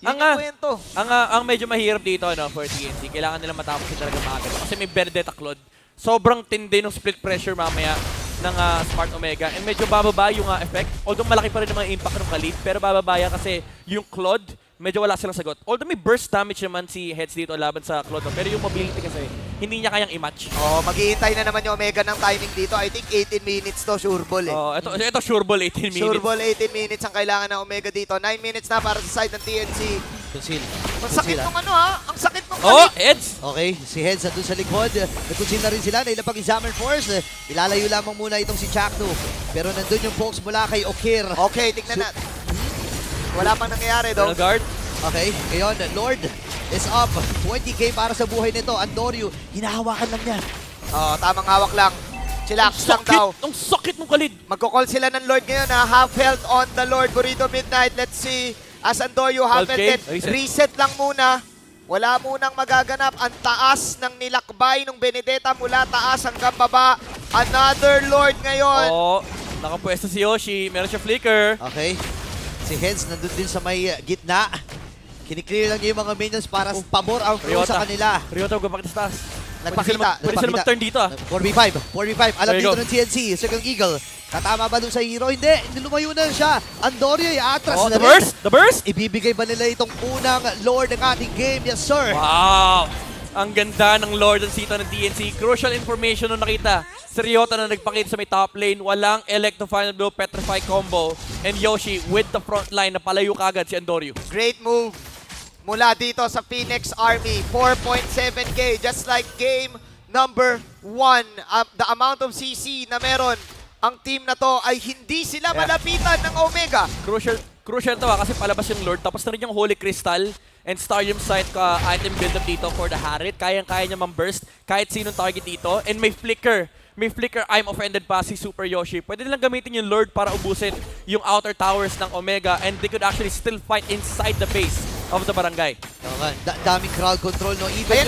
Speaker 10: kwento.
Speaker 11: Ang medyo mahirap dito for TNC, kailangan nila matapos talaga maaga. Kasi may Benedetta Claude. Sobrang tindi ng split pressure mamaya ng Smart Omega. And medyo bababa yung effect. Although malaki pa rin ang mga impact ng Khalid, pero bababa yan kasi yung Claude, medyo wala silang sagot. Although may burst damage naman si Heads dito laban sa Claude. Pero yung mobility kasi, hindi niya kayang i-match.
Speaker 10: Maghihintay na naman yung Omega ng timing dito. I think 18 minutes to, sure ball
Speaker 11: Ito sure ball, 18 minutes.
Speaker 10: Sure ball, 18 minutes ang kailangan ng Omega dito. 9 minutes na para sa side ng TNC. Ang sakit nung ang sakit nung
Speaker 11: Heads!
Speaker 12: Okay, si Heads nandun sa likod. Nagkunsil na rin sila. Nailapag-examine force. Ilalayo lamang muna itong si Chakno. Pero nandun yung folks mula kay Okir.
Speaker 10: Okay, tignan natin. Wala pang nangyayari daw.
Speaker 11: Guard.
Speaker 12: Okay, ngayon, Lord is up. 20k para sa buhay nito. Andoryu, hinahawakan lang niya.
Speaker 10: Tamang hawak lang. Chillax lang daw.
Speaker 11: Ang sakit ng Khalid.
Speaker 10: Magkocall sila ng Lord ngayon half health on the Lord. Burrito Midnight. Let's see. As Andoryu half health. Reset lang muna. Wala munang magaganap. Ang taas ng nilakbay ng Benedetta mula taas hanggang baba. Another Lord ngayon.
Speaker 11: Nakapwesto si Yoshi. Meron siya flicker.
Speaker 12: Okay. Si Heads nandun din sa may gitna. Kiniklear lang niya yung mga minions para pabor ang flow sa kanila.
Speaker 11: Ryota, huwag pakita sa taas.
Speaker 12: Pwede
Speaker 11: sila mag-turn dito
Speaker 12: 4v5. Alam dito ng TNC. Second Eagle. Katama ba dun sa hero? Hindi lumayo na siya. Andoryu, atras na rin.
Speaker 11: The burst?
Speaker 12: Ibibigay ba nila itong unang Lord ng ating game? Yes, sir.
Speaker 11: Wow! Ang ganda ng Lord and Sita ng TNC. Crucial information nung nakita. Si Ryota na nagpakita sa may top lane. Walang Electro Final Blow, Petrify combo. And Yoshi with the front line na palayo kagad si Andoryu.
Speaker 10: Great move mula dito sa Phoenix Army. 4.7k just like game number 1. The amount of CC na meron ang team na to ay hindi sila malapitan ng Omega.
Speaker 11: Crucial to kasi palabas yung Lord. Tapos na rin yung Holy Crystal and Starium Sight item build up dito for the Harit. Kayang-kaya niya mang-burst kahit sinong target dito. And may flicker. I'm offended pa si Super Yoshi. Pwede nilang gamitin yung Lord para ubusin yung outer towers ng Omega and they could actually still fight inside the base of the barangay.
Speaker 12: Daming crowd control, no? Even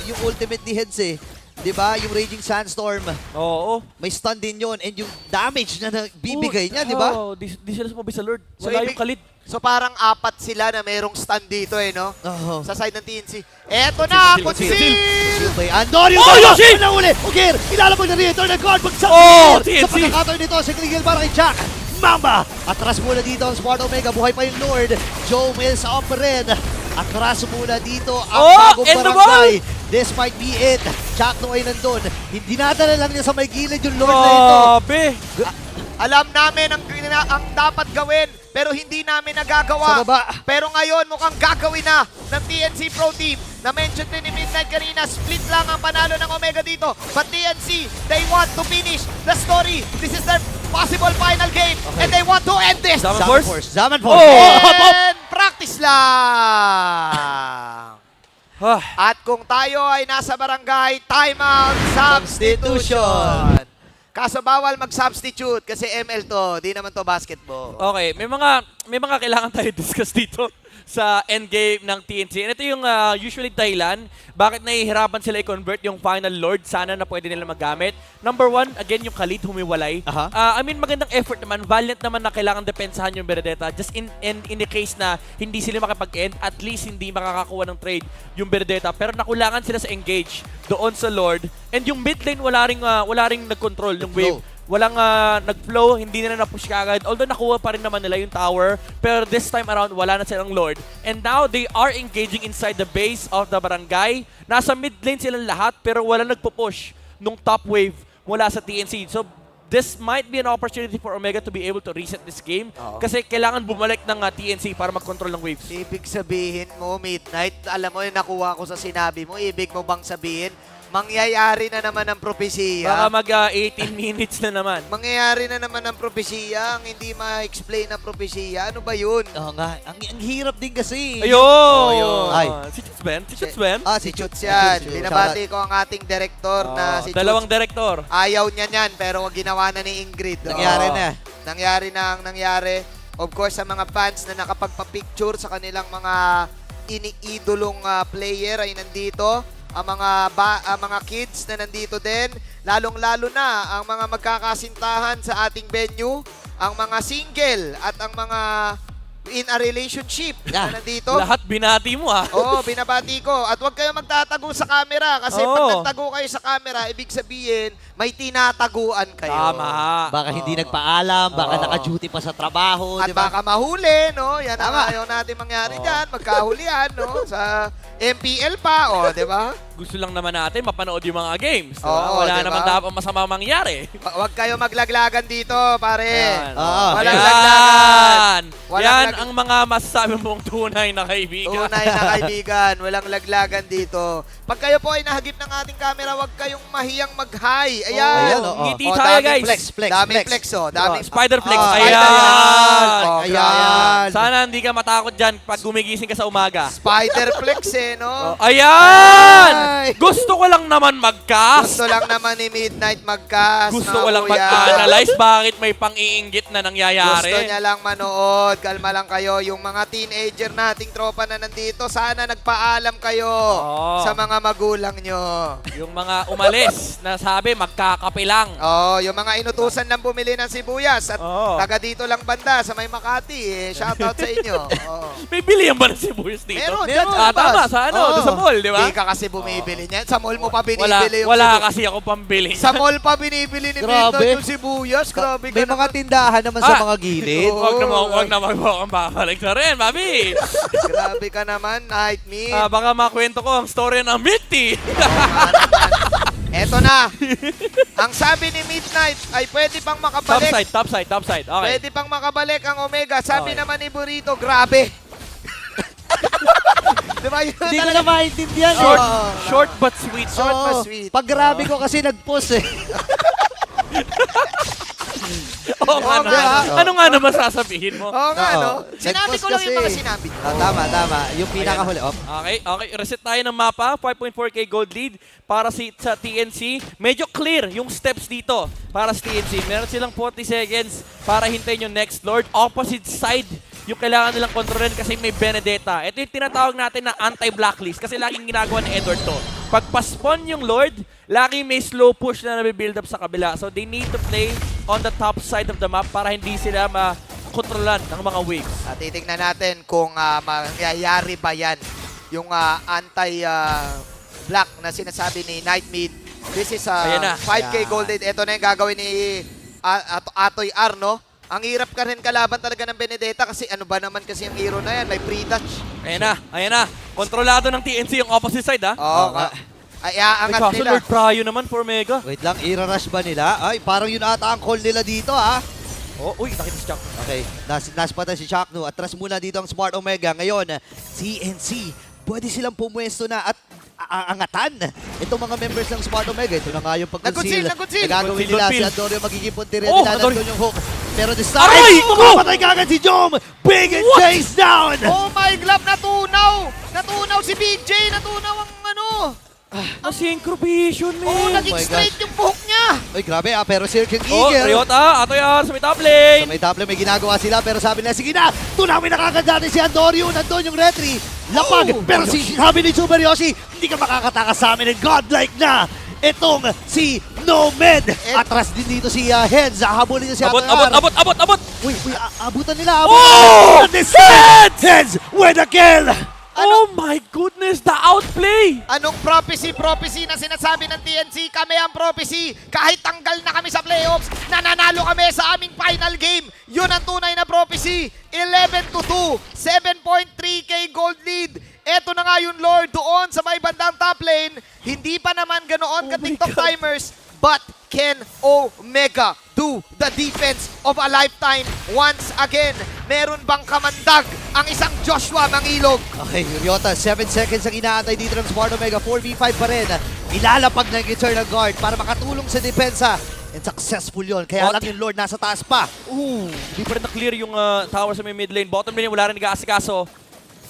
Speaker 12: yung ultimate ni Heads Diba? Yung Raging Sandstorm. May stun din yun. And yung damage na bibigay niya, diba?
Speaker 11: Di sila sumabi sa Lord. Wala yung Khalid.
Speaker 10: So parang 4 sila na merong stun dito no? Sa side ng TNC. Eto na! Conceal!
Speaker 12: Andoryu!
Speaker 11: Yoshi!
Speaker 12: Uli! Okir! Ilalabag na rin. Turn and guard. Sa pagkakataon nito. Second Eagle para kay Jack. Mamba! Atras muna dito ang Smart Omega. Buhay pa yung Lord. Joe Mills up rin. Atras muna dito ang bagong barangay. This might be it. Chakno ay nandun. Hindi nadala lang niya sa may gilid yung Lord na ito.
Speaker 3: Alam namin ang dapat gawin, pero hindi namin nagagawa.
Speaker 12: Sa baba.
Speaker 3: Pero ngayon, mukhang gagawin na ng TNC Pro Team. Na-mention din ni Midnight kanina, split lang ang panalo ng Omega dito. But TNC, they want to finish the story. This is their possible final game. And they want to end this.
Speaker 12: Zaman Force. Zaman Force.
Speaker 3: And practice lang. At kung tayo ay nasa barangay, timeout, substitution. Kaso bawal mag-substitute kasi ML to, di naman to basketball.
Speaker 11: Okay, may mga kailangan tayo discuss dito sa endgame ng TNC. And ito yung usually dahilan bakit nahihirapan sila i-convert yung final Lord. Sana na pwede nila magamit. Number one, again, yung Khalid humiwalay. I mean, magandang effort naman. Valiant naman na kailangan depensahan yung Benedetta. Just in the case na hindi sila makapag-end, at least hindi makakakuha ng trade yung Benedetta. Pero nakulangan sila sa engage doon sa Lord. And yung mid lane, wala ring nag-control yung wave. Walang nag-flow, hindi nila na-push kagad. Although nakuha pa rin naman nila yung tower. Pero this time around, wala na silang Lord. And now, they are engaging inside the base of the barangay. Nasa mid lane silang lahat, pero wala nagpo-push nung top wave mula sa TNC. So, this might be an opportunity for Omega to be able to reset this game. Kasi kailangan bumalik ng TNC para mag-control ng waves.
Speaker 3: Ibig sabihin mo, Midnight, alam mo yung nakuha ko sa sinabi mo, ibig mo bang sabihin, mangyayari na naman ang propesiya.
Speaker 11: Baka mag-18 minutes na naman.
Speaker 3: Mangyayari na naman ang propesiya, ang hindi ma-explain na propesiya. Ano ba yun?
Speaker 12: Oo nga, ang hirap din kasi.
Speaker 11: Ayun!
Speaker 12: Ay.
Speaker 11: Si Chuts Ben? Si Chuts Ben?
Speaker 3: Si Chuts yan. Binabati ko ang ating director na si Chuts.
Speaker 11: Dalawang director.
Speaker 3: Ayaw niya yan, pero ginawa na ni Ingrid.
Speaker 12: Nangyari na.
Speaker 3: Nangyari na ang nangyari. Of course, sa mga fans na nakapagpa-picture sa kanilang mga iniidolong player ay nandito. Ang mga kids na nandito din, lalong-lalo na ang mga magkakasintahan sa ating venue, ang mga single at ang mga in a relationship na nandito.
Speaker 11: Lahat binati mo
Speaker 3: Oo, binabati ko. At huwag kayo magtatago sa camera kasi pag nagtago kayo sa camera, ibig sabihin, may tinataguan kayo.
Speaker 11: Tama.
Speaker 12: Baka hindi nagpaalam, baka naka-duty pa sa trabaho.
Speaker 3: At baka mahuli, no? Yan ang ayaw natin mangyari dyan. Magkahulihan, no? Sa MPL pa, di ba?
Speaker 11: Gusto lang naman natin mapanood yung mga games.
Speaker 3: Oo,
Speaker 11: wala
Speaker 3: diba?
Speaker 11: naman dapat masama mangyari.
Speaker 3: Huwag kayo maglaglagan dito, pare. Walang
Speaker 11: Yan.
Speaker 3: laglagan.
Speaker 11: Yan ang mga masasabi mong tunay na kaibigan.
Speaker 3: Tunay na kaibigan. Walang laglagan dito. Pag kayo po ay nahagip ng ating camera, huwag kayong mahiyang mag-hi. Ayan.
Speaker 11: Ngiti tayo, guys.
Speaker 3: Daming flex, Daming
Speaker 11: Spider flex.
Speaker 3: Ayan.
Speaker 11: Sana hindi ka matakot dyan pag gumigising ka sa umaga.
Speaker 3: Spider flex, no?
Speaker 11: Ayan! Gusto ko lang naman mag-cast.
Speaker 3: Gusto lang naman ni Midnight mag-cast.
Speaker 11: Gusto ko lang mag-analyze bakit may pang-iinggit na nangyayari.
Speaker 3: Gusto niya lang manood. Kalma lang kayo. Yung mga teenager nating tropa na nandito, sana nagpaalam kayo sa mga magulang nyo.
Speaker 11: Yung mga umalis na sabi magkakape lang.
Speaker 3: Yung mga inutusan lang bumili ng sibuyas at taga dito lang banda sa may Makati. Shoutout sa inyo.
Speaker 11: May bilihan ba ng sibuyas dito?
Speaker 3: Meron.
Speaker 11: Tama, sa sa mall, di ba?
Speaker 3: Hindi ka kasi bumibili niyan. Sa mall mo pa binibili yung
Speaker 11: Wala kasi ako pambili.
Speaker 3: Sa mall pa binibili ni Milton yung sibuyas. Grabe ka
Speaker 12: May mga tindahan naman sa mga gilid.
Speaker 11: Huwag naman po akong babalik sa rin, mami.
Speaker 3: Grabe ka naman, Nightmeat.
Speaker 11: Baka makwento ko ang story ng Mitty.
Speaker 3: Eto na. Ang sabi ni Midnight ay pwede pang makabalik.
Speaker 11: Top side. Okay.
Speaker 3: Pwede pang makabalik ang Omega. Sabi naman ni Burrito, grabe. Diba yun?
Speaker 12: Hindi ko na maintindihan.
Speaker 11: Short but sweet.
Speaker 3: Short but sweet.
Speaker 12: Pag grabe ko kasi nag-post
Speaker 11: Ano nga naman sasabihin mo?
Speaker 3: Oo nga, no? Sinabi ko lang yung mga sinabi.
Speaker 12: Tama. Yung pinakahuli.
Speaker 11: Okay. Reset tayo ng mapa. 5.4k gold lead para sa TNC. Medyo clear yung steps dito para sa TNC. Meron silang 40 seconds para hintayin yung next Lord. Opposite side yung kailangan nilang kontrolin kasi may Benedetta. Ito yung tinatawag natin na anti-blacklist kasi laging ginagawa ni Edward to. Pag pa-spawn yung Lord, laging may slow push na nabibuild up sa kabila. So they need to play on the top side of the map para hindi sila makontrolan ng mga waves.
Speaker 3: At titignan natin kung mangyayari ba yan. Yung anti-black na sinasabi ni Nightmeat. This is 5k gold lead. Ito na yung gagawin ni Atoy R, no?
Speaker 10: Ang hirap ka rin kalaban talaga ng Benedetta kasi ano ba naman kasi ang hero na yan, may pre-touch.
Speaker 11: Ayan na. Kontrolado ng TNC yung opposite side, ha?
Speaker 10: Oo, ay aangat
Speaker 11: Kaso
Speaker 10: nila.
Speaker 11: Lord Prayo naman for Mega.
Speaker 12: Wait lang, ira-rush ba nila? Ay, parang yun ata ang call nila dito, ha?
Speaker 11: Uy, nakita si Chuck.
Speaker 12: Okay, naspatan si Chakno. Atras muna dito ang Smart Omega. Ngayon, TNC, pwede silang pumwesto na at angatan itong mga members ng Smart Omega. Ito na nga yung pag-conceal. Nagagawin nila si Andorio magiging puntirin nila. Nandun yung hook. Pero this time, mapapatay ka agad si Jom! Big and chase down!
Speaker 3: Oh my glove, natunaw! Natunaw si BJ, natunaw ang ano!
Speaker 11: Synchropation, man!
Speaker 3: Oo, naging straight yung buhok niya!
Speaker 12: Ay, grabe pero Circle
Speaker 11: Oh,
Speaker 12: Eagle.
Speaker 11: Ryota, ato yan sa may top lane!
Speaker 12: Sa may top lane, may ginagawa sila pero sabi nila, sige na, tunawin na kagad natin si Andorio. Nandun yung retry. Lapag, pero sabi ni Super Yoshi, hindi ka makakatakas sa amin and godlike na itong si Nomad. Atras din dito si Heads. Habulin niya si
Speaker 11: Abot!
Speaker 12: Uy, abutan nila.
Speaker 11: Oh!
Speaker 12: And this Heads with a kill.
Speaker 11: Oh my goodness, the outplay!
Speaker 3: Anong prophecy na sinasabi ng TNC? Kami ang prophecy. Kahit tanggal na kami sa playoffs, nananalo kami sa aming final game. Yun ang tunay na prophecy. 11-2, 7.3k gold lead. Eto na nga yung Lord doon sa may bandang top lane. Hindi pa naman ganoon ka-TikTok timers, but can Omega do the defense of a lifetime once again? Meron bang kamandag ang isang Joshua Mangilog?
Speaker 12: Okay, Ryota, 7 seconds ang inaantay dito ng Smart Omega. 4v5 pa rin. Ilalapag ng Eternal Guard para makatulong sa depensa. And successful yun. Kaya lang yung Lord nasa taas pa.
Speaker 11: Hindi pa rin na-clear yung tower sa may mid lane. Bottom lane, wala rin nag-aasikaso.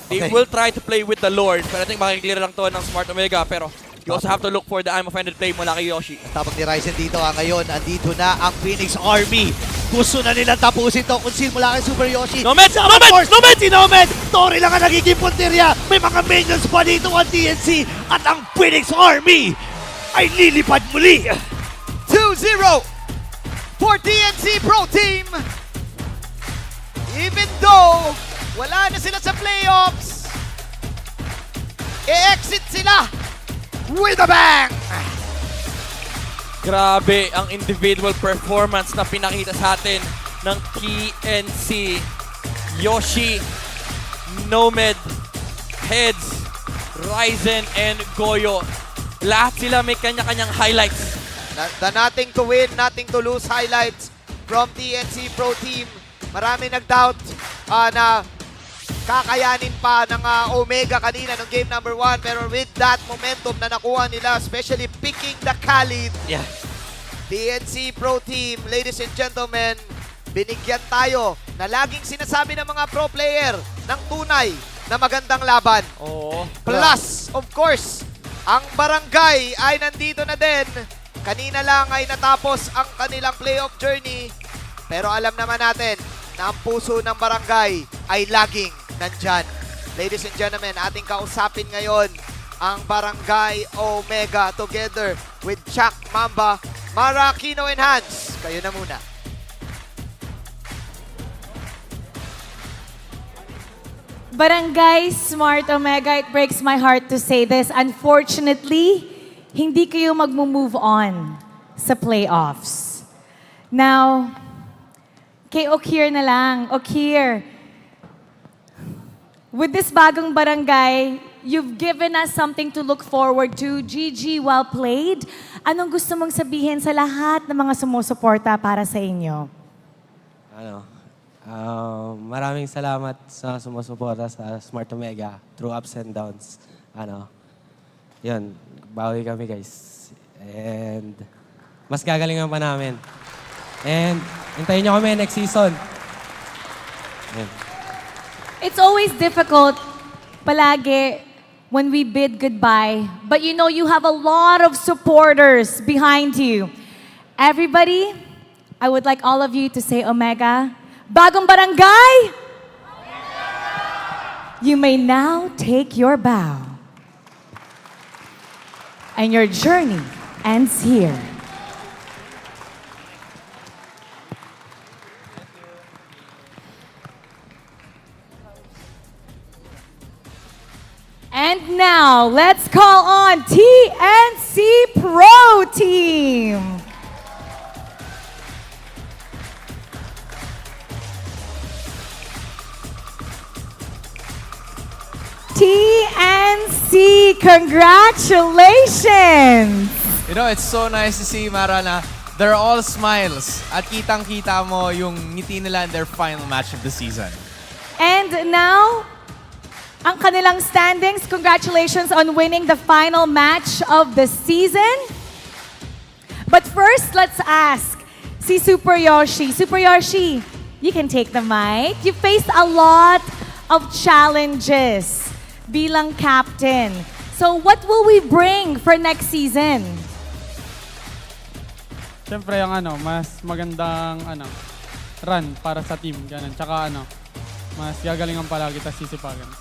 Speaker 11: They
Speaker 12: Okay.
Speaker 11: will try to play with the Lord. Pero I think makiklear lang to ng Smart Omega. Pero you also have to look for the I'm offended play mula kay Yoshi.
Speaker 12: Tapos ni Ryzen dito ngayon, andito na ang Phoenix Army. Gusto na nilang tapusin to kung mula kay Super Yoshi.
Speaker 11: Nomad!
Speaker 12: Si Nomad! Tori lang ang nagiging punteriya. May mga minions pa dito ang TNC. At ang Phoenix Army ay lilipad muli.
Speaker 3: 2-0 for TNC Pro Team. Even though wala na sila sa playoffs, e-exit sila with a bang!
Speaker 11: Grabe ang individual performance na pinakita sa atin ng TNC. Yoshi, Nomad, Heads, Ryzen, and Goyo. Lahat sila may kanya-kanyang highlights.
Speaker 3: The nothing to win, nothing to lose highlights from TNC Pro Team. Marami nag-doubt na kakayanin pa ng Omega kanina ng game number 1. Pero with that momentum na nakuha nila, especially picking the Khalid, TNC Pro Team, ladies and gentlemen, binigyan tayo na laging sinasabi ng mga pro player ng tunay na magandang laban. Plus, of course, ang barangay ay nandito na din. Kanina lang ay natapos ang kanilang playoff journey. Pero alam naman natin na ang puso ng barangay ay laging nandyan. Ladies and gentlemen, ating kausapin ngayon ang Barangay Omega together with Chuck Mamba, Mara, Kino, and Hans. Kayo na muna.
Speaker 8: Barangay Smart Omega, it breaks my heart to say this. Unfortunately, hindi kayo magmo-move on sa playoffs. Now, kay Okir na lang. Okir, with this bagong barangay, you've given us something to look forward to. GG, well played. Anong gusto mong sabihin sa lahat ng mga sumusuporta para sa inyo?
Speaker 2: Maraming salamat sa sumusuporta sa Smart Omega through ups and downs. Yun, bawi kami guys. And mas gagalingan pa namin. And hintayin nyo kami next season. Yun.
Speaker 8: It's always difficult palagi when we bid goodbye. But you know, you have a lot of supporters behind you. Everybody, I would like all of you to say Omega. Bagong barangay! You may now take your bow. And your journey ends here. And now, let's call on TNC Pro Team. Congratulations!
Speaker 9: You know, it's so nice to see, Mara, na they're all smiles. At kitang-kita mo yung ngiti nila in their final match of the season.
Speaker 8: And now, ang kanilang standings. Congratulations on winning the final match of the season. But first, let's ask si Super Yoshi. Super Yoshi, you can take the mic. You faced a lot of challenges bilang captain. So what will we bring for next season?
Speaker 13: Siyempre yung mas magandang run para sa team, ganun. Tsaka mas gagalingan palagi tas sisipagan.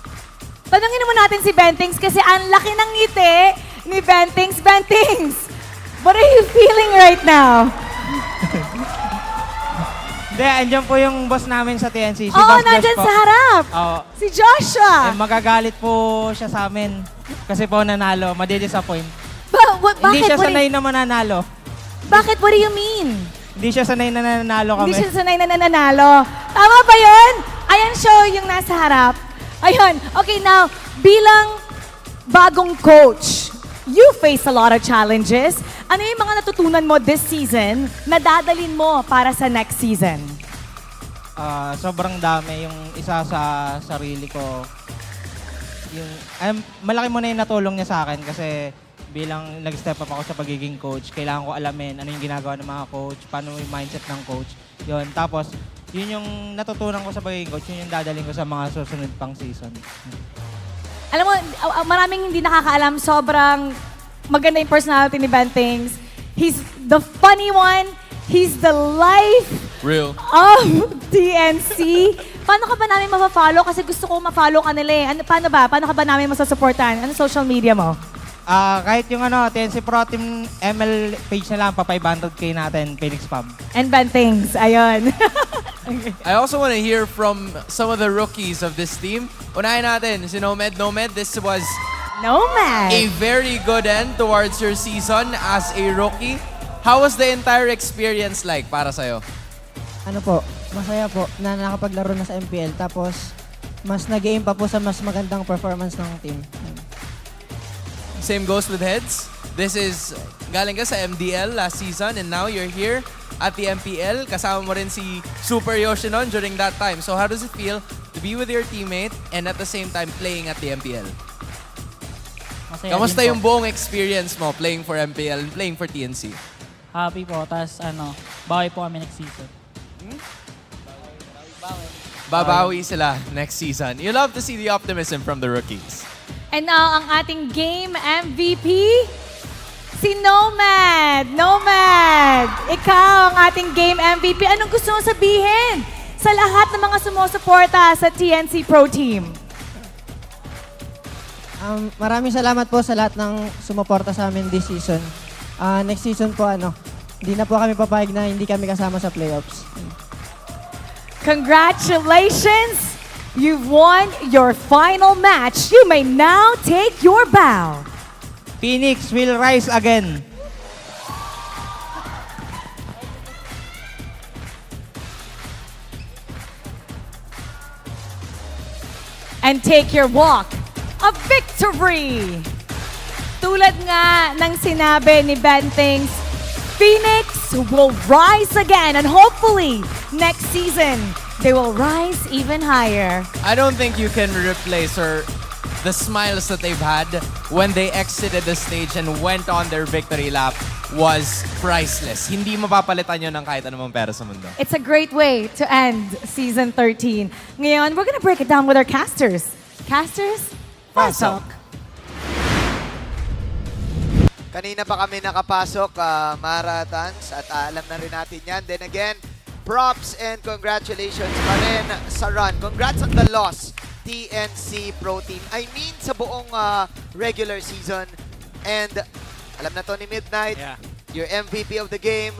Speaker 8: Tanungin naman natin si Bentings kasi ang laki ng ngiti ni Bentings. Bentings, what are you feeling right now?
Speaker 1: Hindi, andyan po yung boss namin sa TNC. Si
Speaker 8: Oo,
Speaker 1: Boss Josh
Speaker 8: nandyan
Speaker 1: po.
Speaker 8: sa harap.
Speaker 1: Oo.
Speaker 8: Si Joshua.
Speaker 1: Magagalit po siya sa amin. Kasi po nanalo, madidisappoint.
Speaker 8: Bakit?
Speaker 1: Hindi siya sanay na mananalo.
Speaker 8: Bakit? What do you mean?
Speaker 1: Hindi siya sanay na nananalo kami.
Speaker 8: Hindi siya sanay na nananalo. Tama ba yun? Ayan show yung nasa harap. Ayun. Okay, now, bilang bagong coach, you face a lot of challenges. Ano yung mga natutunan mo this season na dadalhin mo para sa next season?
Speaker 1: Sobrang dami. Yung isa sa sarili ko, malaki mo na yung natulong niya sa akin kasi bilang nag-step up ako sa pagiging coach, kailangan ko alamin ano yung ginagawa ng mga coach, paano yung mindset ng coach. Yun. Tapos, yun yung natutunan ko sa pagiging coach, yun yung dadalhin ko sa mga susunod pang season.
Speaker 8: Alam mo, maraming hindi nakakaalam, sobrang maganda yung personality ni Bentings. He's the funny one. He's the life
Speaker 9: Real.
Speaker 8: of TNC. Paano ka ba namin mapafollow? Kasi gusto ko ma-follow ka nila eh. Paano ba? Paano ka ba namin masasuportahan? Ano social media mo?
Speaker 1: Kahit yung TNC Pro Team ML page na lang, pa 500k natin, Phoenix Pub.
Speaker 8: And Bentings, ayun.
Speaker 9: I also want to hear from some of the rookies of this team. Unahin natin si Nomad. Nomad, this was
Speaker 8: Nomad.
Speaker 9: a very good end towards your season as a rookie. How was the entire experience like para sa'yo?
Speaker 22: Ano po, masaya po na nakapaglaro na sa MPL tapos mas nag-aim pa po sa mas magandang performance ng team.
Speaker 9: Same goes with Heads. This is galing ka sa MDL last season and now you're here at the MPL. Kasama mo rin si Super Yoshi noon during that time. So how does it feel to be with your teammate and at the same time playing at the MPL?
Speaker 16: Masaya
Speaker 9: Kamusta
Speaker 16: din
Speaker 9: yung
Speaker 16: po.
Speaker 9: buong experience mo playing for MPL and playing for TNC?
Speaker 16: Happy po. Tapos bawi po kami next season.
Speaker 9: Babawi sila next season. You love to see the optimism from the rookies.
Speaker 8: And now, ang ating game MVP, si Nomad. Nomad, ikaw ang ating game MVP. Anong gusto mo sabihin sa lahat ng mga sumusuporta sa TNC Pro Team?
Speaker 22: Maraming salamat po sa lahat ng sumuporta sa amin this season. Next season po, hindi na po kami papayag na hindi kami kasama sa playoffs.
Speaker 8: Congratulations! You've won your final match. You may now take your bow.
Speaker 1: Phoenix will rise again.
Speaker 8: And take your walk of victory. Tulad nga ng sinabi ni Bentings, Phoenix will rise again and hopefully next season they will rise even higher.
Speaker 9: I don't think you can replace the smiles that they've had when they exited the stage and went on their victory lap was priceless. Hindi mapapalitan yun ng kahit anumang pera sa mundo.
Speaker 8: It's a great way to end Season 13. Ngayon, we're gonna break it down with our casters. Casters, pasok.
Speaker 10: Kanina pa kami nakapasok, marathons, at alam na rin natin yan. Then again, props and congratulations pa rin sa run. Congrats on the loss, TNC Pro Team. I mean, sa buong regular season. And alam na to ni Midnight, your MVP of the game,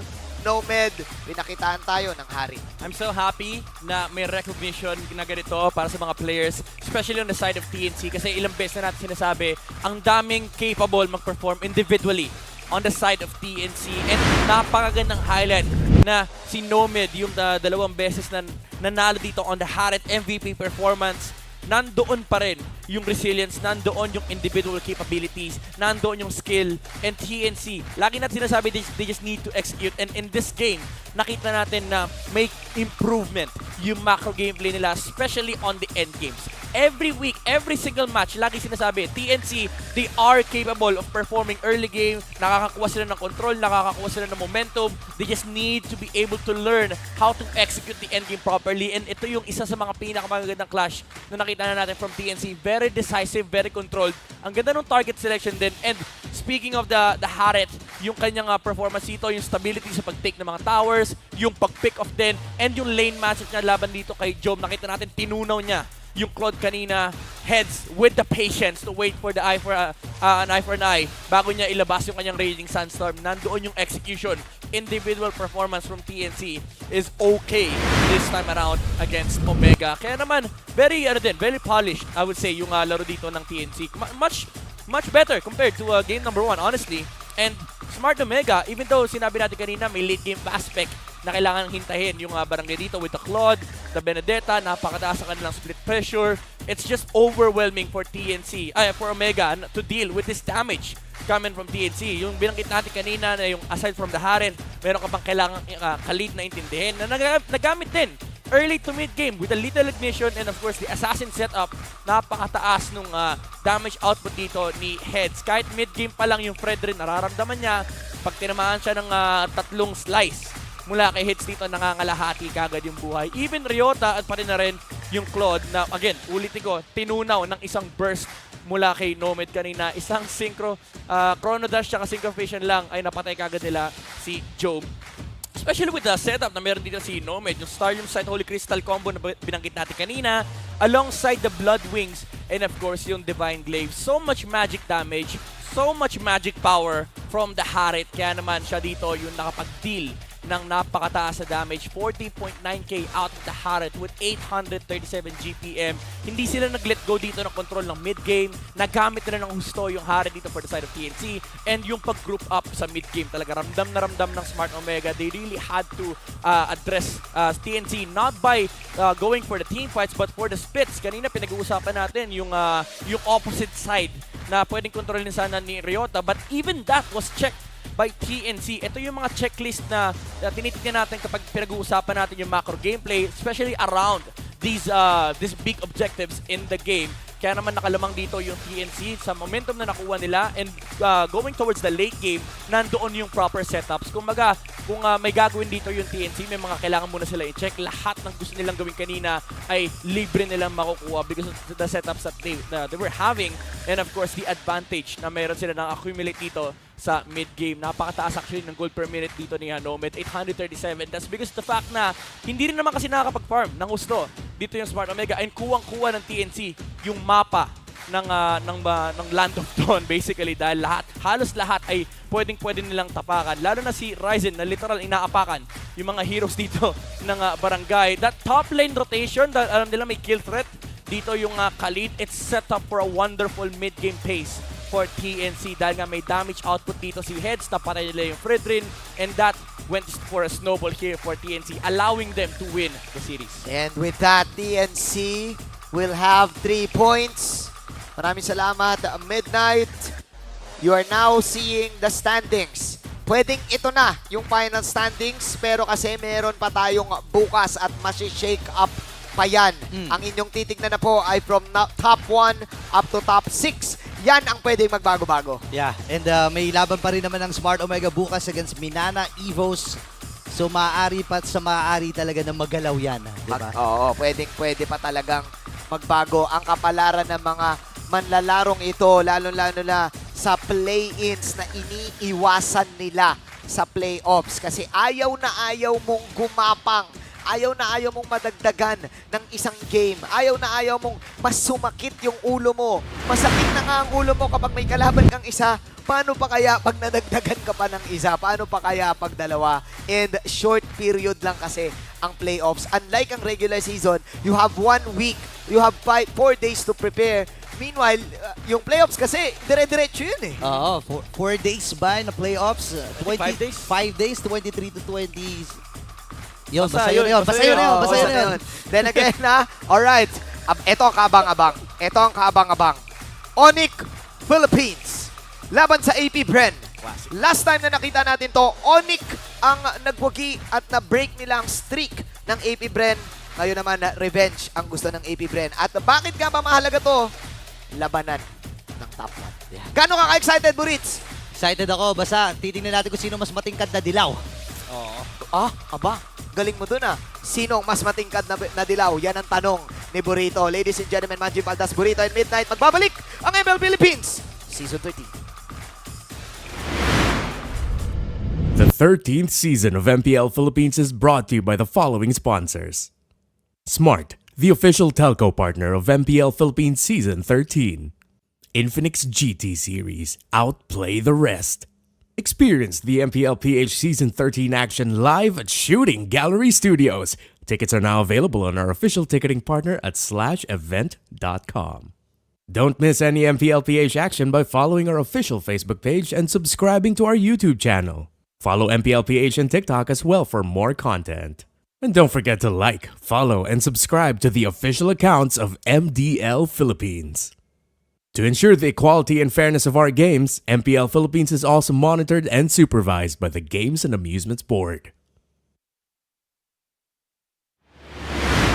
Speaker 10: Nomad, pinakitaan tayo ng hari.
Speaker 11: I'm so happy na may recognition na ganito para sa mga players, especially on the side of TNC kasi ilang beses na natin sinasabi, ang daming capable mag-perform individually on the side of TNC and napakagandang highlight na si Nomad yung dalawang beses na nanalo dito on the Harit MVP performance. nandoon pa rin yung resilience, nandoon yung individual capabilities, nandoon yung skill, and TNC. Lagi natin sinasabi, they just need to execute. And in this game, nakita natin na may improvement yung macro gameplay nila, especially on the end games. Every week, every single match, lagi sinasabi, TNC, they are capable of performing early game, nakakakuha sila ng control, nakakakuha sila ng momentum. They just need to be able to learn how to execute the end game properly. And ito yung isa sa mga pinakamagagandang clash na nakita na natin from TNC. Very decisive, very controlled. Ang ganda ng target selection din. And speaking of the Haret, yung kanyang performance dito, yung stability sa pag-take ng mga towers, yung pag-pick off din, and yung lane matchup niya laban dito kay Job. Nakita natin, tinunaw niya yung Claude kanina, heads with the patience to wait for the an eye for an eye bago niya ilabas yung kanyang Raging Sandstorm. Nandoon yung execution. Individual performance from TNC is okay this time around against Omega. Kaya naman, very polished, I would say, yung laro dito ng TNC. Much better compared to game number 1, honestly. And Smart Omega, even though sinabi natin kanina may late game aspect na kailangan hintahin yung barangay dito with the Claude, the Benedetta, napakataas ang kanilang split pressure. It's just overwhelming for TNC, for Omega to deal with this damage coming from TNC. Yung binanggit natin kanina na yung aside from the Haren, meron ka bang kailangan ka-lead na intindihin na nagamit din early to mid game with a little ignition and of course the assassin setup. Napakataas nung damage output dito ni Heads. Kahit mid game pa lang yung Fredrin, nararamdaman niya pag tinamaan siya ng tatlong slice mula kay Heads dito, nangangalahati kagad yung buhay. Even Ryota at pa rin na rin yung Claude na, again, ulitin ko, tinunaw ng isang burst mula kay Nomad kanina. Isang chrono dash tsaka synchropation lang ay napatay kagad nila si Job. Especially with the setup na meron dito si Nomad, yung Starium Sight Holy Crystal combo na binanggit natin kanina, alongside the Blood Wings, and of course yung Divine Glaive. So much magic damage, so much magic power from the Haret. Kaya naman siya dito yung nakapag-deal ng napakataas na damage, 14.9k out of the Haret with 837 GPM. Hindi sila nag-let go dito ng control ng mid-game. Nagamit nila ng husto yung Haret dito for the side of TNC. And yung pag-group up sa mid-game, talaga ramdam na ramdam ng Smart Omega. They really had to address TNC not by going for the team fights but for the splits. Kanina pinag-uusapan natin yung opposite side na pwedeng kontrolin sana ni Ryota, but even that was checked by TNC. Ito yung mga checklist na tinitignan natin kapag pinag-uusapan natin yung macro gameplay, especially around these big objectives in the game. Kaya naman nakalamang dito yung TNC sa momentum na nakuha nila, and going towards the late game, nandoon yung proper setups. Kung may gagawin dito yung TNC, may mga kailangan muna sila i-check. Lahat ng gusto nilang gawin kanina ay libre nilang makukuha because of the setups that they were having, and of course the advantage na mayroon sila ng accumulate dito sa mid-game. Napakataas actually ng gold per minute dito ni Nomad, 837. That's because the fact na hindi rin naman kasi nakakapag-farm ng gusto dito yung Smart Omega, and kuwang-kuwa ng TNC yung mapa ng Land of Dawn basically, dahil halos lahat ay pwede nilang tapakan. Lalo na si Ryzen na literal inaapakan yung mga heroes dito ng barangay. That top lane rotation, alam nila may kill threat dito yung Khalid. It's set up for a wonderful mid-game pace for TNC dahil nga may damage output dito si Heads, napatay nila yung Fredrin, and that went for a snowball here for TNC, allowing them to win the series.
Speaker 10: And with that, TNC will have 3 points. Maraming salamat, Midnight. You are now seeing the standings. Pwedeng ito na yung final standings, pero kasi meron pa tayong bukas at masi-shake up pa yan. Ang inyong titignan na po ay from top 1 up to top 6. Yan ang pwedeng magbago-bago.
Speaker 12: Yeah, and may laban pa rin naman ng Smart Omega bukas against Minana, Evos. So maaari talaga na magalaw yan. Diba?
Speaker 10: Oo, pwede pa talagang magbago ang kapalaran ng mga manlalarong ito, lalo-lalo na sa play-ins na iniiwasan nila sa playoffs. Kasi ayaw na ayaw mong gumapang. Ayaw na ayaw mong madagdagan ng isang game. Ayaw na ayaw mong mas sumakit yung ulo mo. Masakit na nga ang ulo mo kapag may kalaban kang isa. Paano pa kaya pag nadagdagan ka pa ng isa? Paano pa kaya pag dalawa? And short period lang kasi ang playoffs. Unlike ang regular season, you have 1 week. You have 4 days to prepare. Meanwhile, yung playoffs kasi, dire-diretso yun eh.
Speaker 12: Oo, 4 days ba na playoffs?
Speaker 11: 5 days?
Speaker 12: 5 days, 23 to 20. Yun,
Speaker 10: Basta yun.
Speaker 12: Basta yun.
Speaker 10: Then again, alright.
Speaker 3: Ito ang kaabang-abang. Ito ang kaabang-abang. ONIC Philippines. Laban sa AP Bren. Last time na nakita natin to, ONIC ang nagwagi at na-break nila ang streak ng AP Bren. Ngayon naman, revenge ang gusto ng AP Bren. At bakit nga ba mahalaga to? Labanan ng top 1. Yeah. Gano'n ka ka-excited, Burits?
Speaker 12: Excited ako. Basta titingnan natin kung sino mas matingkad na dilaw.
Speaker 3: Oo. Aba, galing mo dun ah. Sino ang mas matingkad na dilaw? Yan ang tanong ni Burrito. Ladies and gentlemen, Manji Paldas, Burrito and Midnight. Magbabalik ang ML Philippines Season 13.
Speaker 7: The 13th season of MPL Philippines is brought to you by the following sponsors. Smart, the official telco partner of MPL Philippines Season 13. Infinix GT Series, outplay the rest. Experience the MPL PH Season 13 action live at Shooting Gallery Studios. Tickets are now available on our official ticketing partner at /event.com. Don't miss any MPL PH action by following our official Facebook page and subscribing to our YouTube channel. Follow MPL PH on TikTok as well for more content. And don't forget to like, follow, and subscribe to the official accounts of MDL Philippines. To ensure the equality and fairness of our games, MPL Philippines is also monitored and supervised by the Games and Amusements Board.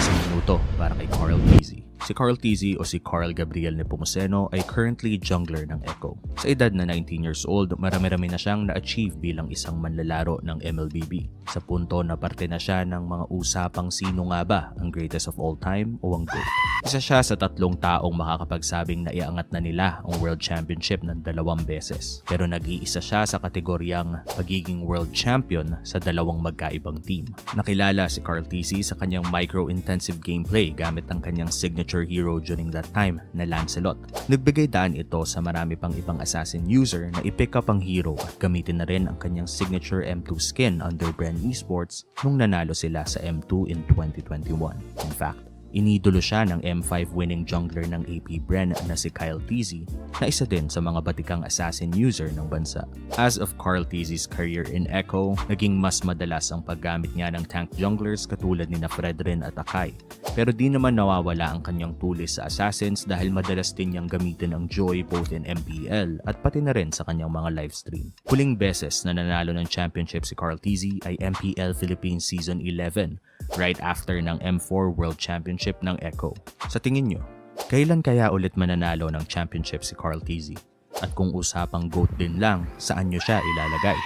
Speaker 14: Isang minuto para kay Carl Tizzy. Si Carl Tizzy o si Carl Gabriel Nepomuceno ay currently jungler ng Echo. Sa edad na 19 years old, marami-rami na siyang na-achieve bilang isang manlalaro ng MLBB. Sa punto na parte na siya ng mga usapang sino nga ba ang greatest of all time o ang GOAT. Isa siya sa 3 taong makakapagsabing na iangat na nila ang World Championship ng 2 beses. Pero nag-iisa siya sa kategoryang pagiging World Champion sa 2 magkaibang team. Nakilala si Carl Tizzy sa kanyang micro-intensive gameplay gamit ang kanyang signature hero during that time na Lancelot. Nagbigay daan ito sa marami pang ibang assassin user na i-pick up ang hero at gamitin na rin ang kanyang signature M2 skin under Bren Esports nung nanalo sila sa M2 in 2021. In fact, inidolo siya ng M5 winning jungler ng AP Bren na si Kyle Tizzy na isa din sa mga batikang assassin user ng bansa. As of Carl Tizzy's career in Echo, naging mas madalas ang paggamit niya ng tank junglers katulad ni Fredrin at Akai. Pero di naman nawawala ang kanyang tulis sa assassins dahil madalas din niyang gamitin ang Joy both in MPL at pati na rin sa kanyang mga livestream. Huling beses na nanalo ng championship si Carl Tizzy ay MPL Philippines Season 11 right after ng M4 World Championship ng Echo. Sa tingin nyo, kailan kaya ulit mananalo ng championship si Carl Tizzy? At kung usapang GOAT din lang, saan nyo siya ilalagay?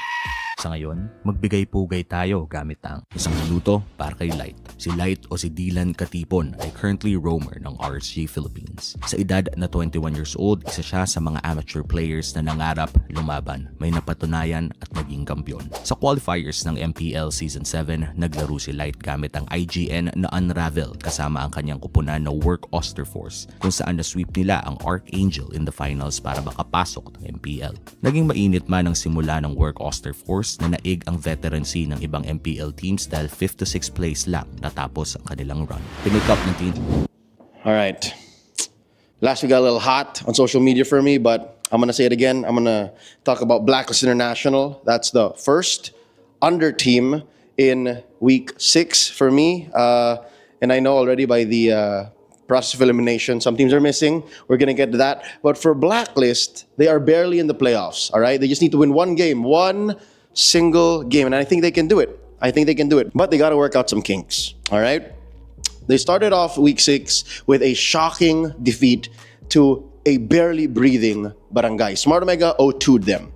Speaker 14: Sa ngayon, magbigay-pugay tayo gamit ang isang minuto para kay Light. Si Light o si Dylan Katipon ay currently roamer ng RSG Philippines. Sa edad na 21 years old, isa siya sa mga amateur players na nangarap lumaban, may napatunayan at naging kampiyon. Sa qualifiers ng MPL Season 7, naglaro si Light gamit ang IGN na Unravel kasama ang kanyang kupunan na Work Osterforce kung saan na-sweep nila ang Archangel in the finals para makapasok ng MPL. Naging mainit man ang simula ng Work Osterforce na naig ang veterancy ng ibang MPL teams dahil 5th to 6th place lang natapos ang kanilang run. Pinick up ng team.
Speaker 20: All right. Last week got a little hot on social media for me, but I'm going to say it again. I'm going to talk about Blacklist International. That's the first under team in week 6 for me. And I know already by the process of elimination, some teams are missing. We're going to get to that. But for Blacklist, they are barely in the playoffs, all right? They just need to win one game, one single game, and I think they can do it. But they got to work out some kinks, all right? They started off week 6 with a shocking defeat to a barely breathing barangay. Smart Omega 0-2'd them.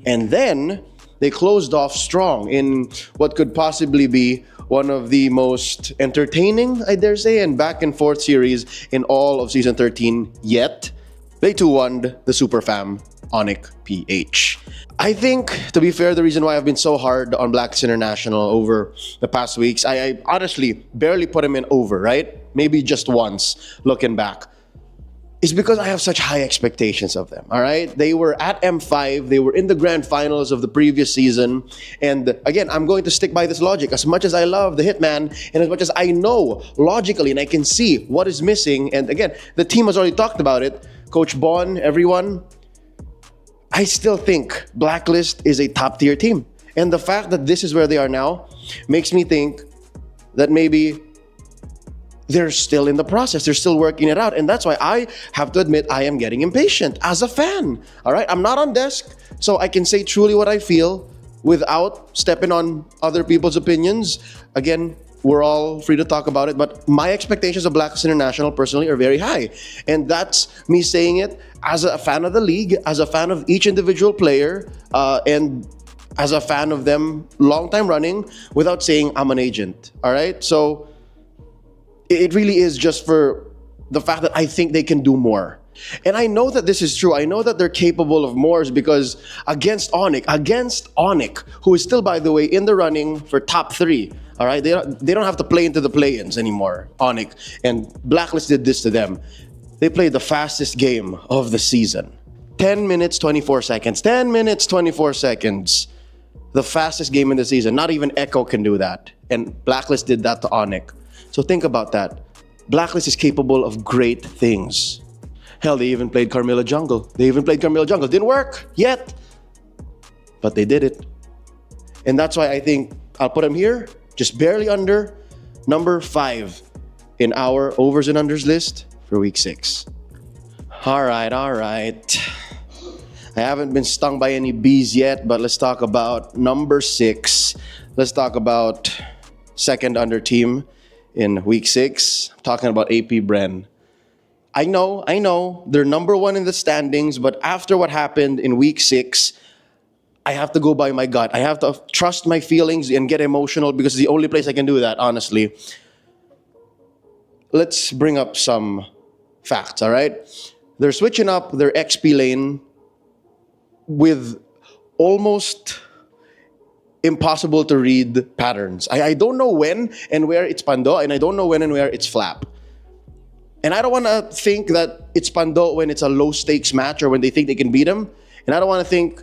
Speaker 20: And then they closed off strong in what could possibly be one of the most entertaining, I dare say, and back and forth series in all of Season 13 yet. They 2-1'd the Super Fam ONIC PH. I think, to be fair, the reason why I've been so hard on Blacklist International over the past weeks, I honestly barely put him in over, right? Maybe just once, looking back, is because I have such high expectations of them, all right? They were at M5, they were in the grand finals of the previous season, and again, I'm going to stick by this logic. As much as I love the Hitman, and as much as I know logically, and I can see what is missing, and again, the team has already talked about it, Coach Bon, everyone, I still think Blacklist is a top-tier team. And the fact that this is where they are now makes me think that maybe they're still in the process. They're still working it out. And that's why I have to admit I am getting impatient as a fan. All right? I'm not on desk, so I can say truly what I feel without stepping on other people's opinions. Again, we're all free to talk about it, but my expectations of Blacklist International personally are very high. And that's me saying it as a fan of the league, as a fan of each individual player, and as a fan of them long time running, without saying I'm an agent. All right? So it really is just for the fact that I think they can do more. And I know that this is true. I know that they're capable of more because against ONIC, who is still, by the way, in the running for top 3. All right, they don't have to play into the play-ins anymore, ONIC. And Blacklist did this to them. They played the fastest game of the season. 10 minutes, 24 seconds. 10 minutes, 24 seconds. The fastest game in the season. Not even Echo can do that. And Blacklist did that to ONIC. So think about that. Blacklist is capable of great things. Hell, they even played Carmilla Jungle. Didn't work yet. But they did it. And that's why I think I'll put them here, just barely under number 5 in our overs and unders list for week 6. All right. I haven't been stung by any bees yet, but let's talk about number 6. Let's talk about second under team in week 6. I'm talking about AP Bren. I know, they're number 1 in the standings, but after what happened in week 6, I have to go by my gut. I have to trust my feelings and get emotional because it's the only place I can do that, honestly. Let's bring up some facts, all right? They're switching up their XP lane with almost impossible to read patterns. I don't know when and where it's Pando, and I don't know when and where it's Flap. And I don't want to think that it's Pando when it's a low-stakes match or when they think they can beat him. And I don't want to think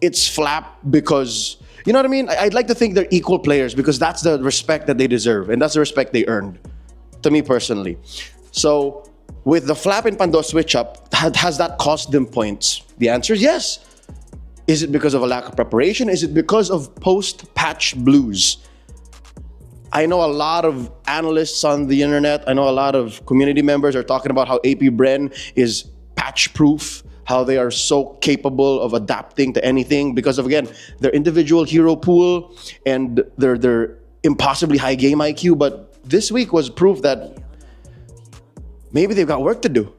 Speaker 20: it's Flap because, you know what I mean? I'd like to think they're equal players because that's the respect that they deserve. And that's the respect they earned, to me personally. So with the Flap and Pando switch-up, has that cost them points? The answer is yes. Is it because of a lack of preparation? Is it because of post-patch blues? I know a lot of analysts on the internet, I know a lot of community members are talking about how AP Bren is patch-proof, how they are so capable of adapting to anything because of, again, their individual hero pool and their impossibly high game IQ. But this week was proof that maybe they've got work to do.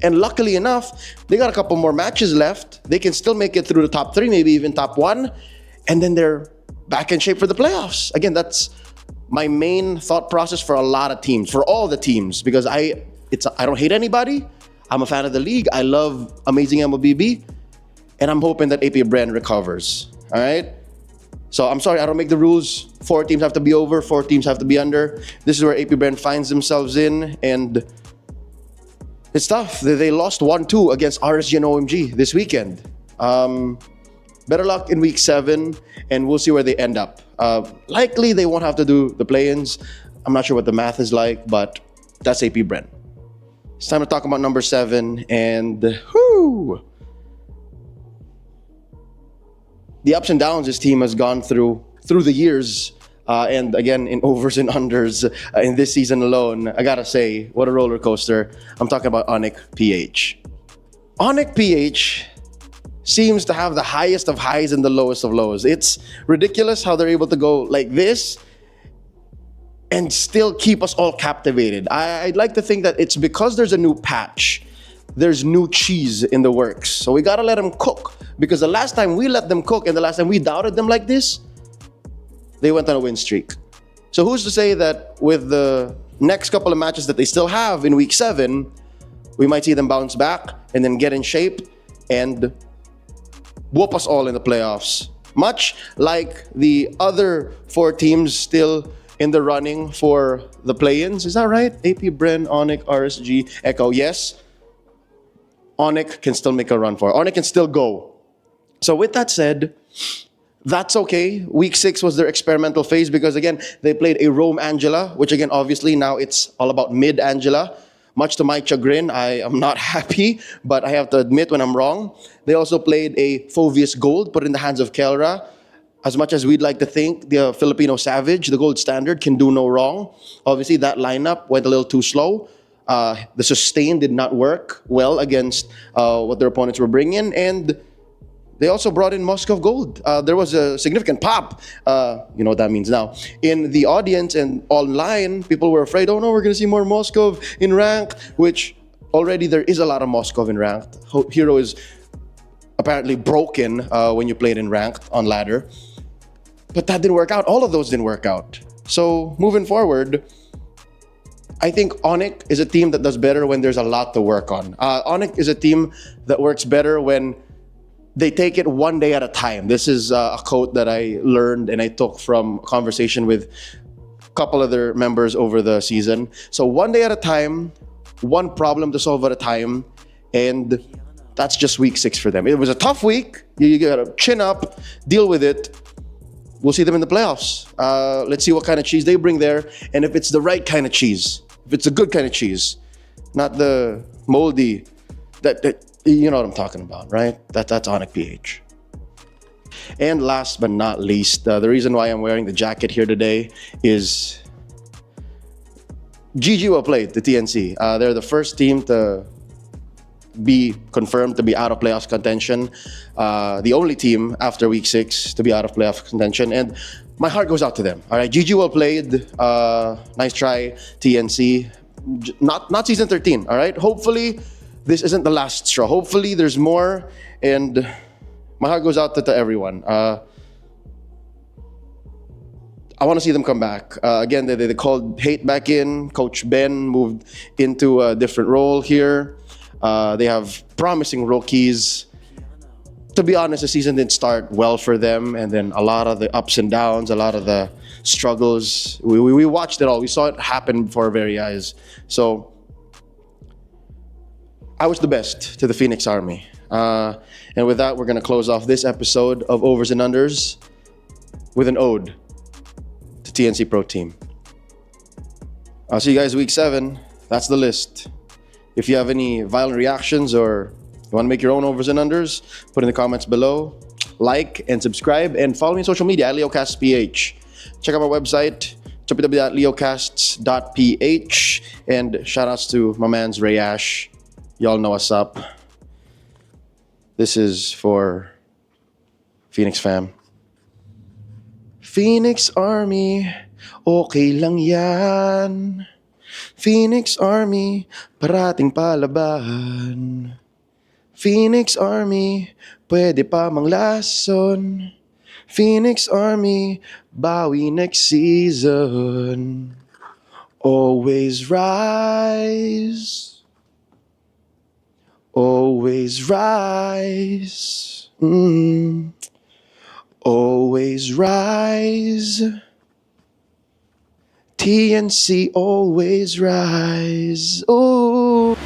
Speaker 20: And luckily enough, they got a couple more matches left. They can still make it through the top 3, maybe even top 1. And then they're back in shape for the playoffs. Again, that's my main thought process for a lot of teams, for all the teams, because I don't hate anybody. I'm a fan of the league. I love amazing MLBB. And I'm hoping that AP Bren recovers. All right? So I'm sorry, I don't make the rules. 4 teams have to be over, 4 teams have to be under. This is where AP Bren finds themselves in. And it's tough. They lost 1-2 against RSG and OMG this weekend. Better luck in week 7, and we'll see where they end up. Likely they won't have to do the play-ins. I'm not sure what the math is like, but that's AP Bren. It's time to talk about number 7, and the ups and downs this team has gone through the years, and again in overs and unders in this season alone. I gotta say, what a roller coaster. I'm talking about ONIC PH. ONIC PH seems to have the highest of highs and the lowest of lows. It's ridiculous how they're able to go like this and still keep us all captivated. I'd like to think that it's because there's a new patch. There's new cheese in the works. So we gotta let them cook. Because the last time we let them cook and the last time we doubted them like this, they went on a win streak. So who's to say that with the next couple of matches that they still have in week 7, we might see them bounce back and then get in shape and whoop us all in the playoffs. Much like the other 4 teams still in the running for the play-ins. Is that right? AP Bren, ONIC, RSG, Echo. Yes. ONIC can still make a run for it. ONIC can still go. So with that said, that's okay. Week 6 was their experimental phase because, again, they played a Rome Angela, which, again, obviously now it's all about mid Angela. Much to my chagrin, I am not happy, but I have to admit when I'm wrong. They also played a Fovius Gold, put in the hands of Kelra. As much as we'd like to think the Filipino Savage, the gold standard, can do no wrong, obviously that lineup went a little too slow. The sustain did not work well against what their opponents were bringing, and they also brought in Moscow Gold. There was a significant pop, you know what that means now, in the audience and online. People were afraid, oh no, we're going to see more Moscow in ranked, which already there is a lot of Moscow in ranked. Hero is apparently broken when you play it in ranked on ladder. But that didn't work out. All of those didn't work out. So moving forward, I think ONIC is a team that does better when there's a lot to work on. ONIC is a team that works better when they take it one day at a time. This is a quote that I learned and I took from a conversation with a couple other members over the season. So one day at a time, one problem to solve at a time, and that's just week 6 for them. It was a tough week. You gotta chin up, deal with it. We'll see them in the playoffs. Let's see what kind of cheese they bring there, and if it's the right kind of cheese, if it's a good kind of cheese, not the moldy, that you know what I'm talking about, right? That's ONIC PH. And last but not least, the reason why I'm wearing the jacket here today is GG well played, the TNC. They're the first team to be confirmed to be out of playoff contention. The only team after week 6 to be out of playoff contention. And my heart goes out to them. All right, GG well played. Nice try, TNC. Not season 13, all right? Hopefully, this isn't the last straw. Hopefully, there's more. And my heart goes out to everyone. I want to see them come back. Again, they called Hate back in. Coach Ben moved into a different role here. They have promising rookies. To be honest, the season didn't start well for them, and then a lot of the ups and downs, a lot of the struggles. We watched it all. We saw it happen before our very eyes. So I wish the best to the Phoenix Army. And with that, we're going to close off this episode of Overs and Unders with an ode to TNC Pro Team. I'll see you guys week 7. That's the list. If you have any violent reactions or you want to make your own overs and unders, put in the comments below. Like and subscribe, and follow me on social media at LeoCastPH. Check out my website, www.leocast.ph, and shoutouts to my man's Rayash. Y'all know what's up. This is for Phoenix fam. Phoenix Army, okay lang yan. Phoenix Army, parating palaban. Phoenix Army, pwede pa manglason. Phoenix Army, bawi next season. Always rise. Always rise. Always rise. TNC always rise. Oh.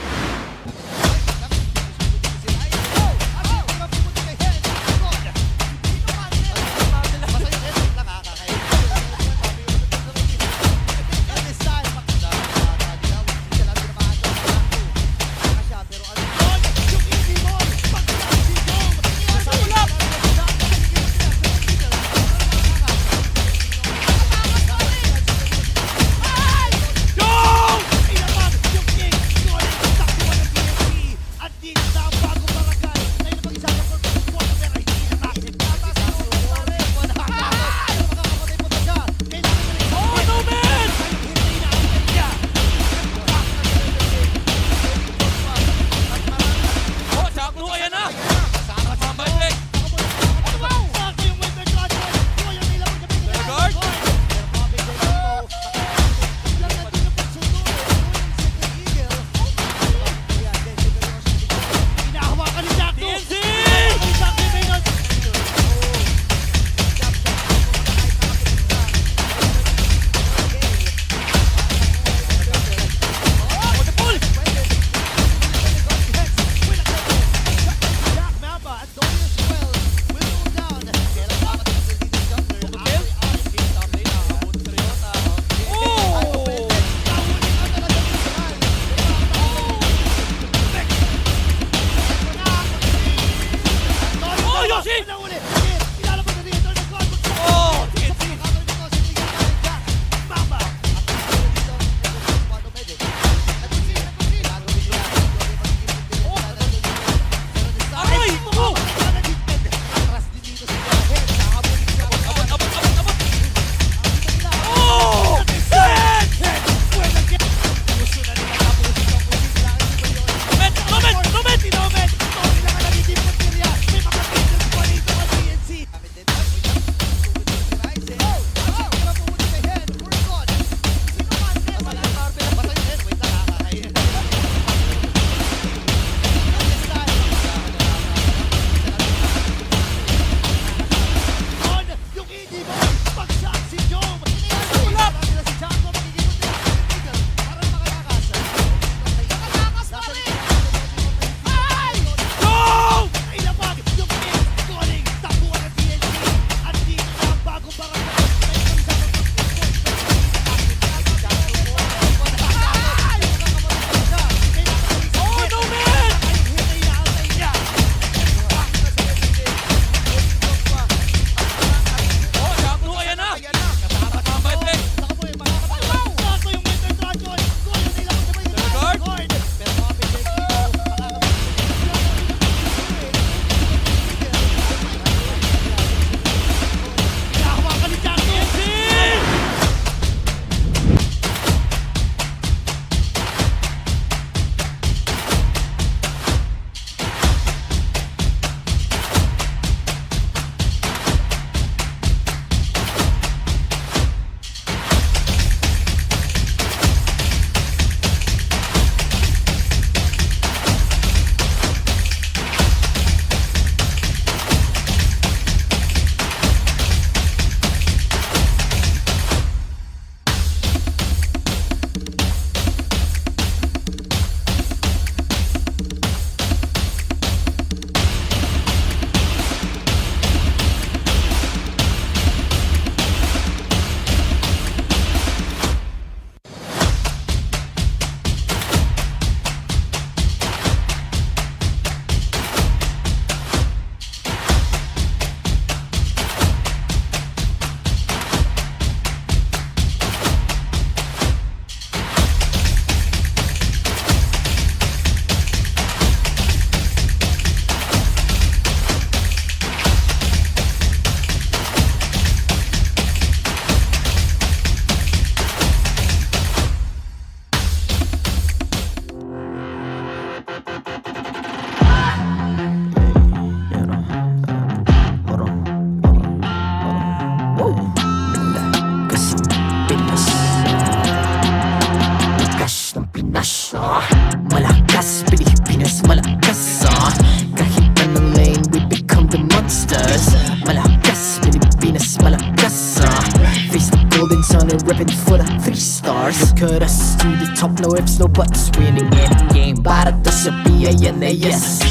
Speaker 5: no ifs, no buts. Winning any game para to sa PINAS.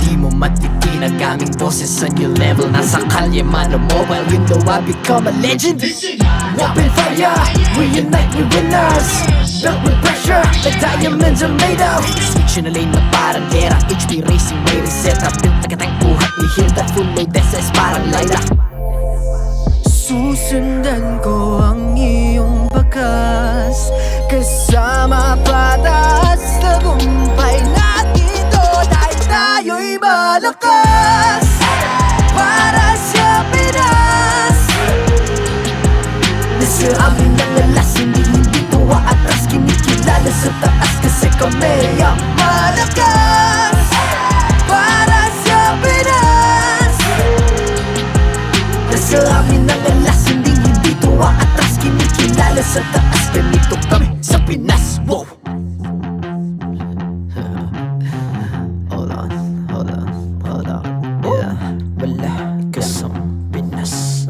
Speaker 5: Di mo matitinag aming boses on your level. Nasa kalye man o mobile, you know I become a legend. Open fire, we unite, we winners. Built with pressure, the diamonds are made of. Switch na lane na parang gera, HP racing may reseta. Built na katang buhat ni Hilda, full load SS parang Laila.
Speaker 17: Susundan ko ang iyong bakas, kasama patas, tagumpay natin to dahil tayo'y malakas. Para sa Pinas, nasa amin ang alas, hindi tuwa atras, kinikilala sa taas kasi kami ang malakas. Para sa Pinas, nasa amin ang alas, hindi tuwa atras, kinikilala sa taas, ganito kami sa Pinas. Wow!
Speaker 5: Hold on, yeah. Wala ka sa Pinas.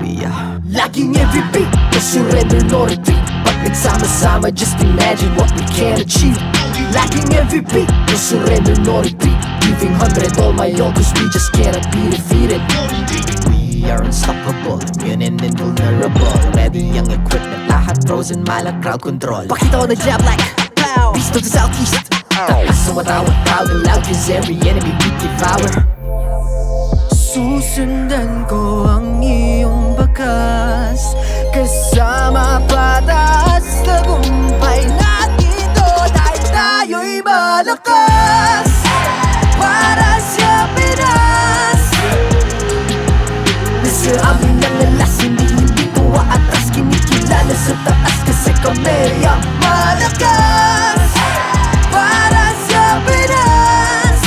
Speaker 5: We are
Speaker 17: Laging MVP, no surrender, no retreat. Pag nagsama-sama, just imagine what we can achieve. Laging MVP, no surrender, no retreat. Giving 100 all my all, cause we just cannot be defeated.
Speaker 5: We are unstoppable, immune and invulnerable. Ready ang equipment, lahat frozen, malang crowd control.
Speaker 17: Pakita ko na jab like pow, east to the southeast.
Speaker 5: Takas sa watawat, proud and loud, cause every enemy we devour.
Speaker 17: Susundan ko ang iyong bakas, kasama patas, tagumpay natin to dahil tayo'y malakas. Para sa Pinas, nasa amin ang alas, hindi tuwa atras, kinikilala sa taas kasi kami ang malakas. Para sa Pinas,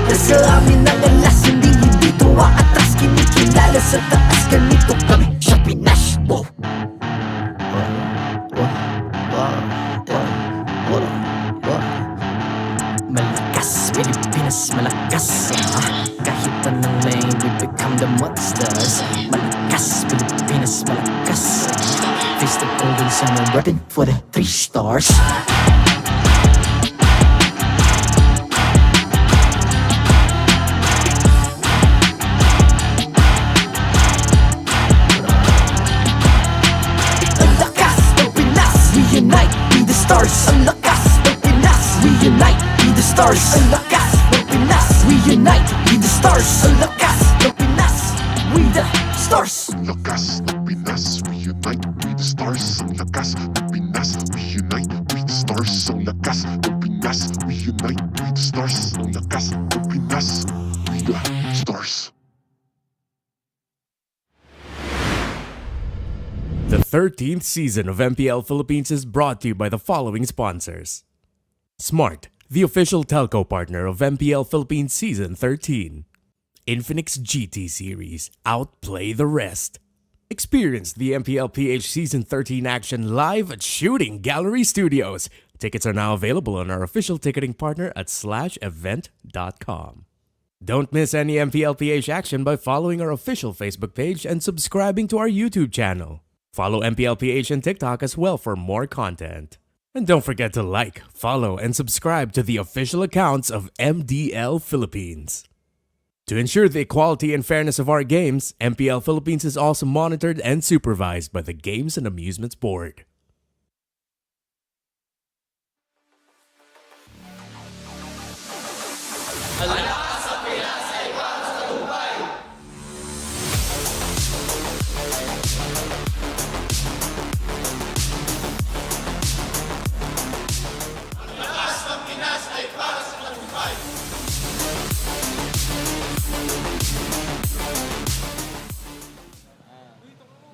Speaker 17: nasa amin ang alas, hindi tuwa atras, kinikilala sa taas, ganito kami sa Pinas. Wow!
Speaker 5: Malakas, Pilipinas, malakas. Kahit anong lane, we become the monsters. Malakas, Pilipinas, malakas. Face the golden sun and weapon for the 3 stars.
Speaker 17: Ang lakas ng Pinas, we unite, be the stars. Ang lakas ng Pinas, we unite, be the stars. Ang lakas ng Pinas, we unite, be the stars. Ang lakas ng Pinas, we the stars.
Speaker 6: Ang lakas ng Pinas, we unite, we the stars. Ang lakas ng Pinas, we unite, we the stars. Ang lakas ng Pinas, we unite, we the stars. Ang lakas ng Pinas, we the stars.
Speaker 7: The 13th season of MPL Philippines is brought to you by the following sponsors. Smart, the official telco partner of MPL Philippines Season 13. Infinix GT Series, outplay the rest. Experience the MPL PH Season 13 action live at Shooting Gallery Studios. Tickets are now available on our official ticketing partner at /event.com. Don't miss any MPL PH action by following our official Facebook page and subscribing to our YouTube channel. Follow MPL PH on TikTok as well for more content. And don't forget to like, follow, and subscribe to the official accounts of MDL Philippines. To ensure the equality and fairness of our games, MPL Philippines is also monitored and supervised by the Games and Amusements Board.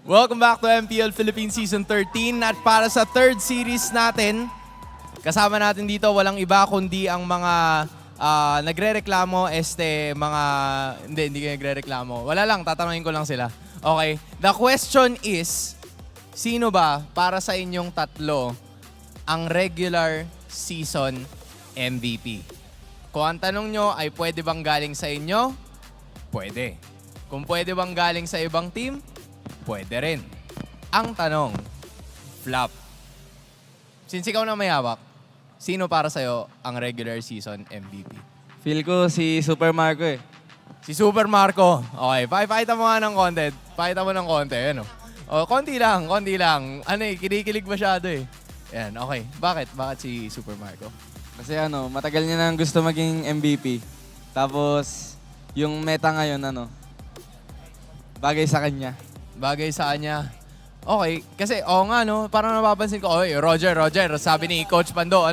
Speaker 9: Welcome back to MPL Philippines Season 13 at para sa third series natin, kasama natin dito walang iba kundi ang mga nagre-reklamo, hindi nagre-reklamo. Wala lang, tatanungin ko lang sila. Okay, the question is, sino ba para sa inyong tatlo ang regular season MVP? Kung ang tanong nyo ay pwede bang galing sa inyo? Pwede. Kung pwede bang galing sa ibang team? Pwede rin. Ang tanong,
Speaker 18: Flap. Since ikaw na may hawak, sino para sa'yo ang regular season MVP?
Speaker 21: Feel ko si Super Marco eh.
Speaker 18: Si Super Marco. Okay, pakita mo nga ng konti. Pakita mo ng konti, ano? O, konti lang, konti lang. Ano eh, kinikilig masyado eh. Yan, okay. Bakit? Bakit si Super Marco?
Speaker 21: Kasi matagal niya nang gusto maging MVP. Tapos, yung meta ngayon, bagay sa kanya.
Speaker 18: Bagay sa kanya. Okay, kasi nga no, parang napapansin ko, Roger, sabi ni Coach Pando,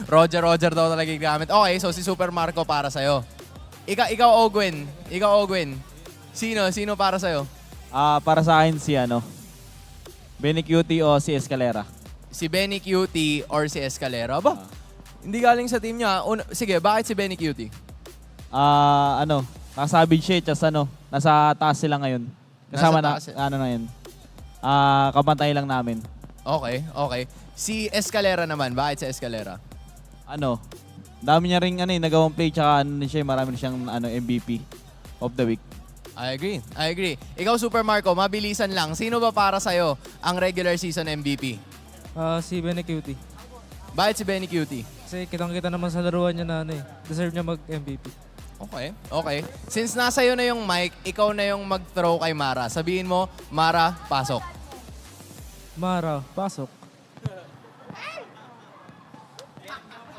Speaker 18: Roger daw talaga yung gamit. Okay, so si Super Marco para sa'yo. Ikaw Ogwin, sino para sa'yo?
Speaker 23: Para sa akin si Benny Cutie o si Escalera.
Speaker 18: Si Benny Cutie or si Escalera? Ba? Hindi galing sa team niya. Sige, bakit si Benny Cutie?
Speaker 23: Nasa Abidjit, nasa taas sila ngayon. Kasama na, na yun. Kapantay lang namin.
Speaker 18: Okay. Si Escalera naman, bakit si Escalera?
Speaker 23: Dami niya ring nagawang play, tsaka marami na siyang MVP of the week.
Speaker 18: I agree. Ikaw, Super Marco, mabilisan lang. Sino ba para sa'yo ang regular season MVP?
Speaker 24: Si Benny Cutie.
Speaker 18: Bakit si Benny Cutie?
Speaker 24: Kasi kitang-kita naman sa laruan niya na deserve niya mag-MVP.
Speaker 18: Okay. Since nasa iyo na yung mic, ikaw na yung mag-throw kay Mara. Sabihin mo, Mara, pasok.
Speaker 24: Mara, pasok.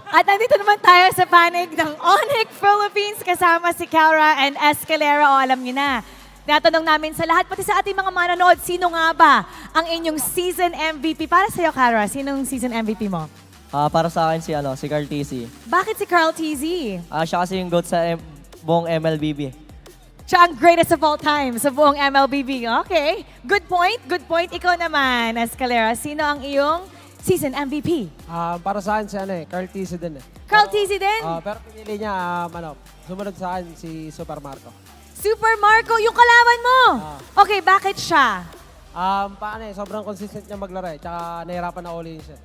Speaker 8: At nandito naman tayo sa panig ng ONIC Philippines kasama si Cara and Escalera. Alam niyo na. Tinatanong namin sa lahat, pati sa ating mga manonood, sino nga ba ang inyong season MVP? Para sa'yo, Cara, sinong season MVP mo?
Speaker 25: Para sa akin si Carl TZ.
Speaker 8: Bakit si Carl TZ?
Speaker 25: Siya kasi yung GOAT sa buong MLBB.
Speaker 8: Siya ang greatest of all time sa buong MLBB. Okay. Good point. Ikaw naman, Escalera. Sino ang iyong season MVP?
Speaker 26: Para sa akin si Carl TZ din eh.
Speaker 8: Carl TZ din?
Speaker 26: Pero pinili niya, sumunod sa akin si Super Marco.
Speaker 8: Super Marco, yung kalaban mo! Okay, bakit siya?
Speaker 26: Sobrang consistent niya maglaro eh. Tsaka nahirapan na ulihin siya.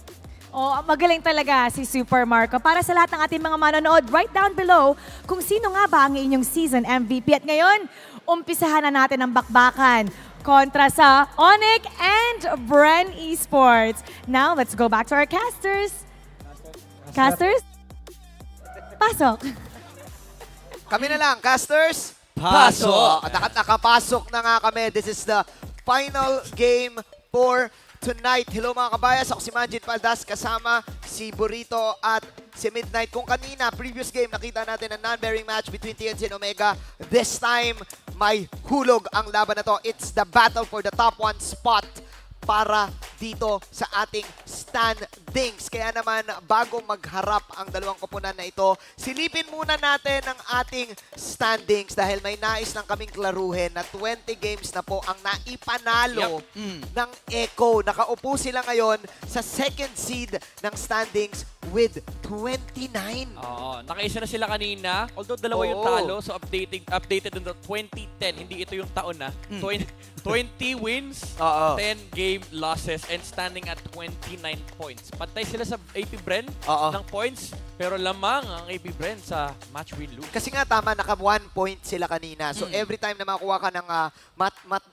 Speaker 8: Magaling talaga si Super Marco. Para sa lahat ng ating mga manonood, write down below kung sino nga ba ang inyong season MVP. At ngayon, umpisahan na natin ang bakbakan kontra sa ONIC and Bren Esports. Now, let's go back to our casters. Casters? Pasok.
Speaker 10: Kami na lang, casters.
Speaker 12: Pasok!
Speaker 10: Nakapasok na nga kami. This is the final game for tonight. Hello mga kabayas, ako si Manjit Paldas kasama si Burrito at si Midnight. Kung kanina, previous game, nakita natin ang non-bearing match between TNC and Omega. This time, may hulog ang laban na to. It's the battle for the top 1 spot para dito sa ating standings. Kaya naman, bago magharap ang dalawang koponan na ito, silipin muna natin ang ating standings dahil may nais lang kaming klaruhin na 20 games na po ang naipanalo ng Echo. Nakaupo sila ngayon sa second seed ng standings with 29.
Speaker 11: Nakaisa na sila kanina. Although dalawa yung talo, so updated in the 2010. Hindi ito yung taon na. 20 wins, 10 game losses, and standing at 29 points. Pantay sila sa AP Bren ng points, pero lamang ang AP Bren sa match win-lose.
Speaker 10: Kasi nga tama, naka 1 point sila kanina. So every time na makuha ka ng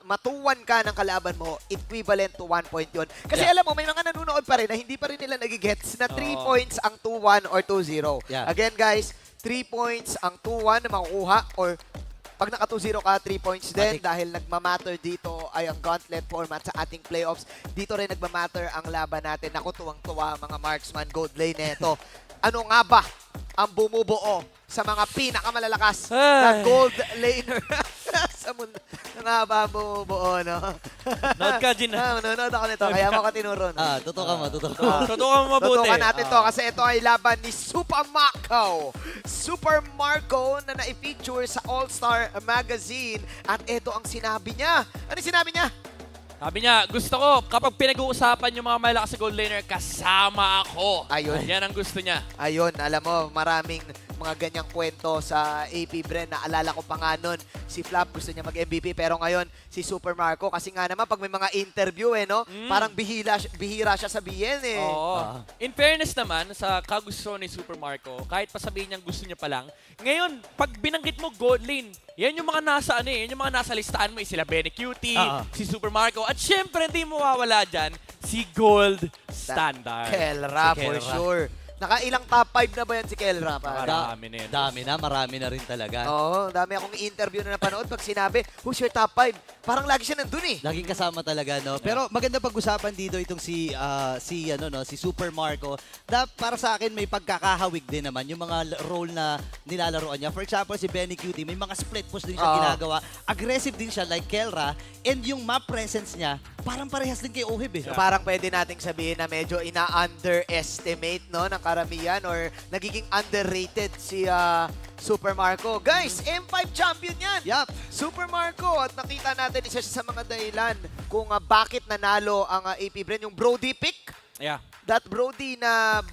Speaker 10: matuwan ka ng kalaban mo, equivalent to 1 point yun. Kasi alam mo, may mga nanonood pa rin na hindi pa rin nila nagigets na 3 points ang 2-1 or 2-0. Again guys, 3 points ang 2-1 na makukuha or pag naka 2-0 ka, 3 points din dahil nagmamatter dito ay ang gauntlet format sa ating playoffs. Dito rin nagmamatter ang laban natin. Naku, tuwang-tuwa mga marksman, gold lane neto. Ano nga ba ang bumubuo sa mga pinakamalalakas na gold laner sa mundo? Ano nga ba ang bumubuo, no?
Speaker 11: Nood ka, Gin.
Speaker 10: Manonood ako nito, kaya mo ka tinuro.
Speaker 12: Tutukan mo.
Speaker 11: Tutukan mo mabuti.
Speaker 10: Tutukan natin to kasi ito ay laban ni Super Marco. Super Marco na na-feature sa All-Star Magazine. At ito ang sinabi niya. Ano sinabi niya?
Speaker 11: Sabi niya, gusto ko kapag pinag-uusapan yung mga malakas sa gold laner, kasama ako.
Speaker 10: Ayun.
Speaker 11: Yan ang gusto niya.
Speaker 10: Ayun, alam mo, maraming mga ganyang kwento sa AP Bren. Naalala ko pa nga nun, si Flap gusto niya mag-MVP pero ngayon si Super Marco kasi nga naman pag may mga interview no, parang bihira siya sabihin
Speaker 11: In fairness naman sa kagusto ni Super Marco, kahit pa sabihin niyang gusto niya pa lang, ngayon pag binanggit mo gold lane, Yan yung mga nasa yan yung mga nasa listahan mo, sila Benny Cutie, si Super Marco, at syempre hindi mo mawawala dyan si Gold Standard.
Speaker 10: Kelra,
Speaker 11: Si
Speaker 10: for
Speaker 11: Kelra.
Speaker 10: sure. Nakailang top 5 na ba yan si Kelra?
Speaker 11: Marami na yan.
Speaker 12: Marami na rin talaga.
Speaker 10: Oo, dami akong interview na napanood pag sinabi, who's your top 5? Parang lagi siya nandun eh.
Speaker 12: Laging kasama talaga, no? Pero maganda pag-usapan dito itong si Super Marco. Para sa akin may pagkakahawig din naman yung mga role na nilalaroan niya. For example, si Benny Cutie, may mga split push din siya ginagawa. Aggressive din siya like Kelra. And yung map presence niya, parang parehas din kay Ohib eh.
Speaker 10: So parang pwede nating sabihin na medyo ina-underestimate no, ng karamihan or nagiging underrated si Super Marco. Guys, M5 champion yan!
Speaker 12: Yup.
Speaker 10: Super Marco. At nakita natin isa sa mga dahilan kung bakit nanalo ang AP Bren. Yung Brody pick.
Speaker 11: Yeah.
Speaker 10: That Brody na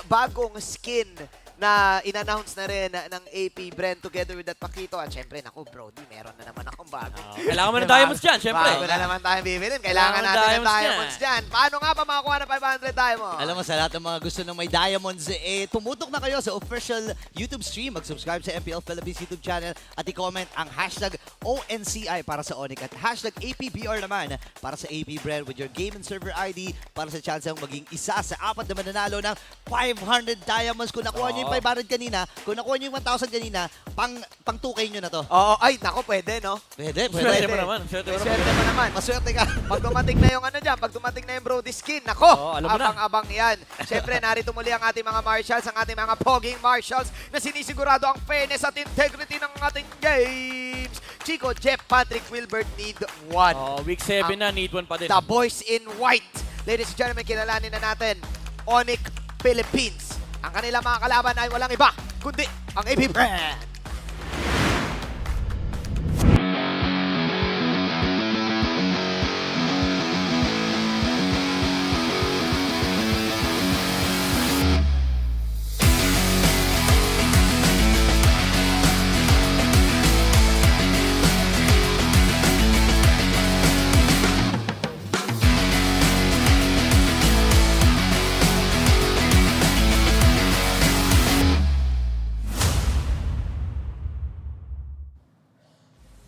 Speaker 10: bagong skin na in-announce na rin ng AP Bren together with that Paquito. At syempre, naku, Brody, meron na naman akong bago.
Speaker 11: Kailangan mo ng diamonds dyan, syempre.
Speaker 10: Bago na naman tayo bibilin. Kailangan natin ng diamonds dyan. Paano nga ba makakuha ng 500 diamonds?
Speaker 12: Alam mo, sa lahat ng mga gusto ng may diamonds, tumutok na kayo sa official YouTube stream. Mag-subscribe sa MPL Philippines YouTube channel at i-comment ang hashtag ONCI para sa ONIC at hashtag APBR naman para sa AP Bren with your game and server ID para sa chance ang maging isa sa 4 na mananalo ng 500 diamonds. Kung nakuha nyo yung 500 kanina, kung nakuha nyo yung 1,000 kanina, pang 2K nyo na to.
Speaker 10: Oo, ay, nako, pwede, no?
Speaker 12: Pwede.
Speaker 11: Swerte mo naman.
Speaker 10: Swerte mo naman.
Speaker 12: Maswerte ka.
Speaker 10: Pag dumating na yung pag dumating na yung Brody skin, nako,
Speaker 11: alam mo na.
Speaker 10: abang-abang yan. Siyempre, narito muli ang ating mga marshals, ang ating mga poging marshals na sinisigurado ang fairness at integrity ng ating games. Chico, Jeff, Patrick, Wilbert, need 1.
Speaker 11: Week 7 na, need 1 pa din.
Speaker 10: The boys in white. Ladies and gentlemen, kilalanin na natin, ONIC Philippines. Ang kanilang mga kalaban ay walang iba, kundi ang AP Bren.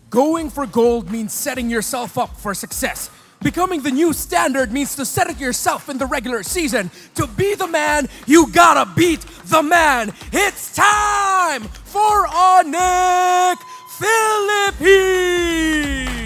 Speaker 7: Going for gold means setting yourself up for success. Becoming the new standard means to set it yourself in the regular season. To be the man, you gotta beat the man. It's time for ONIC Philippines!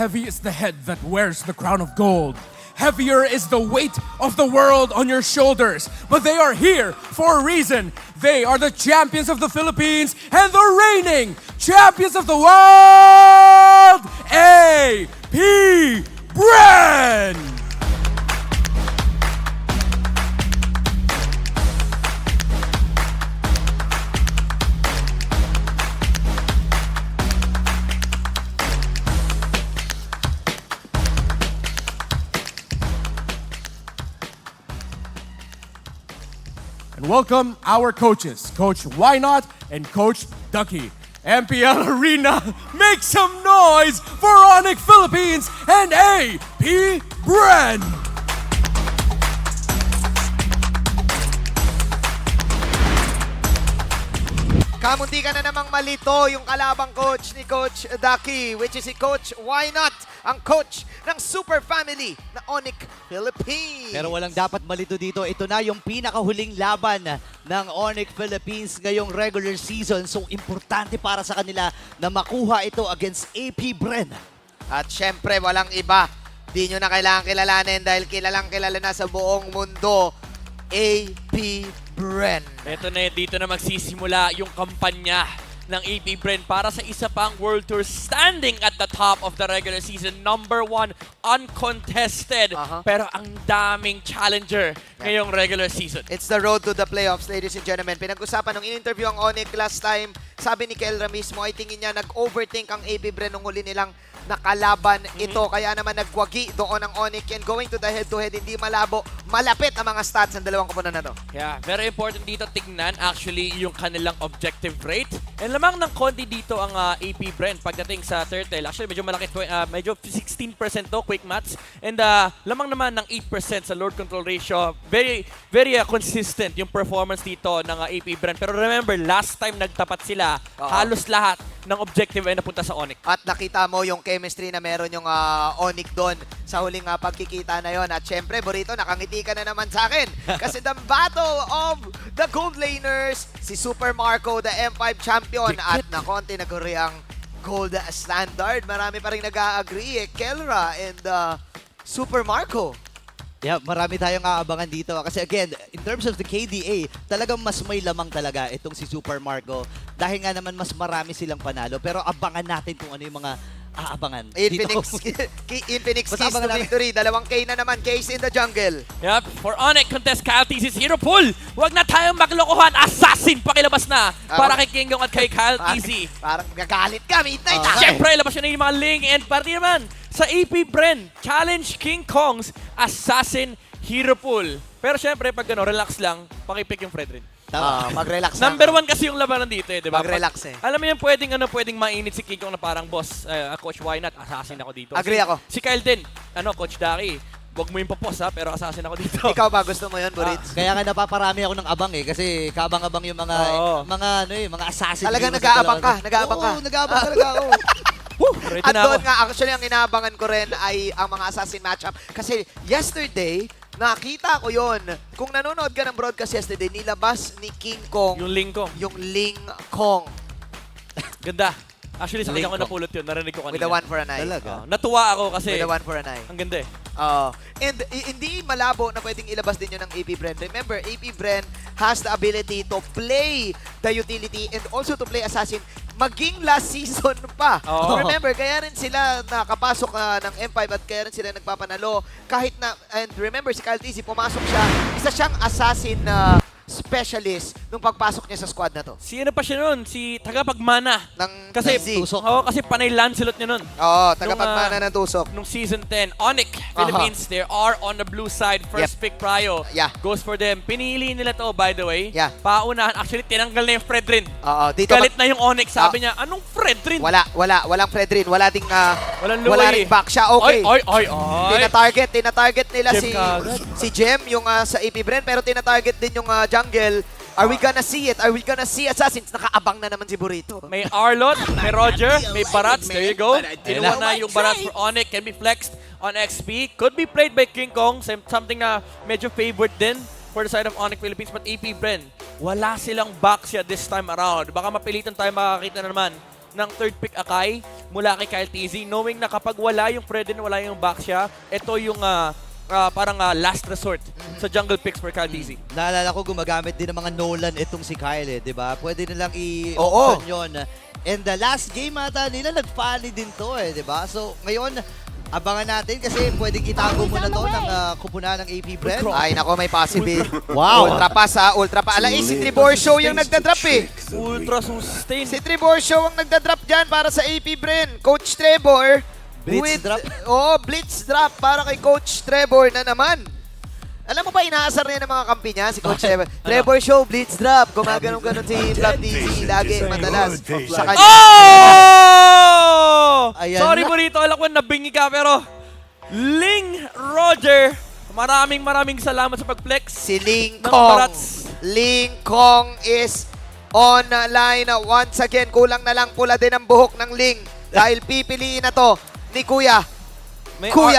Speaker 7: Heavy is the head that wears the crown of gold. Heavier is the weight of the world on your shoulders. But they are here for a reason. They are the champions of the Philippines and the reigning champions of the world, AP Bren! And welcome our coaches, Coach Why Not and Coach Ducky. MPL Arena, make some noise for ONIC Philippines and AP Bren!
Speaker 10: Kamunti ka na namang malito yung kalabang coach ni Coach Ducky, which is si Coach Why Not, ang coach ng super family na ONIC Philippines.
Speaker 12: Pero walang dapat malito dito. Ito na yung pinakahuling laban ng ONIC Philippines ngayong regular season. So, importante para sa kanila na makuha ito against AP Bren.
Speaker 10: At syempre, walang iba. Di nyo na kailangan kilalanin dahil kilalang kilala na sa buong mundo, AP Bren.
Speaker 11: Ito na, dito na magsisimula yung kampanya ng APBREN para sa isa pang World Tour standing at the top of the regular season. Number 1, uncontested. Pero ang daming challenger ngayong regular season.
Speaker 10: It's the road to the playoffs, ladies and gentlemen. Pinag-usapan nung in-interview ang ONIC last time, sabi ni Kelra mismo, ay tingin niya nag-overthink ang APBREN nung huli nilang nakalaban ito. Kaya naman nagwagi doon ang ONIC, and going to the head-to-head, hindi malabo. Malapit ang mga stats ng dalawang koponan na to.
Speaker 11: Yeah, very important dito tignan actually yung kanilang objective rate. And lamang ng konti dito ang APBREN pagdating sa turtle. Actually, medyo malaki, medyo 16% to, quick maths. And lamang naman ng 8% sa load control ratio. Very consistent yung performance dito ng APBREN. Pero remember, last time nagtapat sila, halos lahat ng objective ay napunta sa ONIC.
Speaker 10: At nakita mo yung chemistry na meron yung ONIC doon sa huling pagkikita na yon. At syempre, Burrito, nakangiti ka na naman sa akin. Kasi the battle of the gold laners, si Super Marco, the M5 champion. At nakonti naguri ang gold standard. Marami pa rin nag-agree. Kelra and Super Marco.
Speaker 12: Yeah, marami tayong aabangan dito. Kasi again, in terms of the KDA, talagang mas may lamang talaga itong si Super Marco. Dahil nga naman mas marami silang panalo. Pero abangan natin kung ano yung mga aabangan dito.
Speaker 10: Infinix keys to victory. 2K na naman. Case in the jungle.
Speaker 11: Yep, for ONIC contest, Kyle TC's hero pool. Huwag na tayong maglokohan. Assassin, pakilabas na. Para kay Kingyong at kay Kyle TC.
Speaker 10: Parang gagalit ka, Midnight.
Speaker 11: Siyempre, labas yun na yung mga Ling and party naman sa APBREN. Challenge King Kong's Assassin Hero Pool. Pero siyempre, pag relax lang, pakipick yung Fredrin.
Speaker 10: Mag-relax lang.
Speaker 11: Number 1 kasi yung labanan dito eh, di ba?
Speaker 10: Mag-relax eh.
Speaker 11: Alam mo yan, pwedeng mainit si King Kong na parang boss, coach, why not? Assassin ako dito.
Speaker 10: Agree ako.
Speaker 11: Si Kyle din, Coach Daki, huwag mo yung papos ha, pero assassin ako dito.
Speaker 10: Ikaw ba, gusto mo yun, Burits?
Speaker 12: Kaya nga napaparami ako ng abang eh. Kasi kabang-abang yung mga mga assassin.
Speaker 10: Talagang nag-aabang ka.
Speaker 12: Oo, nag-aabang talaga ako.
Speaker 10: At doon nga, actually, ang inaabangan ko rin ay ang mga assassin matchup. Kasi yesterday, nakita ko yon. Kung nanonood ka ng broadcast yesterday, nilabas ni King Kong
Speaker 11: yung Ling Kong.
Speaker 10: Yung Ling Kong.
Speaker 11: Ganda. Actually, sa kanya ko napulot yun. Narinig ko kanina.
Speaker 10: With a 1 for an eye.
Speaker 12: Talaga?
Speaker 11: Natuwa ako kasi
Speaker 10: with a 1 for an eye.
Speaker 11: Ang ganda eh.
Speaker 10: And hindi malabo na pwedeng ilabas din yun ng APBREN. Remember, APBREN has the ability to play the utility and also to play assassin maging last season pa. Remember, kaya rin sila nakapasok ng M5 at kaya rin sila nagpapanalo. Kahit na, and remember, si Kyle TC, pumasok siya, isa siyang assassin specialist nung pagpasok niya sa squad na to.
Speaker 11: Si ano pa siya nun? Si tagapagmana. Kasi
Speaker 10: Tusok.
Speaker 11: kasi panay Lancelot niya nun.
Speaker 10: Tagapagmana ng tusok.
Speaker 11: Nung season 10, ONIC Philippines, they are on the blue side. First pick Pryo. Goes for them. Pinili nila to, by the way. Paunahan. Actually, tinanggal na yung Fredrin.
Speaker 10: Dito
Speaker 11: galit na yung ONIC. Sabi niya, anong Fredrin?
Speaker 10: Walang Fredrin. Wala ding
Speaker 11: wala
Speaker 10: ring back siya. Okay. Tina-target nila si Jem, yung sa APBREN, pero tina-target din yung jungle. Are we gonna see it? Are we gonna see Assassins? Nakaabang na naman si Burrito.
Speaker 11: May Arlot, may Roger, may Barats. There you go. Kinuha na yung Barats for ONIC. Can be flexed on XP. Could be played by King Kong. Something na medyo favored din for the side of ONIC Philippines. But APBREN, wala silang backsya this time around. Baka mapilitan tayo makakita na naman ng third pick Akai mula kay Kyle TZ. Knowing na kapag wala yung Fredin, wala yung backsya, ito yung parang last resort sa jungle picks for Kyle TZ.
Speaker 12: Naalala ko gumagamit din ng mga Nolan itong si Kyle eh, di ba? Pwede nilang i-option yun. And the last game ata nila, nag-folly din to eh, di ba? So ngayon, abangan natin kasi pwedeng itago mo na to ng kupunan ng APBREN.
Speaker 10: Ay nako, may possible.
Speaker 12: Wow!
Speaker 10: Ultra pa. Alay, si Trevor Show yung nagdadrop eh.
Speaker 11: Ultra sustain.
Speaker 10: Si Trevor Show ang nagdadrop dyan para sa APBREN. Coach Trevor.
Speaker 12: Blitz drop?
Speaker 10: Blitz drop para kay Coach Trevor na naman. Alam mo ba, inaasar niya ng mga kampi niya, si Coach Trevor. Trevor Show, Blitz drop. Gumaganon-ganon si Black DC. Lagi, madalas. Sa kanya.
Speaker 11: Sorry Burrito, alam ko nabingi ka, pero Ling Roger, maraming salamat sa pag-flex.
Speaker 10: Si Ling Kong. Ling Kong is online once again. Kulang na lang pula din ang buhok ng Ling. Dahil pipiliin na to ni Kuya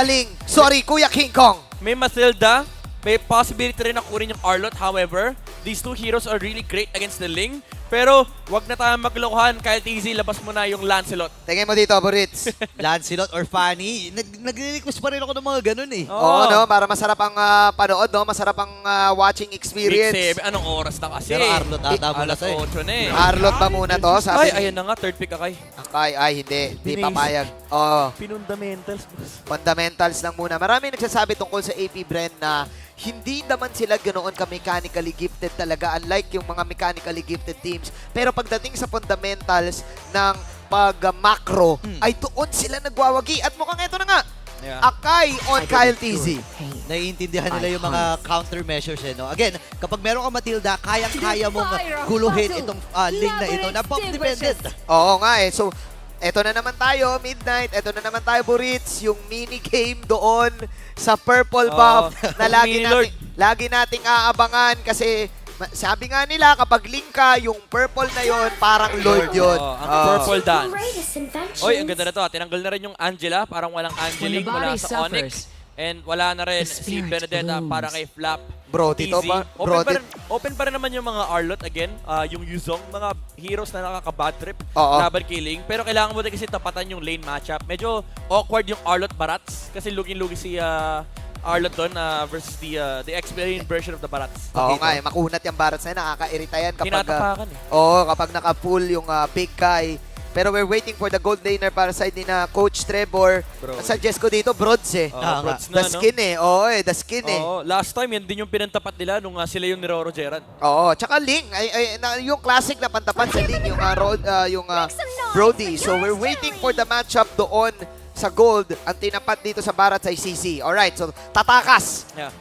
Speaker 10: Ling. Sorry, Kuya King Kong.
Speaker 11: May Matilda. May possibility rin na kunin yung Arlot. However, these two heroes are really great against the Ling. Pero wag na tayo maglokohan. Kahit easy, labas mo na yung Lancelot.
Speaker 10: Tingin mo dito, Burits.
Speaker 12: Lancelot or Fanny. Nagre-request pa rin ako ng mga ganun eh.
Speaker 10: Oo, no? Para masarap ang panood, no? Masarap ang watching experience.
Speaker 11: Week 7. Anong oras na kasi?
Speaker 12: Pero Arlot ata muna to eh.
Speaker 11: 8 na eh.
Speaker 10: Arlot ba muna to? Sabi
Speaker 11: Ay,
Speaker 10: ni-
Speaker 11: ayan na nga. Third pick, Akay.
Speaker 10: Ay, hindi. Hindi papayag. Oo.
Speaker 11: Pinundamentals.
Speaker 10: Fundamentals lang muna. Marami nagsasabi tungkol sa AP Bren na hindi naman sila ganoon ka-mechanically gifted talaga, unlike yung mga mechanically gifted teams. Pero pagdating sa fundamentals ng pag-macro, ay doon sila nagwawagi. At mukhang ito na nga, Akay on Kyle TZ.
Speaker 12: Naiintindihan nila yung mga countermeasures eh, no? Again, kapag meron kang Matilda, kayang-kaya mong guluhin itong lane na ito na pop dependent.
Speaker 10: Oo nga eh. So, eto na naman tayo, Midnight. Eto na naman tayo, Burits. Yung mini-game doon sa Purple Buff na lagi nating aabangan kasi sabi nga nila, kapag link ka, yung purple na yon parang Lord yun.
Speaker 11: Ang purple dance. Oy, ang ganda na to. Tinanggal na rin yung Angela. Parang walang Angelique mula sa ONIC. And wala na rin si Benedetta para kay Flap.
Speaker 10: Bro, dito
Speaker 11: Easy.
Speaker 10: ba?
Speaker 11: Open pa rin naman yung mga Arlot again. Yung Yuzong, mga heroes na nakaka-bad trip. Laban kay Ling. Pero kailangan mo din kasi tapatan yung lane matchup. Medyo awkward yung Arlot Barats. Kasi lugin-lugi si Arlot doon versus the experienced version of the Barats.
Speaker 10: Oo nga eh, makunat yung Barats na yun. Nakaka-irita yan kapag...
Speaker 11: Tinatapakan eh.
Speaker 10: kapag naka-pull yung big guy. Pero we're waiting for the gold laner para side ni na Coach Trevor. Ang suggest ko dito, Brods eh.
Speaker 11: Brods
Speaker 10: The
Speaker 11: na,
Speaker 10: skin eh. Oo the skin eh.
Speaker 11: Last time, yan din yung pinantapat nila nung sila yung niroro-Jeran.
Speaker 10: Oo, tsaka Ling. Yung classic na pantapan sa Ling, yung Brody. So we're waiting for the matchup doon sa gold. Ang tinapat dito sa Barat ay CC. Alright, so tatakas.
Speaker 11: Yeah.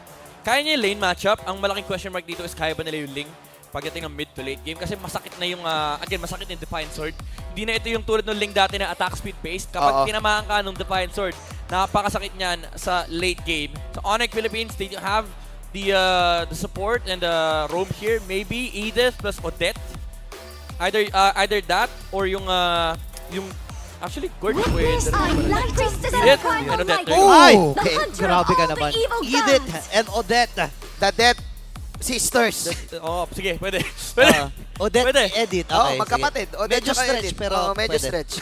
Speaker 11: Kaya niya yung lane matchup. Ang malaking question mark dito is kaya ba nila yung Ling pagdating ng mid to late game? Kasi masakit na yung, masakit yung Defiant Sword. Hindi na ito yung tulad ng Ling dati na attack speed based. Kapag tinamaan ka ng Defiant Sword, napakasakit niyan sa late game. So ONIC Philippines, they have the support and the roam here. Maybe Edith plus Odette. Either that or yung actually, Gordon Pwede. Edith and Odette.
Speaker 12: Ay! Okay, grabe ka naman. Edith and Odette.
Speaker 10: The Death Sisters.
Speaker 11: Sige, pwede.
Speaker 12: Odette, Edith. Okay,
Speaker 10: magkapatid. Odette
Speaker 12: medyo
Speaker 10: tsaka
Speaker 12: stretch,
Speaker 10: Edith.
Speaker 12: pero
Speaker 10: medyo
Speaker 12: pwede.
Speaker 10: stretch.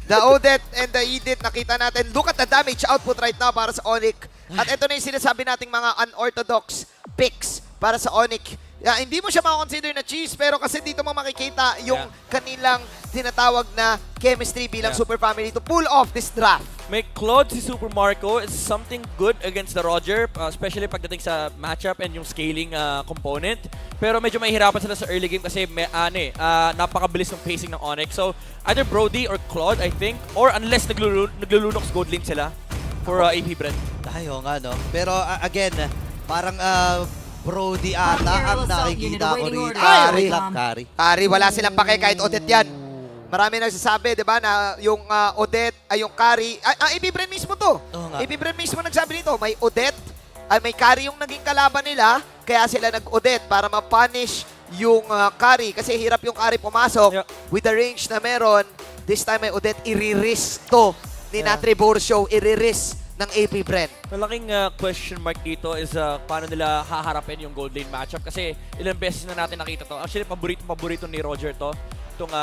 Speaker 10: The Odette and the Edith, nakita natin. Look at the damage output right now para sa ONIC. At ito na yung sinasabi nating mga unorthodox picks para sa ONIC. Hindi mo siya makakonsider na cheese, pero kasi dito mo makikita yung kanilang tinatawag na chemistry bilang super family to pull off this draft.
Speaker 11: May Claude si Super Marco is something good against the Roger, especially pagdating sa matchup and yung scaling component. Pero medyo mahihirapan sila sa early game kasi napakabilis ng pacing ng ONIC. So, either Brody or Claude, I think, or unless naglulunox gold lane sila for AP Brent.
Speaker 12: Tayo nga, no? Pero again, parang Brody ata ang nakikita ko rin.
Speaker 10: Kari, wala silang pake kahit Odette yan. Marami nagsasabi, di ba, na yung Odette, ay yung Kari, AP Brent mismo to. AP Brent mismo nagsabi nito, may Odette, ay may Kari yung naging kalaban nila, kaya sila nag-Odette para ma-punish yung Kari. Kasi hirap yung Kari pumasok with the range na meron. This time may Odette, i-risk to ni Trevor Show, i-risk ng AP Brent.
Speaker 11: Malaking question mark dito is paano nila haharapin yung gold lane matchup kasi ilang beses na natin nakita to. Actually, paborito ni Roger to. Itong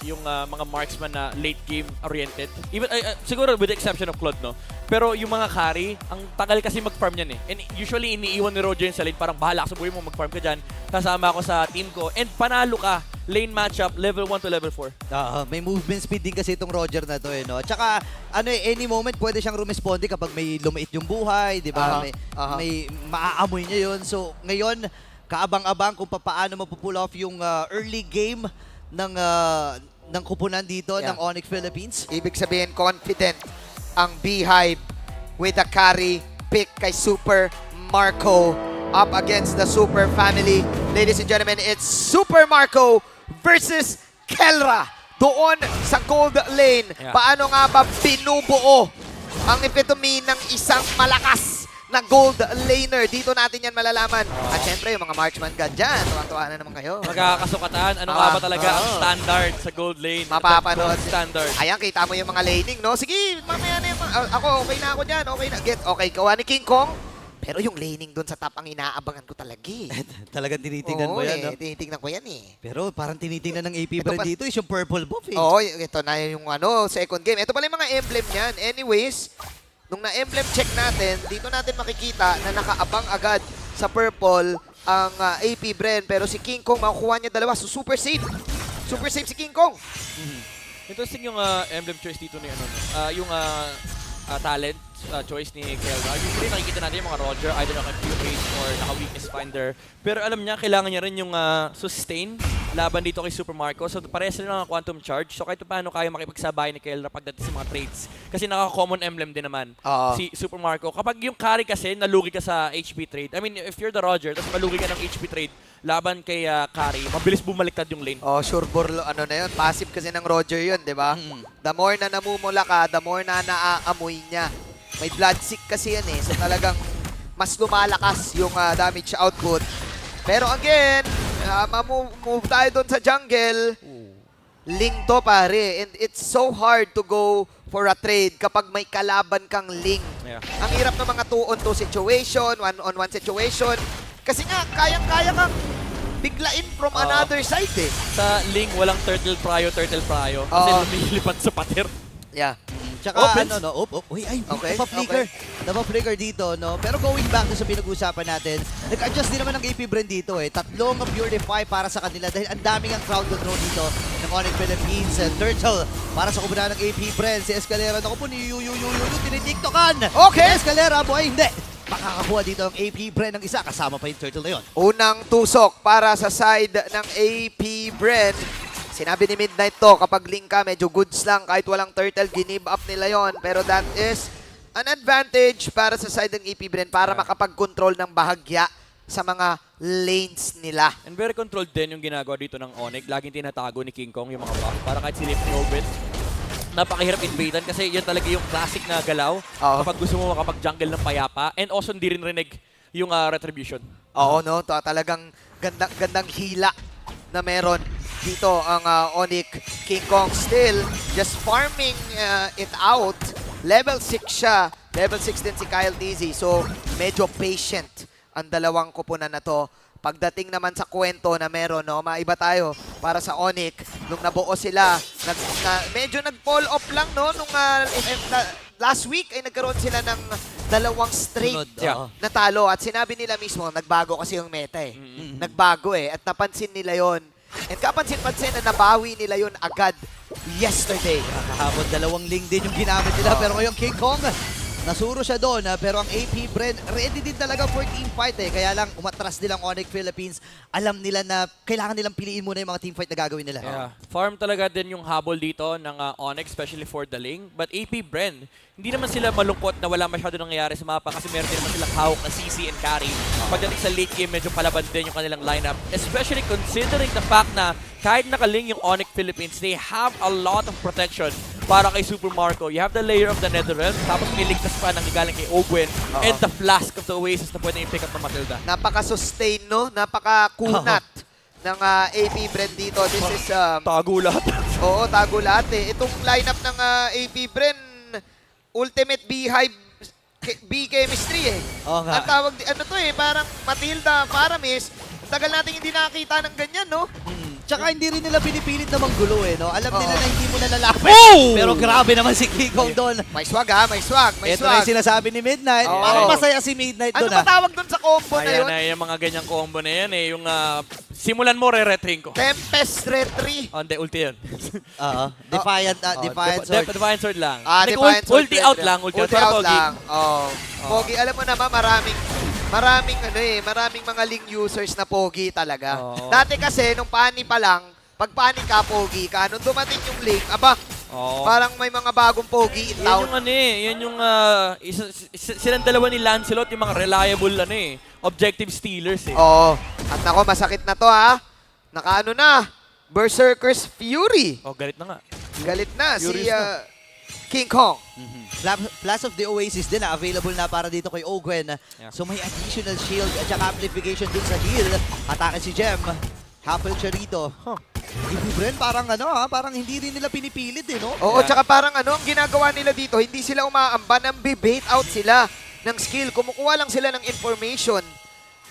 Speaker 11: yung mga marksman na late game oriented. Even siguro with the exception of Claude, no. Pero yung mga carry, ang tagal kasi mag-farm yan eh. And usually iniiwan ni Roger yung sa lane, parang bahala ka sa buhay mo, mag-farm ka dyan. Kasama ako sa team ko and panalo ka. Lane matchup, level 1 to level 4.
Speaker 12: May movement speed din kasi itong Roger na to eh, no? Tsaka, any moment pwede siyang rumisponde kapag may lumait yung buhay, di ba? May maaamoy niya yun. So, ngayon, kaabang-abang kung paano mapupull off yung early game ng kupunan dito ng ONIC Philippines.
Speaker 10: Ibig sabihin, confident ang Beehive with the carry pick kay Super Marco up against the Super family. Ladies and gentlemen, it's Super Marco versus Kelra doon sa gold lane. Paano nga ba binubuo ang epitome ng isang malakas na gold laner? Dito natin yan malalaman. At syempre, yung mga marksman god dyan, tuwa-tuwa na naman kayo.
Speaker 11: Magkakasukatan. Ano nga ba talaga ang standard sa gold lane?
Speaker 10: Mapapanood.
Speaker 11: Standard.
Speaker 10: Ayan, kita mo yung mga laning, no? Sige, mamaya na yung ako, okay na ako dyan. Okay na. Okay, kawa ni King Kong. Pero yung laning doon sa top ang inaabangan ko talaga eh.
Speaker 12: Talagang tinitingnan mo yan, no?
Speaker 10: Tinitingnan ko yan eh.
Speaker 12: Pero parang tinitingnan ng AP brand dito is yung purple buff eh.
Speaker 10: Oo, ito na yung second game. Ito pala yung mga emblem niyan. Anyways, nung na-emblem check natin, dito natin makikita na nakaabang agad sa purple ang AP Bren. Pero si King Kong, makukuha niya dalawa. So super safe. Super safe si King Kong.
Speaker 11: Interesting yung emblem choice dito ni yung talent choice ni Kelra. Usually nakikita natin yung mga Roger, either naka-QH or naka-weakness finder. Pero alam niya, kailangan niya rin yung sustain laban dito kay Super Marco. So parehas sila ng quantum charge. So kahit paano kaya makipagsabay ni Kelra pagdating sa mga trades. Kasi naka-common emblem din naman si Super Marco. Kapag yung carry kasi, nalugi ka sa HP trade. I mean, if you're the Roger, tapos malugi ka ng HP trade, laban kay carry, mabilis bumaliktad yung lane.
Speaker 10: Oh, sure ano na yun. Passive kasi ng Roger yun, di ba? The more na namumula ka, the more na naaamoy niya. May blood sick kasi yan eh. So talagang mas lumalakas yung damage output. Pero again, move tayo doon sa jungle. Ling to pare. And it's so hard to go for a trade kapag may kalaban kang Ling.
Speaker 11: Yeah.
Speaker 10: Ang hirap ng mga 2-on-2 situation, 1-on-1 situation. Kasi nga, kayang-kaya kang biglain from another side eh.
Speaker 11: Sa Ling, walang turtle pryo. Kasi lumilipat sa pater.
Speaker 10: Yeah.
Speaker 12: Tsaka uy, napaflicker dito, no? Pero going back to sa pinag-uusapan natin, nag-adjust din naman ng AP brand dito eh. Tatlong Purify para sa kanila dahil ang daming ang crowd control dito ng ONIC Philippines. Turtle para sa kubunan ng AP brand. Si Escalera, naku po, tinitiktokan.
Speaker 10: Okay!
Speaker 12: Escalera, boy, hindi. Makakakuha dito ang AP brand ng isa, kasama pa yung turtle na yun.
Speaker 10: Unang tusok para sa side ng AP brand. Sinabi ni Midnight to, kapag link ka, medyo goods lang. Kahit walang turtle, ginib up nila yon. Pero that is an advantage para sa side ng AP Bren para makapag-control ng bahagya sa mga lanes nila.
Speaker 11: And very controlled din yung ginagawa dito ng ONIC. Laging tinatago ni King Kong yung mga buff. Para kahit silip ni Owen, napakahirap invadean kasi yan talaga yung classic na galaw. Kapag gusto mo makapag-jungle ng payapa. And also hindi rin rinig yung retribution.
Speaker 10: Oo, no? Talagang gandang hila na meron dito ang ONIC. King Kong still just farming it out. Level 6 siya. Level 6 din si Kyle TZ. So, medyo patient ang dalawang kupunan na to. Pagdating naman sa kwento na meron, no, maiba tayo para sa ONIC. Nung nabuo sila, medyo nag-fall off lang, no? Nung last week ay nagkaroon sila ng dalawang straight na talo. At sinabi nila mismo, nagbago kasi yung meta eh. Nagbago eh. At napansin nila yon. And kapansin-pansin na nabawi nila yun agad yesterday.
Speaker 12: Kahapon, dalawang Ling din yung ginamit nila. Pero ngayon, King Kong, nasuro siya doon. Pero ang AP Bren, ready din talaga for team fight eh. Kaya lang, umatras nilang ONIC Philippines. Alam nila na kailangan nilang piliin muna yung mga team fight na gagawin nila.
Speaker 11: Yeah. Farm talaga din yung habol dito ng ONIC, especially for the Ling. But AP Bren, hindi naman sila malungkot na wala masyado nangyayari sa mapa kasi meron din naman silang hawak na CC and carry. Pagdating sa late game, medyo palaban din yung kanilang lineup. Especially considering the fact na kahit nakaling yung ONIC Philippines, they have a lot of protection para kay Super Marco. You have the layer of the Netherrealm, tapos may ligtas pa nang galing kay Ogwen, and the flask of the Oasis na pwede yung pick up ng Matilda.
Speaker 10: Napaka-sustain, no? Napaka-kunat ng AP Bren dito. This is...
Speaker 11: tago lahat.
Speaker 10: Oo, tago lahat eh. Itong lineup ng AP Bren, Ultimate Beehive B chemistry eh. Ang tawag, ano to eh, parang Matilda, Paramis. Tagal natin hindi nakakita ng ganyan, no?
Speaker 12: Tsaka hindi rin nila pinipilit na manggulo eh, no? Alam nila na hindi mo nalalapit. Pero grabe naman si King Kong doon.
Speaker 10: May swag ha, may swag, may
Speaker 12: Ito
Speaker 10: swag.
Speaker 12: na yung sinasabi ni Midnight. Parang masaya si Midnight doon
Speaker 10: Ano ba tawag doon sa combo na yun?
Speaker 11: Ayan, yung mga ganyang combo na yan eh. Yung simulan mo, re-retring ko.
Speaker 10: Tempest Retry.
Speaker 11: Hindi, ulti yun.
Speaker 12: Defiant Sword.
Speaker 11: Defiant Sword lang.
Speaker 10: Defiant Sword.
Speaker 11: Ulti out lang. Ulti out
Speaker 10: lang. Pogi, alam mo naman, maraming mga Ling users na pogi talaga. Dati kasi, nung pani pa lang, pag pani ka, pogi ka. Nung dumating yung Ling, parang may mga bagong pogi in town.
Speaker 11: Yan yung silang dalawa ni Lancelot, yung mga reliable objective stealers eh.
Speaker 10: Oo. At nako, masakit na to ha. Nakaano na, Berserker's Fury.
Speaker 11: Galit na nga.
Speaker 10: Galit na si King Kong.
Speaker 12: Flash of the Oasis din available na para dito kay Ogwen. So may additional shield at saka amplification dun sa heal. Atake si Gem. Half-heal siya rito. Bren, parang parang hindi rin nila pinipilit eh, no?
Speaker 10: Oo, tsaka parang ang ginagawa nila dito, hindi sila umaamba, nang bibait out sila. ng skill. Kumukuha lang sila ng information.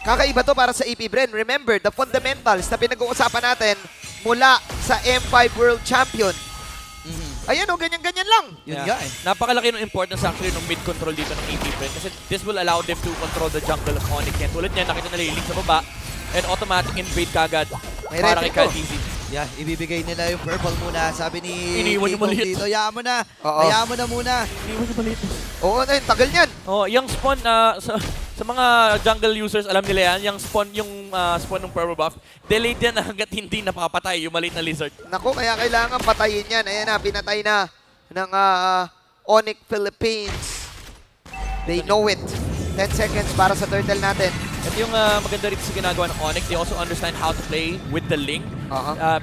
Speaker 10: Kakaiba to para sa AP Bren. Remember, the fundamentals na pinag-uusapan natin mula sa M5 World Champion. Ayan o, ganyan-ganyan lang.
Speaker 11: Yun nga eh. Napakalaki ng importance actually ng mid-control dito ng AP Bren kasi this will allow them to control the jungle of ONIC. Yan, tulad niya, nakita na liling sa baba and automatic invade kagad para kay Kaltizi.
Speaker 12: Yeah, ibibigay nila yung purple muna. Sabi ni
Speaker 11: Iniwan yung
Speaker 12: Kiko
Speaker 11: maliit.
Speaker 12: dito, hayaan mo na.
Speaker 10: Oo.
Speaker 12: Hayaan mo na muna.
Speaker 11: Iniwan yung maliit.
Speaker 10: Oo, tagal niyan.
Speaker 11: Oh, yung spawn sa mga jungle users, alam nila yan, yung spawn ng purple buff, delayed yan hanggat hindi napapatay yung maliit na lizard.
Speaker 10: Naku, kaya kailangan patayin yan. Ayan na, pinatay na ng ONIC Philippines. They know it. 10 seconds para sa turtle natin.
Speaker 11: At yung maganda rito sa ginagawa ng ONIC, they also understand how to play with the link.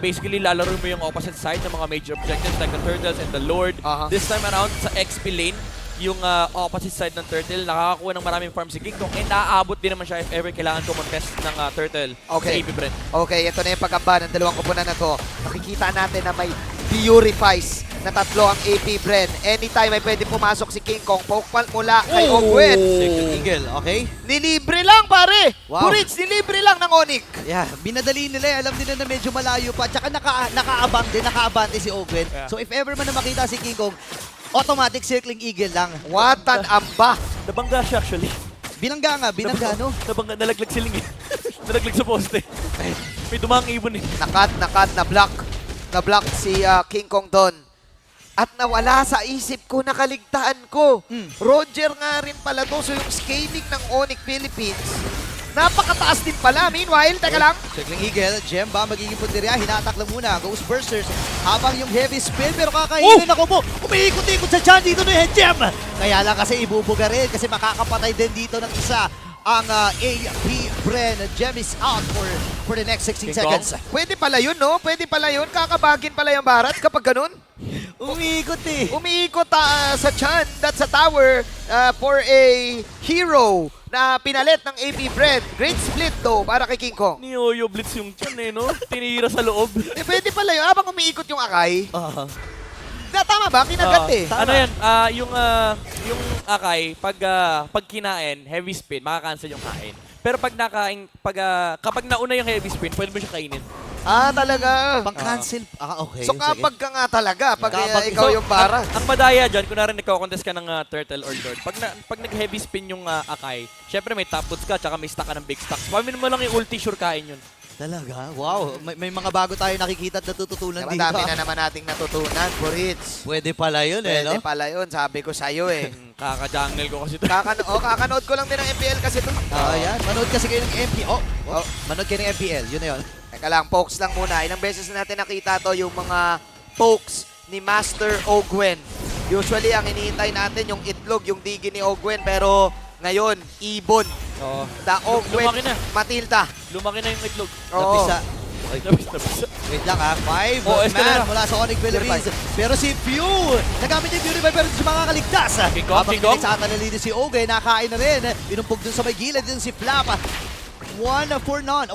Speaker 11: Basically, lalaro mo yung opposite side ng mga major objectives like the turtles and the lord. This time around, sa XP lane, yung opposite side ng turtle, nakakakuha ng maraming farm si King Kong and naaabot din naman siya if ever kailangan kumontest ng turtle sa AP Bren.
Speaker 10: Okay, ito na yung pagkamba ng dalawang kupunan na to. Nakikita natin na may purifies na tatlo ang AP Bren. Anytime ay pwede pumasok si King Kong. Poke plant mula kay Ogwen.
Speaker 12: Second eagle, okay?
Speaker 10: Nilibre lang, pare!
Speaker 12: Wow.
Speaker 10: Burits, nilibre lang ng ONIC.
Speaker 12: Yeah, binadali nila eh. Alam nila na medyo malayo pa. Tsaka nakaabante si Ogwen.
Speaker 11: Yeah.
Speaker 12: So if ever man na makita si King Kong, automatic circling eagle lang.
Speaker 10: What an amba!
Speaker 11: Nabangga siya actually.
Speaker 12: Binangga nga, no?
Speaker 11: Nabangga, nalaglag siling eh. Nalaglag sa poste. May dumang ibon eh.
Speaker 10: Na-block si King Kong doon. At nawala sa isip ko, nakaligtaan ko. Roger nga rin pala to. So yung scaling ng ONIC Philippines, napakataas din pala. Meanwhile, teka lang.
Speaker 12: Circling eagle, gem ba magiging punteriya? Hinatak lang muna. Ghost Bursters habang yung heavy spin. Pero kakainin ako mo. Umiikot-ikot sa dyan dito na yung gem. Kaya lang kasi ibubuga rin kasi makakapatay din dito ng isa. Ang AP Bren. Gem is out for the next 16 seconds.
Speaker 10: Pwede pala yun, no? Pwede pala yun. Kakabagin pala yung Barat kapag ganun.
Speaker 12: Umiikot eh.
Speaker 10: Umiikot sa Chan. That's a tower for a hero na pinalit ng AP Bren. Great split though para kay King Kong.
Speaker 11: Niyoyo blitz yung Chan eh, no? Tinira sa loob.
Speaker 10: Pwede pala yun. Habang umiikot yung Akay. Tama ba? Kinagat eh.
Speaker 11: Ano yan? Yung Akay, pag kinain, heavy spin, makakancel yung kain. Pero kapag nauna yung heavy spin, pwede mo siya kainin.
Speaker 10: Talaga.
Speaker 12: Pang-cancel. Okay.
Speaker 10: So kapag ka nga talaga, pag ikaw yung Barat.
Speaker 11: Ang madaya dyan, kunwari nagko-contest ka ng turtle or lord, pag nag-heavy spin yung Akay, syempre may top boots ka, tsaka may stack ka ng big stacks. Pamin mo lang yung ulti, sure kain yun.
Speaker 12: Talaga? Wow. May mga bago tayo nakikita at natututunan dito.
Speaker 10: Madami na naman nating natutunan, Burits.
Speaker 12: Pwede pala yun
Speaker 10: Pwede
Speaker 12: no?
Speaker 10: pala yun. Sabi ko sa'yo eh.
Speaker 11: Kaka-jungle ko kasi ito.
Speaker 10: Kakanood ko lang din ng MPL kasi ito.
Speaker 12: Yan. Manood kasi kayo ng MPL. Manood kayo ng MPL. Yun na yun.
Speaker 10: Teka lang, pokes lang muna. Ilang beses na natin nakita to yung mga pokes ni Master Ogwen. Usually, ang hinihintay natin yung itlog, yung digi ni Ogwen. Pero ngayon, ibon. The Ogwen Matilda.
Speaker 11: Lumaki na yung itlog.
Speaker 12: Napisa.
Speaker 11: Napisa.
Speaker 12: Wait lang 5 man mula sa ONIC Philippines. Pero si Pew, nagamit yung Purify pero hindi siya makakaligtas. Habang hindi sa atalalinis si Ogwen, nakain na rin. Inumpog dun sa may gilid din si Flap. 1 for 1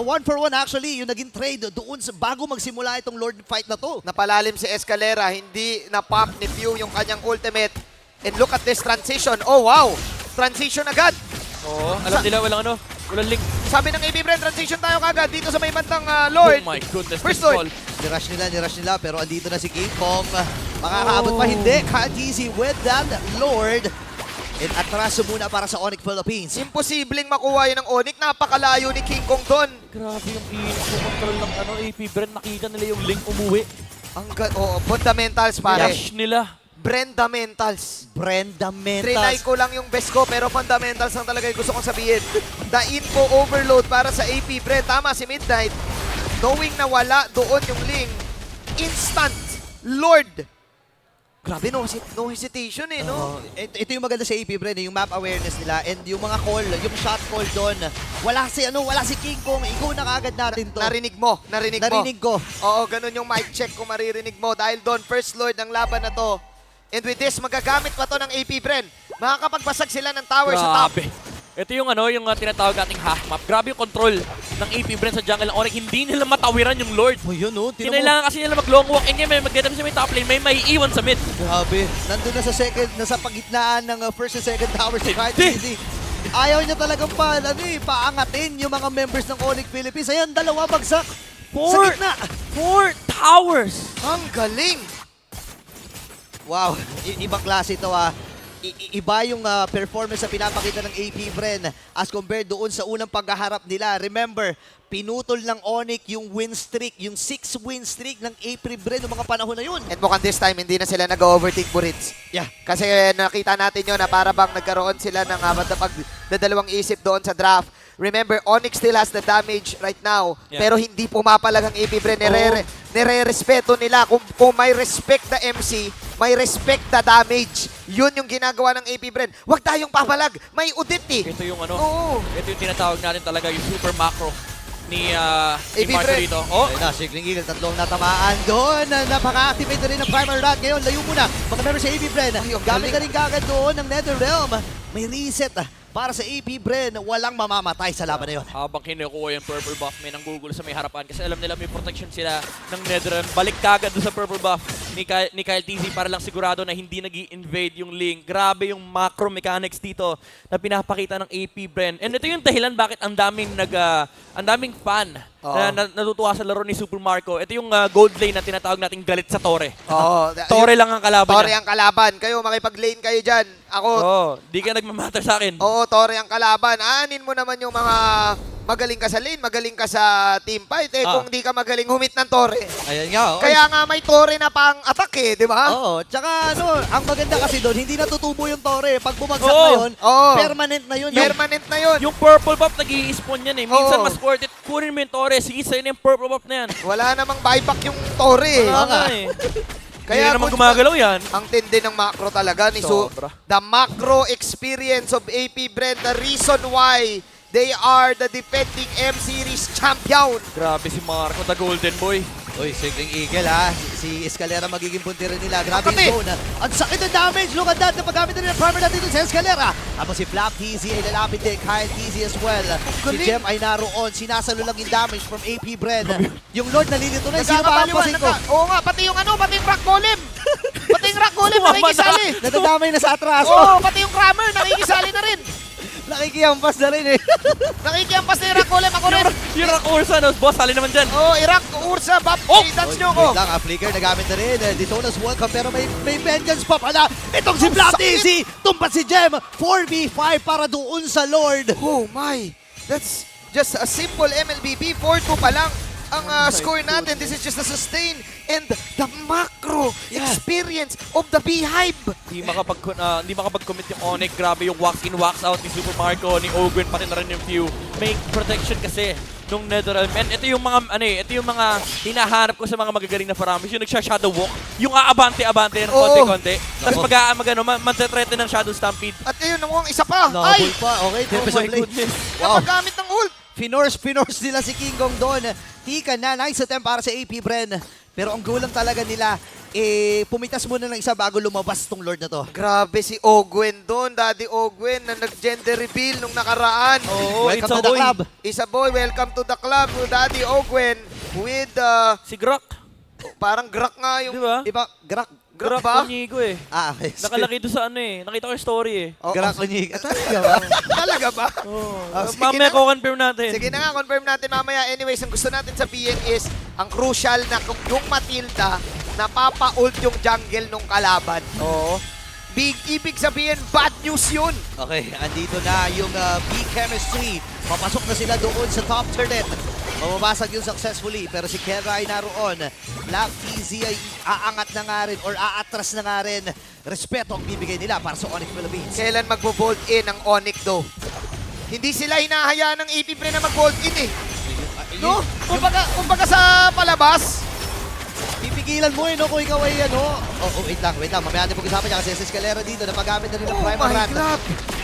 Speaker 12: actually, yung naging trade doon bago magsimula itong Lord fight na to.
Speaker 10: Napalalim si Escalera, hindi na-pop ni Pew yung kanyang ultimate. And look at this transition. Oh wow! Transition agad.
Speaker 11: Alam nila walang link.
Speaker 10: Sabi ng AB Bren, transition tayo kagad dito sa may bandang Lord.
Speaker 11: Oh my goodness,
Speaker 10: First Lord.
Speaker 12: Nirush nila, pero andito na si King Kong. Makakaabot pa hindi. Easy with that Lord. And atraso muna para sa ONIC Philippines.
Speaker 10: Imposibleng makuha yun ng ONIC. Napakalayo ni King Kong doon.
Speaker 11: Grabe yung control ng AP Bren. Nakita nila yung link umuwi.
Speaker 10: Fundamentals pare.
Speaker 11: Dash nila.
Speaker 10: Brendamentals.
Speaker 12: Brendamentals.
Speaker 10: Trinay ko lang yung best ko pero fundamentals lang talaga yung gusto kong sabihin. The info overload para sa AP Bren. Tama si Midnight. Knowing na wala doon yung link. Instant. Lord. Grabe, no hesitation eh, no?
Speaker 12: Ito yung maganda sa AP Bren, yung map awareness nila and yung mga call, yung shot call doon. Wala si King Kong, ikaw na kaagad natin to.
Speaker 10: Narinig mo.
Speaker 12: Narinig ko.
Speaker 10: Oo, ganun yung mic check kung maririnig mo. Dahil doon, first lord ng laban na to. And with this, magagamit pa to ng AP Bren. Makakapagbasag sila ng tower sa top.
Speaker 11: Ito yung yung tinatawag nating half map. Grabe yung control ng AP Brand sa jungle ng ONIC. Hindi nila matawiran yung Lord.
Speaker 12: Oh, yun oh.
Speaker 11: Kinailangan kasi nila mag-long walk. And may mag-get up sa may top lane, may maiiwan sa mid.
Speaker 12: Grabe. Nandun na sa second, nasa pagitnaan ng first and second tower si Kyle Easy. Ayaw niya talagang paangatin yung mga members ng ONIC Philippines. Ayan, 2 bagsak. Sa gitna.
Speaker 11: 4 towers.
Speaker 10: Ang galing.
Speaker 12: Wow, ibang klase ito Iba yung performance na pinapakita ng AP Bren as compared doon sa unang paghaharap nila. Remember, pinutol ng ONIC yung win streak, yung 6 win streak ng AP Bren noong mga panahon na yun.
Speaker 10: And mukhang this time, hindi na sila nag-overtake Burits.
Speaker 12: Yeah.
Speaker 10: Kasi nakita natin yun na para bang nagkaroon sila ng pagdadalawang isip doon sa draft. Remember, ONIC still has the damage right now, pero hindi pumapalag ang AP Bren. Nire-respeto nila. Kung may respect the MC, may respect the damage. Yun yung ginagawa ng AP Bren. Huwag tayong papalag. May udit eh.
Speaker 11: Ito yung ito yung tinatawag natin talaga yung super macro ni Marco dito.
Speaker 12: Ayun na, Sigling Eagle, 3 natamaan doon. Napaka-activate na rin ng Primal Rat. Ngayon, layo muna. Mga members sa AP Bren. Gamit na rin kagad doon ng Netherrealm. May reset para sa AP Bren. Walang mamamatay sa laban na yun.
Speaker 11: Habang kinukuha yung purple buff, may nanggugol sa may harapan kasi alam nila may protection sila ng Netherrealm. Balik kagad doon sa purple buff ni Kyle TZ para lang sigurado na hindi nag-i-invade yung link. Grabe yung macro mechanics dito na pinapakita ng AP Bren. And ito yung dahilan bakit ang daming fan na natutuwa sa laro ni Super Marco. Ito yung gold lane na tinatawag nating galit sa Tore. Tore lang ang kalaban
Speaker 10: Tore ang kalaban. Kayo, makipag-lane kayo dyan. Ako.
Speaker 11: Di ka nagmamatter sa akin.
Speaker 10: Oo, Tore ang kalaban. Aanin mo naman yung mga magaling ka sa lane, magaling ka sa team fight. Kung di ka magaling, humit ng Tore.
Speaker 12: Ayan nga.
Speaker 10: Kaya nga may Tore na pang-attack di ba?
Speaker 12: Oo. Tsaka ang maganda kasi doon, hindi natutubo yung Tore. Pag bumagsak na yun, permanent na yun.
Speaker 10: Permanent na yun.
Speaker 11: Yung purple buff nag-i-spawn yan Minsan mas worth it. Kunin mo yung Tore, sige sa'yo na yung purple buff na yan.
Speaker 10: Wala namang buyback yung Tore.
Speaker 11: Wala nga Kaya naman gumagalaw yan.
Speaker 10: Ang tindi ng macro talaga ni the macro experience of AP Bren, the reason why they are the defending M-Series champion.
Speaker 11: Grabe si Marco, the golden boy.
Speaker 12: Uy, Sigling Eagle Si Escalera magiging punti rin nila. Grabe yung zone. Ang sakit ng damage. Look at that. Napagamit na rin ang primer natin dito sa Escalera. Habang si Flap TZ ay lalapit din. Kyle TZ as well. Si Jem ay naroon. Sinasalo lang yung damage from AP Bren. Yung Lord nalilito na. Sino ba ang pasin ko?
Speaker 10: Oo nga, pati yung pati yung rock golem. Pati yung rock golem nakikisali.
Speaker 12: Nadadamay na sa atraso.
Speaker 10: Oo, pati yung Kramer nakikisali na rin.
Speaker 12: Nakikiyampas na rin
Speaker 10: Nakikiyampas na yung rock golem. Ako rin.
Speaker 11: Yung rock Ursa, boss, sali naman dyan.
Speaker 10: Irak Ursa, Bap, dance nyo ko.
Speaker 12: Wait lang, Flicker nagamit na rin. Detona's welcome pero may vengeance pa pala. Itong si Black Easy. Tumpat si Jem. 4v5 para doon sa Lord.
Speaker 10: Oh my. That's just a simple MLBB. 4-2 pa lang ang score natin. This is just a sustain and the macro experience of the Beehive.
Speaker 11: Hindi makapag-commit yung ONIC. Grabe yung wax in, wax out ni Super Marco, ni Ogwen, pati na rin yung Few. May protection kasi nung Netherrealm. And ito yung mga, ito yung mga hinahanap ko sa mga magagaling na Faramis. Yung nagsha-shadow walk, yung aabante-abante ng konti-konti. Tapos mag-threaten ng Shadow Stampede.
Speaker 10: At ayun, namuhang isa pa.
Speaker 12: Ay! Pa. Okay,
Speaker 11: oh my goodness.
Speaker 10: Napagamit ng ult.
Speaker 12: Finors nila si King Kong doon. Tika na, nice attempt para sa AP Bren. Pero ang goal lang talaga nila, pumitas muna ng isa bago lumabas tong Lord na to.
Speaker 10: Grabe si Ogwen doon, Daddy Ogwen, na nag-gender reveal nung nakaraan.
Speaker 12: Welcome to the club.
Speaker 10: Isa boy, welcome to the club, Daddy Ogwen, with
Speaker 11: si Grak.
Speaker 10: Parang Grak nga yung...
Speaker 11: Diba?
Speaker 12: Iba, Grak
Speaker 10: ba?
Speaker 11: Onigo
Speaker 12: okay.
Speaker 11: Nakalaki doon sa nakita ko yung story
Speaker 12: Grak Onigo. Talaga ba?
Speaker 10: Talaga ba?
Speaker 11: Mamaya ko-confirm natin.
Speaker 10: Sige na nga, confirm natin mamaya. Anyways, ang gusto natin sabihin is, ang crucial na kung yung Matilda, napapa-ult yung jungle nung kalaban. Ibig sabihin, bad news yun.
Speaker 12: Okay, andito na yung B-chemistry. Papasok na sila doon sa top turret. Mamabasag yun successfully, pero si Kera ay naroon. Black Easy ay aangat na nga rin or aatras na nga rin. Respeto ang bibigay nila para sa ONIC Philippines.
Speaker 10: Kailan magbo-bolt in ang ONIC do? Hindi sila hinahayaan ng AP Bren na mag-bolt in No? Kumbaga sa palabas,
Speaker 12: pipigilan mo no kung ikaw ay wait lang. Mamaya natin pag-usapan niya kasi si Escalera dito na magamit na rin ng primer rat.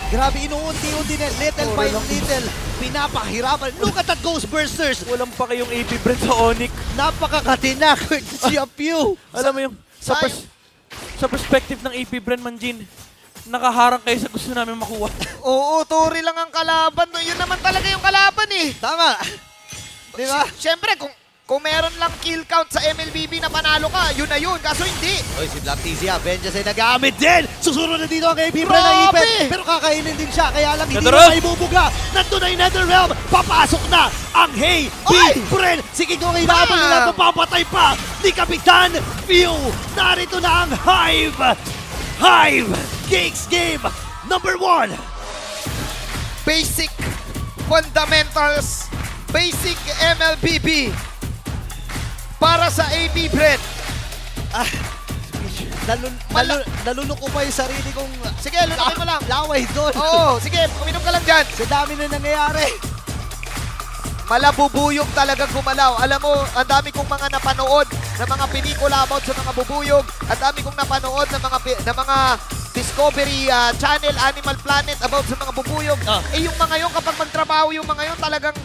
Speaker 12: Grabe, inuunti-unti na little by little. Pinapahirapan. Look at that Ghost Bursters.
Speaker 11: Walang pa kayong AP Bren sa ONIC.
Speaker 12: Napakakatina. Si Pew.
Speaker 11: Alam mo yung sa perspective ng AP Bren Manjin, nakaharang kayo sa gusto namin makuha.
Speaker 10: Oo, Tori lang ang kalaban. No, yun naman talaga yung kalaban eh.
Speaker 12: Tama.
Speaker 10: Di ba? Siyempre, kung meron lang kill count sa MLBB na panalo ka, yun na yun. Kaso hindi.
Speaker 12: Oy, si Black TZ, Vengeance ay nag-aamit din. Susunod na dito ang APBR na ipit. Pero kakainin din siya, kaya lang hindi na maibubuga. Nandun na yung Netherrealm. Papasok na ang Hey Bren. Si King Kong ay naabang nila. Papapatay pa ni Kapitan Pew. Narito na ang Hive Cakes Game number 1.
Speaker 10: Basic fundamentals. Basic MLBB. Para sa AP Brent.
Speaker 12: Naluloko pa yung sarili kong...
Speaker 10: Sige, lunukin mo lang.
Speaker 12: Laway doon.
Speaker 10: Oo, sige, uminom ka lang dyan.
Speaker 12: Sa dami na nangyayari.
Speaker 10: Malabubuyog talagang gumalaw. Alam mo, ang dami kong mga napanood na mga pelikula about sa mga bubuyog. Ang dami kong napanood na mga Discovery Channel, Animal Planet about sa mga bubuyog. Eh yung mga yun, kapag magtrabaho yung mga yun, talagang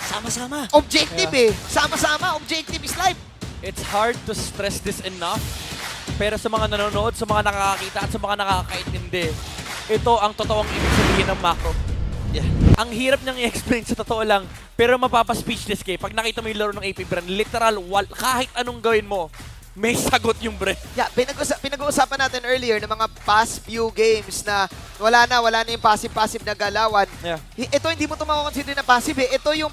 Speaker 12: sama-sama.
Speaker 10: Objective eh. Sama-sama, objective is life.
Speaker 11: It's hard to stress this enough. Pero sa mga nanonood, sa mga nakakakita at sa mga nakakaintindi, ito ang totoong ibig sabihin ng macro. Yeah. Ang hirap niyang i-explain sa totoo lang, pero mapapa-speechless kayo. Pag nakita mo yung laro ng AP Brand, literal, kahit anong gawin mo, may sagot yung Brand.
Speaker 10: Yeah, pinag-uusapan natin earlier ng mga past few games na wala na yung passive-passive na galawan.
Speaker 11: Yeah.
Speaker 10: Ito hindi mo ito makakonsider na passive eh. Ito yung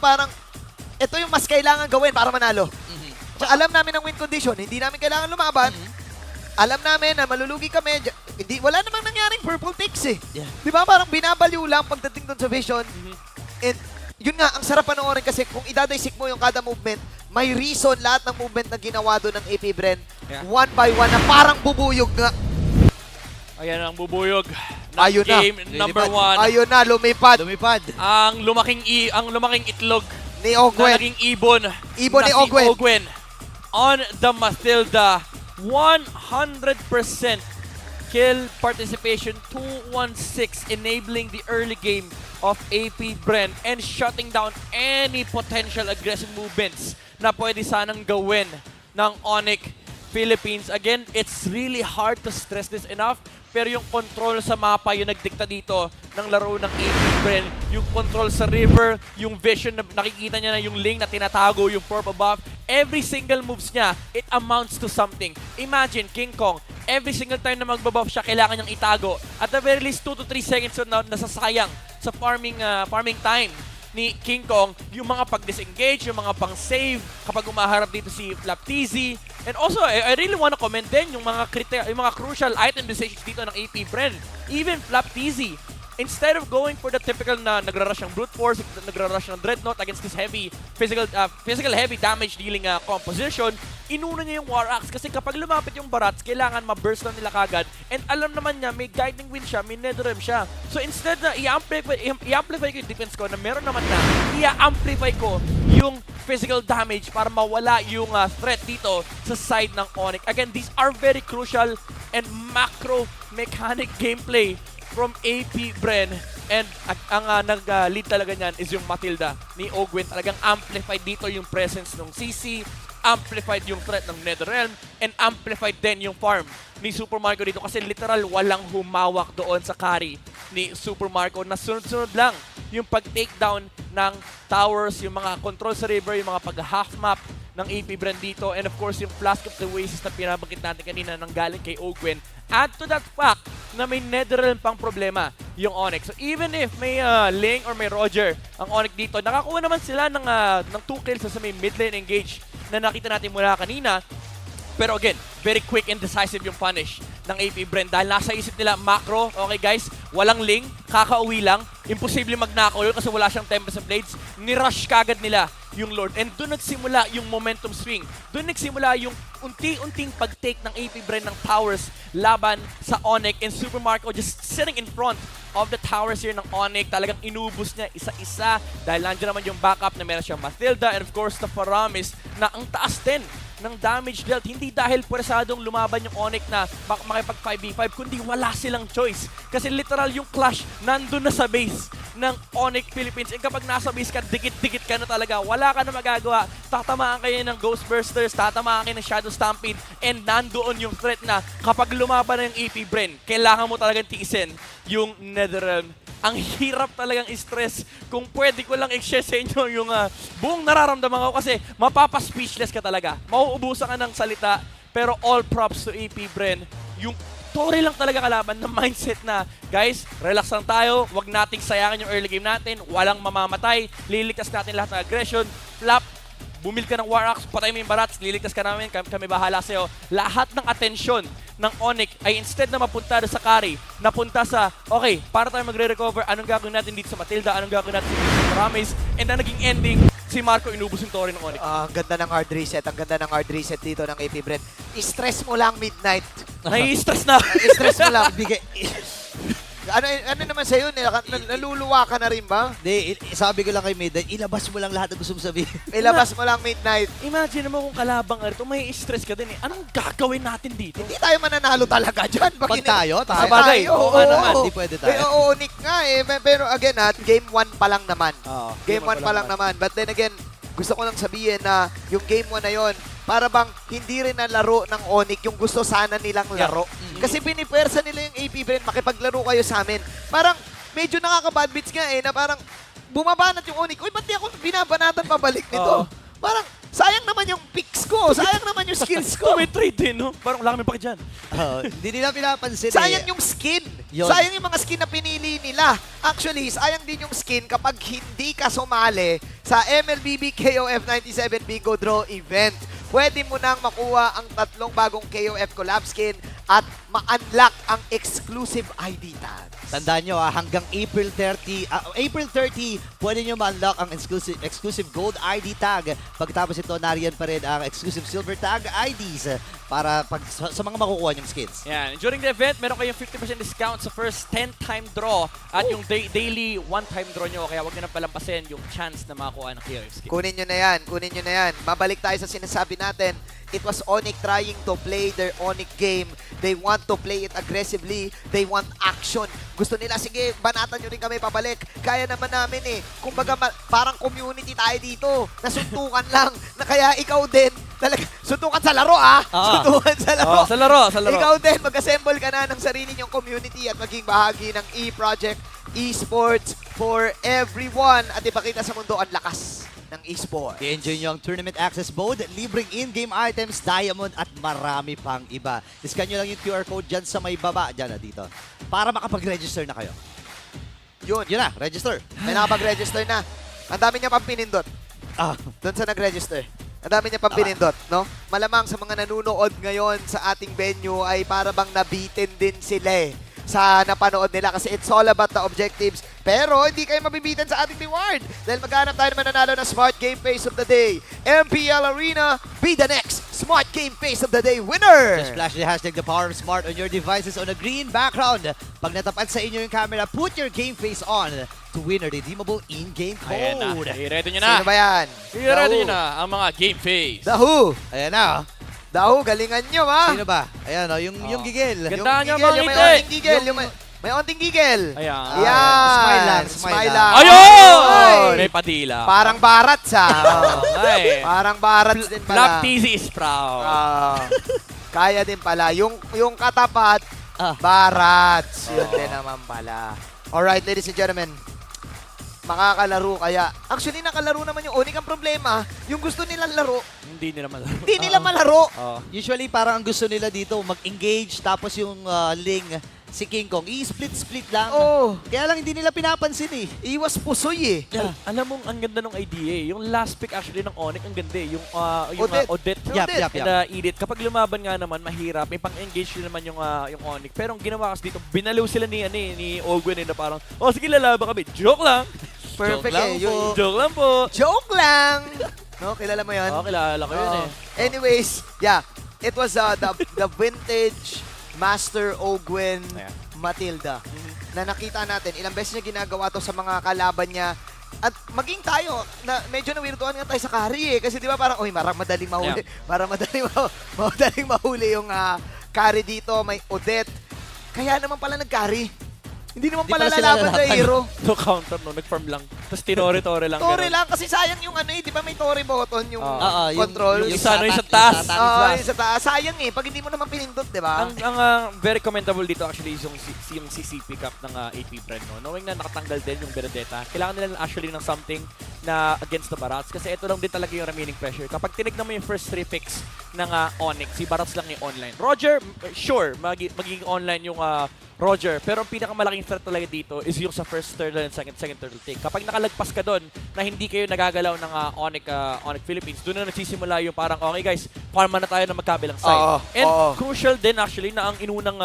Speaker 10: mas kailangan gawin para manalo. Alam namin ang win condition, hindi namin kailangan lumaban. Alam namin na malulugi kami. Wala namang nangyaring purple ticks eh. Yeah. Di ba parang binabaliw lang pagdating doon sa vision. And yun nga, ang sarap panoorin kasi kung idadaysik mo yung kada movement, may reason lahat ng movement na ginawa doon ng AP Bren. Yeah. One by one na parang bubuyog nga.
Speaker 11: Ayan ang bubuyog ng
Speaker 10: Ayun
Speaker 11: game
Speaker 10: na.
Speaker 11: number 1.
Speaker 10: Ayun na, lumipad.
Speaker 11: Ang lumaking itlog
Speaker 10: ni Ogwen.
Speaker 11: Na naging ibon
Speaker 10: Ibon ni
Speaker 11: si
Speaker 10: Ogwen.
Speaker 11: On the Matilda, 100% kill participation, 216, enabling the early game of AP Bren and shutting down any potential aggressive movements na pwede sanang gawin ng ONIC Philippines. Again, it's really hard to stress this enough, pero yung control sa mapa yung nagdikta dito ng laro ng AP Bren. Yung control sa river, yung vision na nakikita niya na yung link na tinatago, yung purple buff, every single moves niya, it amounts to something. Imagine, King Kong, every single time na magbabuff siya, kailangan niyang itago. At the very least, 2 to 3 seconds na nasasayang sa farming time ni King Kong, yung mga pag-disengage, yung mga pang-save kapag umaharap dito si Flap TZ. And also, I really want to comment din yung mga crucial item decisions dito ng AP Bren. Even Flap TZ, instead of going for the typical na nagra-rush ng brute force, nagra-rush ng dreadnought against this heavy physical heavy damage dealing composition, inuna niya yung War Axe kasi kapag lumapit yung barats, kailangan ma-burst lang nila kagad. And alam naman niya, may guiding wind siya, may netherrealm siya. So instead na i-amplify ko yung defense ko na meron naman na, i-amplify ko yung physical damage para mawala yung threat dito sa side ng ONIC. Again, these are very crucial and macro mechanic gameplay from AP Bren. And ang nag-lead talaga niyan is yung Matilda ni Ogwen. Talagang amplified dito yung presence ng CC, amplified yung threat ng Netherrealm, and amplified din yung farm ni Super Marco dito kasi literal walang humawak doon sa carry ni Super Marco. Nasunod-sunod lang yung pag-takedown ng towers, yung mga control sa river, yung mga pag-half map ng AP Bren dito, and of course yung Flask of the Oasis na pinabangkit natin kanina nang galing kay Ogwen. Add to that fact na may Netherrealm pang problema yung ONIC. So even if may Ling or may Roger ang ONIC dito, nakakuha naman sila ng 2 kills sa may mid lane engage na nakita natin mula kanina. Pero again, very quick and decisive yung punish ng AP Bren dahil nasa isip nila macro. Okay guys, walang Ling, kakauwi lang, imposible mag-knockall kasi wala siyang Tempest of Blades. Nirush kagad nila yung Lord. And doon nagsimula yung momentum swing. Doon nagsimula yung unti-unting pag-take ng AP Bren ng towers laban sa ONIC, and Super Marco just sitting in front of the towers here ng ONIC. Talagang inubos niya isa-isa dahil nandiyan naman yung backup na meron siyang Matilda and of course the Faramis na ang taas din ng damage dealt. Hindi dahil pwersadong lumaban yung ONIC na makipag 5v5, kundi wala silang choice. Kasi literal yung clash nandun na sa base ng ONIC Philippines. And kapag nasa base ka, dikit-dikit ka na talaga. Wala ka na magagawa. Tatamaan kayo ng Ghost Bursters, tatamaan kayo ng Shadow Stampede, and nandoon yung threat na kapag lumaban na yung AP Bren, kailangan mo talagang tiisin yung Netherrealm. Ang hirap talagang stress. Kung pwede ko lang i-share sa inyo yung buong nararamdaman ko kasi mapapa-speechless ka talaga. Mauubusan ka ng salita, pero all props to AP Bren. Yung Tory lang talaga kalaban na mindset na, guys, relax lang tayo, wag nating sayangin yung early game natin, walang mamamatay, liligtas natin lahat ng aggression, flap, bumil ka ng War Axe, patay mo yung barats, liligtas ka namin, kami bahala sa'yo. Lahat ng atensyon ng ONIC ay instead na mapunta sa carry, napunta sa, okay, para tayo magre-recover, anong gagawin natin dito sa Matilda, anong gagawin natin sa Ramis, and na naging ending, si Marco inubos yung Tory ng ONIC.
Speaker 10: Ang ganda ng hard reset, ang ganda ng hard reset dito ng AP Bren. I-stress mo lang midnight.
Speaker 11: Nai-stress na.
Speaker 10: I-stress mo lang. Ano naman sa'yo? Naluluwa ka na rin ba?
Speaker 12: Hindi, sabi ko lang kay Midnight, ilabas mo lang lahat ng gusto mo sabihin.
Speaker 10: Ilabas mo lang midnight.
Speaker 11: Imagine mo kung kalabang ito, may stress ka din eh. Anong gagawin natin dito?
Speaker 10: Hindi tayo mananalo talaga dyan.
Speaker 12: Pag tayo?
Speaker 11: Sabagay, oo naman.
Speaker 12: Hindi pwede tayo.
Speaker 10: ONIC nga eh. Pero again game 1 pa lang naman. Game 1 pa lang naman. But then again, gusto ko lang sabihin na yung game 1 na yon, para bang hindi rin na laro ng ONIC yung gusto sana nilang laro. Kasi pinipwersa nila yung AP Bren, makipaglaro kayo sa amin. Parang medyo nakaka-bad beats nga eh, na parang bumabanat yung ONIC. Uy, ba't di ako binabanatan pabalik nito? Parang sayang naman yung picks ko, sayang naman yung skills ko.
Speaker 11: May trade din, no? Parang wala kami pa dyan.
Speaker 12: Hindi nila pinapansin
Speaker 10: sayang yung skin. Sayang yung mga skin na pinili nila. Actually, sayang din yung skin kapag hindi ka sumali sa MLBB KOF 97 Bingo Draw event. Pwede mo nang makuha ang 3 bagong KOF collab skin at ma-unlock ang exclusive ID tags.
Speaker 12: Tandaan nyo hanggang April 30, pwede nyo ma-unlock ang exclusive gold ID tag. Pagkatapos ito, nariyan pa rin ang exclusive silver tag IDs para sa mga makukuha nyong skins.
Speaker 11: Yan. During the event, meron kayong 50% discount sa first 10-time draw at yung daily 1-time draw nyo. Kaya huwag nyo nang palampasin yung chance na makakuha ng KOF skin.
Speaker 10: Kunin nyo na yan, kunin nyo na yan. Mabalik tayo sa sinasabi natin. It was ONIC trying to play their ONIC game. They want to play it aggressively. They want action. Gusto nila, sige, banatan nyo rin kami pabalik. Kaya naman namin eh. Kumbaga, parang community tayo dito. Nasuntukan lang. Na kaya ikaw din, talaga, suntukan sa laro Suntukan sa laro.
Speaker 11: Sa laro, sa laro.
Speaker 10: Ikaw din, mag-assemble ka na ng sarili nyong community at maging bahagi ng e-project, esports for everyone. At ipakita sa mundo ang lakas ng esports.
Speaker 12: I-enjoy nyo ang tournament access mode, libreng in-game items, diamond, at marami pang iba. Iscan nyo lang yung QR code dyan sa may baba, dyan dito, para makapag-register na kayo. Yun na, register.
Speaker 10: May nakapag-register na. Ang dami niya pang pinindot. Doon sa nag-register. Ang dami niya pang pinindot, no? Malamang sa mga nanunood ngayon sa ating venue ay para bang nabitin din sila sa napanood nila kasi it's all about the objectives. Pero hindi kayo mabibitan sa ating reward dahil maghanap tayo naman nanalo ng Smart Game Face of the Day. MPL Arena, be the next Smart Game Face of the Day winner!
Speaker 12: Just flash the hashtag The Power of Smart on your devices on a green background. Pag natapat sa inyo yung camera, put your game face on to win a redeemable in-game code.
Speaker 11: Ayan na. I-ready nyo na.
Speaker 10: Sino ba yan?
Speaker 11: I-ready nyo na ang mga game face.
Speaker 10: The Who?
Speaker 12: Ayan na.
Speaker 10: Daw, galingan nyo, ha?
Speaker 12: Sino ba? Ayan, yung gigil.
Speaker 11: Ganda nyo
Speaker 10: Yung
Speaker 11: mga
Speaker 10: may
Speaker 11: ngiti.
Speaker 10: onting gigil. May onting gigil.
Speaker 11: Ayan.
Speaker 10: Smile lang.
Speaker 12: Smile lang.
Speaker 11: Ayun! May padila.
Speaker 10: Parang barats, ha?
Speaker 11: Ay.
Speaker 10: Parang barats din
Speaker 11: Black
Speaker 10: pala.
Speaker 11: TZ is proud.
Speaker 10: Kaya din pala. Yung katapat, barats. Yun din naman pala. Alright, ladies and gentlemen. Makakalaro kaya. Actually, nakalaro naman yung ONIC. Ang problema, yung gusto nilang laro,
Speaker 11: Hindi nila malaro.
Speaker 10: hindi nila malaro.
Speaker 12: Usually, parang ang gusto nila dito, mag-engage, tapos yung Ling, si King Kong, i-split-split lang. Kaya lang hindi nila pinapansin eh.
Speaker 10: Iwas pusoy eh.
Speaker 11: Alam mo, ang ganda ng idea eh. Yung last pick actually ng ONIC, ang ganda eh. Yung Odette.
Speaker 12: Yap.
Speaker 11: And Edith. Kapag lumaban nga naman, mahirap. May pang-engage din naman yung ONIC. Pero ang ginawa kasi dito, binalaw sila ni Ogwen na parang, sige, lalaban kami. Joke lang.
Speaker 10: Perfect
Speaker 12: lang
Speaker 10: eh.
Speaker 12: po.
Speaker 11: Joke lang po.
Speaker 10: Joke lang! No, kilala mo yun?
Speaker 11: Kilala ko yun eh.
Speaker 10: Anyways, yeah. It was the vintage Master Ogwen Matilda na nakita natin. Ilang beses niya ginagawa to sa mga kalaban niya. At maging tayo, na medyo nawirtuhan nga tayo sa carry eh. Kasi di ba parang, marang madaling mahuli. Parang madaling mahuli yung carry dito. May Odette. Kaya naman pala nag-carry. Hindi naman pala lalaban sa hero.
Speaker 11: No counter, no. Nag-farm lang. Tapos tinore-tore lang.
Speaker 10: Tore lang kasi sayang yung ano eh. Di ba may tore button yung control?
Speaker 11: Yung isa, yung sa taas.
Speaker 10: Yung sa taas. Sayang eh. Pag hindi mo naman pinindot, di ba?
Speaker 11: Ang very commendable dito actually is yung CC pickup ng AP brand, no? Knowing na nakatanggal din yung Benedetta, kailangan nila actually ng something na against the Barats kasi ito lang din talaga yung remaining pressure. Kapag tinignan mo yung first 3 picks ng ONIC, si Barats lang yung online. Roger, sure, magiging online yung Roger, pero ang pinakamalaking threat talaga dito is yung sa first turtle and second turtle take. Kapag nakalagpas ka doon na hindi kayo nagagalaw ng ONIC Philippines, doon na nagsisimula yung parang, okay guys, farma na tayo ng magkabilang side. Crucial din actually na ang inunang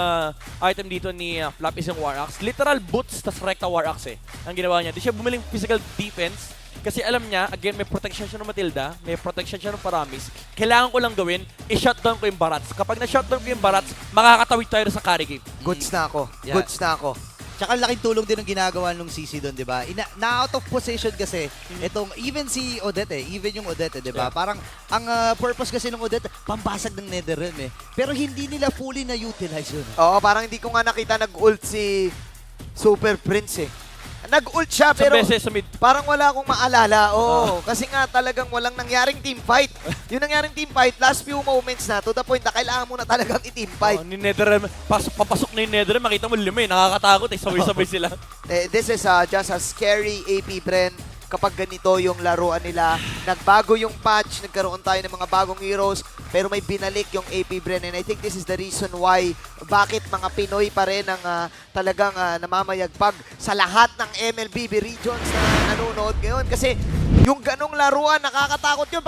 Speaker 11: item dito ni Flap is yung War Axe. Literal boots tas recta War Axe ang ginawa niya. Di siya bumiling physical defense kasi alam niya, again, may protection siya ng Matilda, may protection siya ng Paramis. Kailangan ko lang gawin, i-shutdown ko yung Barats. Kapag na-shutdown ko yung Barats, makakatawid tayo sa carry game.
Speaker 10: Goods na ako. Goods na ako.
Speaker 12: Tsaka laking tulong din ang ginagawa nung CC doon, di ba? Na-out of position kasi, itong, even si Odette even yung Odette, di ba? Parang, ang purpose kasi ng Odette, pambasag ng Netherrealm Pero hindi nila fully na-utilize yun.
Speaker 10: Oo, parang hindi ko nga nakita nag-ult si Super Prince Nag-ult siya pero parang wala akong maalala. Kasi nga talagang walang nangyaring team fight. Yung nangyaring team fight, last few moments na to the point na kailangan mo na talagang i-team fight.
Speaker 11: Ni Netherrealm, papasok na yung Netherrealm, makita mo lima nakakatakot sabay-sabay sila.
Speaker 10: This is just a scary AP brand kapag ganito yung laruan nila. Nagbago yung patch, nagkaroon tayo ng mga bagong heroes, pero may binalik yung AP brand. And I think this is the reason why bakit mga Pinoy pa rin ang talagang namamayagpag sa lahat ng MLBB regions na nanonood ngayon. Kasi yung ganong laruan, nakakatakot yun.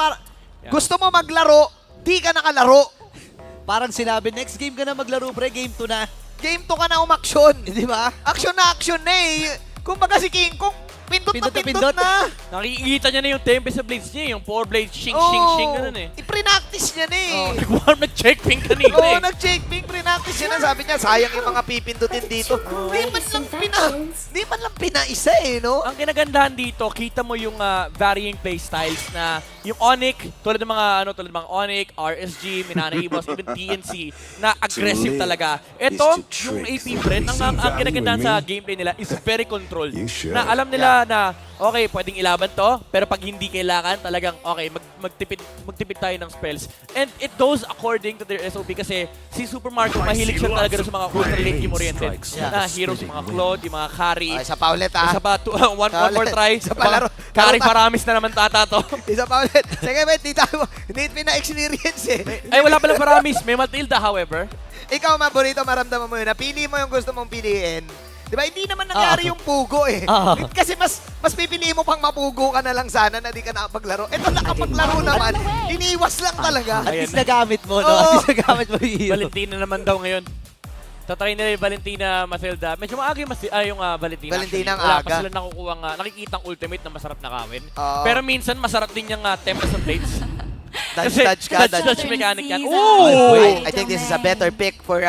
Speaker 10: Gusto mo maglaro, di ka nakalaro.
Speaker 12: Parang sinabi, next game ka na maglaro, pre, game 2 na.
Speaker 10: Game 2 ka na umaksyon.
Speaker 12: Di ba?
Speaker 10: Action na action na eh. Kung baga si King Kong, pindot na.
Speaker 11: Nakikita niya na yung tempe sa blades niya, yung 4 blades, shing, ganun eh.
Speaker 10: I-pre-practice niya na eh.
Speaker 11: Nag-check ping kanina eh.
Speaker 10: Nag-check ping, pre-practice niya na. Sabi niya, sayang yung mga pipindutin dito. Di man lang pinaisa eh, no?
Speaker 11: Ang kinagandahan dito, kita mo yung varying playstyles na yung ONIC, tulad ng mga ONIC, RSG, Minana Ibos, even TNC, na aggressive talaga. Ito, yung AP brand, ang kinagandahan sa gameplay nila is very controlled. Na alam nila na, okay, pwedeng ilaban to, pero pag hindi kailangan, talagang, okay, magtipid tayo ng spells. And it goes according to their SOP kasi si Super Marco, mahilig siya talaga sa mga ultra late game oriented. Na heroes, yung mga Claude, yung mga carry.
Speaker 10: Isa pa ulit
Speaker 11: Isa pa, one more try.
Speaker 10: Isa pa laro.
Speaker 11: Carry Paramis na naman tata to.
Speaker 10: Isa pa ulit. Sige, wait, hindi pina-experience eh.
Speaker 11: Ay, wala palang Paramis. May Matilda, however.
Speaker 10: Ikaw, Maborito, maramdaman mo yun. Napili mo yung gusto mong piliin. Di ba, hindi naman nangyari yung pugo eh. Kasi mas pipiliin mo pang mapugo ka na lang sana na di ka nakapaglaro. Ito nakapaglaro naman, iniwas lang talaga.
Speaker 12: At least nagamit mo, no? At least nagamit mo yung hero.
Speaker 11: Valentina naman daw ngayon. Tatry nila yung Valentina Matilda. Medyo maaga yung Valentina.
Speaker 10: Valentina ang
Speaker 11: Wala
Speaker 10: aga.
Speaker 11: pa sila nakukuha nakikitang ultimate na masarap na kawin. Pero minsan masarap din yung Tempest of Blades. Dodge mechanic yan.
Speaker 10: I think this is a better pick for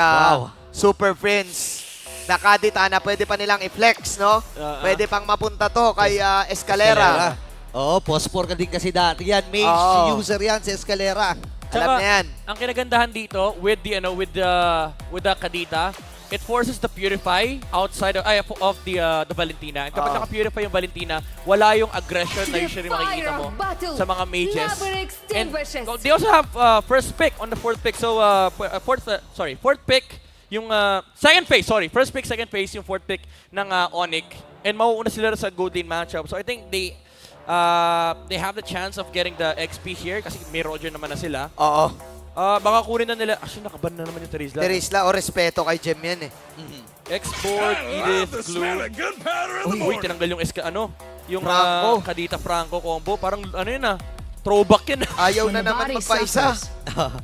Speaker 10: Super Friends. Nakadita na pwede pa nilang i-flex, no? Pwede pang mapunta to kay Escalera.
Speaker 12: Post-4 ka din kasi dati yan. Mage user yan si Escalera.
Speaker 10: Alam na yan.
Speaker 11: Ang kinagandahan dito with the Kadita, it forces the Purify outside of the Valentina. And kapag naka-Purify yung Valentina, wala yung aggression na usually makikita mo sa mga mages. And they also have first pick on the fourth pick. So fourth pick yung second phase, first pick, second phase yung fourth pick ng ONIC. And mauuna sila sa good lane matchup. So I think they have the chance of getting the XP here kasi may Roger naman na sila. Baka kunin na nila. Actually, nakaban na naman yung Terizla.
Speaker 10: Terizla o respeto kay Jem yan eh.
Speaker 11: Export, Edith, Glue. Uy, tinanggal yung yung Kadita Franco combo. Parang yun throwback yun.
Speaker 10: Ayaw na naman magpaisa.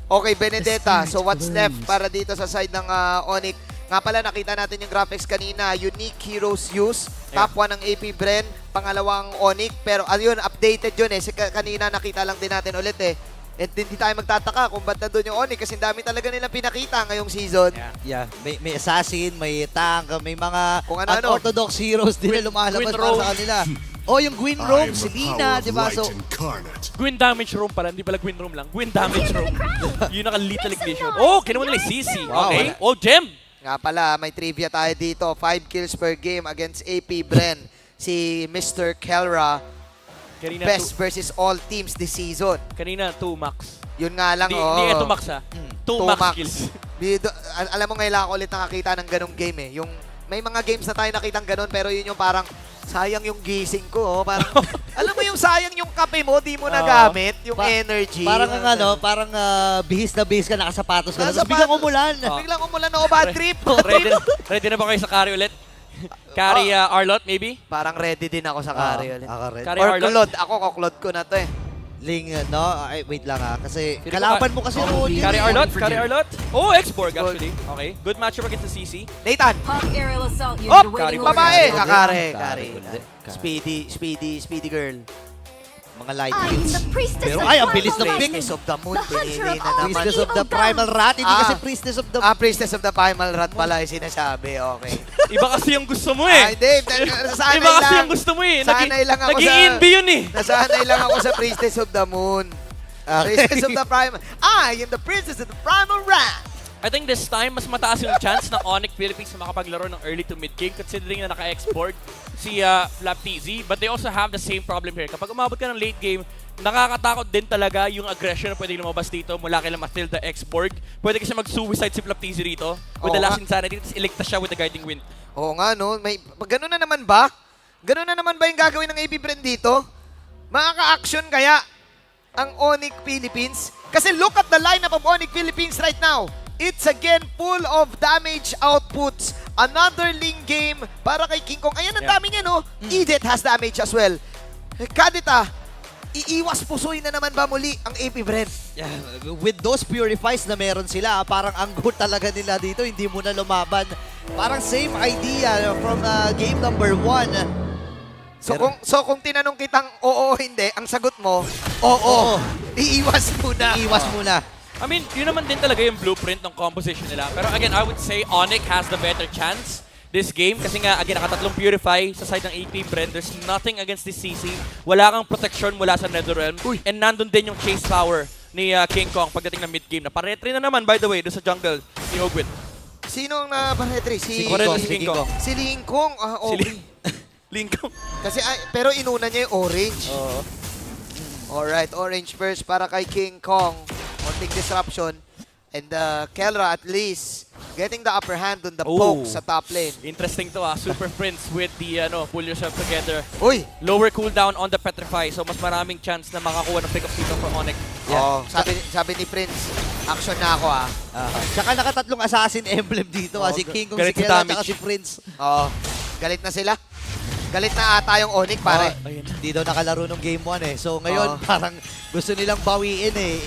Speaker 10: Okay, Benedetta. So what's left para dito sa side ng ONIC? Nga pala, nakita natin yung graphics kanina. Unique heroes use. Top 1 ng AP Bren. Pangalawang ONIC. Pero ayun, updated yun eh. Kanina nakita lang din natin ulit eh. At hindi tayo magtataka kung ba't nandun yung ONIC kasi dami talaga nilang pinakita ngayong season.
Speaker 12: Yeah. May assassin, may tank, may mga unorthodox heroes din na lumalabas para sa kanila. Yung Gwyn Room, si Lina, di ba? So,
Speaker 11: Gwyn Damage Room pala, hindi pala Gwyn Room lang. Gwyn Damage Room. Yung naka-lethal ignition. Kinuha nila yung CC. Okay. Gem!
Speaker 10: Nga pala, may trivia tayo dito. 5 kills per game against AP Bren. Si Mr. Kelra,
Speaker 11: Kanina
Speaker 10: best versus all teams this season.
Speaker 11: Kanina, 2 max.
Speaker 10: Yun nga lang,
Speaker 11: Di ito max ha. 2 max kills.
Speaker 10: Alam mo, ngayon ako ulit nakakita ng ganong game eh. Yung, may mga games na tayo nakitang ganon, pero yun yung parang, sayang yung gising ko. Parang, alam mo yung sayang yung kape mo, di mo nagamit, yung energy.
Speaker 12: Parang parang bihis na bihis ka, nakasapatos ka. Tapos biglang umulan.
Speaker 10: Biglang umulan ako, bad trip.
Speaker 11: Ready na ba kayo sa carry ulit? Carry Arlot, maybe?
Speaker 10: Parang ready din ako sa carry ulit.
Speaker 11: Carry
Speaker 10: Or
Speaker 11: Arlot?
Speaker 10: kulod. Ako, kuklod ko na to eh.
Speaker 12: Ling, no? Ay, wait lang kasi kalaban mo kasi yung OG.
Speaker 11: Carry Arlot? Carry Arlot? Oh, X-Borg actually. Okay. Good matchup against the CC.
Speaker 10: Nathan!
Speaker 11: Hop!
Speaker 10: Babae! Kare. Speedy girl.
Speaker 12: Mga light kills. Pero ay, ang bilis ng pick.
Speaker 10: Priestess of the Moon, pinili na naman.
Speaker 12: Priestess of the Primal Rat. Hindi kasi Priestess of the...
Speaker 10: Priestess of the Primal Rat pala yung sinasabi. Okay.
Speaker 11: Iba kasi yung gusto mo eh.
Speaker 10: Ay, Dave, nasanay
Speaker 11: Iba kasi
Speaker 10: lang.
Speaker 11: yung gusto mo eh.
Speaker 10: Sanay lang ako
Speaker 11: Naging
Speaker 10: sa...
Speaker 11: envy yun eh.
Speaker 10: Nasanay lang ako sa Priestess of the Moon. Priestess of the Primal... I am the Priestess of the Primal Rat.
Speaker 11: I think this time, mas mataas yung chance ng ONIC Philippines na makapaglaro ng early to mid game considering na naka-export si Flap TZ. But they also have the same problem here. Kapag umabot ka ng late game, nakakatakot din talaga yung aggression na pwede lumabas dito mula kay Matilda X-Borg. Pwede kasi mag-suicide si Flap TZ rito with the last insanity. Tapos iligtas siya with the guiding wind.
Speaker 10: Oo nga, no? Ganun na naman ba? Ganun na naman ba yung gagawin ng AP Brand dito? Makaka-action kaya ang ONIC Philippines? Kasi look at the lineup of ONIC Philippines right now. It's again full of damage outputs. Another Ling game para kay King Kong. Ayan, ang dami niya, no? Edith has damage as well. Kadita, iiwas pusoy na naman ba muli ang AP Brand?
Speaker 12: Yeah, with those purifies na meron sila, parang ang good talaga nila dito, hindi mo na lumaban. Parang same idea from game number 1.
Speaker 10: So kung tinanong kitang oo o hindi, ang sagot mo, oo. Iiwas muna.
Speaker 12: Iiwas muna.
Speaker 11: I mean, yun naman din talaga yung blueprint ng composition nila. Pero again, I would say ONIC has the better chance this game. Kasi nga, again, nakatatlong Purify sa side ng AP Brand. There's nothing against this CC. Wala kang protection mula sa Netherrealm. And nandun din yung chase power ni King Kong pagdating ng mid-game. Naparetry na naman, by the way, doon sa jungle ni Ogwit.
Speaker 10: Sino ang naparetry? Si
Speaker 11: King Kong.
Speaker 10: Si Ling Kong. Okay.
Speaker 11: Ling Kong.
Speaker 10: Kasi, pero inuna niya yung orange. Alright, orange first para kay King Kong. Konting disruption. And Kelra at least getting the upper hand on the poke sa top lane.
Speaker 11: Interesting to Super Prince with the pull yourself together.
Speaker 10: Uy!
Speaker 11: Lower cooldown on the Petrify. So mas maraming chance na makakuha ng pick-up dito for ONIC.
Speaker 10: Yeah. Sabi ni Prince, action na ako
Speaker 12: Tsaka nakatatlong assassin emblem dito si King Kong, si Kelra, tsaka si Prince.
Speaker 10: Galit na sila. Galit na ata yung ONIC, pare.
Speaker 12: Hindi daw nakalaro nung game 1 eh. So ngayon, parang gusto nilang bawiin eh.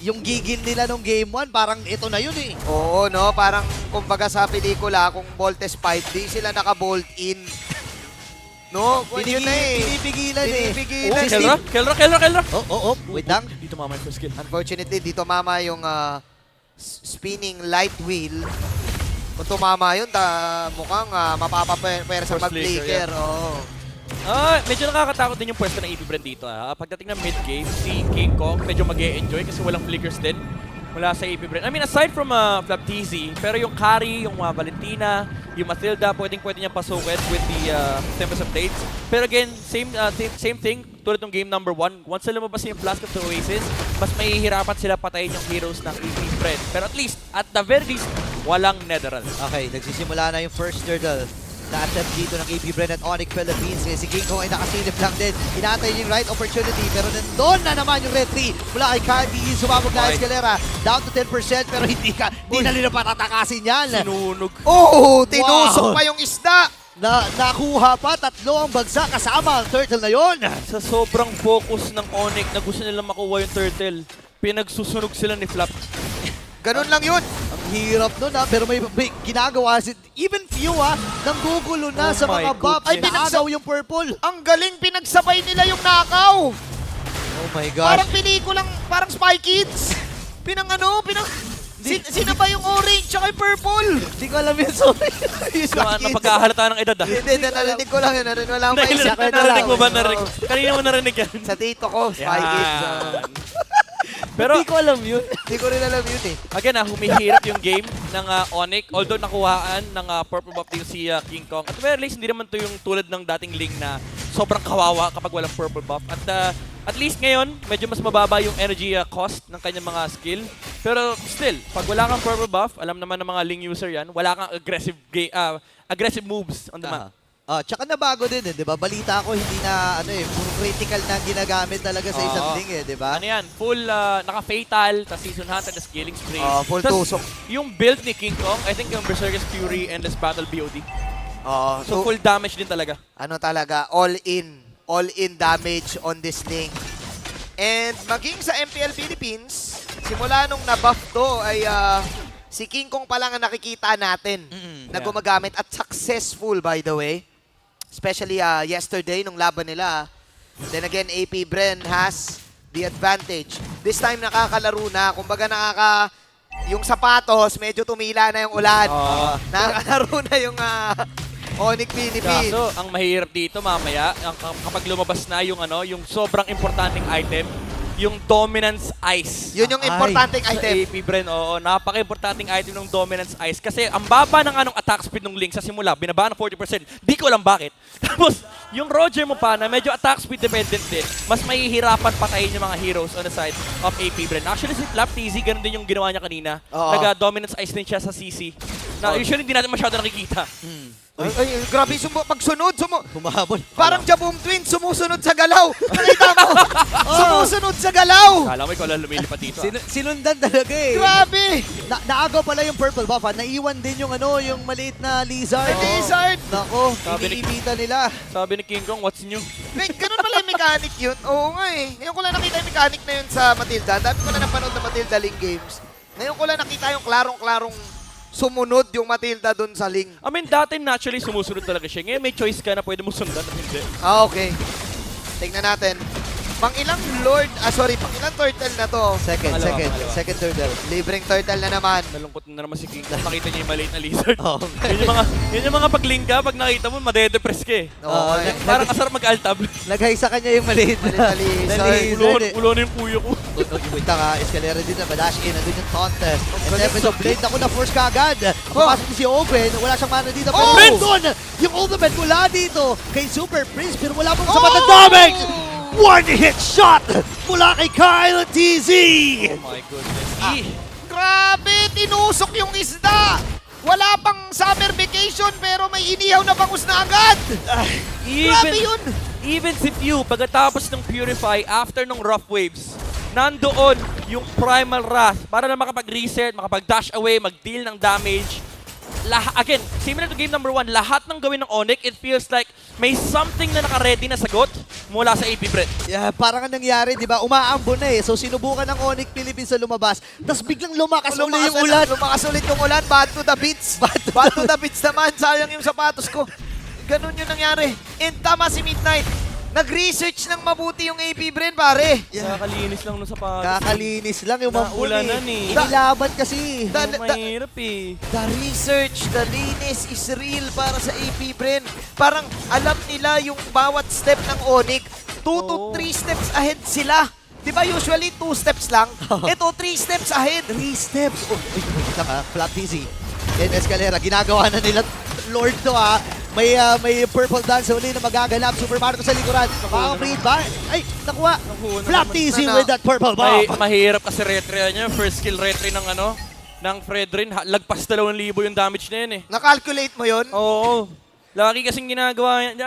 Speaker 12: Yung gigil nila nung game 1, parang ito na yun eh.
Speaker 10: Oo, no? Parang kumbaga sa pelikula, kung Voltes 5, di sila naka-bolt in. No? Yun na eh.
Speaker 12: Pinipigilan eh.
Speaker 10: Pinipigilan.
Speaker 11: Kelra!
Speaker 12: Wait lang.
Speaker 11: Dito mama yung first kill.
Speaker 10: Unfortunately, dito mama yung spinning light wheel. Kung tumama yun, mukhang mapapapwersa mag-flicker.
Speaker 11: Medyo nakakatakot din yung pwesto ng AP Brand dito. Pagdating ng mid-game, si King Kong medyo mag-e-enjoy kasi walang flickers din mula sa AP Brand. I mean, aside from Flap TZ, pero yung carry, yung Valentina, yung Matilda, pwedeng niyang pasukin with the Tempest of Blades. Pero again, same thing, tulad ng game number 1. Once na lumabas yung Flask of the Oasis, mas mahihirapan sila patayin yung heroes ng AP Brand. Pero at least, at the very least, walang Netherrealm.
Speaker 12: Okay, nagsisimula na yung first turtle na attempt dito ng AP Brand at ONIC Philippines. Si King Kong ay nakasilip lang din. Inaantay yung right opportunity pero nandun na naman yung red 3 mula kay Candy. Sumabog na Escalera. Down to 10% pero hindi na nila patatakasin yan.
Speaker 11: Sinunog.
Speaker 10: Tinusok pa yung isda.
Speaker 12: Nakuha pa, 3 ang bagsak kasama ang turtle na yon.
Speaker 11: Sa sobrang focus ng ONIC na gusto nilang makuha yung turtle, pinagsusunog sila ni Flap.
Speaker 10: Ganun lang yun.
Speaker 12: Ang hirap nun pero may ginagawa even few nanggugulo na sa mga buff. Ay, pinagaw yung purple.
Speaker 10: Ang galing, pinagsabay nila yung nakaw.
Speaker 12: Oh my gosh.
Speaker 10: Parang pelikulang, parang Spy Kids. Sinaba yung orange tsaka yung purple.
Speaker 12: Hindi ko alam yun, sorry.
Speaker 11: Napagkahalata ng edad
Speaker 10: Hindi, narinig ko lang yun.
Speaker 11: Narinig mo ba? Kanina mo narinig yan?
Speaker 10: Sa tito ko, Spy Kids.
Speaker 11: Pero
Speaker 12: Hindi ko alam yun. Hindi ko rin alam yun eh.
Speaker 11: again, humihirap yung game ng ONIC. Although nakuhaan ng purple buff din si King Kong. At very least, hindi naman to yung tulad ng dating Ling na sobrang kawawa kapag walang purple buff. At least ngayon, medyo mas mababa yung energy cost ng kanyang mga skill. Pero still, pag wala kang purple buff, alam naman ng mga Ling user yan, wala kang aggressive moves on the map.
Speaker 12: Tsaka nabago din eh, di ba? Balita ko hindi na, puro critical na ginagamit talaga sa isang Ling eh, di ba?
Speaker 11: Ano yan? Full naka-fatal, tas Season Hunter, tas Killing Spree.
Speaker 12: Full
Speaker 11: Tas
Speaker 12: tusok.
Speaker 11: Yung build ni King Kong, I think yung Berserker's Fury, Endless Battle, BOD. So full damage din talaga.
Speaker 10: Ano talaga, all-in damage on this Ling. And maging sa MPL Philippines, simula nung nabuff to ay si King Kong pa lang ang nakikita natin na gumagamit at successful by the way. Especially yesterday nung laban nila. Then again, APBR has the advantage. This time nakakalaro na, kumbaga yung sapatos, medyo tumila na yung ulan. Nakakalaro na yung ONIC Philippines.
Speaker 11: So, ang mahirap dito mamaya, kapag lumabas na yung yung sobrang importanteng item, yung Dominance Ice.
Speaker 10: Yun yung importanteng item.
Speaker 11: Sa AP Bren, napaka-importanting item ng Dominance Ice. Kasi ang baba ng attack speed ng Ling sa simula, binaba ng 40%. Di ko alam bakit. Tapos, yung Roger mo pa na medyo attack speed dependent din, mas mahihirapan patayin yung mga heroes on the side of AP Bren. Actually, si TZ, ganun din yung ginawa niya kanina. Nag-Dominance Ice din siya sa CC. Na usually hindi natin masyado nakikita.
Speaker 10: Ay, grabe, pagsunod,
Speaker 12: humahabol.
Speaker 10: Parang Jaboom Twin, sumusunod sa galaw. Nakita mo? Sumusunod sa galaw.
Speaker 11: Kala ko ikaw lang lumilipat dito.
Speaker 12: Sinundan talaga eh.
Speaker 10: Grabe!
Speaker 12: Naagaw pala yung purple buff. Naiwan din yung yung maliit na lizard.
Speaker 10: Lizard!
Speaker 12: Nako, iniibita nila.
Speaker 11: Sabi ni King Kong, what's new?
Speaker 10: Ganun pala yung mechanic yun. Oo nga eh. Ngayon ko lang nakita yung mechanic na yun sa Matilda. Dami ko na napanood na Matilda Ling games. Ngayon ko lang nakita yung klarong-klarong sumunod yung Matilda dun sa Ling.
Speaker 11: I mean, dati naturally sumusunod talaga siya. Ngayon may choice ka na pwede mo sundan at hindi.
Speaker 10: Okay. Tingnan natin. Pang-ilang pang-ilang turtle na to?
Speaker 12: Second turtle.
Speaker 10: Libreng turtle na naman.
Speaker 11: Nalungkot na naman si King. Nakita niya yung maliit na lizard. Yun yung mga pag-link ka, pag nakita mo, madedepress ka eh. Parang kasarap mag-altab.
Speaker 12: Naghay sa kanya yung maliit na lizard.
Speaker 11: Ulo na yung kuya ko.
Speaker 12: Wait ka, escalera din na, badash in, nandun yung contest. And then with the blade, ako na force ka agad. Papasok si Open, wala siyang mana dito. Pero Benson, yung ultimate mula dito kay Super Prince, pero wala pong sapat na damage! One-hit shot mula kay Kyle TZ!
Speaker 11: Oh my goodness.
Speaker 10: Grabe, tinusok yung isda! Wala pang summer vacation pero may inihaw na bangus na agad! Grabe yun!
Speaker 11: Even si Pew, pagkatapos ng Purify, after ng rough waves, nandoon yung Primal Wrath para na makapag-reset, makapag-dash away, mag-deal ng damage. Again, similar to game number 1, lahat ng gawin ng ONIC, it feels like may something na naka-ready na sagot mula sa AP Bren.
Speaker 12: Yeah, parang ang nangyari, di ba? Umaambon na eh. So sinubukan ng ONIC Philippines na lumabas. Tapos biglang lumakas ulit yung ulan.
Speaker 10: Lumakas ulit yung ulan. Bad to the beats. Bad to the beats naman. Sayang yung sapatos ko. Ganun yung nangyari. And tama si Midnight. Nag-research ng mabuti yung AP Bren, pare.
Speaker 11: Kakalinis lang nung sapatos.
Speaker 12: Kakalinis lang yung mambun
Speaker 11: Naulanan eh.
Speaker 12: Inilaban kasi.
Speaker 11: Mahirap eh.
Speaker 10: The research, the linis is real para sa AP Bren. Parang alam nila yung bawat step ng ONIC. 2 to 3 steps ahead sila. Di ba usually 2 steps lang? Ito 3 steps ahead.
Speaker 12: 3 steps. Flat easy. And escalera, ginagawa na nila Lord to May purple dance uli na magaganap. Super Marco sa likuran. Makaka-breed ba? Ay, nakuha. Flap teasing with that purple bomb.
Speaker 11: Mahirap kasi retry niya. First skill retry ng Fredrin. Lagpas 2,000 yung damage na yun eh.
Speaker 10: Na-calculate mo yun?
Speaker 11: Oo. Lagi kasing ginagawa yan.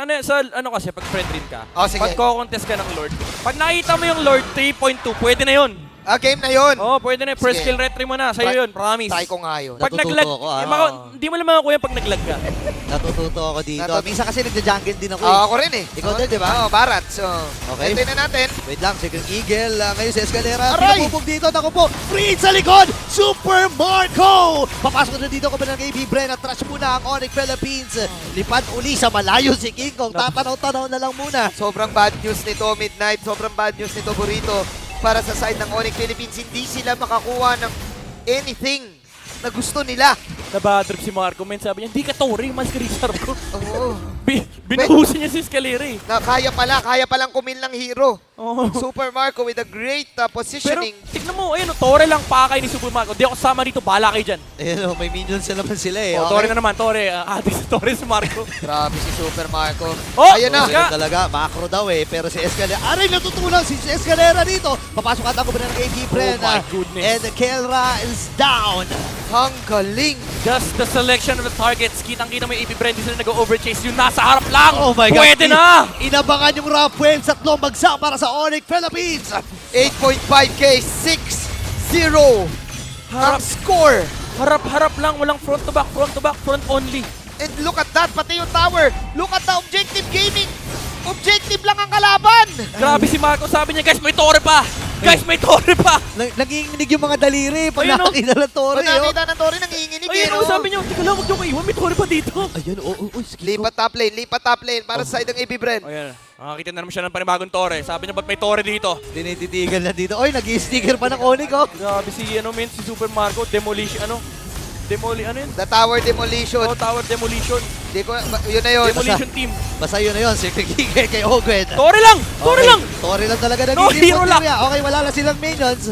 Speaker 11: Kasi pag Fredrin ka, pag ko-contest ka ng Lord, pag nakita mo yung Lord 3.2, pwede na yun.
Speaker 10: Game na yun.
Speaker 11: Pwede na. First skill retry mo na. Sa'yo yun. Promise.
Speaker 10: Try ko nga yun.
Speaker 11: Pag naglag, hindi mo lang makakuha pag naglag ka.
Speaker 12: Natututo ako dito. Minsan kasi nagja-jungle din ako
Speaker 10: Ako rin eh.
Speaker 12: Ikaw din, di ba?
Speaker 10: Barat. So,
Speaker 12: okay.
Speaker 10: Ito na natin.
Speaker 12: Wait lang, second eagle. Ngayon sa escalera. Pinapupog dito. Naku po. Free sa likod. Super Marco. Papasok na dito ko pa ng AB Bren. At trash muna ang ONIC Philippines. Lipad uli sa malayo si King Kong. Tatanaw-tanaw na lang muna.
Speaker 10: Sobrang bad news nito, Midnight. Sobrang bad news nito, Burrito. Para sa side ng ONIC Philippines, hindi sila makakuha ng anything na gusto nila.
Speaker 11: Nabadrip si Marco. Sabi niya, hindi ka Tori, mas ka-restart ko.
Speaker 10: Oo.
Speaker 11: Binuhusin niya si Escalera eh.
Speaker 10: Na kaya palang kumil ng hero. Super Marco with a great
Speaker 11: Pero
Speaker 10: positioning.
Speaker 11: tignan mo, ayun, Tore lang pakay ni Super Marco. Di ako sama dito, bahala kayo dyan.
Speaker 12: Ayun, may minions na naman sila eh.
Speaker 11: Tore na naman, Tore. Ate si Tore si Marco.
Speaker 10: Grabe si Super Marco.
Speaker 11: Oh,
Speaker 10: Ayan na.
Speaker 12: Ganun talaga, macro daw eh. Pero si Escalera, aray, natutunan si Escalera dito. Papasok at ako na ng AP Bren.
Speaker 11: Oh my goodness.
Speaker 12: And Kelra is down.
Speaker 10: Ang galing.
Speaker 11: Just the selection of the targets. Kitang-kita mo yung AP Bren, di sila nag-overchase. Yung nasa harap lang.
Speaker 12: Oh my God.
Speaker 11: Pwede na!
Speaker 12: Inabangan yung rough waves at bagsak para sa ONIC Philippines.
Speaker 10: 8.5K, 6-0 ang score.
Speaker 11: Harap-harap lang, walang front to back, front only.
Speaker 10: And look at that, pati yung tower. Look at the objective gaming. Objective lang ang kalaban.
Speaker 11: Grabe si Marco, sabi niya, guys, may Tore pa! Guys, may Tore pa!
Speaker 12: Nanginginig yung mga daliri pag
Speaker 11: Ayun,
Speaker 12: nakakita ng Tore.
Speaker 10: Pag nakita ng Tore, nanginginig.
Speaker 11: Ayun, sabi niyo, tika lang, huwag niyo kaiwan, may Tore pa dito.
Speaker 12: Ayun,
Speaker 10: lipat top lane para sa side ng AP Bren.
Speaker 11: Ayan, nakakita na naman siya ng panibagong Tore. Sabi niya, ba't may Tore dito?
Speaker 12: Tinititigan na dito. Oy, nag-i-sticker pa ng ONIC, oh.
Speaker 11: Grabe si Super Marco, demolition, ano yun?
Speaker 10: The tower demolition.
Speaker 11: Oh, tower demolition.
Speaker 10: Di ko, yun na yun.
Speaker 11: Demolition team.
Speaker 12: Basta yun na yun, si Kikigay kay Ogwen.
Speaker 11: Tore lang! Tore lang!
Speaker 12: Tore lang talaga
Speaker 11: No
Speaker 12: nagiging
Speaker 11: hero luck!
Speaker 12: Okay, wala na silang minions.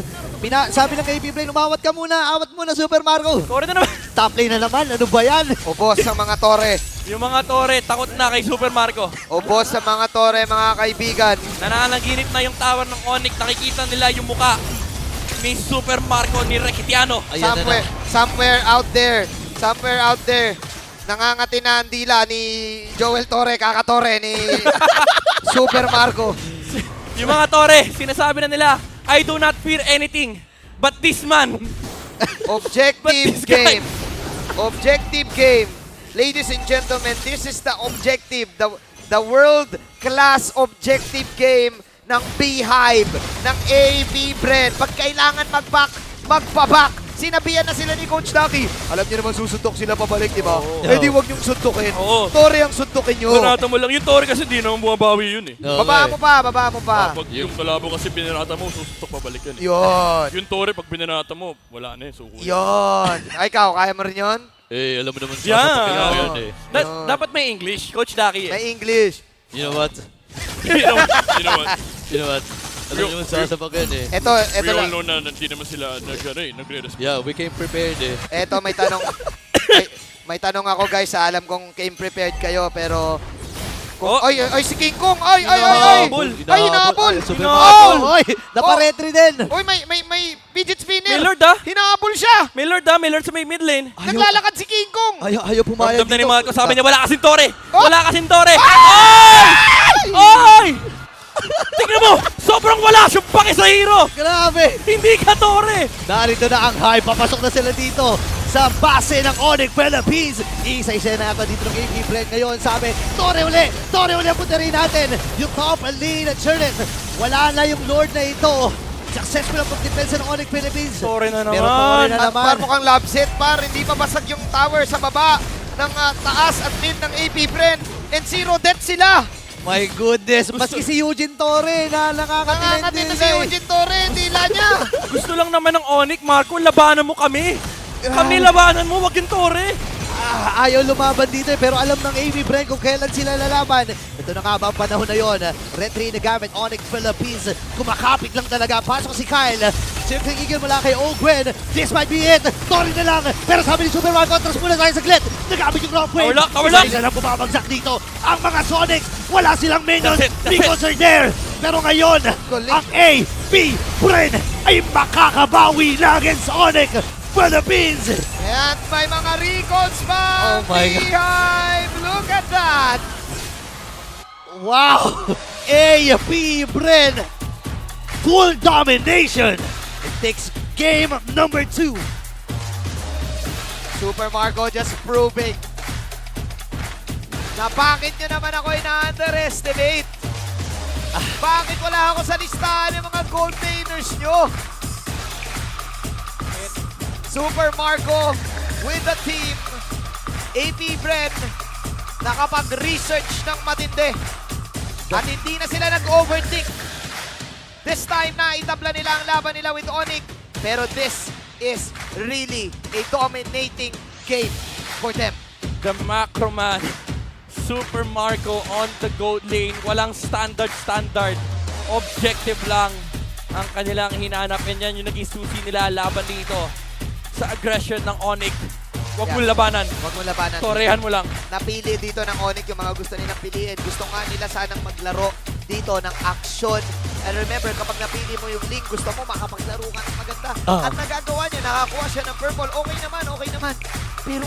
Speaker 12: Sabi ng AP Bren, awat muna, Super Marco.
Speaker 11: Tore na naman.
Speaker 12: Top lane na naman, ano ba yan?
Speaker 10: Ubos sa mga Tore.
Speaker 11: Yung mga Tore, takot na kay Super Marco.
Speaker 10: Ubos sa mga Tore, mga kaibigan.
Speaker 11: Nananaginip na yung tower ng ONIC. Nakikita nila yung muka ni Super Marco, ni Rekitiano.
Speaker 10: Somewhere out there, nangangati na ang dila ni Joel Tore, kakatore ni Super Marco.
Speaker 11: Yung mga Tore, sinasabi na nila, I do not fear anything but this man.
Speaker 10: Objective game. Objective game. Ladies and gentlemen, this is the objective, the world-class objective game ng Beehive, ng AP Bren. Pag kailangan magpabak. Sinabihan na sila ni Coach Ducky. Alam niyo naman susuntok sila pabalik, di ba? Eh di wag niyong suntukin. Tore ang suntukin niyo.
Speaker 11: Banata mo lang yung Tore kasi di naman bumabawi yun eh.
Speaker 10: Baba mo pa.
Speaker 11: Pag yung kalabo kasi binanata mo, susuntok pabalik yan eh.
Speaker 10: Yun.
Speaker 11: Yung Tore, pag binanata mo, wala na eh.
Speaker 10: Yun. Ay, ikaw, kaya mo rin yun?
Speaker 11: Eh, alam mo naman sa yan eh. Dapat may English, Coach Ducky eh.
Speaker 10: May English.
Speaker 12: You know what?
Speaker 11: You know what?
Speaker 12: Alam naman sasapak yan eh.
Speaker 10: Ito
Speaker 11: We all
Speaker 10: lang.
Speaker 11: know na hindi naman sila nagre-respect.
Speaker 12: Yeah, we came prepared eh.
Speaker 10: Ito, may tanong. may tanong ako guys, alam kong came prepared kayo, pero... Ay, si King Kong! Ay, hinahabol!
Speaker 12: Oy, naparetry din!
Speaker 10: Oy, may fidget spinner!
Speaker 11: May Lord ah!
Speaker 10: Hinahabol siya!
Speaker 11: May Lord sa may mid lane.
Speaker 10: Naglalakad si King Kong!
Speaker 12: Ayaw pumayag
Speaker 11: Ramdam na ni
Speaker 12: dito.
Speaker 11: Marco, sabi niya, wala kasing Tore! Wala kasing Tore! Ay! Tingnan mo! Sobrang wala siyang pake sa hero!
Speaker 12: Grabe!
Speaker 11: Hindi ka Tore!
Speaker 12: Narito na ang high. Papasok na sila dito sa base ng ONIC Philippines. Isa-isa na ako dito ng AP Bren ngayon. Sabi, Tore uli ang puntarin natin. Yung top lane at Churnet. Wala na yung Lord na ito. Successful ang pag-defense ng ONIC Philippines.
Speaker 11: Tore na naman.
Speaker 12: Pero Tore na naman.
Speaker 10: Par mukhang love set, hindi pa basag yung tower sa baba ng taas at mid ng AP Bren. And 0 death sila.
Speaker 12: My goodness, maski si Eugene Tore na
Speaker 10: Nangangatin
Speaker 12: nakakatilindi
Speaker 10: na si Eugene Tore, dila niya.
Speaker 11: Gusto lang naman ng ONIC, Marco, labanan mo kami. Kami labanan mo, wag yung Tore.
Speaker 12: Ayaw lumaban dito pero alam ng AP Bren kung kailan sila lalaban. Ito na nga ba ang panahon na yon. Red 3 na gamit, ONIC Philippines. Kumakapit lang talaga. Pasok si Kyle. Siyempre igil mula kay Ogwen. This might be it. Tore na lang. Pero sabi ni Super Marco, atras muna tayo saglit. Nagamit yung rock wave.
Speaker 11: Tower lock.
Speaker 12: Isa lang bumabagsak dito. Ang mga Sonics, wala silang minions because they're there. Pero ngayon, ang AP Bren ay makakabawi na against ONIC Philippines.
Speaker 10: At may mga recalls pa.
Speaker 12: Oh my God.
Speaker 10: Beehive, look at that.
Speaker 12: Wow! AP Bren, full domination. It takes game number 2.
Speaker 10: Super Marco just proving na bakit nyo naman ako ina-underestimate. Bakit wala ako sa listahan ng mga gold mainers nyo? Super Marco with the team. AP Bren nakapag-research ng matindi. At hindi na sila nag-overthink. This time na itabla nila ang laban nila with ONIC. Pero this is really a dominating game for them.
Speaker 11: The macro man, Super Marco on the goat lane. Walang standard. Objective lang ang kanilang hinanap. And yan yung naging susi nila laban dito sa aggression ng ONIC. Huwag mo labanan.
Speaker 10: Huwag mo labanan.
Speaker 11: Torehan mo lang.
Speaker 10: Napili dito ng ONIC yung mga gusto nilang piliin. Gusto nga nila sanang maglaro dito ng action. And remember, kapag napili mo yung link, gusto mo makapaglaro ka ng maganda. At nagagawa niya, nakakuha siya ng purple. Okay naman. Pero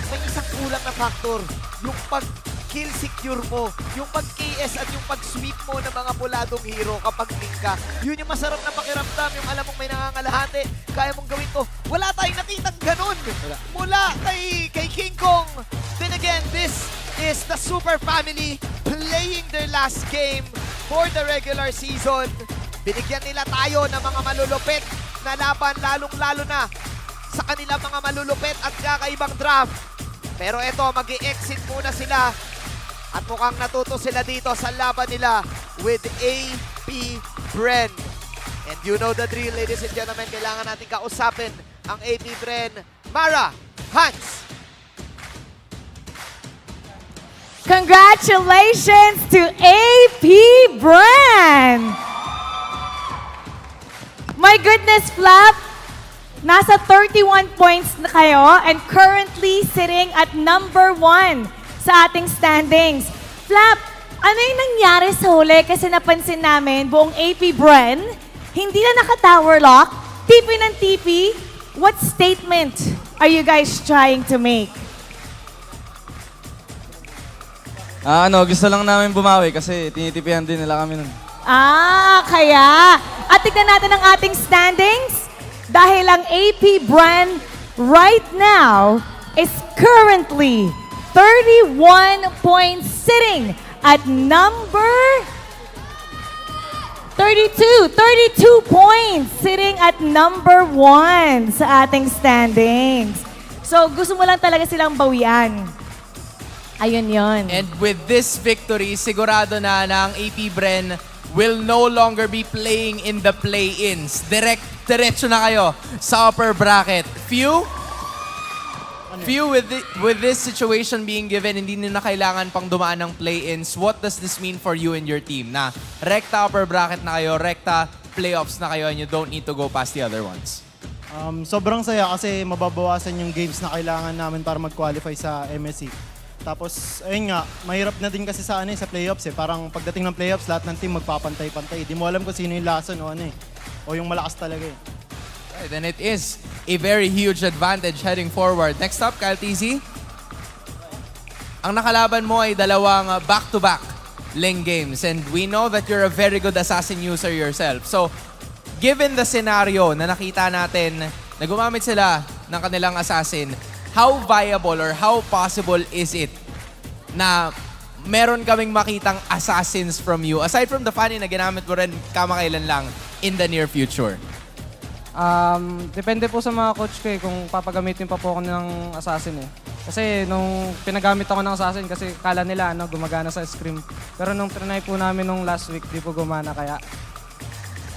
Speaker 10: may isang kulang na factor. Yung pag-kill secure mo, yung pag-KS at yung pag-sweep mo ng mga puladong hero kapag link ka. Yun yung masarap na pakiramdam. Yung alam mong may nangangalahati, kaya mong gawin to. Wala tayong nakitang ganun. Mula kay King Kong. Then again, this is the Super Family playing their last game for the regular season. Binigyan nila tayo ng mga malulupit na laban, lalong-lalo na sa kanilang mga malulupit at kakaibang draft. Pero eto, mag-i-exit muna sila at mukhang natuto sila dito sa laban nila with AP Bren. And you know the drill, ladies and gentlemen. Kailangan natin kausapin ang AP Bren. Mara, Hans.
Speaker 8: Congratulations to AP Bren! My goodness, Flap! Nasa 31 points na kayo and currently sitting at number 1 sa ating standings. Flap, ano yung nangyari sa huli? Kasi napansin namin, buong AP Bren, hindi na naka-tower lock, TP ng TP. What statement are you guys trying to make?
Speaker 21: Gusto lang namin bumawi kasi tinitipihan din nila kami nun.
Speaker 8: Kaya. At tignan natin ang ating standings. Dahil ang AP Bren right now is currently 31 points sitting at number 32 points sitting at number 1 sa ating standings. So gusto mo lang talaga silang bawian. Ayun yon.
Speaker 18: And with this victory, sigurado na ang AP Bren will no longer be playing in the play-ins. Diretso na kayo sa upper bracket. Few with this situation being given, hindi nyo na kailangan pang dumaan ng play-ins. What does this mean for you and your team? Na rekta upper bracket na kayo, rekta playoffs na kayo, and you don't need to go past the other ones.
Speaker 2: Sobrang saya kasi mababawasan yung games na kailangan namin para mag-qualify sa MSC. Tapos, ayun nga, mahirap na din kasi sa playoffs eh. Parang pagdating ng playoffs, lahat ng team magpapantay-pantay. Di mo alam kung sino yung lason o yung malakas talaga eh.
Speaker 18: Right, and it is a very huge advantage heading forward. Next up, Kyle TZ. Ang nakalaban mo ay dalawang back-to-back lane games. And we know that you're a very good assassin user yourself. So, given the scenario na nakita natin na gumamit sila ng kanilang assassin, how viable or how possible is it na meron kaming makitang assassins from you, aside from the funny na ginamit mo rin kamakailan lang in the near future?
Speaker 24: Depende po sa mga coach ko kung papagamitin pa po ako ng assassin eh. Kasi nung pinagamit ako ng assassin, kasi kala nila gumagana sa scrim. Pero nung trinay po namin nung last week, di po gumana. Kaya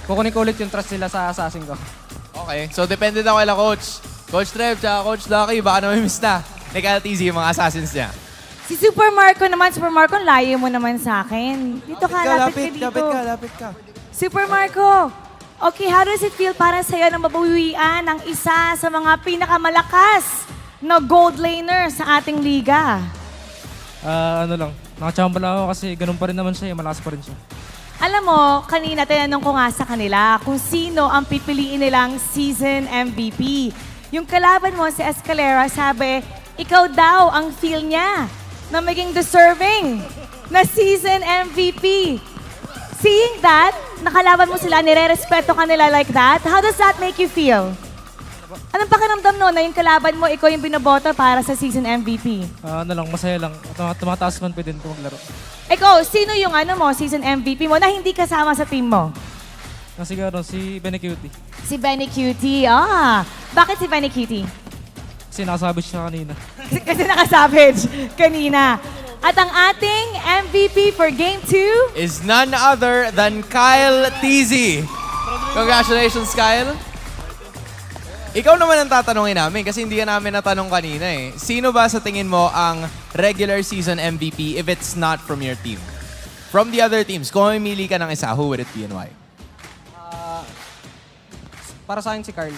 Speaker 24: kukunin ko ulit yung trust nila sa assassin ko.
Speaker 18: Okay, so depende na kaila coach. Coach Trev, tsaka Coach Lucky, baka naman miss na ni Kyle TZ yung mga assassins niya.
Speaker 8: Si Super Marco naman, layo mo naman sa akin. Dito ka, lapit ka dito.
Speaker 24: Lapit ka.
Speaker 8: Super Marco, okay, how does it feel para sa'yo na mabawian ang isa sa mga pinakamalakas na gold laner sa ating liga?
Speaker 24: Nakachamba lang ako kasi ganun pa rin naman siya, malakas pa rin siya.
Speaker 8: Alam mo, kanina tinanong ko nga sa kanila kung sino ang pipiliin nilang season MVP. Yung kalaban mo si Escalera, sabi, ikaw daw ang feel niya na maging deserving na season MVP. Seeing that, nakalaban mo sila, nire-respeto ka nila like that, how does that make you feel? Anong pakiramdam no na yung kalaban mo, ikaw yung binoboto para sa season MVP?
Speaker 24: Masaya lang. Tumataas man pwede ko maglaro.
Speaker 8: Ikaw, sino yung season MVP mo na hindi kasama sa team mo?
Speaker 24: Siguro si Benny Cutie.
Speaker 8: Si Benny Cutie, Bakit si Benny Cutie?
Speaker 24: Kasi nakasabit siya kanina.
Speaker 8: Kasi nakasavage kanina. At ang ating MVP for Game 2
Speaker 18: is none other than Kyle TZ. Congratulations, Kyle. Ikaw naman ang tatanungin namin kasi hindi ka namin natanong kanina eh. Sino ba sa tingin mo ang regular season MVP if it's not from your team? From the other teams, kung mamili ka ng isa, who would it be and why?
Speaker 24: Para sa akin si Carl.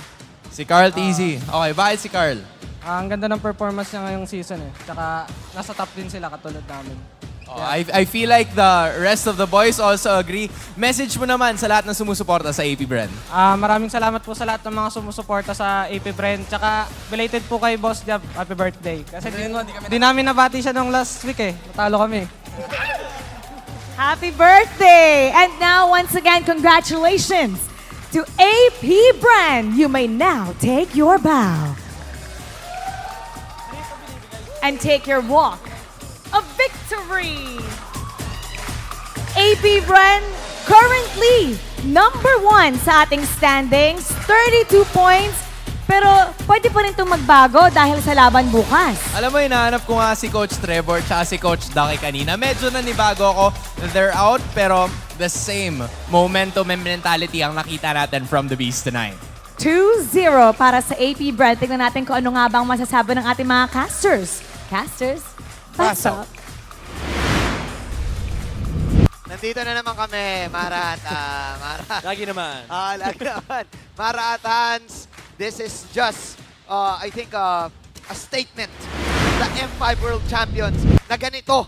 Speaker 18: Si Carl TZ. Okay, bakit si Carl?
Speaker 24: Ang ganda ng performance niya ngayong season eh. Tsaka nasa top din sila katulad namin.
Speaker 18: Oh, I feel like the rest of the boys also agree. Message mo naman sa lahat ng sumusuporta sa AP Brand.
Speaker 24: Maraming salamat po sa lahat ng mga sumusuporta sa AP Brand. Tsaka belated po kay Boss Jab. Happy birthday. Kasi di namin nabati siya nung last week eh. Natalo kami.
Speaker 8: Happy birthday! And now, once again, congratulations to AP Brand. You may now take your bow and take your walk of victory. AP Brand currently number 1 sa ating standings, 32 points. Pero pwede pa rin itong magbago dahil sa laban bukas.
Speaker 18: Alam mo, hinahanap ko nga si Coach Trevor at si Coach Ducky kanina. Medyo nanibago ako. They're out, pero the same momentum and mentality ang nakita natin from the Beast tonight.
Speaker 8: 2-0 para sa AP Brand. Tignan natin kung ano nga bang masasabi ng ating mga casters. Casters, pass up.
Speaker 10: Nandito na naman kami, Mara at
Speaker 11: Lagi naman.
Speaker 10: Lagi naman. Mara at Hans, this is just, I think, a statement from the M5 World Champions na ganito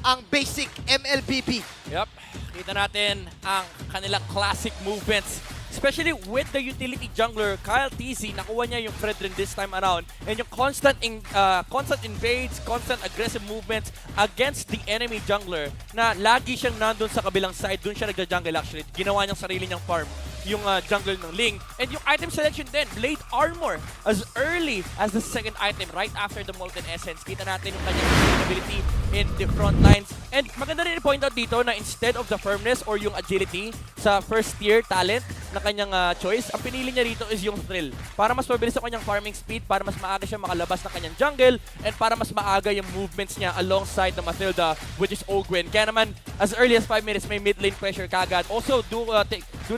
Speaker 10: ang basic MLBB.
Speaker 11: Yep. Kita natin ang kanilang classic movements. Especially with the utility jungler, Kyle TZ, nakuha niya yung Fredrin this time around. And yung constant invades, constant aggressive movements against the enemy jungler na lagi siyang nandun sa kabilang side. Doon siya nagja-jungle actually. Ginawa niyang sarili niyang farm yung jungler ng Ling. And yung item selection din, Blade Armor, as early as the second item, right after the Molten Essence. Kita natin yung kanyang sustainability in the front lines. And maganda rin i-point out dito na instead of the firmness or yung agility sa first tier talent na kanyang choice, ang pinili niya rito is yung thrill. Para mas mabilis ang kanyang farming speed, para mas maaga siya makalabas ng kanyang jungle, and para mas maaga yung movements niya alongside the Matilda, which is Ogwen. Kaya naman, as early as 5 minutes, may mid lane pressure kagad. Also, do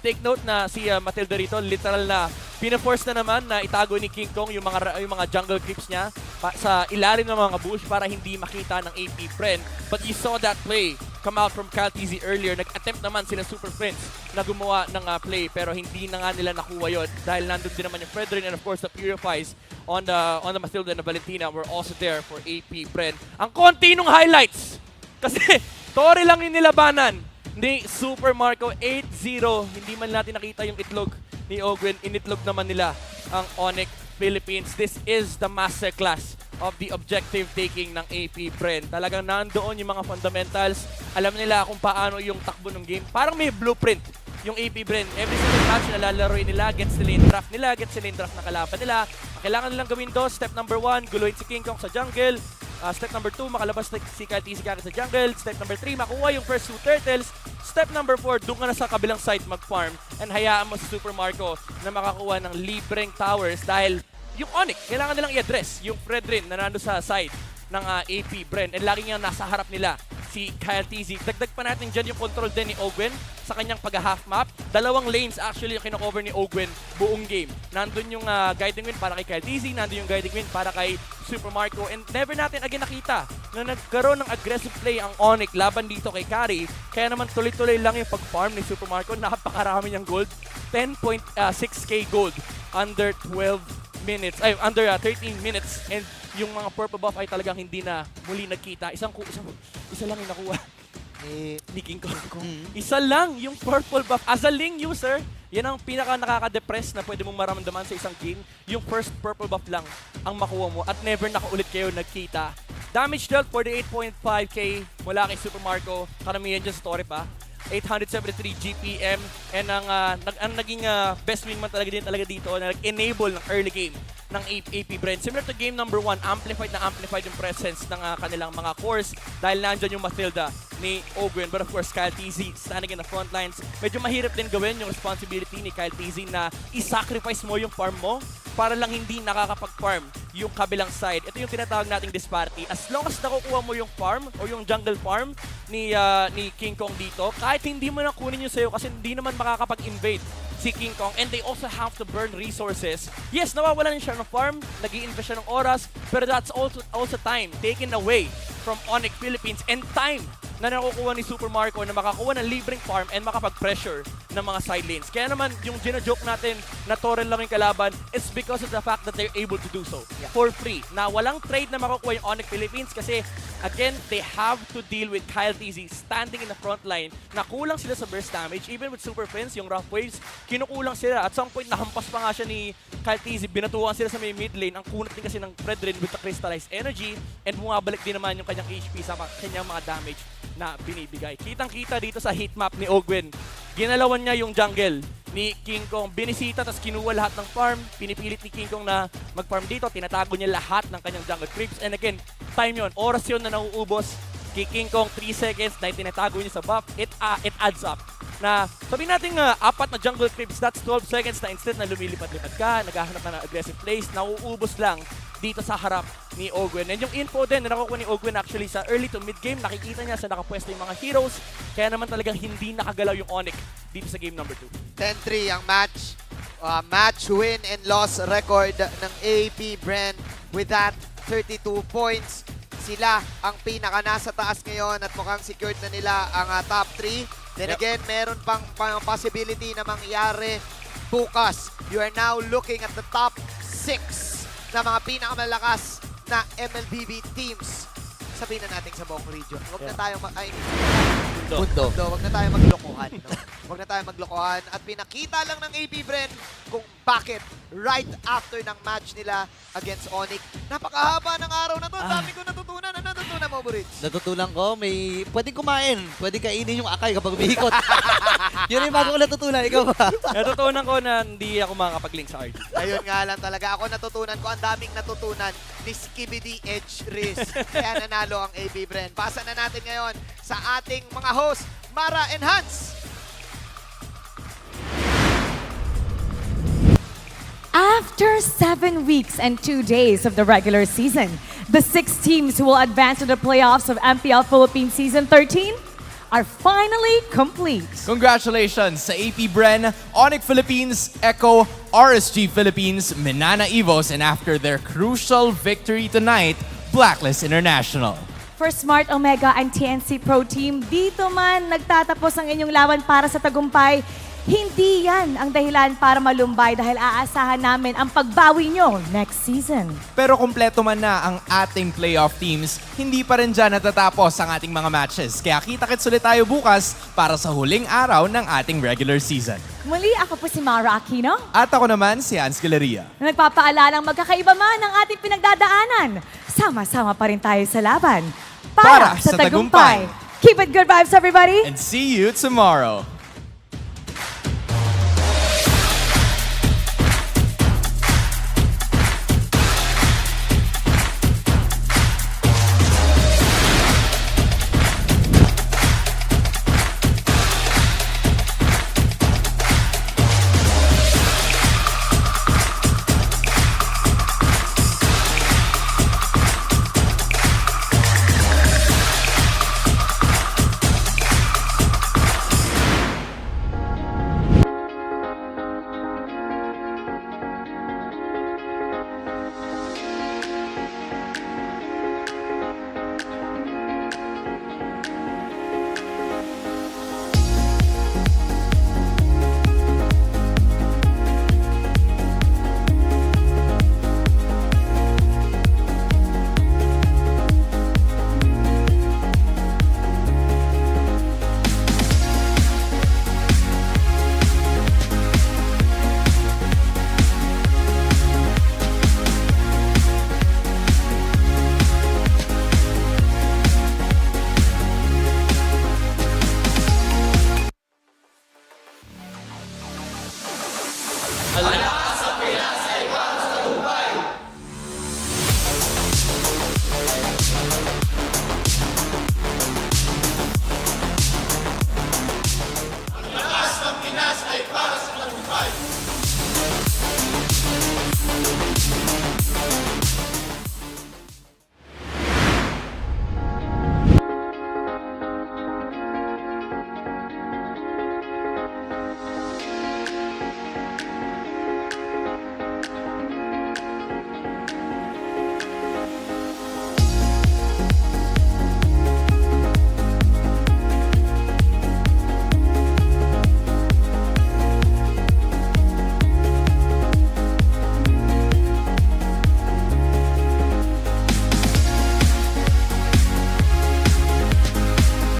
Speaker 11: take note na si Matilda rito, literal na pina-force na naman na itago ni King Kong yung mga jungle creeps niya sa ilalim ng mga bush para hindi makita ng AP Friend. But you saw that play come out from Kyle TZ earlier. Nag-attempt naman sila Super Friends na gumawa ng play pero hindi na nga nila nakuha yun dahil nandun din naman yung Fredrin and of course the Purifies on the Matilda and the Valentina were also there for AP Friend. Ang konti nung highlights kasi Tori lang yung nilabanan ni Super Marco 8-0. Hindi man natin nakita yung itlog ni Ogwen. Initlog naman nila ang ONIC Philippines. This is the masterclass of the objective taking ng AP Friend. Talagang nandoon yung mga fundamentals. Alam nila kung paano yung takbo ng game. Parang may blueprint yung AP Friend. Every single match na lalaroin nila, gets nila yung draft nila, gets nila yung draft na kalaban nila. Ang kailangan nilang gawin doon, step number 1, guluhin si King Kong sa jungle. Step number 2, makalabas si Kyle TZ sa jungle. Step number 3, makuha yung first 2 turtles. Step number 4, doon ka na sa kabilang side mag-farm. And hayaan mo si Super Marco na makakuha ng libreng towers dahil yung ONIC, kailangan nilang i-address yung Fredrin na nando sa side ng AP Brand. And lagi nga nasa harap nila si Kyle TZ. Dagdag pa natin dyan yung control din ni Ogwen sa kanyang pag-half map. Dalawang lanes actually yung kinocover ni Ogwen buong game. Nandun yung guiding wind para kay Kyle TZ, nandun yung guiding wind para kay Super Marco. And never natin again nakita na nagkaroon ng aggressive play ang ONIC laban dito kay Kari. Kaya naman tuloy-tuloy lang yung pag-farm ni Super Marco. Napakarami niyang gold. 10.6k gold under 12 minutes, ay under 13 minutes. And yung mga purple buff ay talagang hindi na muli nagkita. Isa lang yung nakuha ni King Kong. Isa lang yung purple buff. As a Ling user, yan ang pinaka nakaka-depress na pwede mong maramdaman sa isang game. Yung first purple buff lang ang makuha mo at never nakaulit kayo nagkita. Damage dealt 48.5k mula kay Super Marco. Karamihan dyan story pa. 873 GPM and ang naging best wingman talaga dito na nag-enable ng early game ng AP Brand. Similar to game number 1, amplified yung presence ng kanilang mga cores dahil nandyan yung Matilda ni Ogwen. But of course, Kyle TZ standing in the front lines. Medyo mahirap din gawin yung responsibility ni Kyle TZ na i-sacrifice mo yung farm mo para lang hindi nakakapag-farm yung kabilang side. Ito yung tinatawag nating disparity. As long as nakukuha mo yung farm o yung jungle farm ni King Kong dito, kahit hindi mo na kunin yung sayo kasi hindi naman makakapag-invade si si King Kong, and they also have to burn resources. Yes, nawawalan siya ng farm, nag-i-invest siya ng oras, pero that's also time taken away from ONIC Philippines and time na nakukuha ni Super Marco na makakuha ng libreng farm and makapag-pressure ng mga side lanes. Kaya naman, yung gina-joke natin na Torrent lang yung kalaban, it's because of the fact that they're able to do so for free. Na walang trade na makukuha yung ONIC Philippines kasi, again, they have to deal with Kyle TZ standing in the front line na kulang sila sa burst damage. Even with Super Friends, yung rough waves, kinukulang sila. At some point, nahampas pa nga siya ni Kyle TZ. Binatuan sila sa may mid lane. Ang kunat din kasi ng Fredrin with the crystallized energy and bumabalik din naman yung kanyang HP sa kanyang mga damage na binibigay. Kitang-kita dito sa heat map ni Ogwen. Ginalawan niya yung jungle ni King Kong. Binisita, tapos kinuha lahat ng farm. Pinipilit ni King Kong na mag-farm dito. Tinatago niya lahat ng kanyang jungle creeps. And again, time yun. Oras yun na nauubos kay King Kong. 3 seconds na tinatago niya sa buff. It adds up. Na sabihin natin 4 na jungle creeps, that's 12 seconds na instead na lumilipad-lipad ka, naghahanap na ng aggressive plays, nauubos lang dito sa harap ni Ogwen. And yung info din na nakukuha ni Ogwen actually sa early to mid game, nakikita niya sa nakapwesto yung mga heroes, kaya naman talagang hindi nakagalaw yung ONIC dito sa game number 2.
Speaker 10: 10-3 ang match. Match win and loss record ng AP Brand with that 32 points. Sila ang pinaka nasa taas ngayon at mukhang secured na nila ang top 3. Then again, meron pang possibility na mangyari bukas. You are now looking at the top 6 na mga pinakamalakas na MLBB teams. Sabihin na natin sa buong region. Huwag na tayong Huwag na tayong maglokohan. No? Huwag na tayong maglokohan. At pinakita lang ng AP Bren kung bakit right after ng match nila against ONIC. Napakahaba ng araw na to. Dami ko natutunan. Ano natutunan mo, Burich?
Speaker 12: Natutunan ko, may pwedeng kumain. Pwedeng kainin yung akay kapag umiikot. Yun yung bago ko natutunan. Ikaw ba?
Speaker 11: Natutunan ko na hindi ako makakapag-link sa RG.
Speaker 10: Ayun nga lang talaga. Ako natutunan ko. Ang daming natutunan ni Skibidi Edge Riz. Kaya nanalo ang AP Bren. Pasa na natin ngayon sa ating mga host, Mara and Hans.
Speaker 8: After 7 weeks and 2 days of the regular season, the 6 teams who will advance to the playoffs of MPL Philippines Season 13 are finally complete.
Speaker 18: Congratulations sa AP Bren, ONIC Philippines, Echo, RSG Philippines, Manana Evos, and after their crucial victory tonight, Blacklist International.
Speaker 8: For Smart Omega and TNC Pro Team, dito man nagtatapos ang inyong laban para sa tagumpay. Hindi yan ang dahilan para malumbay dahil aasahan namin ang pagbawi nyo next season.
Speaker 18: Pero kumpleto man na ang ating playoff teams, hindi pa rin dyan natatapos ang ating mga matches. Kaya kita-kits ulit tayo bukas para sa huling araw ng ating regular season.
Speaker 8: Muli, ako po si Mara Aquino.
Speaker 18: At ako naman si Hans Galeria.
Speaker 8: Na nagpapaalalang magkakaiba man ang ating pinagdadaanan. Sama-sama pa rin tayo sa laban. Para sa tagumpay. Keep it good vibes, everybody.
Speaker 18: And see you tomorrow.